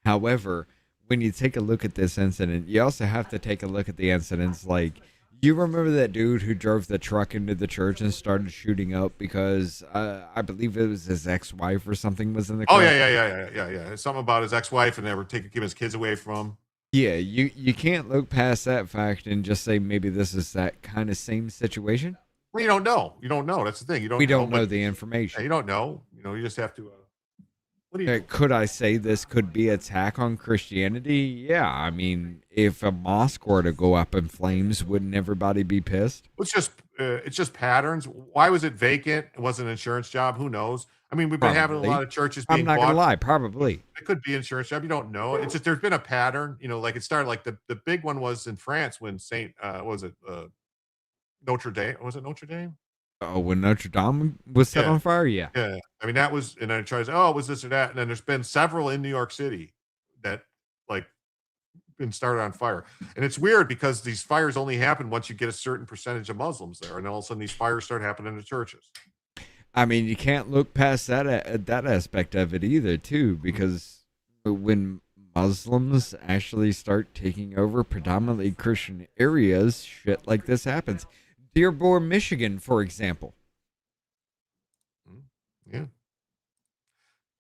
[SPEAKER 3] However, when you take a look at this incident, you also have to take a look at the incidents. Like, you remember that dude who drove the truck into the church and started shooting up because I believe it was his ex-wife or something was in the car?
[SPEAKER 2] Oh, yeah. Something about his ex-wife and they were keeping his kids away from him.
[SPEAKER 3] Yeah, you can't look past that fact and just say maybe this is that kind of same situation.
[SPEAKER 2] Well, you don't know. You don't know. That's the thing.
[SPEAKER 3] We don't know the information.
[SPEAKER 2] You don't know. You just have to. What do you?
[SPEAKER 3] Could I say this could be attack on Christianity? Yeah, I mean, if a mosque were to go up in flames, wouldn't everybody be pissed?
[SPEAKER 2] It's just patterns. Why was it vacant? It wasn't an insurance job. Who knows? I mean, we've been having a lot of churches being
[SPEAKER 3] I'm not
[SPEAKER 2] bought.
[SPEAKER 3] gonna lie, probably.
[SPEAKER 2] It could be an insurance job. You don't know. It's just there's been a pattern. Like it started like the big one was in France when Notre Dame. Was it Notre Dame?
[SPEAKER 3] Oh, when Notre Dame was set on fire? Yeah.
[SPEAKER 2] Yeah. I mean, that was, and then it tries, oh, it was this or that. And then there's been several in New York City that like been started on fire. And it's weird because these fires only happen once you get a certain percentage of Muslims there. And all of a sudden these fires start happening in the churches.
[SPEAKER 3] I mean, you can't look past that aspect of it either, too, because when Muslims actually start taking over predominantly Christian areas, shit like this happens. Dearborn, Michigan, for example.
[SPEAKER 2] Yeah.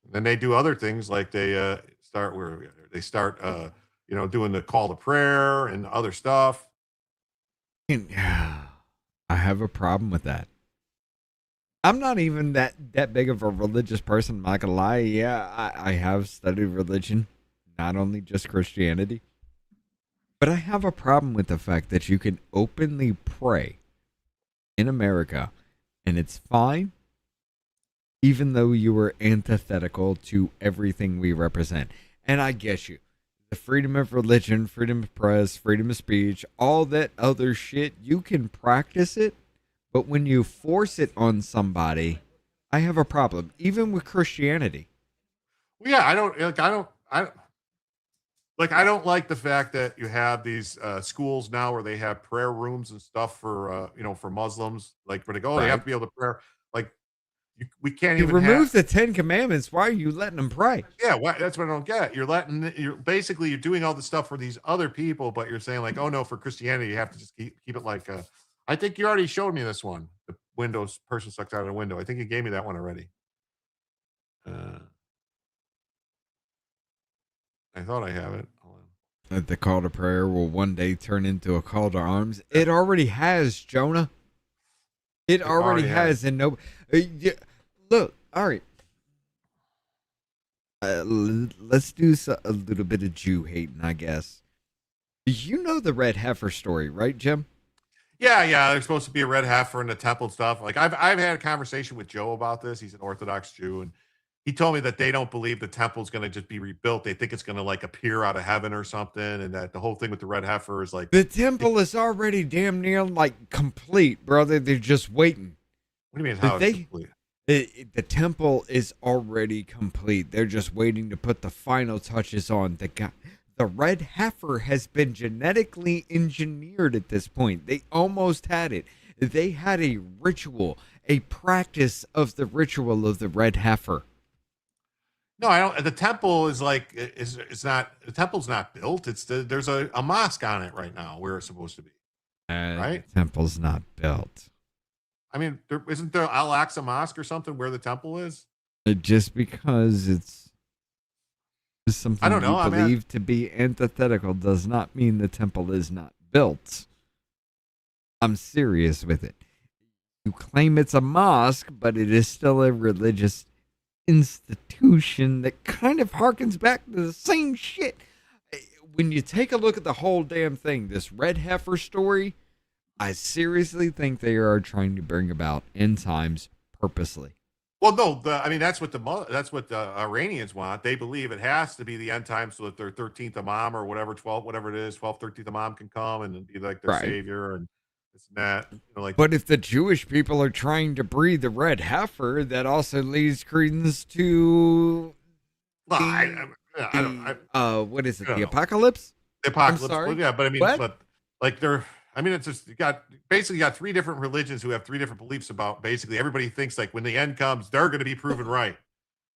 [SPEAKER 2] And then they do other things like they start doing the call to prayer and other stuff.
[SPEAKER 3] I have a problem with that. I'm not even that big of a religious person, I'm not gonna lie. Yeah, I have studied religion, not only just Christianity. But I have a problem with the fact that you can openly pray in America, and it's fine, even though you are antithetical to everything we represent. And I get you. The freedom of religion, freedom of press, freedom of speech, all that other shit, you can practice it, but when you force it on somebody, I have a problem, even with Christianity.
[SPEAKER 2] Well, yeah, I don't like the fact that you have these schools now where they have prayer rooms and stuff for for Muslims, like where they go, they have to be able to pray. Like we can't
[SPEAKER 3] You
[SPEAKER 2] even
[SPEAKER 3] remove the 10 Commandments. Why are you letting them pray?
[SPEAKER 2] Yeah, that's what I don't get. You're doing all the stuff for these other people, but you're saying like, oh no, for Christianity you have to just keep it like. I think you already showed me this one. The Windows person sucked out of the window. I think you gave me that one already. I thought I have it.
[SPEAKER 3] That the call to prayer will one day turn into a call to arms. It already has, Jonah. It already has. And no, look, all right. Let's do a little bit of Jew hating, I guess. You know the red heifer story, right, Jim?
[SPEAKER 2] Yeah. There's supposed to be a red heifer in the temple and stuff. Like I've had a conversation with Joe about this. He's an Orthodox Jew, and he told me that they don't believe the temple's going to just be rebuilt. They think it's going to like appear out of heaven or something, and that the whole thing with the red heifer is like
[SPEAKER 3] the temple is already damn near like complete, brother. They're just waiting.
[SPEAKER 2] What do you mean? How it's complete?
[SPEAKER 3] The temple is already complete. They're just waiting to put the final touches on. The red heifer has been genetically engineered at this point. They almost had it. They had a ritual, a practice of the ritual of the red heifer.
[SPEAKER 2] No, I don't. The temple is like it's not. The temple's not built. There's a mosque on it right now where it's supposed to be. Right?
[SPEAKER 3] The temple's not built.
[SPEAKER 2] I mean, isn't there Al-Aqsa Mosque or something where the temple is?
[SPEAKER 3] Just because it's something
[SPEAKER 2] I don't know.
[SPEAKER 3] you believe to be antithetical does not mean the temple is not built. I'm serious with it. You claim it's a mosque, but it is still a religious institution that kind of harkens back to the same shit. When you take a look at the whole damn thing, this red heifer story, I seriously think they are trying to bring about end times purposely.
[SPEAKER 2] Well, no, that's what the Iranians want. They believe it has to be the end time so that their 13th Imam or whatever, 12, whatever it is, 12th, 13th Imam can come and be like their
[SPEAKER 3] Right.
[SPEAKER 2] savior and this and that.
[SPEAKER 3] But if the Jewish people are trying to breed the red heifer, that also leads credence to
[SPEAKER 2] what
[SPEAKER 3] is it? The apocalypse?
[SPEAKER 2] The apocalypse.
[SPEAKER 3] I'm sorry?
[SPEAKER 2] Well, yeah, but
[SPEAKER 3] What?
[SPEAKER 2] it's just you got three different religions who have three different beliefs about basically everybody thinks like when the end comes, they're going to be proven right.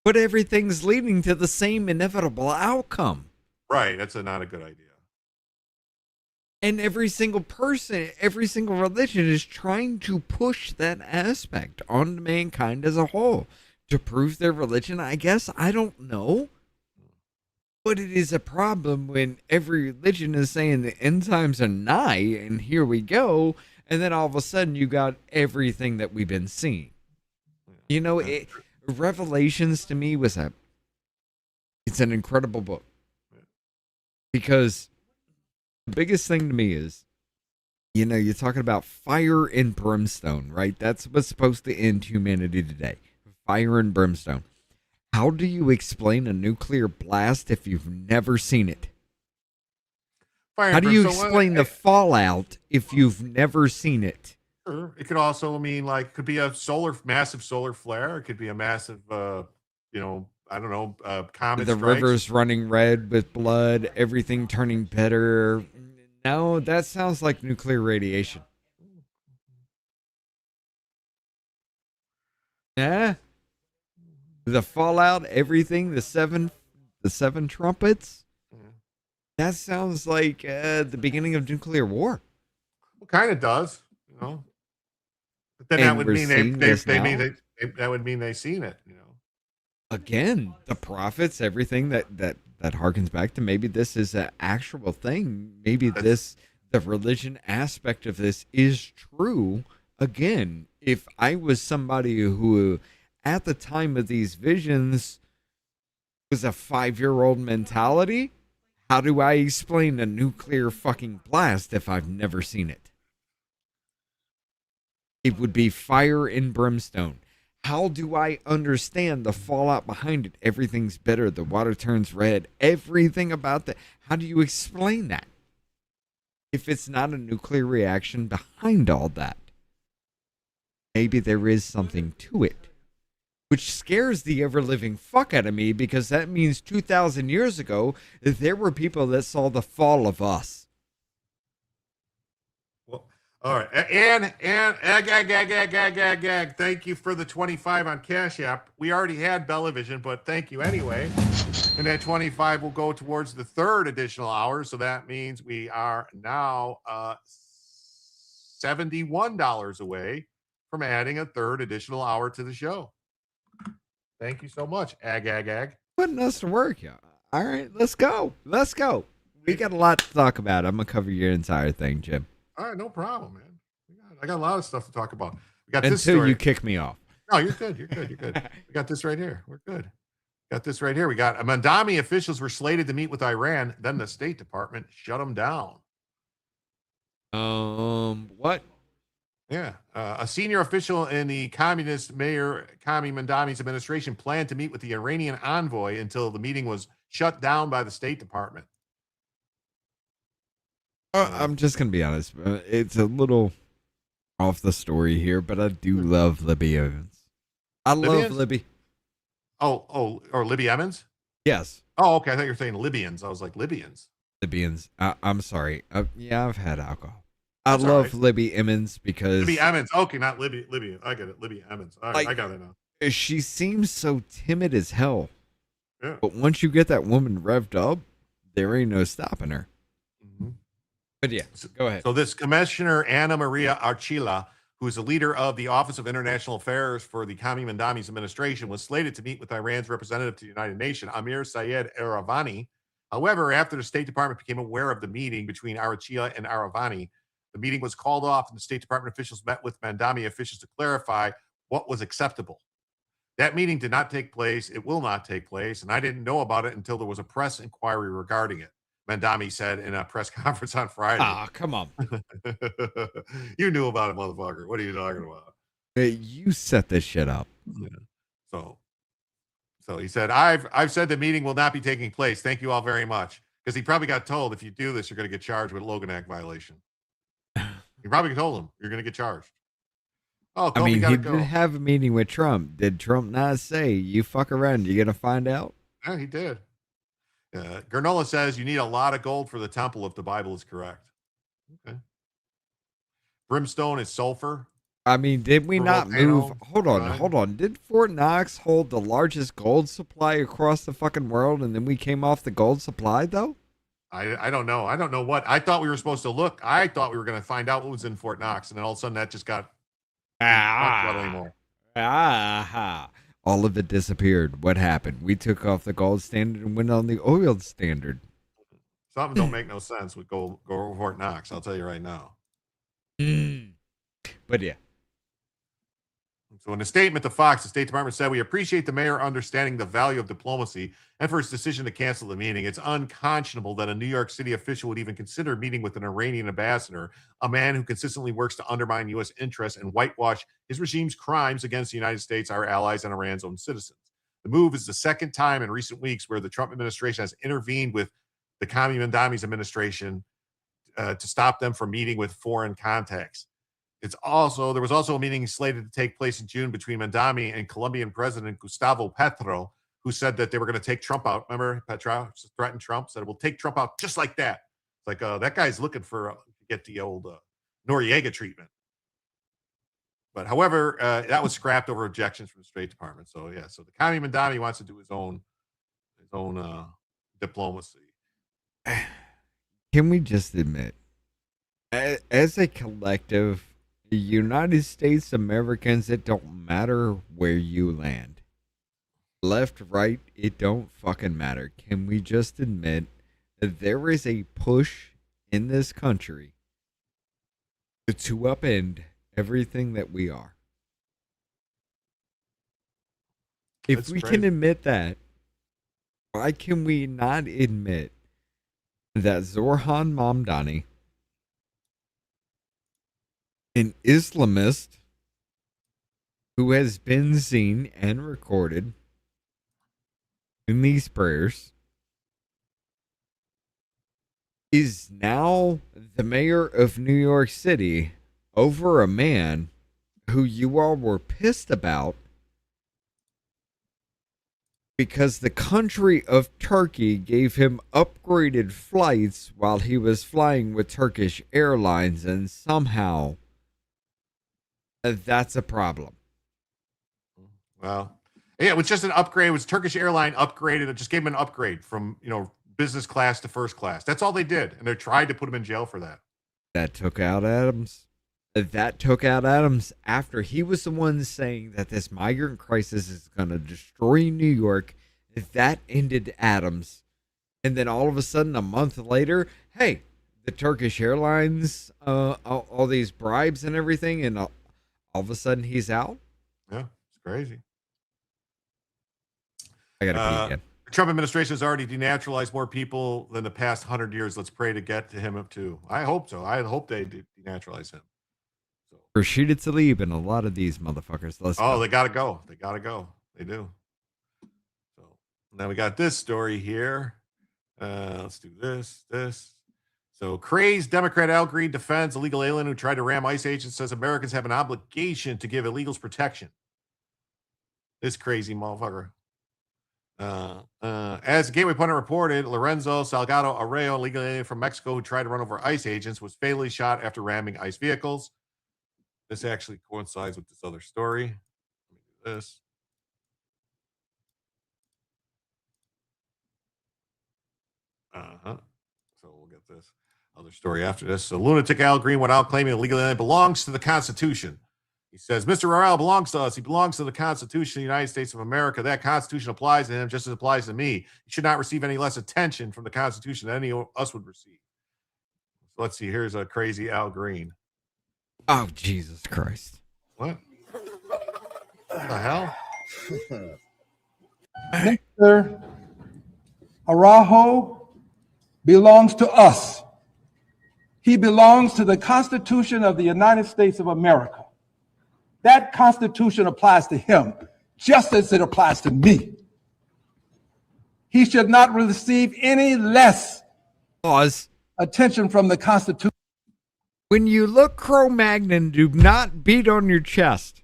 [SPEAKER 3] But everything's leading to the same inevitable outcome.
[SPEAKER 2] Right. That's not a good idea.
[SPEAKER 3] And every single person, every single religion is trying to push that aspect on mankind as a whole to prove their religion, I guess. I don't know. But it is a problem when every religion is saying the end times are nigh, and here we go, and then all of a sudden you got everything that we've been seeing. You know, Revelations to me it's an incredible book. Because the biggest thing to me is, you're talking about fire and brimstone, right? That's what's supposed to end humanity today. Fire and brimstone. How do you explain a nuclear blast if you've never seen it? How do you explain the fallout if you've never seen it?
[SPEAKER 2] Sure. It could also mean could be a massive solar flare. It could be a massive, comet.
[SPEAKER 3] The rivers running red with blood, everything turning bitter. No, that sounds like nuclear radiation. Yeah. The fallout, everything, the seven trumpets. That sounds like the beginning of nuclear war.
[SPEAKER 2] Well, kind of does, But then that would mean that would mean they've seen it,
[SPEAKER 3] Again, the prophets, everything that harkens back to maybe this is an actual thing. Maybe the religion aspect of this is true. Again, if I was somebody who at the time of these visions was a 5-year-old mentality, how do I explain a nuclear fucking blast if I've never seen it? It would be fire and brimstone. How do I understand the fallout behind it? Everything's bitter. The water turns red. Everything about that. How do you explain that? If it's not a nuclear reaction behind all that. Maybe there is something to it. Which scares the ever-living fuck out of me, because that means 2,000 years ago, there were people that saw the fall of us.
[SPEAKER 2] Well, all right. And thank you for the 25 on Cash App. We already had Bellavision, but thank you anyway. And that 25 will go towards the third additional hour, so that means we are now $71 away from adding a third additional hour to the show. Thank you so much, ag.
[SPEAKER 3] Putting us to work, yeah. All right, let's go. We got a lot to talk about. I'm gonna cover your entire thing, Jim.
[SPEAKER 2] All right, no problem, man. I got a lot of stuff to talk about. We got
[SPEAKER 3] Until
[SPEAKER 2] this story.
[SPEAKER 3] You kick me off.
[SPEAKER 2] No, you're good. You're good. We got this right here. We're good. Got this right here. We got Mandami officials were slated to meet with Iran. Then the State Department shut them down.
[SPEAKER 3] What?
[SPEAKER 2] Yeah. A senior official in the communist Mayor Kami Mandami's administration planned to meet with the Iranian envoy until the meeting was shut down by the State Department.
[SPEAKER 3] I'm just going to be honest. It's a little off the story here, but I do love Libby Evans. I love Libby.
[SPEAKER 2] Oh, or Libby Emmons?
[SPEAKER 3] Yes.
[SPEAKER 2] Oh, okay. I thought you were saying Libyans. I was like, Libyans.
[SPEAKER 3] Libyans. I'm sorry. Yeah, I've had alcohol. I love Libby Emmons because...
[SPEAKER 2] Libby Emmons. Okay, not Libby. I get it. Libby Emmons. All right, I got it now.
[SPEAKER 3] She seems so timid as hell.
[SPEAKER 2] Yeah.
[SPEAKER 3] But once you get that woman revved up, there ain't no stopping her.
[SPEAKER 2] Mm-hmm.
[SPEAKER 3] But yeah, go ahead.
[SPEAKER 2] So this Commissioner Anna Maria Archila, who is the leader of the Office of International Affairs for the Kami Mandami's administration, was slated to meet with Iran's representative to the United Nations, Amir Sayed Aravani. However, after the State Department became aware of the meeting between Archila and Aravani, the meeting was called off and the State Department officials met with Mandami officials to clarify what was acceptable. That meeting did not take place. It will not take place. And I didn't know about it until there was a press inquiry regarding it. Mandami said in a press conference on Friday.
[SPEAKER 3] Ah, come on.
[SPEAKER 2] You knew about it, motherfucker. What are you talking about?
[SPEAKER 3] Hey, you set this shit up.
[SPEAKER 2] Yeah. So he said, I've said the meeting will not be taking place. Thank you all very much. Because he probably got told, if you do this, you're going to get charged with Logan Act violation. He probably told him, you're going to get charged. Oh,
[SPEAKER 3] I
[SPEAKER 2] Kobe
[SPEAKER 3] mean,
[SPEAKER 2] gotta
[SPEAKER 3] he
[SPEAKER 2] go.
[SPEAKER 3] did have a meeting with Trump. Did Trump not say, you fuck around, you're going to find out?
[SPEAKER 2] Yeah, he did. Granola says you need a lot of gold for the temple if the Bible is correct. Okay. Brimstone is sulfur.
[SPEAKER 3] I mean, did we
[SPEAKER 2] For
[SPEAKER 3] not
[SPEAKER 2] volcano,
[SPEAKER 3] move? Hold on. Did Fort Knox hold the largest gold supply across the fucking world, and then we came off the gold supply, though?
[SPEAKER 2] I don't know. I don't know what. I thought we were supposed to look. I thought we were going to find out what was in Fort Knox, and then all of a sudden that just got not about anymore.
[SPEAKER 3] All of it disappeared. What happened? We took off the gold standard and went on the oil standard.
[SPEAKER 2] Something don't make no sense with go Fort Knox. I'll tell you right now.
[SPEAKER 3] But yeah.
[SPEAKER 2] So in a statement to Fox, the State Department said, we appreciate the mayor understanding the value of diplomacy and for his decision to cancel the meeting. It's unconscionable that a New York City official would even consider meeting with an Iranian ambassador, a man who consistently works to undermine U.S. interests and whitewash his regime's crimes against the United States, our allies, and Iran's own citizens. The move is the second time in recent weeks where the Trump administration has intervened with the Kami Mandami's administration to stop them from meeting with foreign contacts. There was also a meeting slated to take place in June between Mandami and Colombian President Gustavo Petro, who said that they were going to take Trump out. Remember, Petro threatened Trump, said, we'll take Trump out just like that. It's like, that guy's looking for to get the old Noriega treatment. But however, that was scrapped over objections from the State Department. So yeah, so the Kami Mandami wants to do his own diplomacy.
[SPEAKER 3] Can we just admit, as a collective, the United States Americans, it don't matter where you land. Left, right, it don't fucking matter. Can we just admit that there is a push in this country to upend everything that we are? If
[SPEAKER 2] That's
[SPEAKER 3] we
[SPEAKER 2] crazy.
[SPEAKER 3] can admit that, why can we not admit that Zorhan Mamdani, an Islamist who has been seen and recorded in these prayers, is now the mayor of New York City over a man who you all were pissed about because the country of Turkey gave him upgraded flights while he was flying with Turkish Airlines, and somehow that's a problem.
[SPEAKER 2] Well, yeah, it was just an upgrade. It was Turkish airline upgraded. It just gave him an upgrade from, business class to first class. That's all they did. And they tried to put him in jail for that.
[SPEAKER 3] That took out Adams. That took out Adams after he was the one saying that this migrant crisis is going to destroy New York. That ended Adams. And then all of a sudden, a month later, hey, the Turkish Airlines, all these bribes and everything, and all of a sudden he's out.
[SPEAKER 2] Yeah, it's crazy.
[SPEAKER 3] I got to pee again.
[SPEAKER 2] The Trump administration has already denaturalized more people than the past 100 years. Let's pray to get to him up too. I hope so. I hope they denaturalize him.
[SPEAKER 3] Rashida Tlaib and a lot of these motherfuckers. Let's go.
[SPEAKER 2] They gotta go. They gotta go. They do. So now we got this story here. Let's do this. So crazed Democrat Al Green defends illegal alien who tried to ram ICE agents, says Americans have an obligation to give illegals protection. This crazy motherfucker. As Gateway Pundit reported, Lorenzo Salgado Arreo, a legal alien from Mexico who tried to run over ICE agents, was fatally shot after ramming ICE vehicles. This actually coincides with this other story. Let me do this. So we'll get this other story after this. So lunatic Al Green went out claiming the legal alien belongs to the Constitution. He says, Mr. Raul belongs to us. He belongs to the Constitution of the United States of America. That Constitution applies to him just as it applies to me. He should not receive any less attention from the Constitution than any of us would receive. So let's see. Here's a crazy Al Green.
[SPEAKER 3] Oh, Jesus Christ.
[SPEAKER 2] What? What the hell?
[SPEAKER 10] Mr. Araujo, belongs to us. He belongs to the Constitution of the United States of America. That Constitution applies to him just as it applies to me. He should not receive any less attention from the Constitution.
[SPEAKER 3] When you look Cro-Magnon, do not beat on your chest.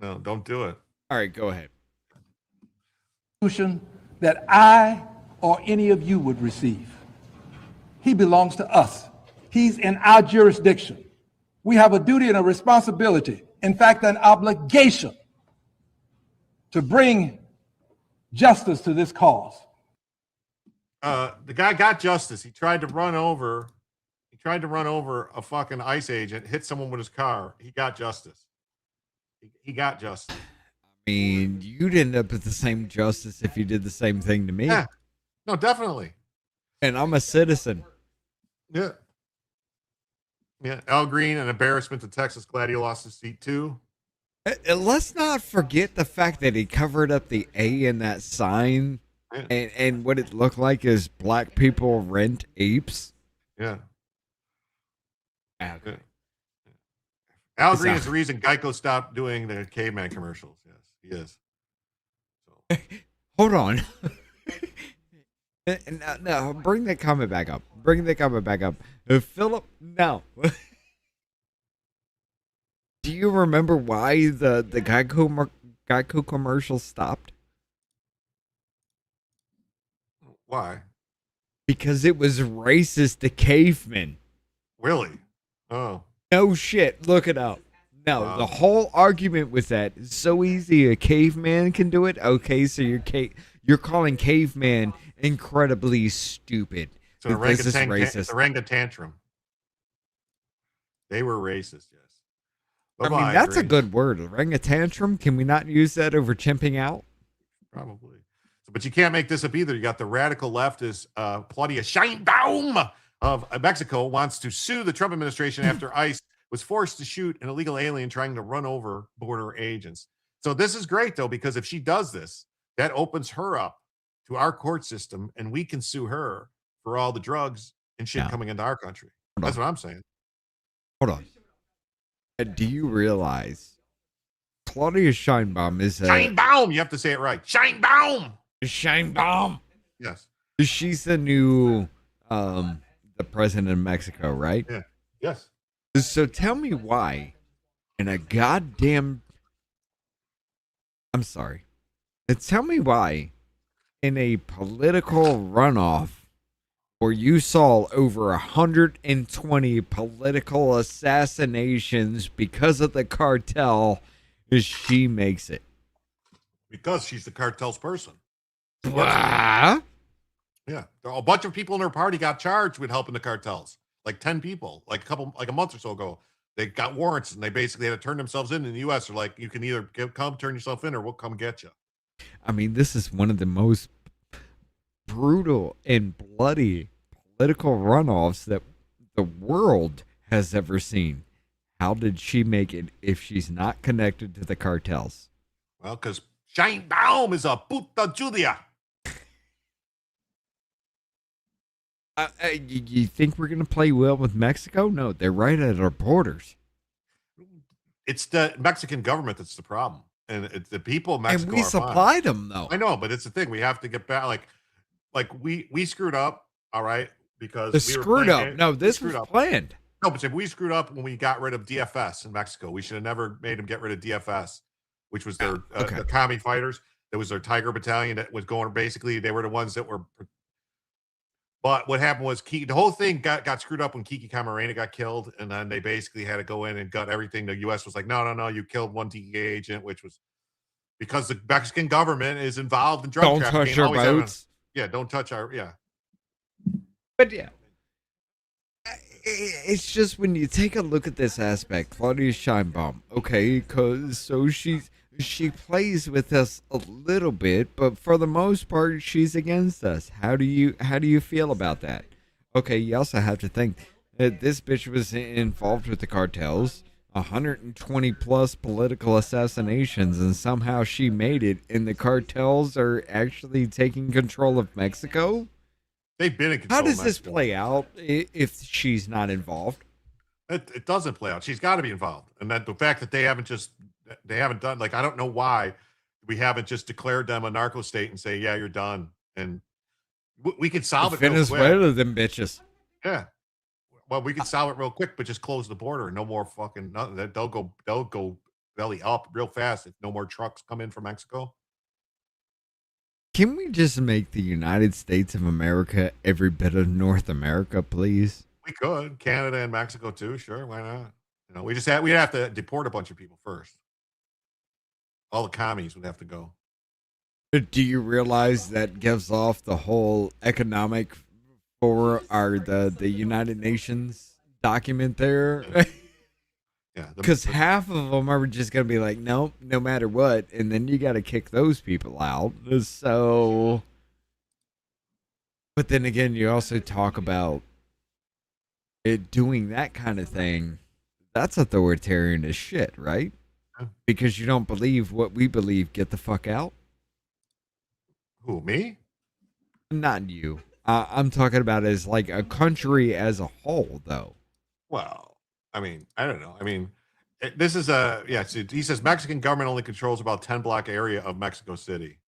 [SPEAKER 2] No, don't do it.
[SPEAKER 3] All right, go ahead.
[SPEAKER 10] That I or any of you would receive. He belongs to us. He's in our jurisdiction. We have a duty and a responsibility, in fact, an obligation to bring justice to this cause.
[SPEAKER 2] The guy got justice. He tried to run over a fucking ICE agent, hit someone with his car. He got justice. He got justice.
[SPEAKER 3] I mean, you'd end up with the same justice if you did the same thing to me.
[SPEAKER 2] Yeah. No, definitely.
[SPEAKER 3] And I'm a citizen.
[SPEAKER 2] Yeah. Yeah. Al Green, an embarrassment to Texas. Glad he lost his seat too.
[SPEAKER 3] Let's not forget the fact that he covered up the A in that sign, and what it looked like is black people rent apes.
[SPEAKER 2] Yeah.
[SPEAKER 3] Okay.
[SPEAKER 2] Al Green is the reason Geico stopped doing the caveman commercials. Yes, he is. So.
[SPEAKER 3] Hold on. No, bring that comment back up. Philip, no. Do you remember why the Geico commercial stopped?
[SPEAKER 2] Why?
[SPEAKER 3] Because it was racist to cavemen.
[SPEAKER 2] Really? Oh.
[SPEAKER 3] No shit. Look it up. No, the whole argument with that is so easy. A caveman can do it. Okay, so you're calling caveman incredibly stupid.
[SPEAKER 2] So
[SPEAKER 3] this is racist.
[SPEAKER 2] Orangutan. They were racist, yes.
[SPEAKER 3] I mean, that's a good word. Orangutan. Can we not use that over chimping out?
[SPEAKER 2] Probably. But you can't make this up either. You got the radical leftist Claudia SheinBaum of Mexico wants to sue the Trump administration after ICE was forced to shoot an illegal alien trying to run over border agents. So this is great, though, because if she does this, that opens her up to our court system, and we can sue her for all the drugs and shit coming into our country. That's what I'm saying.
[SPEAKER 3] Hold on. Do you realize Claudia SheinBaum is a...
[SPEAKER 2] SheinBaum! You have to say it right. SheinBaum!
[SPEAKER 3] SheinBaum!
[SPEAKER 2] Yes.
[SPEAKER 3] She's the new the president of Mexico, right?
[SPEAKER 2] Yeah. Yes.
[SPEAKER 3] So tell me why in a goddamn... I'm sorry. Tell me why in a political runoff where you saw over 120 political assassinations because of the cartel, she makes it.
[SPEAKER 2] Because she's the cartel's person.
[SPEAKER 3] What?
[SPEAKER 2] Yeah. A bunch of people in her party got charged with helping the cartels. Like 10 people, like a month or so ago. They got warrants and they basically had to turn themselves in the U.S. They're like, you can either come turn yourself in or we'll come get you.
[SPEAKER 3] I mean, this is one of the most brutal and bloody political runoffs that the world has ever seen. How did she make it if she's not connected to the cartels?
[SPEAKER 2] Well, because SheinBaum is a puta Julia.
[SPEAKER 3] You think we're going to play well with Mexico? No, they're right at our borders.
[SPEAKER 2] It's the Mexican government that's the problem. And it's the people of Mexico.
[SPEAKER 3] And we supply them, though.
[SPEAKER 2] I know, but it's the thing. We have to get back. Like we screwed up, all right? Because
[SPEAKER 3] this was planned.
[SPEAKER 2] No, but we screwed up when we got rid of DFS in Mexico. We should have never made them get rid of DFS, which was their the commie fighters. That was their Tiger Battalion that was going, basically, they were the ones that were. But what happened was the whole thing got screwed up when Kiki Camarena got killed, and then they basically had to go in and gut everything. The U.S. was like, no, you killed one DEA agent, which was because the Mexican government is involved in drug trafficking.
[SPEAKER 3] Don't touch our boats.
[SPEAKER 2] Don't touch our, yeah.
[SPEAKER 3] But yeah, it's just when you take a look at this aspect, Claudia SheinBaum, okay, because so she plays with us a little bit, but for the most part, she's against us. How do you feel about that? Okay, you also have to think that this bitch was involved with the cartels, 120 plus political assassinations, and somehow she made it, and the cartels are actually taking control of Mexico?
[SPEAKER 2] They've been in control.
[SPEAKER 3] How does
[SPEAKER 2] of
[SPEAKER 3] this
[SPEAKER 2] Mexico.
[SPEAKER 3] play out if she's not involved?
[SPEAKER 2] It doesn't play out. She's got to be involved, and that the fact that they haven't done, like, I don't know why we haven't just declared them a narco state and say, yeah, you're done, and we could solve it real quick.
[SPEAKER 3] Venezuela, them bitches.
[SPEAKER 2] Yeah, well, we could solve it real quick, but just close the border. No more fucking nothing. They'll go belly up real fast if no more trucks come in from Mexico.
[SPEAKER 3] Can we just make the United States of America every bit of North America, please?
[SPEAKER 2] We could. Canada and Mexico too. Sure, why not? You know, we'd have to deport a bunch of people first. All the commies would have to go.
[SPEAKER 3] Do you realize that gives off the whole economic for the United Nations document there?
[SPEAKER 2] Yeah,
[SPEAKER 3] because half of them are just going to be like, nope, no matter what, and then you got to kick those people out. So, but then again, you also talk about it doing that kind of thing. That's authoritarian as shit, right? Because you don't believe what we believe. Get the fuck out.
[SPEAKER 2] Who, me?
[SPEAKER 3] Not you. I'm talking about as like a country as a whole, though.
[SPEAKER 2] Well, I mean, I don't know. I mean, this is he says Mexican government only controls about 10-block area of Mexico City.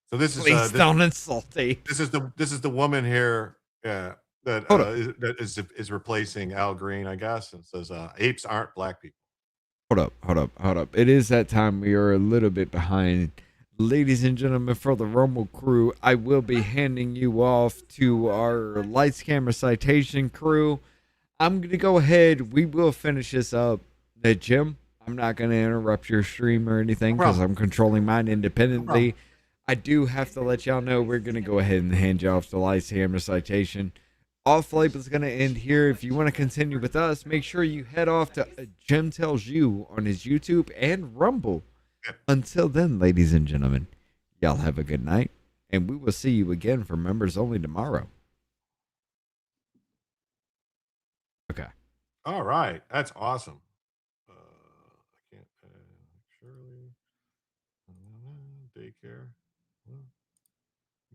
[SPEAKER 2] So this is
[SPEAKER 3] Please don't insult me.
[SPEAKER 2] This is the woman here that is replacing Al Green, I guess, and says apes aren't black people.
[SPEAKER 3] Hold up. It is that time. We are a little bit behind. Ladies and gentlemen, for the Rumble crew, I will be handing you off to our lights, camera, citation crew. I'm going to go ahead. We will finish this up. Jim, I'm not going to interrupt your stream or anything because I'm controlling mine independently. I do have to let y'all know we're going to go ahead and hand you off the lights, camera, citation. Off Label is going to end here. If you want to continue with us, make sure you head off to Jim Tells You on his YouTube and Rumble. Until then, ladies and gentlemen, y'all have a good night, and we will see you again for members only tomorrow. Okay.
[SPEAKER 2] All right. That's awesome. I can't. Shirley. Daycare.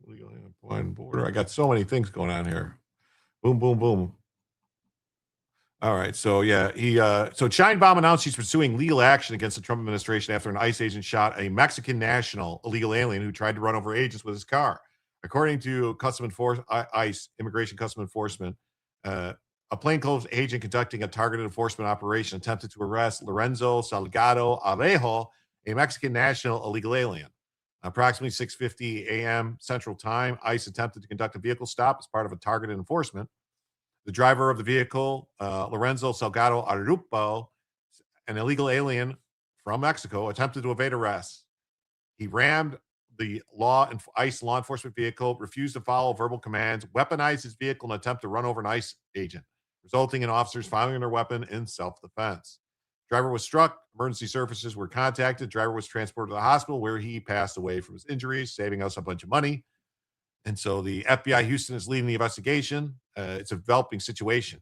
[SPEAKER 2] Legal blind border. I got so many things going on here. Boom, boom, boom. All right. So, yeah, so SheinBaum announced he's pursuing legal action against the Trump administration after an ICE agent shot a Mexican national illegal alien who tried to run over agents with his car. According to ICE, Immigration Custom Enforcement, a plainclothes agent conducting a targeted enforcement operation attempted to arrest Lorenzo Salgado Arejo, a Mexican national illegal alien. Approximately 6:50 a.m. Central Time, ICE attempted to conduct a vehicle stop as part of a targeted enforcement. The driver of the vehicle, Lorenzo Salgado Arejo, an illegal alien from Mexico, attempted to evade arrest. He rammed the ICE law enforcement vehicle, refused to follow verbal commands, weaponized his vehicle in an attempt to run over an ICE agent, resulting in officers firing their weapon in self-defense. Driver was struck. Emergency services were contacted. Driver was transported to the hospital where he passed away from his injuries, saving us a bunch of money. And so the FBI Houston is leading the investigation. It's a developing situation.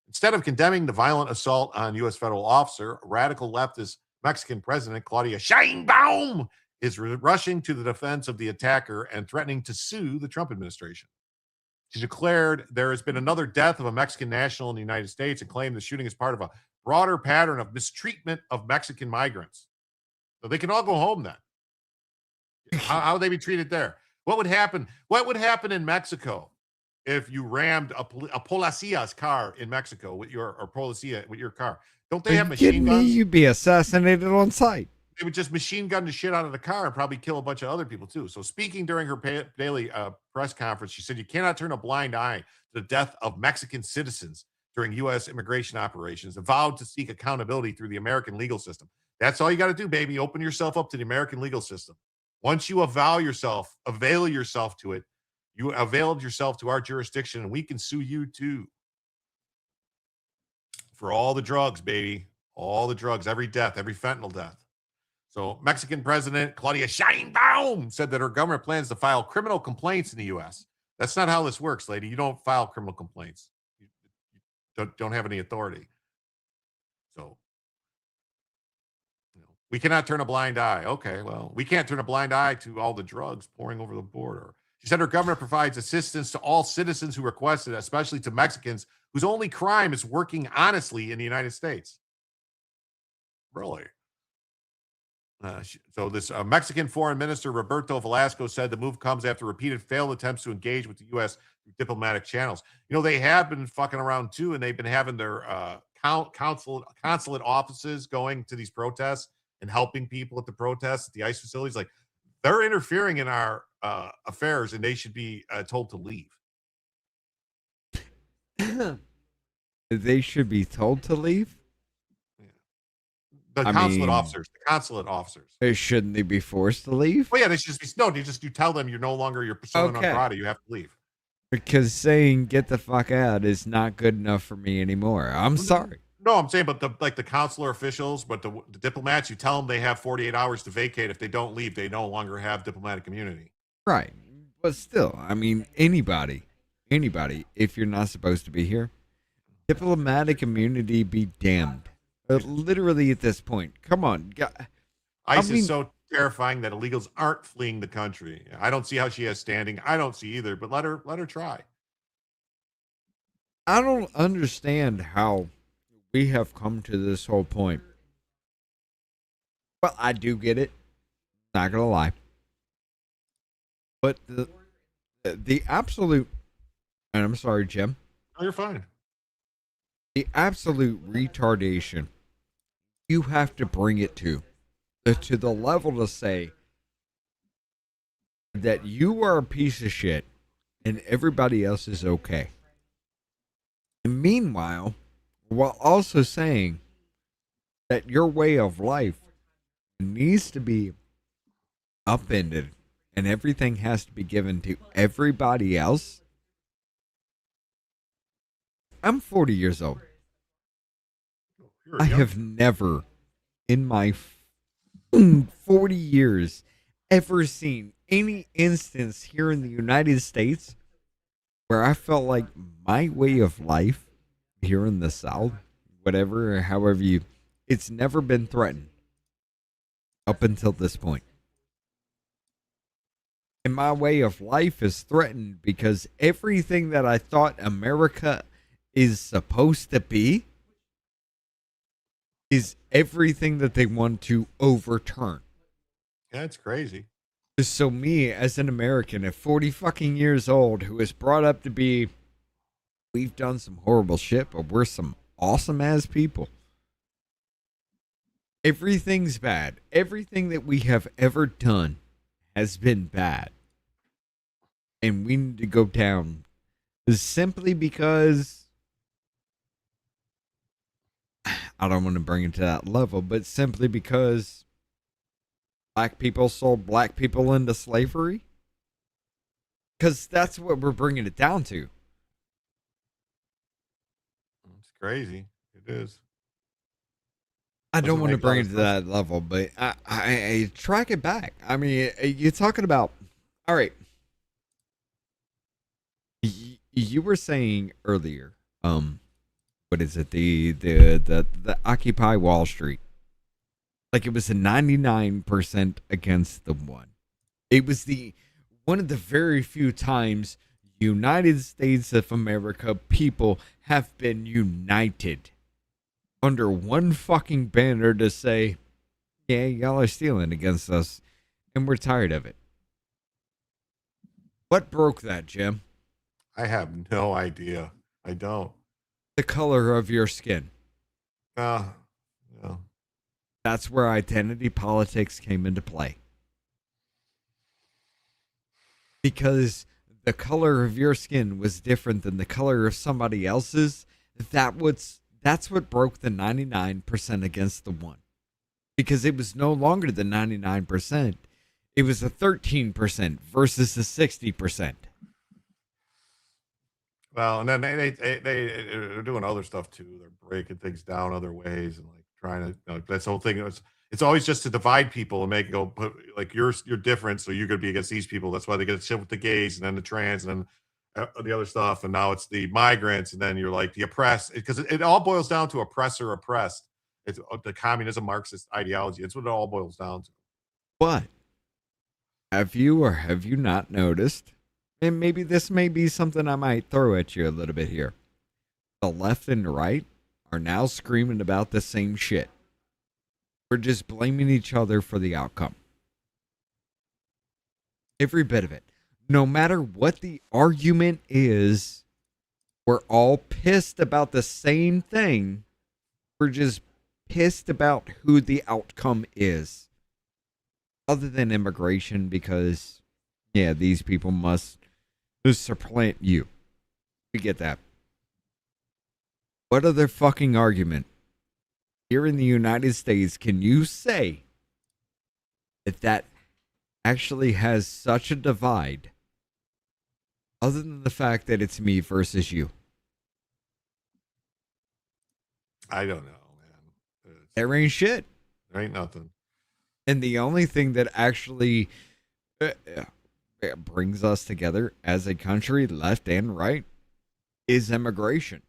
[SPEAKER 2] Instead of condemning the violent assault on U.S. federal officer, radical leftist Mexican president Claudia SheinBaum is rushing to the defense of the attacker and threatening to sue the Trump administration. She declared there has been another death of a Mexican national in the United States and claimed the shooting is part of a broader pattern of mistreatment of Mexican migrants. So they can all go home then. How would they be treated there? What would happen? What would happen in Mexico if you rammed a policia's car in Mexico with your car? Don't they have machine guns?
[SPEAKER 3] You'd be assassinated on sight.
[SPEAKER 2] They would just machine gun the shit out of the car and probably kill a bunch of other people too. So speaking during her daily press conference, she said, you cannot turn a blind eye to the death of Mexican citizens during U.S. immigration operations and vowed to seek accountability through the American legal system. That's all you got to do, baby. Open yourself up to the American legal system. Once you avail yourself to it, you availed yourself to our jurisdiction, and we can sue you too. For all the drugs, baby. All the drugs, every death, every fentanyl death. So Mexican President Claudia SheinBaum said that her government plans to file criminal complaints in the U.S. That's not how this works, lady. You don't file criminal complaints. You don't have any authority. So we cannot turn a blind eye. Okay, well, we can't turn a blind eye to all the drugs pouring over the border. She said her government provides assistance to all citizens who request it, especially to Mexicans whose only crime is working honestly in the United States. Really? So this Mexican Foreign Minister Roberto Velasco said the move comes after repeated failed attempts to engage with the U.S. through diplomatic channels. You know, they have been fucking around too, and they've been having their consulate offices going to these protests and helping people at the protests at the ICE facilities. Like, they're interfering in our affairs, and they should be told to leave.
[SPEAKER 3] They should be told to leave?
[SPEAKER 2] The consulate officers.
[SPEAKER 3] Shouldn't they be forced to leave?
[SPEAKER 2] Well, yeah, they should just you tell them you're no longer your persona non grata. You have to leave.
[SPEAKER 3] Because saying get the fuck out is not good enough for me anymore. I'm sorry.
[SPEAKER 2] No, I'm saying, but the consular officials, but the diplomats, you tell them they have 48 hours to vacate. If they don't leave, they no longer have diplomatic immunity.
[SPEAKER 3] Right. But still, I mean, anybody, if you're not supposed to be here, diplomatic immunity be damned. Literally at this point. Come on.
[SPEAKER 2] ICE is so terrifying that illegals aren't fleeing the country. I don't see how she has standing. I don't see either, but let her try.
[SPEAKER 3] I don't understand how we have come to this whole point. Well, I do get it. Not gonna lie. But the absolute, and I'm sorry, Jim.
[SPEAKER 2] Oh, you're fine.
[SPEAKER 3] The absolute retardation you have to bring it to the level to say that you are a piece of shit and everybody else is okay. And meanwhile, while also saying that your way of life needs to be upended and everything has to be given to everybody else. I'm 40 years old. I have never in my 40 years ever seen any instance here in the United States where I felt like my way of life here in the South, whatever, or however it's never been threatened up until this point. And my way of life is threatened because everything that I thought America is supposed to be is everything that they want to overturn.
[SPEAKER 2] Yeah, it's crazy.
[SPEAKER 3] So me, as an American at 40 fucking years old, who is brought up to be, we've done some horrible shit, but we're some awesome ass people. Everything's bad. Everything that we have ever done has been bad. And we need to go down simply because I don't want to bring it to that level, but simply because black people sold black people into slavery. Because that's what we're bringing it down to.
[SPEAKER 2] It's crazy. It is.
[SPEAKER 3] I don't want to bring it to that level, but I track it back. I mean, you're talking about, all right. You were saying earlier, what is it? The Occupy Wall Street. Like it was a 99% against the 1. It was one of the very few times United States of America people have been united under one fucking banner to say, yeah, y'all are stealing against us and we're tired of it. What broke that, Jim?
[SPEAKER 2] I have no idea. I don't.
[SPEAKER 3] The color of your skin.
[SPEAKER 2] No.
[SPEAKER 3] That's where identity politics came into play. Because the color of your skin was different than the color of somebody else's. That's what broke the 99% against the 1. Because it was no longer the 99%. It was the 13% versus the 60%.
[SPEAKER 2] Well, and then they're doing other stuff too. They're breaking things down other ways and like trying to that's the whole thing. It's always just to divide people and make go put like you're different, so you're gonna be against these people. That's why they get shit with the gays and then the trans and then the other stuff. And now it's the migrants, and then you're like the oppressed, because it all boils down to oppressor oppressed. It's the communism Marxist ideology. It's what it all boils down to.
[SPEAKER 3] But have you or have you not noticed and maybe this may be something I might throw at you a little bit here. The left and the right are now screaming about the same shit. We're just blaming each other for the outcome. Every bit of it. No matter what the argument is, we're all pissed about the same thing. We're just pissed about who the outcome is. Other than immigration, because, yeah, these people must supplant you. We get that. What other fucking argument here in the United States can you say that actually has such a divide, other than the fact that it's me versus you?
[SPEAKER 2] I don't know, man.
[SPEAKER 3] There ain't shit.
[SPEAKER 2] There ain't nothing.
[SPEAKER 3] And the only thing that actually brings us together as a country, left and right, is immigration.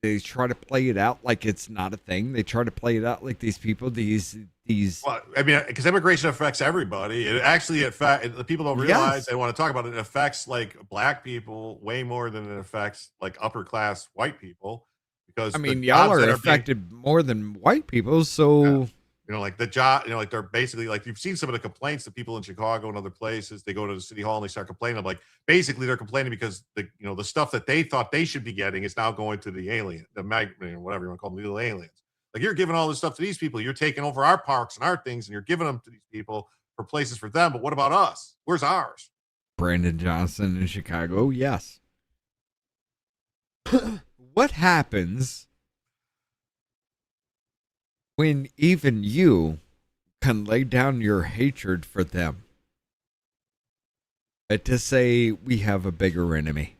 [SPEAKER 3] They try to play it out like it's not a thing. They try to play it out like these people, these.
[SPEAKER 2] Well, I mean, because immigration affects everybody. It actually affects. The people don't realize.
[SPEAKER 3] Yes.
[SPEAKER 2] They want to talk about it. It affects like black people way more than it affects like upper class white people. Because
[SPEAKER 3] I mean, y'all are affected more than white people. So
[SPEAKER 2] you know, like the job. You know, like they're basically like you've seen some of the complaints that people in Chicago and other places. They go to the city hall and they start complaining. Like basically, they're complaining because the stuff that they thought they should be getting is now going to the alien, the migrant, whatever you want to call them, the aliens. Like you're giving all this stuff to these people. You're taking over our parks and our things, and you're giving them to these people for places for them. But what about us? Where's ours?
[SPEAKER 3] Brandon Johnson in Chicago, yes. What happens when even you can lay down your hatred for them to say we have a bigger enemy?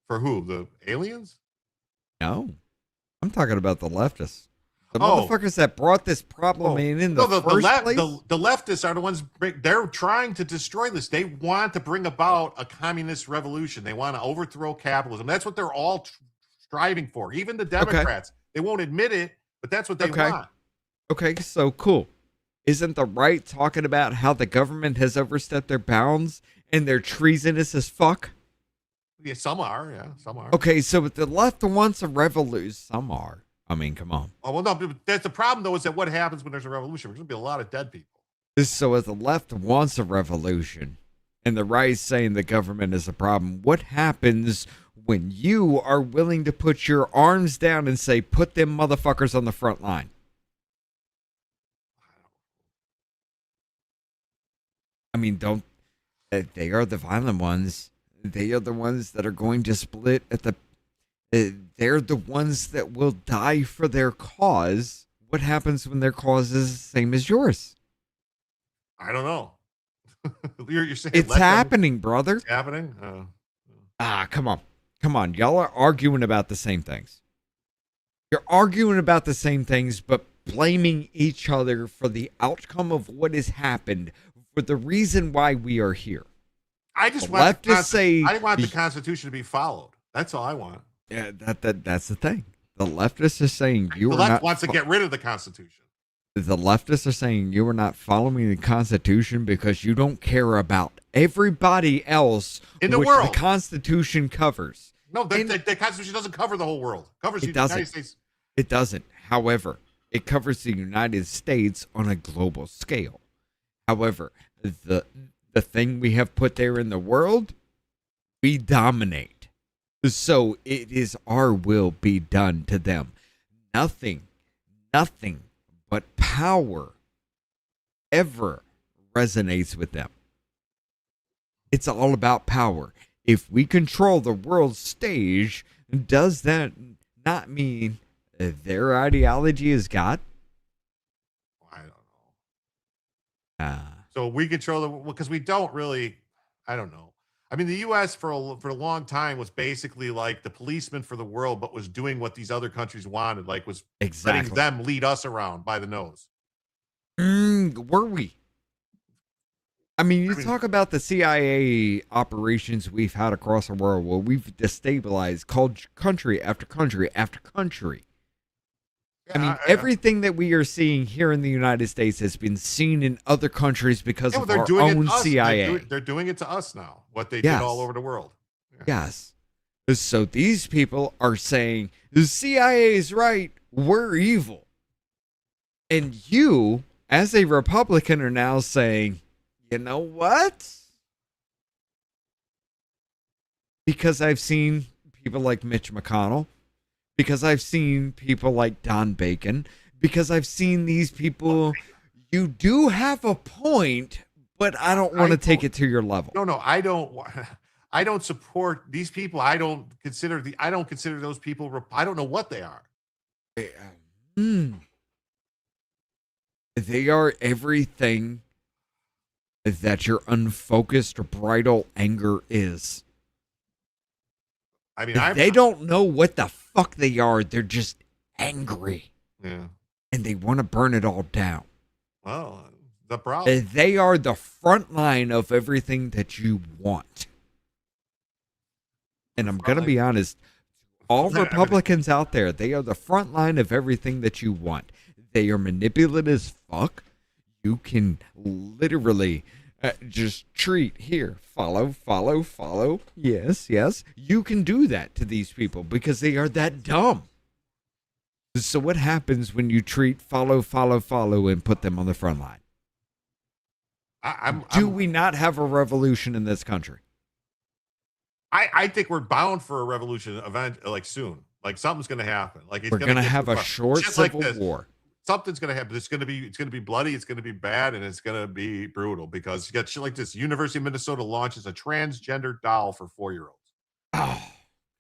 [SPEAKER 2] For who? The aliens?
[SPEAKER 3] No. I'm talking about the leftists. The motherfuckers that brought this problem in the first place.
[SPEAKER 2] The leftists are the ones, they're trying to destroy this. They want to bring about a communist revolution. They want to overthrow capitalism. That's what they're all striving for. Even the Democrats, they won't admit it, but that's what they want.
[SPEAKER 3] Okay, so cool. Isn't the right talking about how the government has overstepped their bounds and they're treasonous as fuck?
[SPEAKER 2] Yeah, some are. Yeah, some are.
[SPEAKER 3] Okay, so if the left wants a revolution, some are. I mean, come on.
[SPEAKER 2] Oh, well, no, that's the problem, though, is that what happens when there's a revolution? There's going to be a lot of dead people.
[SPEAKER 3] So if the left wants a revolution and the right is saying the government is a problem, what happens when you are willing to put your arms down and say, put them motherfuckers on the front line? I mean, they are the violent ones. They are the ones that are going to split at the. They're the ones that will die for their cause. What happens when their cause is the same as yours?
[SPEAKER 2] I don't know. You're saying
[SPEAKER 3] it's happening, brother.
[SPEAKER 2] It's happening?
[SPEAKER 3] Come on. Y'all are arguing about the same things. You're arguing about the same things, but blaming each other for the outcome of what has happened, for the reason why we are here.
[SPEAKER 2] I just want the Constitution to be followed. That's all I want.
[SPEAKER 3] Yeah, that's the thing. The leftists are saying
[SPEAKER 2] the left wants to get rid of the Constitution.
[SPEAKER 3] The leftists are saying you are not following the Constitution because you don't care about everybody else
[SPEAKER 2] in the world.
[SPEAKER 3] The Constitution covers.
[SPEAKER 2] No, the Constitution doesn't cover the whole world. It covers the United States.
[SPEAKER 3] It doesn't. However, it covers the United States on a global scale. However, the thing we have put there in the world, we dominate. So it is our will be done to them. Nothing but power ever resonates with them. It's all about power. If we control the world stage, does that not mean their ideology is God?
[SPEAKER 2] I don't know. So we control because we don't really. I don't know. I mean, the U.S. for a long time was basically like the policeman for the world, but was doing what these other countries wanted, like was letting them lead us around by the nose.
[SPEAKER 3] Were we? I mean, talk about the CIA operations we've had across the world where we've destabilized country after country after country. I mean, everything that we are seeing here in the United States has been seen in other countries because of our own CIA.
[SPEAKER 2] They're doing it to us now, what they did all over the world.
[SPEAKER 3] Yes. So these people are saying, the CIA is right, we're evil. And you, as a Republican, are now saying, you know what? Because I've seen people like Mitch McConnell, because I've seen people like Don Bacon, because I've seen these people, you do have a point, but I don't want to take it to your level.
[SPEAKER 2] No, I don't support these people. I don't consider those people. I don't know what they are.
[SPEAKER 3] They are everything that your unfocused bridal anger is.
[SPEAKER 2] I mean,
[SPEAKER 3] they don't know what the fuck they are. They're just angry.
[SPEAKER 2] Yeah.
[SPEAKER 3] And they want to burn it all down.
[SPEAKER 2] Well, the problem.
[SPEAKER 3] They are the front line of everything that you want. And I'm going to be honest, all Republicans out there, they are the front line of everything that you want. They are manipulative as fuck. You can literally just treat here, follow. Yes. You can do that to these people because they are that dumb. So what happens when you treat follow and put them on the front line? Do we not have a revolution in this country?
[SPEAKER 2] I think we're bound for a revolution event like soon. Like something's going to happen. Like
[SPEAKER 3] we're going to have a short civil war.
[SPEAKER 2] Something's going to happen. It's going to be bloody. It's going to be bad, and it's going to be brutal because you got shit like this. University of Minnesota launches a transgender doll for 4-year-olds.
[SPEAKER 3] Oh,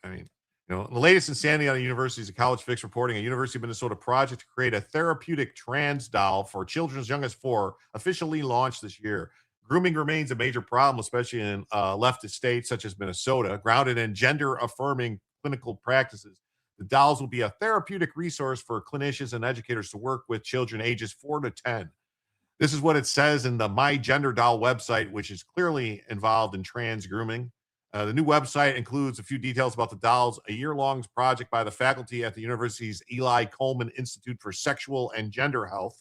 [SPEAKER 2] I mean, the latest insanity on the university is a College Fix reporting a University of Minnesota project to create a therapeutic trans doll for children as young as 4 officially launched this year. Grooming remains a major problem, especially in leftist states such as Minnesota, grounded in gender-affirming clinical practices. The dolls will be a therapeutic resource for clinicians and educators to work with children ages 4 to 10. This is what it says in the My Gender Doll website, which is clearly involved in trans grooming. The new website includes a few details about the dolls, a year-long project by the faculty at the university's Eli Coleman Institute for Sexual and Gender Health.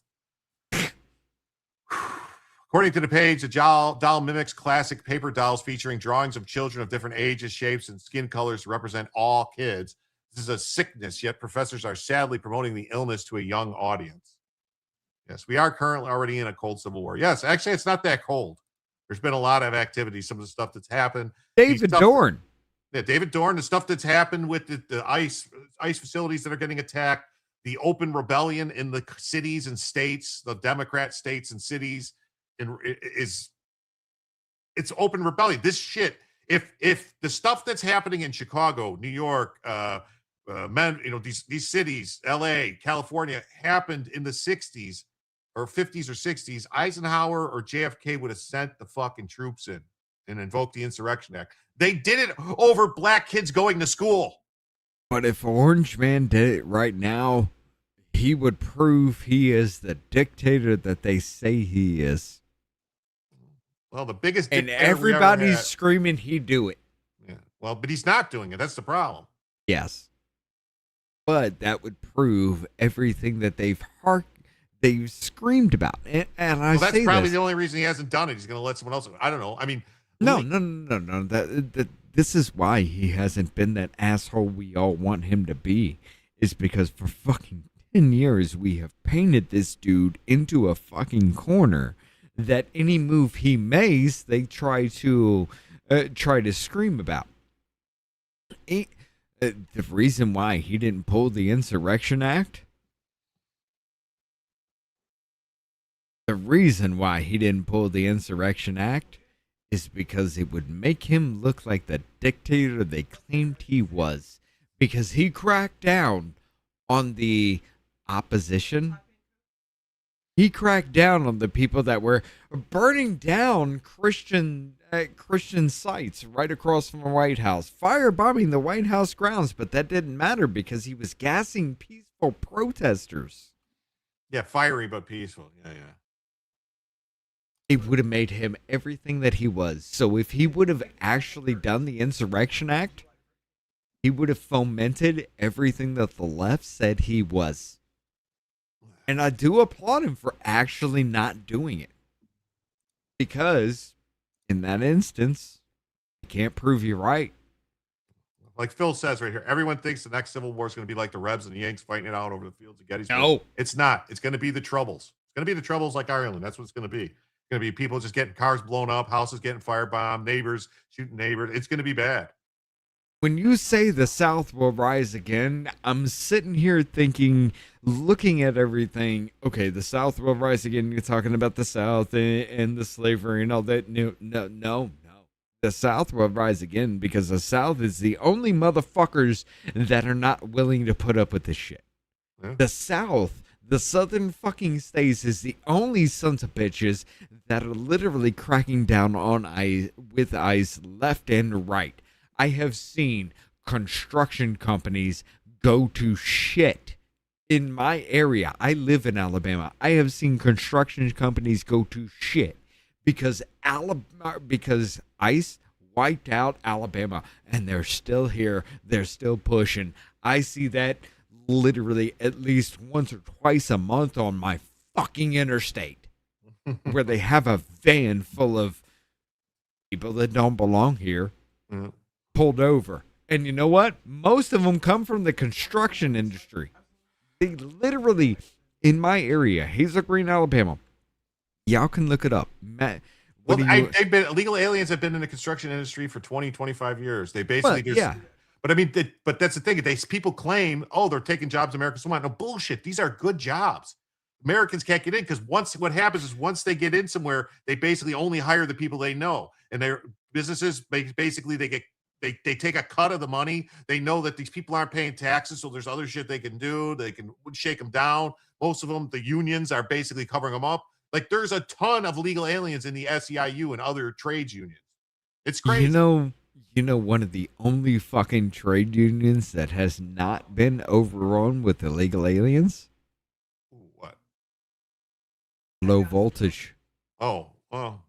[SPEAKER 2] According to the page, the doll mimics classic paper dolls featuring drawings of children of different ages, shapes, and skin colors to represent all kids. This is a sickness, yet professors are sadly promoting the illness to a young audience. Yes, we are currently already in a cold civil war. Yes, actually, it's not that cold. There's been a lot of activity, some of the stuff that's happened.
[SPEAKER 3] David Dorn.
[SPEAKER 2] Yeah, David Dorn, the stuff that's happened with the ICE facilities that are getting attacked, the open rebellion in the cities and states, the Democrat states and cities, it's open rebellion. This shit, if the stuff that's happening in Chicago, New York, these cities, LA, California, happened in the 60s or 50s or 60s, Eisenhower or JFK would have sent the fucking troops in and invoked the Insurrection Act. They did it over black kids going to school.
[SPEAKER 3] But if Orange Man did it right now, he would prove he is the dictator that they say he is.
[SPEAKER 2] Well, the biggest
[SPEAKER 3] and everybody's screaming he'd do it.
[SPEAKER 2] Yeah. Well, but he's not doing it. That's the problem.
[SPEAKER 3] Yes. But that would prove everything that they've screamed about. And
[SPEAKER 2] that's probably the only reason he hasn't done it. He's going to let someone else. I don't know. I mean,
[SPEAKER 3] no. This is why he hasn't been that asshole we all want him to be. Is because for fucking 10 years we have painted this dude into a fucking corner that any move he makes, they try to scream about. The reason why he didn't pull the Insurrection Act. The reason why he didn't pull the Insurrection Act is because it would make him look like the dictator they claimed he was. Because he cracked down on the opposition. He cracked down on the people that were burning down Christian sites right across from the White House, firebombing the White House grounds, but that didn't matter because he was gassing peaceful protesters.
[SPEAKER 2] Yeah, fiery but peaceful. Yeah.
[SPEAKER 3] It would have made him everything that he was. So if he would have actually done the Insurrection Act, he would have fomented everything that the left said he was. And I do applaud him for actually not doing it. Because in that instance, you can't prove you right.
[SPEAKER 2] Like Phil says right here, everyone thinks the next Civil War is going to be like the Rebs and the Yanks fighting it out over the fields of Gettysburg.
[SPEAKER 3] No.
[SPEAKER 2] It's not. It's going to be the Troubles. It's going to be the Troubles like Ireland. That's what it's going to be. It's going to be people just getting cars blown up, houses getting firebombed, neighbors shooting neighbors. It's going to be bad.
[SPEAKER 3] When you say the South will rise again, I'm sitting here thinking, looking at everything, okay, the South will rise again. You're talking about the South and the slavery and all that. No. The South will rise again because the South is the only motherfuckers that are not willing to put up with this shit.
[SPEAKER 2] Yeah.
[SPEAKER 3] The South, the southern fucking states, is the only sons of bitches that are literally cracking down on ICE with ICE left and right. I have seen construction companies go to shit in my area. I live in Alabama. I have seen construction companies go to shit because ICE wiped out Alabama, and they're still here. They're still pushing. I see that literally at least once or twice a month on my fucking interstate, where they have a van full of people that don't belong here pulled over. And you know what? Most of them come from the construction industry. They literally, in my area, Hazel Green, Alabama, y'all can look it up. Matt,
[SPEAKER 2] they've been illegal aliens have been in the construction industry for 20, 25 years. They basically But I mean, but that's the thing. People claim, oh, they're taking jobs Americans don't want. No bullshit. These are good jobs. Americans can't get in because what happens is once they get in somewhere, they basically only hire the people they know, and their businesses basically they take a cut of the money. They know that these people aren't paying taxes, so there's other shit they can do. They can shake them down. Most of them, the unions are basically covering them up. Like there's a ton of illegal aliens in the SEIU and other trades unions. It's crazy.
[SPEAKER 3] You know, one of the only fucking trade unions that has not been overrun with illegal aliens?
[SPEAKER 2] What?
[SPEAKER 3] Low voltage.
[SPEAKER 2] Oh, well,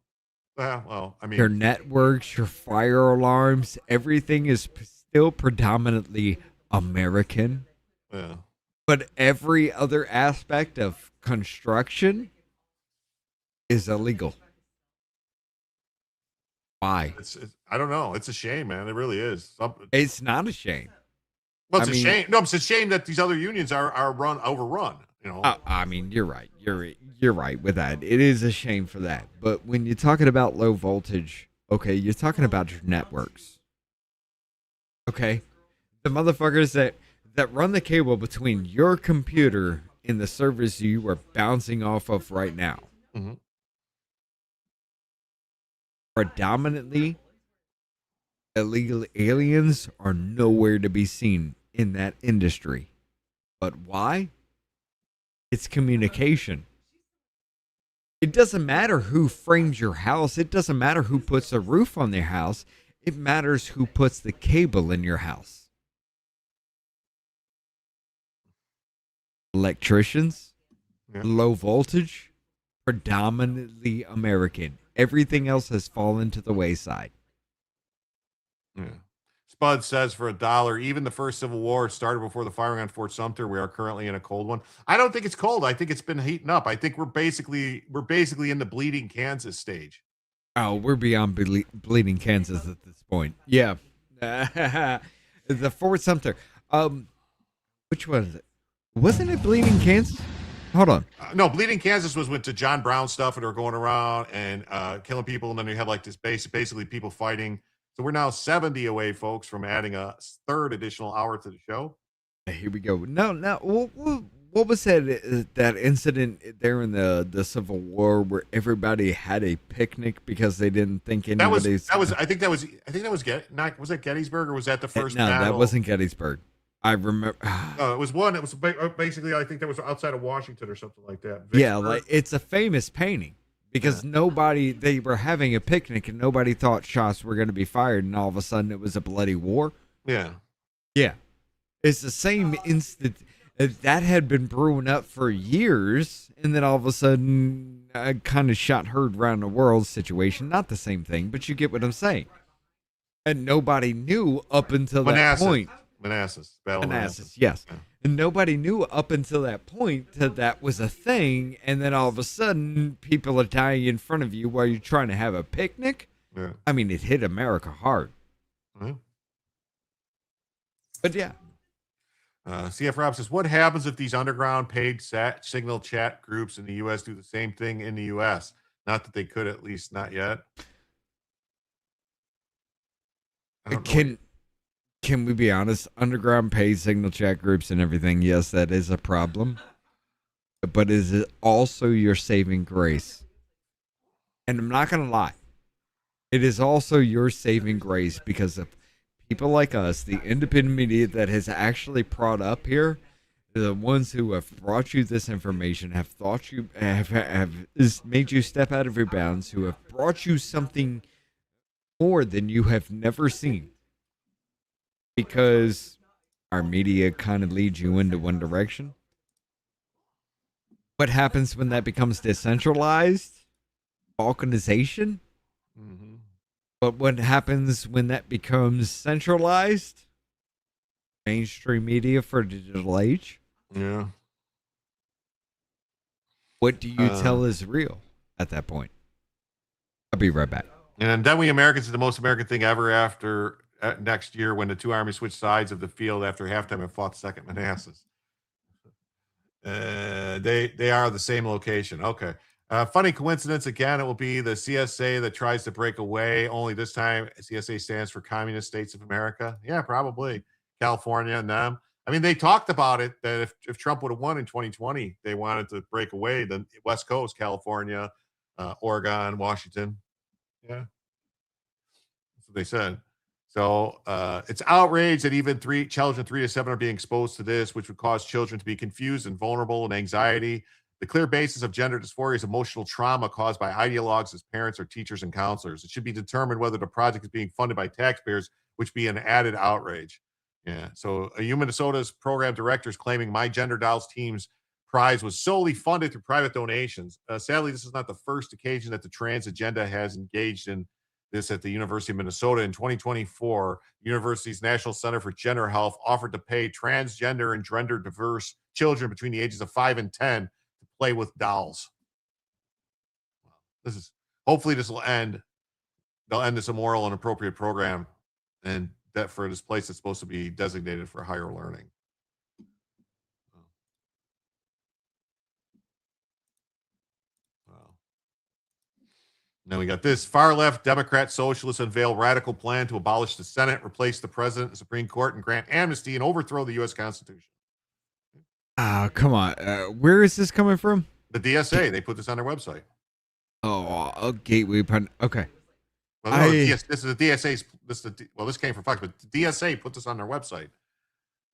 [SPEAKER 2] I mean,
[SPEAKER 3] your networks, your fire alarms, everything is still predominantly American.
[SPEAKER 2] Yeah.
[SPEAKER 3] But every other aspect of construction is illegal. Why?
[SPEAKER 2] I don't know. It's a shame, man. It really is.
[SPEAKER 3] It's not a shame.
[SPEAKER 2] Well, it's a shame. No, it's a shame that these other unions are overrun. You know.
[SPEAKER 3] I mean, you're right. You're right with that. It is a shame for that. But when you're talking about low voltage, okay, you're talking about your networks. Okay, the motherfuckers that run the cable between your computer and the servers you are bouncing off of right now.
[SPEAKER 2] Mm-hmm.
[SPEAKER 3] Predominantly, illegal aliens are nowhere to be seen in that industry. But why? It's communication. It doesn't matter who frames your house. It doesn't matter who puts a roof on their house. It matters who puts the cable in your house. Electricians, low voltage, predominantly American. Everything else has fallen to the wayside.
[SPEAKER 2] Yeah. Spud says for $1, even the first Civil War started before the firing on Fort Sumter. We are currently in a cold one. I don't think it's cold. I think it's been heating up. I think we're basically in the bleeding Kansas stage.
[SPEAKER 3] Oh, we're beyond bleeding Kansas at this point. Yeah. The Fort Sumter. Which one is it? Wasn't it bleeding Kansas? Hold on.
[SPEAKER 2] No, bleeding Kansas was with the John Brown stuff, and they were going around and killing people, and then you have like this basically people fighting. So we're now 70 away, folks, from adding a third additional hour to the show.
[SPEAKER 3] Here we go. No. What was that incident there in the Civil War where everybody had a picnic because they didn't think anybody?
[SPEAKER 2] I think that was was that Gettysburg or was that the first?
[SPEAKER 3] No,
[SPEAKER 2] battle?
[SPEAKER 3] that wasn't Gettysburg. I remember.
[SPEAKER 2] It was one. It was basically, I think that was outside of Washington or something like that.
[SPEAKER 3] Yeah, like it's a famous painting because they were having a picnic and nobody thought shots were going to be fired, and all of a sudden it was a bloody war.
[SPEAKER 2] Yeah.
[SPEAKER 3] It's the same instant that had been brewing up for years, and then all of a sudden, a kind of shot heard around the world situation. Not the same thing, but you get what I'm saying. And nobody knew up until that point.
[SPEAKER 2] Manassas.
[SPEAKER 3] Manassas, yes.
[SPEAKER 2] Yeah.
[SPEAKER 3] And nobody knew up until that point that was a thing. And then all of a sudden, people are dying in front of you while you're trying to have a picnic.
[SPEAKER 2] Yeah.
[SPEAKER 3] I mean, it hit America hard.
[SPEAKER 2] Yeah.
[SPEAKER 3] But yeah.
[SPEAKER 2] CF Rob says, what happens if these underground paid signal chat groups in the U.S. do the same thing in the U.S.? Not that they could, at least not yet.
[SPEAKER 3] Can we be honest? Underground paid signal chat groups and everything, yes, that is a problem. But is it also your saving grace? And I'm not going to lie. It is also your saving grace because of people like us, the independent media that has actually brought up here, the ones who have brought you this information, have thought you have made you step out of your bounds, who have brought you something more than you have never seen. Because our media kind of leads you into one direction. What happens when that becomes decentralized? Balkanization?
[SPEAKER 2] Mm-hmm.
[SPEAKER 3] But what happens when that becomes centralized? Mainstream media for the digital age?
[SPEAKER 2] Yeah.
[SPEAKER 3] What do you tell is real at that point? I'll be right back.
[SPEAKER 2] And then we Americans did the most American thing ever after next year when the two armies switched sides of the field after halftime and fought Second Manassas. They are the same location. Okay. Funny coincidence again. It will be the CSA that tries to break away. Only this time, CSA stands for Communist States of America. Yeah, probably California and them. I mean, they talked about it that if Trump would have won in 2020, they wanted to break away the West Coast, California, Oregon, Washington. Yeah, that's what they said. So it's outrage that even children 3 to 7 are being exposed to this, which would cause children to be confused and vulnerable and anxiety. The clear basis of gender dysphoria is emotional trauma caused by ideologues as parents or teachers and counselors. It should be determined whether the project is being funded by taxpayers, which be an added outrage. Yeah. So Minnesota's program director is claiming My Gender Dolls team's prize was solely funded through private donations. Sadly, this is not the first occasion that the trans agenda has engaged in this at the University of Minnesota. In 2024, the university's National Center for Gender Health offered to pay transgender and gender diverse children between the ages of 5 and 10 to play with dolls. Hopefully this will end. They'll end this immoral and inappropriate program, and that for this place that's supposed to be designated for higher learning. Now we got this. Far left Democrat socialists unveil radical plan to abolish the Senate, replace the president, the Supreme Court, and grant amnesty and overthrow the U.S. Constitution.
[SPEAKER 3] Come on. Where is this coming from?
[SPEAKER 2] The DSA. They put this on their website.
[SPEAKER 3] Oh, Gateway Pun. Okay.
[SPEAKER 2] Well, no, this is the DSA's. This came from Fox, but the DSA put this on their website.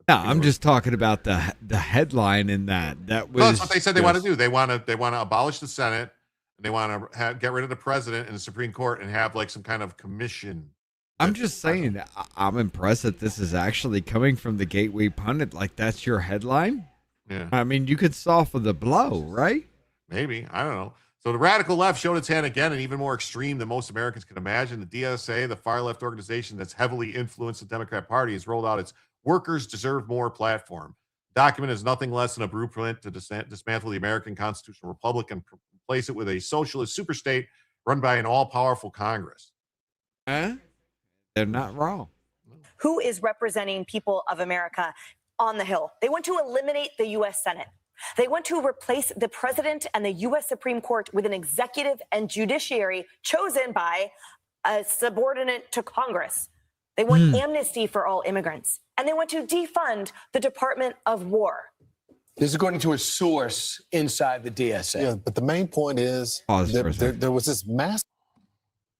[SPEAKER 3] No, I'm just talking about the headline in that. That was.
[SPEAKER 2] No, that's what they said they want to do. They want to abolish the Senate. And they want to get rid of the president and the Supreme Court and have like some kind of commission.
[SPEAKER 3] I'm just saying, I'm impressed that this is actually coming from the Gateway Pundit. Like, that's your headline?
[SPEAKER 2] Yeah.
[SPEAKER 3] I mean, you could soften the blow, right?
[SPEAKER 2] Maybe. I don't know. So the radical left showed its hand again and even more extreme than most Americans can imagine. The DSA, the far left organization that's heavily influenced the Democrat Party, has rolled out its Workers Deserve More platform. The document is nothing less than a blueprint to dismantle the American constitutional republic and replace it with a socialist superstate run by an all-powerful Congress.
[SPEAKER 3] They're not wrong.
[SPEAKER 13] Who is representing people of America on the Hill? They want to eliminate the U.S. Senate. They want to replace the president and the U.S. Supreme Court with an executive and judiciary chosen by a subordinate to Congress. They want amnesty for all immigrants. And they want to defund the Department of War.
[SPEAKER 14] This is according to a source inside the DSA.
[SPEAKER 16] Yeah, but the main point is there was this mass.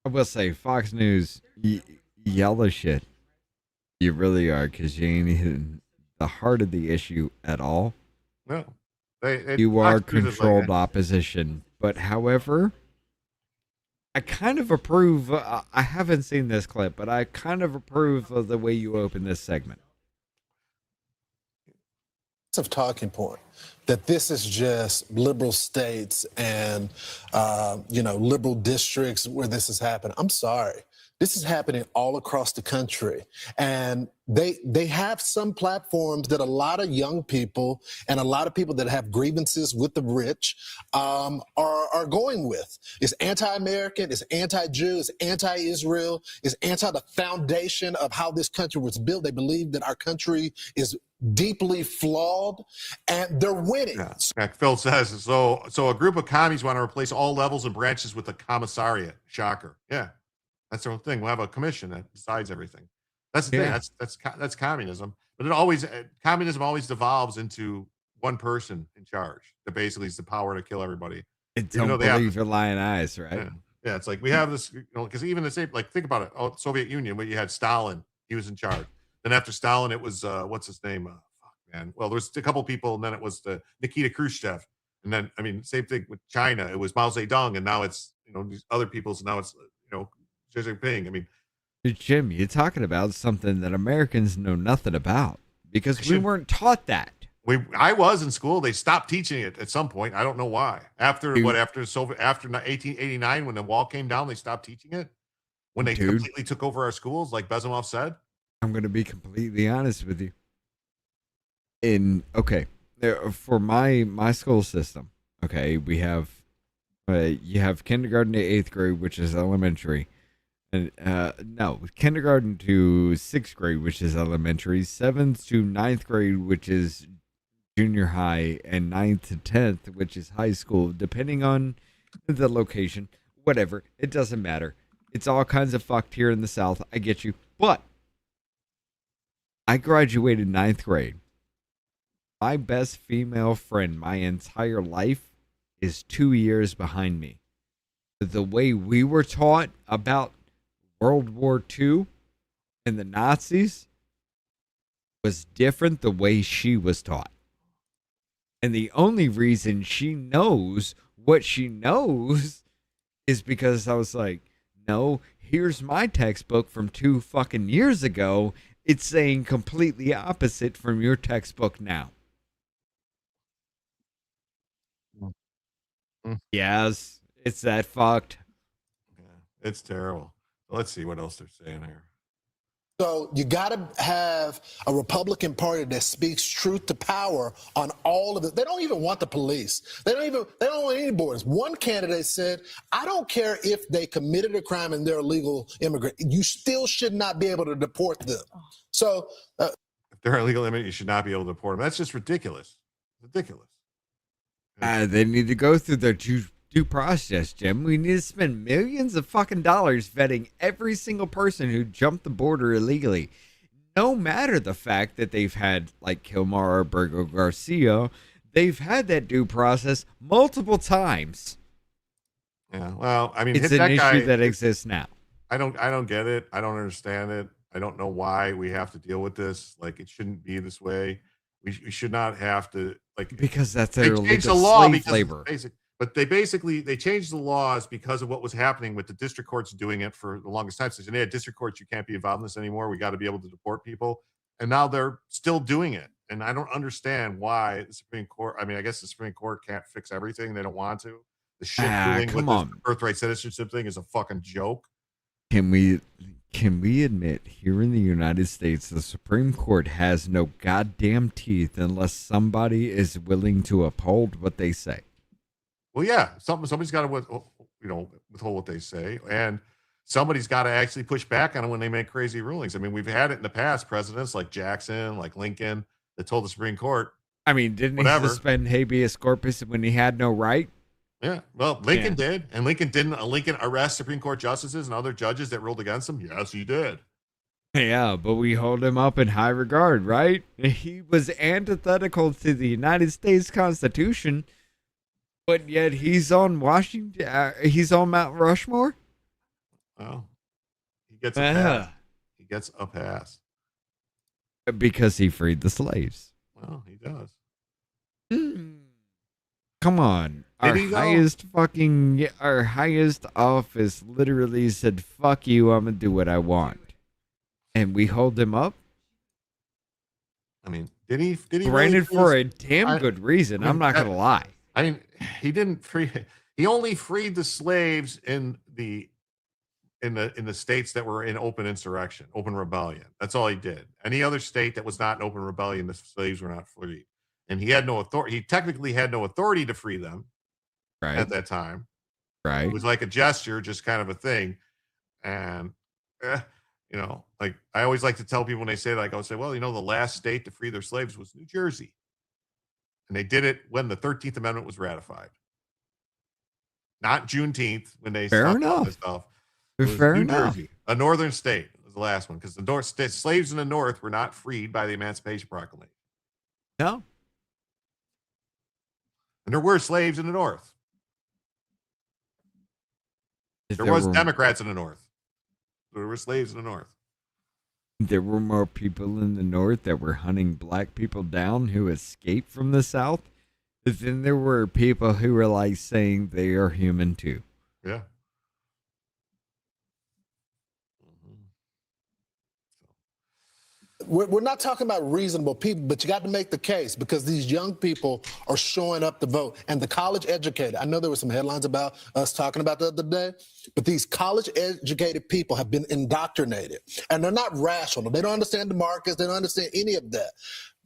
[SPEAKER 3] I will say, Fox News, yellow shit. You really are, because you ain't hitting the heart of the issue at all.
[SPEAKER 2] No.
[SPEAKER 3] You are controlled opposition. But however, I kind of approve. I haven't seen this clip, but I kind of approve of the way you open this segment.
[SPEAKER 16] Of talking point that this is just liberal states and liberal districts where this has happened. I'm sorry. This is happening all across the country. And they have some platforms that a lot of young people and a lot of people that have grievances with the rich are going with. It's anti-American, it's anti-Jew, it's anti-Israel, it's anti the foundation of how this country was built. They believe that our country is deeply flawed, and they're winning.
[SPEAKER 2] Yeah. Like Phil says, so a group of commies want to replace all levels and branches with a commissariat. Shocker. Yeah. That's their own thing. We'll have a commission that decides everything. That's the thing. That's communism. But communism always devolves into one person in charge that basically is the power to kill everybody.
[SPEAKER 3] Don't believe your lying eyes, right?
[SPEAKER 2] Yeah, it's like we have this, because even the same, like, think about it. Oh, Soviet Union, where you had Stalin, he was in charge. Then after Stalin, it was what's his name? Well, there was a couple people, and then it was the Nikita Khrushchev, and then same thing with China. It was Mao Zedong, and now it's these other people's. And now it's Xi Jinping.
[SPEAKER 3] Jim, you're talking about something that Americans know nothing about because we weren't taught that.
[SPEAKER 2] I was in school. They stopped teaching it at some point. I don't know why. After 1889, when the wall came down, they stopped teaching it. When they completely took over our schools, like Bezimov said.
[SPEAKER 3] I'm going to be completely honest with you. For my school system, we have you have kindergarten to 8th grade, which is elementary. And kindergarten to 6th grade, which is elementary, 7th to 9th grade, which is junior high, and 9th to 10th, which is high school, depending on the location. Whatever, it doesn't matter. It's all kinds of fucked here in the South. I get you. But I graduated 9th grade. My best female friend my entire life is 2 years behind me. The way we were taught about World War II and the Nazis was different the way she was taught. And the only reason she knows what she knows is because I was like, no, here's my textbook from 2 fucking years ago. It's saying completely opposite from your textbook now. Yes, it's that fucked.
[SPEAKER 2] Yeah, it's terrible. Let's see what else they're saying here.
[SPEAKER 16] So you got to have a Republican Party that speaks truth to power on all of it. They don't even want the police. They don't want any borders. One candidate said, I don't care if they committed a crime and they're a legal immigrant. You still should not be able to deport them. So
[SPEAKER 2] if they're a legal immigrant, you should not be able to deport them. That's just ridiculous. Ridiculous.
[SPEAKER 3] They need to go through their due process, Jim. We need to spend millions of fucking dollars vetting every single person who jumped the border illegally. No matter the fact that they've had, like Kilmar or Bergo Garcia, they've had that due process multiple times.
[SPEAKER 2] Yeah, well,
[SPEAKER 3] it's an issue that exists now.
[SPEAKER 2] I don't get it. I don't understand it. I don't know why we have to deal with this. Like, it shouldn't be this way. We should not have to,
[SPEAKER 3] because that's their
[SPEAKER 2] illegal slave
[SPEAKER 3] labor.
[SPEAKER 2] But they changed the laws because of what was happening with the district courts doing it for the longest time. So they had district courts, you can't be involved in this anymore. We got to be able to deport people. And now they're still doing it. And I don't understand why the Supreme Court, I guess the Supreme Court can't fix everything. They don't want to. The shit ruling with this birthright citizenship thing is a fucking joke.
[SPEAKER 3] Can we admit here in the United States, the Supreme Court has no goddamn teeth unless somebody is willing to uphold what they say?
[SPEAKER 2] Well, yeah, somebody's got to, withhold what they say, and somebody's got to actually push back on it when they make crazy rulings. We've had it in the past, presidents like Jackson, like Lincoln, that told the Supreme Court.
[SPEAKER 3] Didn't he suspend habeas corpus when he had no right?
[SPEAKER 2] Yeah, well, Lincoln did, and Lincoln arrest Supreme Court justices and other judges that ruled against him? Yes, he did.
[SPEAKER 3] Yeah, but we hold him up in high regard, right? He was antithetical to the United States Constitution. But yet he's on Washington. He's on Mount Rushmore.
[SPEAKER 2] Oh, he gets a pass. He gets a pass
[SPEAKER 3] because he freed the slaves.
[SPEAKER 2] Well, he does.
[SPEAKER 3] Come on, our highest office literally said, "Fuck you, I'm gonna do what I want," and we hold him up.
[SPEAKER 2] Did he?
[SPEAKER 3] Granted, for a damn good reason. I'm not gonna lie.
[SPEAKER 2] He didn't free. He only freed the slaves in in the states that were in open insurrection, open rebellion. That's all he did. Any other state that was not in open rebellion, the slaves were not freed. And he had no authority. He technically had no authority to free them at that time.
[SPEAKER 3] Right.
[SPEAKER 2] It was like a gesture, just kind of a thing. And, you know, like I always like to tell people when they say that, like, I would say, well, you know, the last state to free their slaves was New Jersey. And they did it when the 13th Amendment was ratified. Not Juneteenth when they stopped all this stuff. It was
[SPEAKER 3] Fair
[SPEAKER 2] New
[SPEAKER 3] enough.
[SPEAKER 2] Jersey, a northern state was the last one, because the slaves in the North were not freed by the Emancipation Proclamation.
[SPEAKER 3] No.
[SPEAKER 2] And there were slaves in the North. There was Democrats in the North. There were slaves in the North.
[SPEAKER 3] There were more people in the North that were hunting black people down who escaped from the South. But then there were people who were like saying they are human too.
[SPEAKER 2] Yeah.
[SPEAKER 16] We're not talking about reasonable people, but you got to make the case because these young people are showing up to vote. And the college educated, I know there were some headlines about us talking about the other day, but these college educated people have been indoctrinated and they're not rational. They don't understand the markets. They don't understand any of that.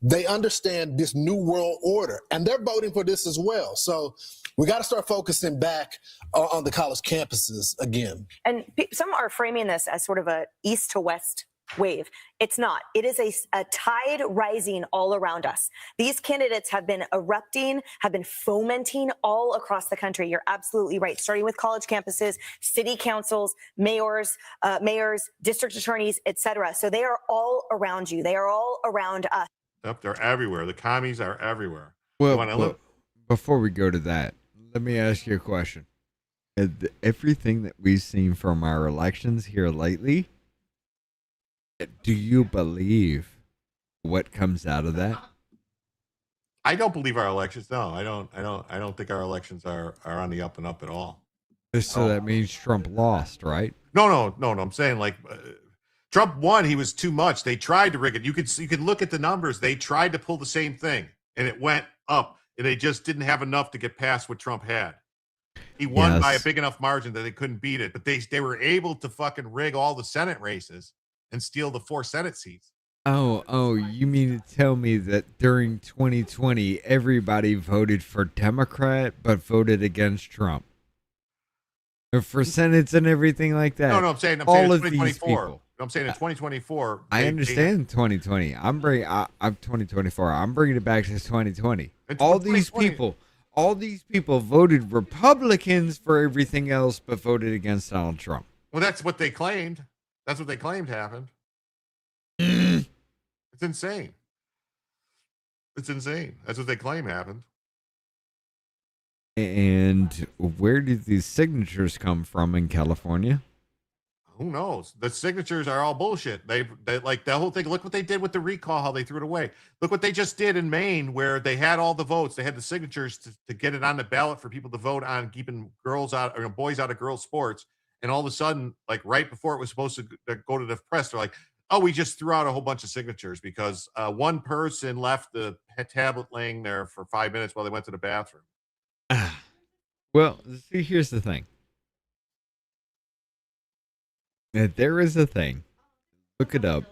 [SPEAKER 16] They understand this new world order and they're voting for this as well. So we got to start focusing back on the college campuses again.
[SPEAKER 13] And some are framing this as sort of a east to west wave. It's not. It is a tide rising all around us. These candidates have been erupting, have been fomenting all across the country. You're absolutely right. Starting with college campuses, city councils, mayors, district attorneys, etc. So they are all around you. They are all around us.
[SPEAKER 2] Yep, they're everywhere. The commies are everywhere.
[SPEAKER 3] Well, before we go to that, let me ask you a question. Everything that we've seen from our elections here lately, do you believe what comes out of that?
[SPEAKER 2] I don't believe our elections. No, I don't think our elections are on the up and up at all.
[SPEAKER 3] So that means Trump lost, right?
[SPEAKER 2] No. I'm saying like Trump won. He was too much. They tried to rig it. You could look at the numbers. They tried to pull the same thing, and it went up. And they just didn't have enough to get past what Trump had. He won by a big enough margin that they couldn't beat it. But they were able to fucking rig all the Senate races and steal the 4 Senate seats.
[SPEAKER 3] Oh, you mean to tell me that during 2020, everybody voted for Democrat, but voted against Trump? Or for Senates and everything like that?
[SPEAKER 2] No, I'm saying
[SPEAKER 3] all
[SPEAKER 2] in
[SPEAKER 3] of these
[SPEAKER 2] 2024.
[SPEAKER 3] people.
[SPEAKER 2] I'm saying in 2024.
[SPEAKER 3] I understand 2020. I'm 2024. I'm bringing it back to 2020. All these people voted Republicans for everything else, but voted against Donald Trump.
[SPEAKER 2] Well, that's what they claimed. That's what they claimed happened. It's insane. It's insane. That's what they claim happened.
[SPEAKER 3] And where did these signatures come from in California?
[SPEAKER 2] Who knows? The signatures are all bullshit. They like the whole thing. Look what they did with the recall, how they threw it away. Look what they just did in Maine, where they had all the votes. They had the signatures to get it on the ballot for people to vote on keeping girls out or boys out of girls' sports. And all of a sudden, like right before it was supposed to go to the press, they're like, oh, we just threw out a whole bunch of signatures because one person left the tablet laying there for 5 minutes while they went to the bathroom.
[SPEAKER 3] Well, see, here's the thing. There is a thing. Look it up.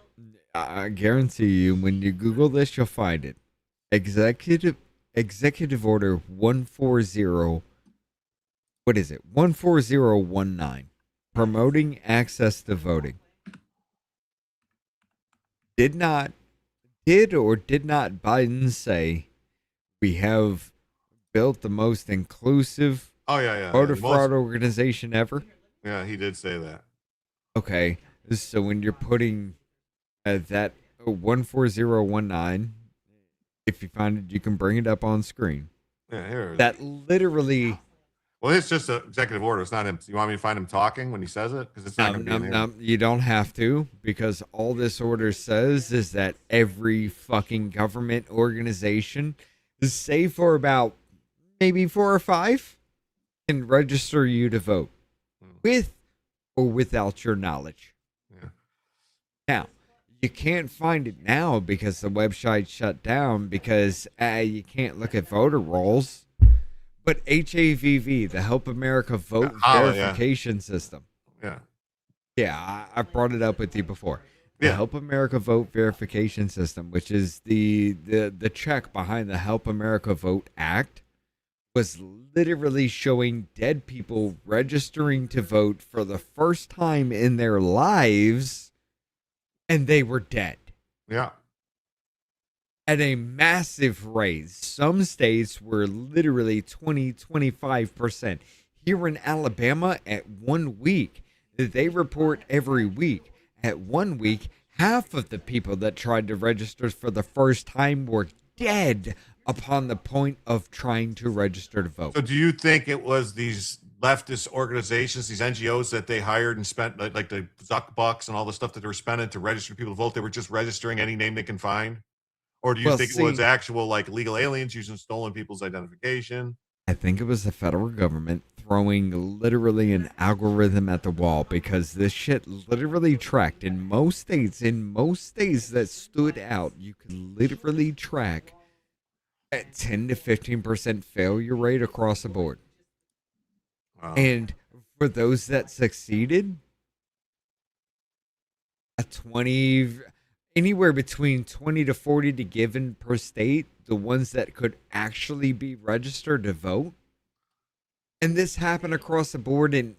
[SPEAKER 3] I guarantee you, when you Google this, you'll find it. Executive Order 140. What is it? 14019. Promoting access to voting. Did not Biden say we have built the most inclusive voter fraud organization ever?
[SPEAKER 2] Yeah, he did say that.
[SPEAKER 3] Okay, so when you're putting that 14019, if you find it, you can bring it up on screen.
[SPEAKER 2] Yeah, here.
[SPEAKER 3] That literally.
[SPEAKER 2] Well, it's just an executive order. It's not him. You want me to find him talking when he says it? Because it's not going to be in there.
[SPEAKER 3] You don't have to, because all this order says is that every fucking government organization, save for about maybe 4 or 5, can register you to vote with or without your knowledge.
[SPEAKER 2] Yeah.
[SPEAKER 3] Now, you can't find it now because the website shut down because you can't look at voter rolls. But HAVV, the Help America Vote Verification System.
[SPEAKER 2] Yeah.
[SPEAKER 3] Yeah, I brought it up with you before. The Help America Vote verification system, which is the check behind the Help America Vote Act, was literally showing dead people registering to vote for the first time in their lives, and they were dead.
[SPEAKER 2] Yeah.
[SPEAKER 3] At a massive rate. Some states were literally 20-25%. Here in Alabama, at 1 week, they report every week. At 1 week, half of the people that tried to register for the first time were dead upon the point of trying to register to vote.
[SPEAKER 2] So do you think it was these leftist organizations, these NGOs that they hired and spent like the Zuck bucks and all the stuff that they were spending to register people to vote? They were just registering any name they can find? Or do you think it was actual like illegal aliens using stolen people's identification?
[SPEAKER 3] I think it was the federal government throwing literally an algorithm at the wall, because this shit literally tracked in most states that stood out. You could literally track at 10 to 15% failure rate across the board.
[SPEAKER 2] Wow.
[SPEAKER 3] And for those that succeeded, anywhere between 20 to 40 to given per state, the ones that could actually be registered to vote. And this happened across the board in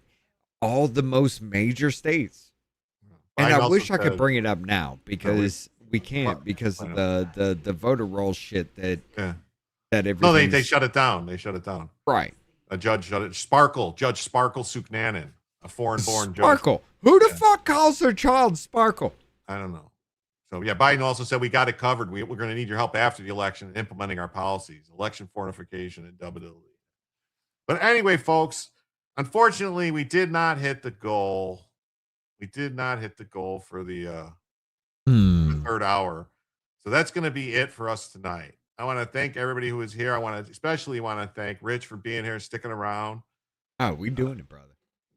[SPEAKER 3] all the most major states. And I wish I could bring it up now, because we can't, because of the voter roll shit that everything.
[SPEAKER 2] No, they shut it down. They shut it down.
[SPEAKER 3] Right.
[SPEAKER 2] A judge shut it. Judge Sparkle Suknanen, a foreign-born judge.
[SPEAKER 3] Sparkle. Who the fuck calls their child Sparkle?
[SPEAKER 2] I don't know. So yeah, Biden also said we got it covered. We're going to need your help after the election in implementing our policies, election fortification, and debitability. But anyway, folks, unfortunately, we did not hit the goal. We did not hit the goal for the third hour. So that's going to be it for us tonight. I want to thank everybody who was here. I especially want to thank Rich for being here, sticking around.
[SPEAKER 3] Oh, we doing it, brother.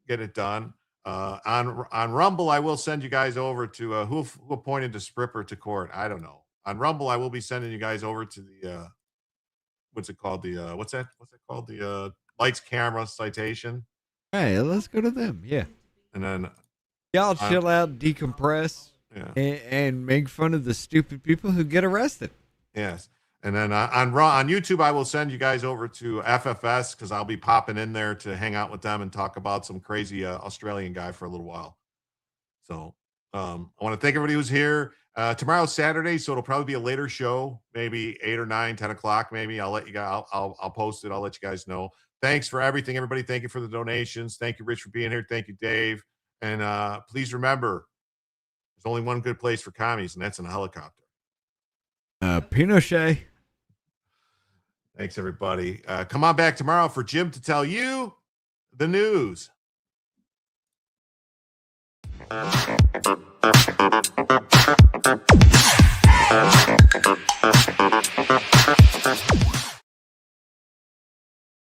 [SPEAKER 2] Get it done. On Rumble, I will send you guys over to who appointed the Spripper to court. I don't know. On Rumble, I will be sending you guys over to the what's it called? The what's that called? The lights, camera citation.
[SPEAKER 3] Hey, let's go to them. Yeah.
[SPEAKER 2] And then
[SPEAKER 3] y'all chill out, decompress, and make fun of the stupid people who get arrested.
[SPEAKER 2] Yes. And then on YouTube, I will send you guys over to FFS, because I'll be popping in there to hang out with them and talk about some crazy Australian guy for a little while. So I want to thank everybody who's here. Tomorrow's Saturday, so it'll probably be a later show, maybe 8 or 9, 10 o'clock. Maybe I'll let you guys. I'll post it. I'll let you guys know. Thanks for everything, everybody. Thank you for the donations. Thank you, Rich, for being here. Thank you, Dave. And please remember, there's only one good place for commies, and that's in a helicopter.
[SPEAKER 3] Pinochet.
[SPEAKER 2] Thanks, everybody. Come on back tomorrow for Jim to tell you the news.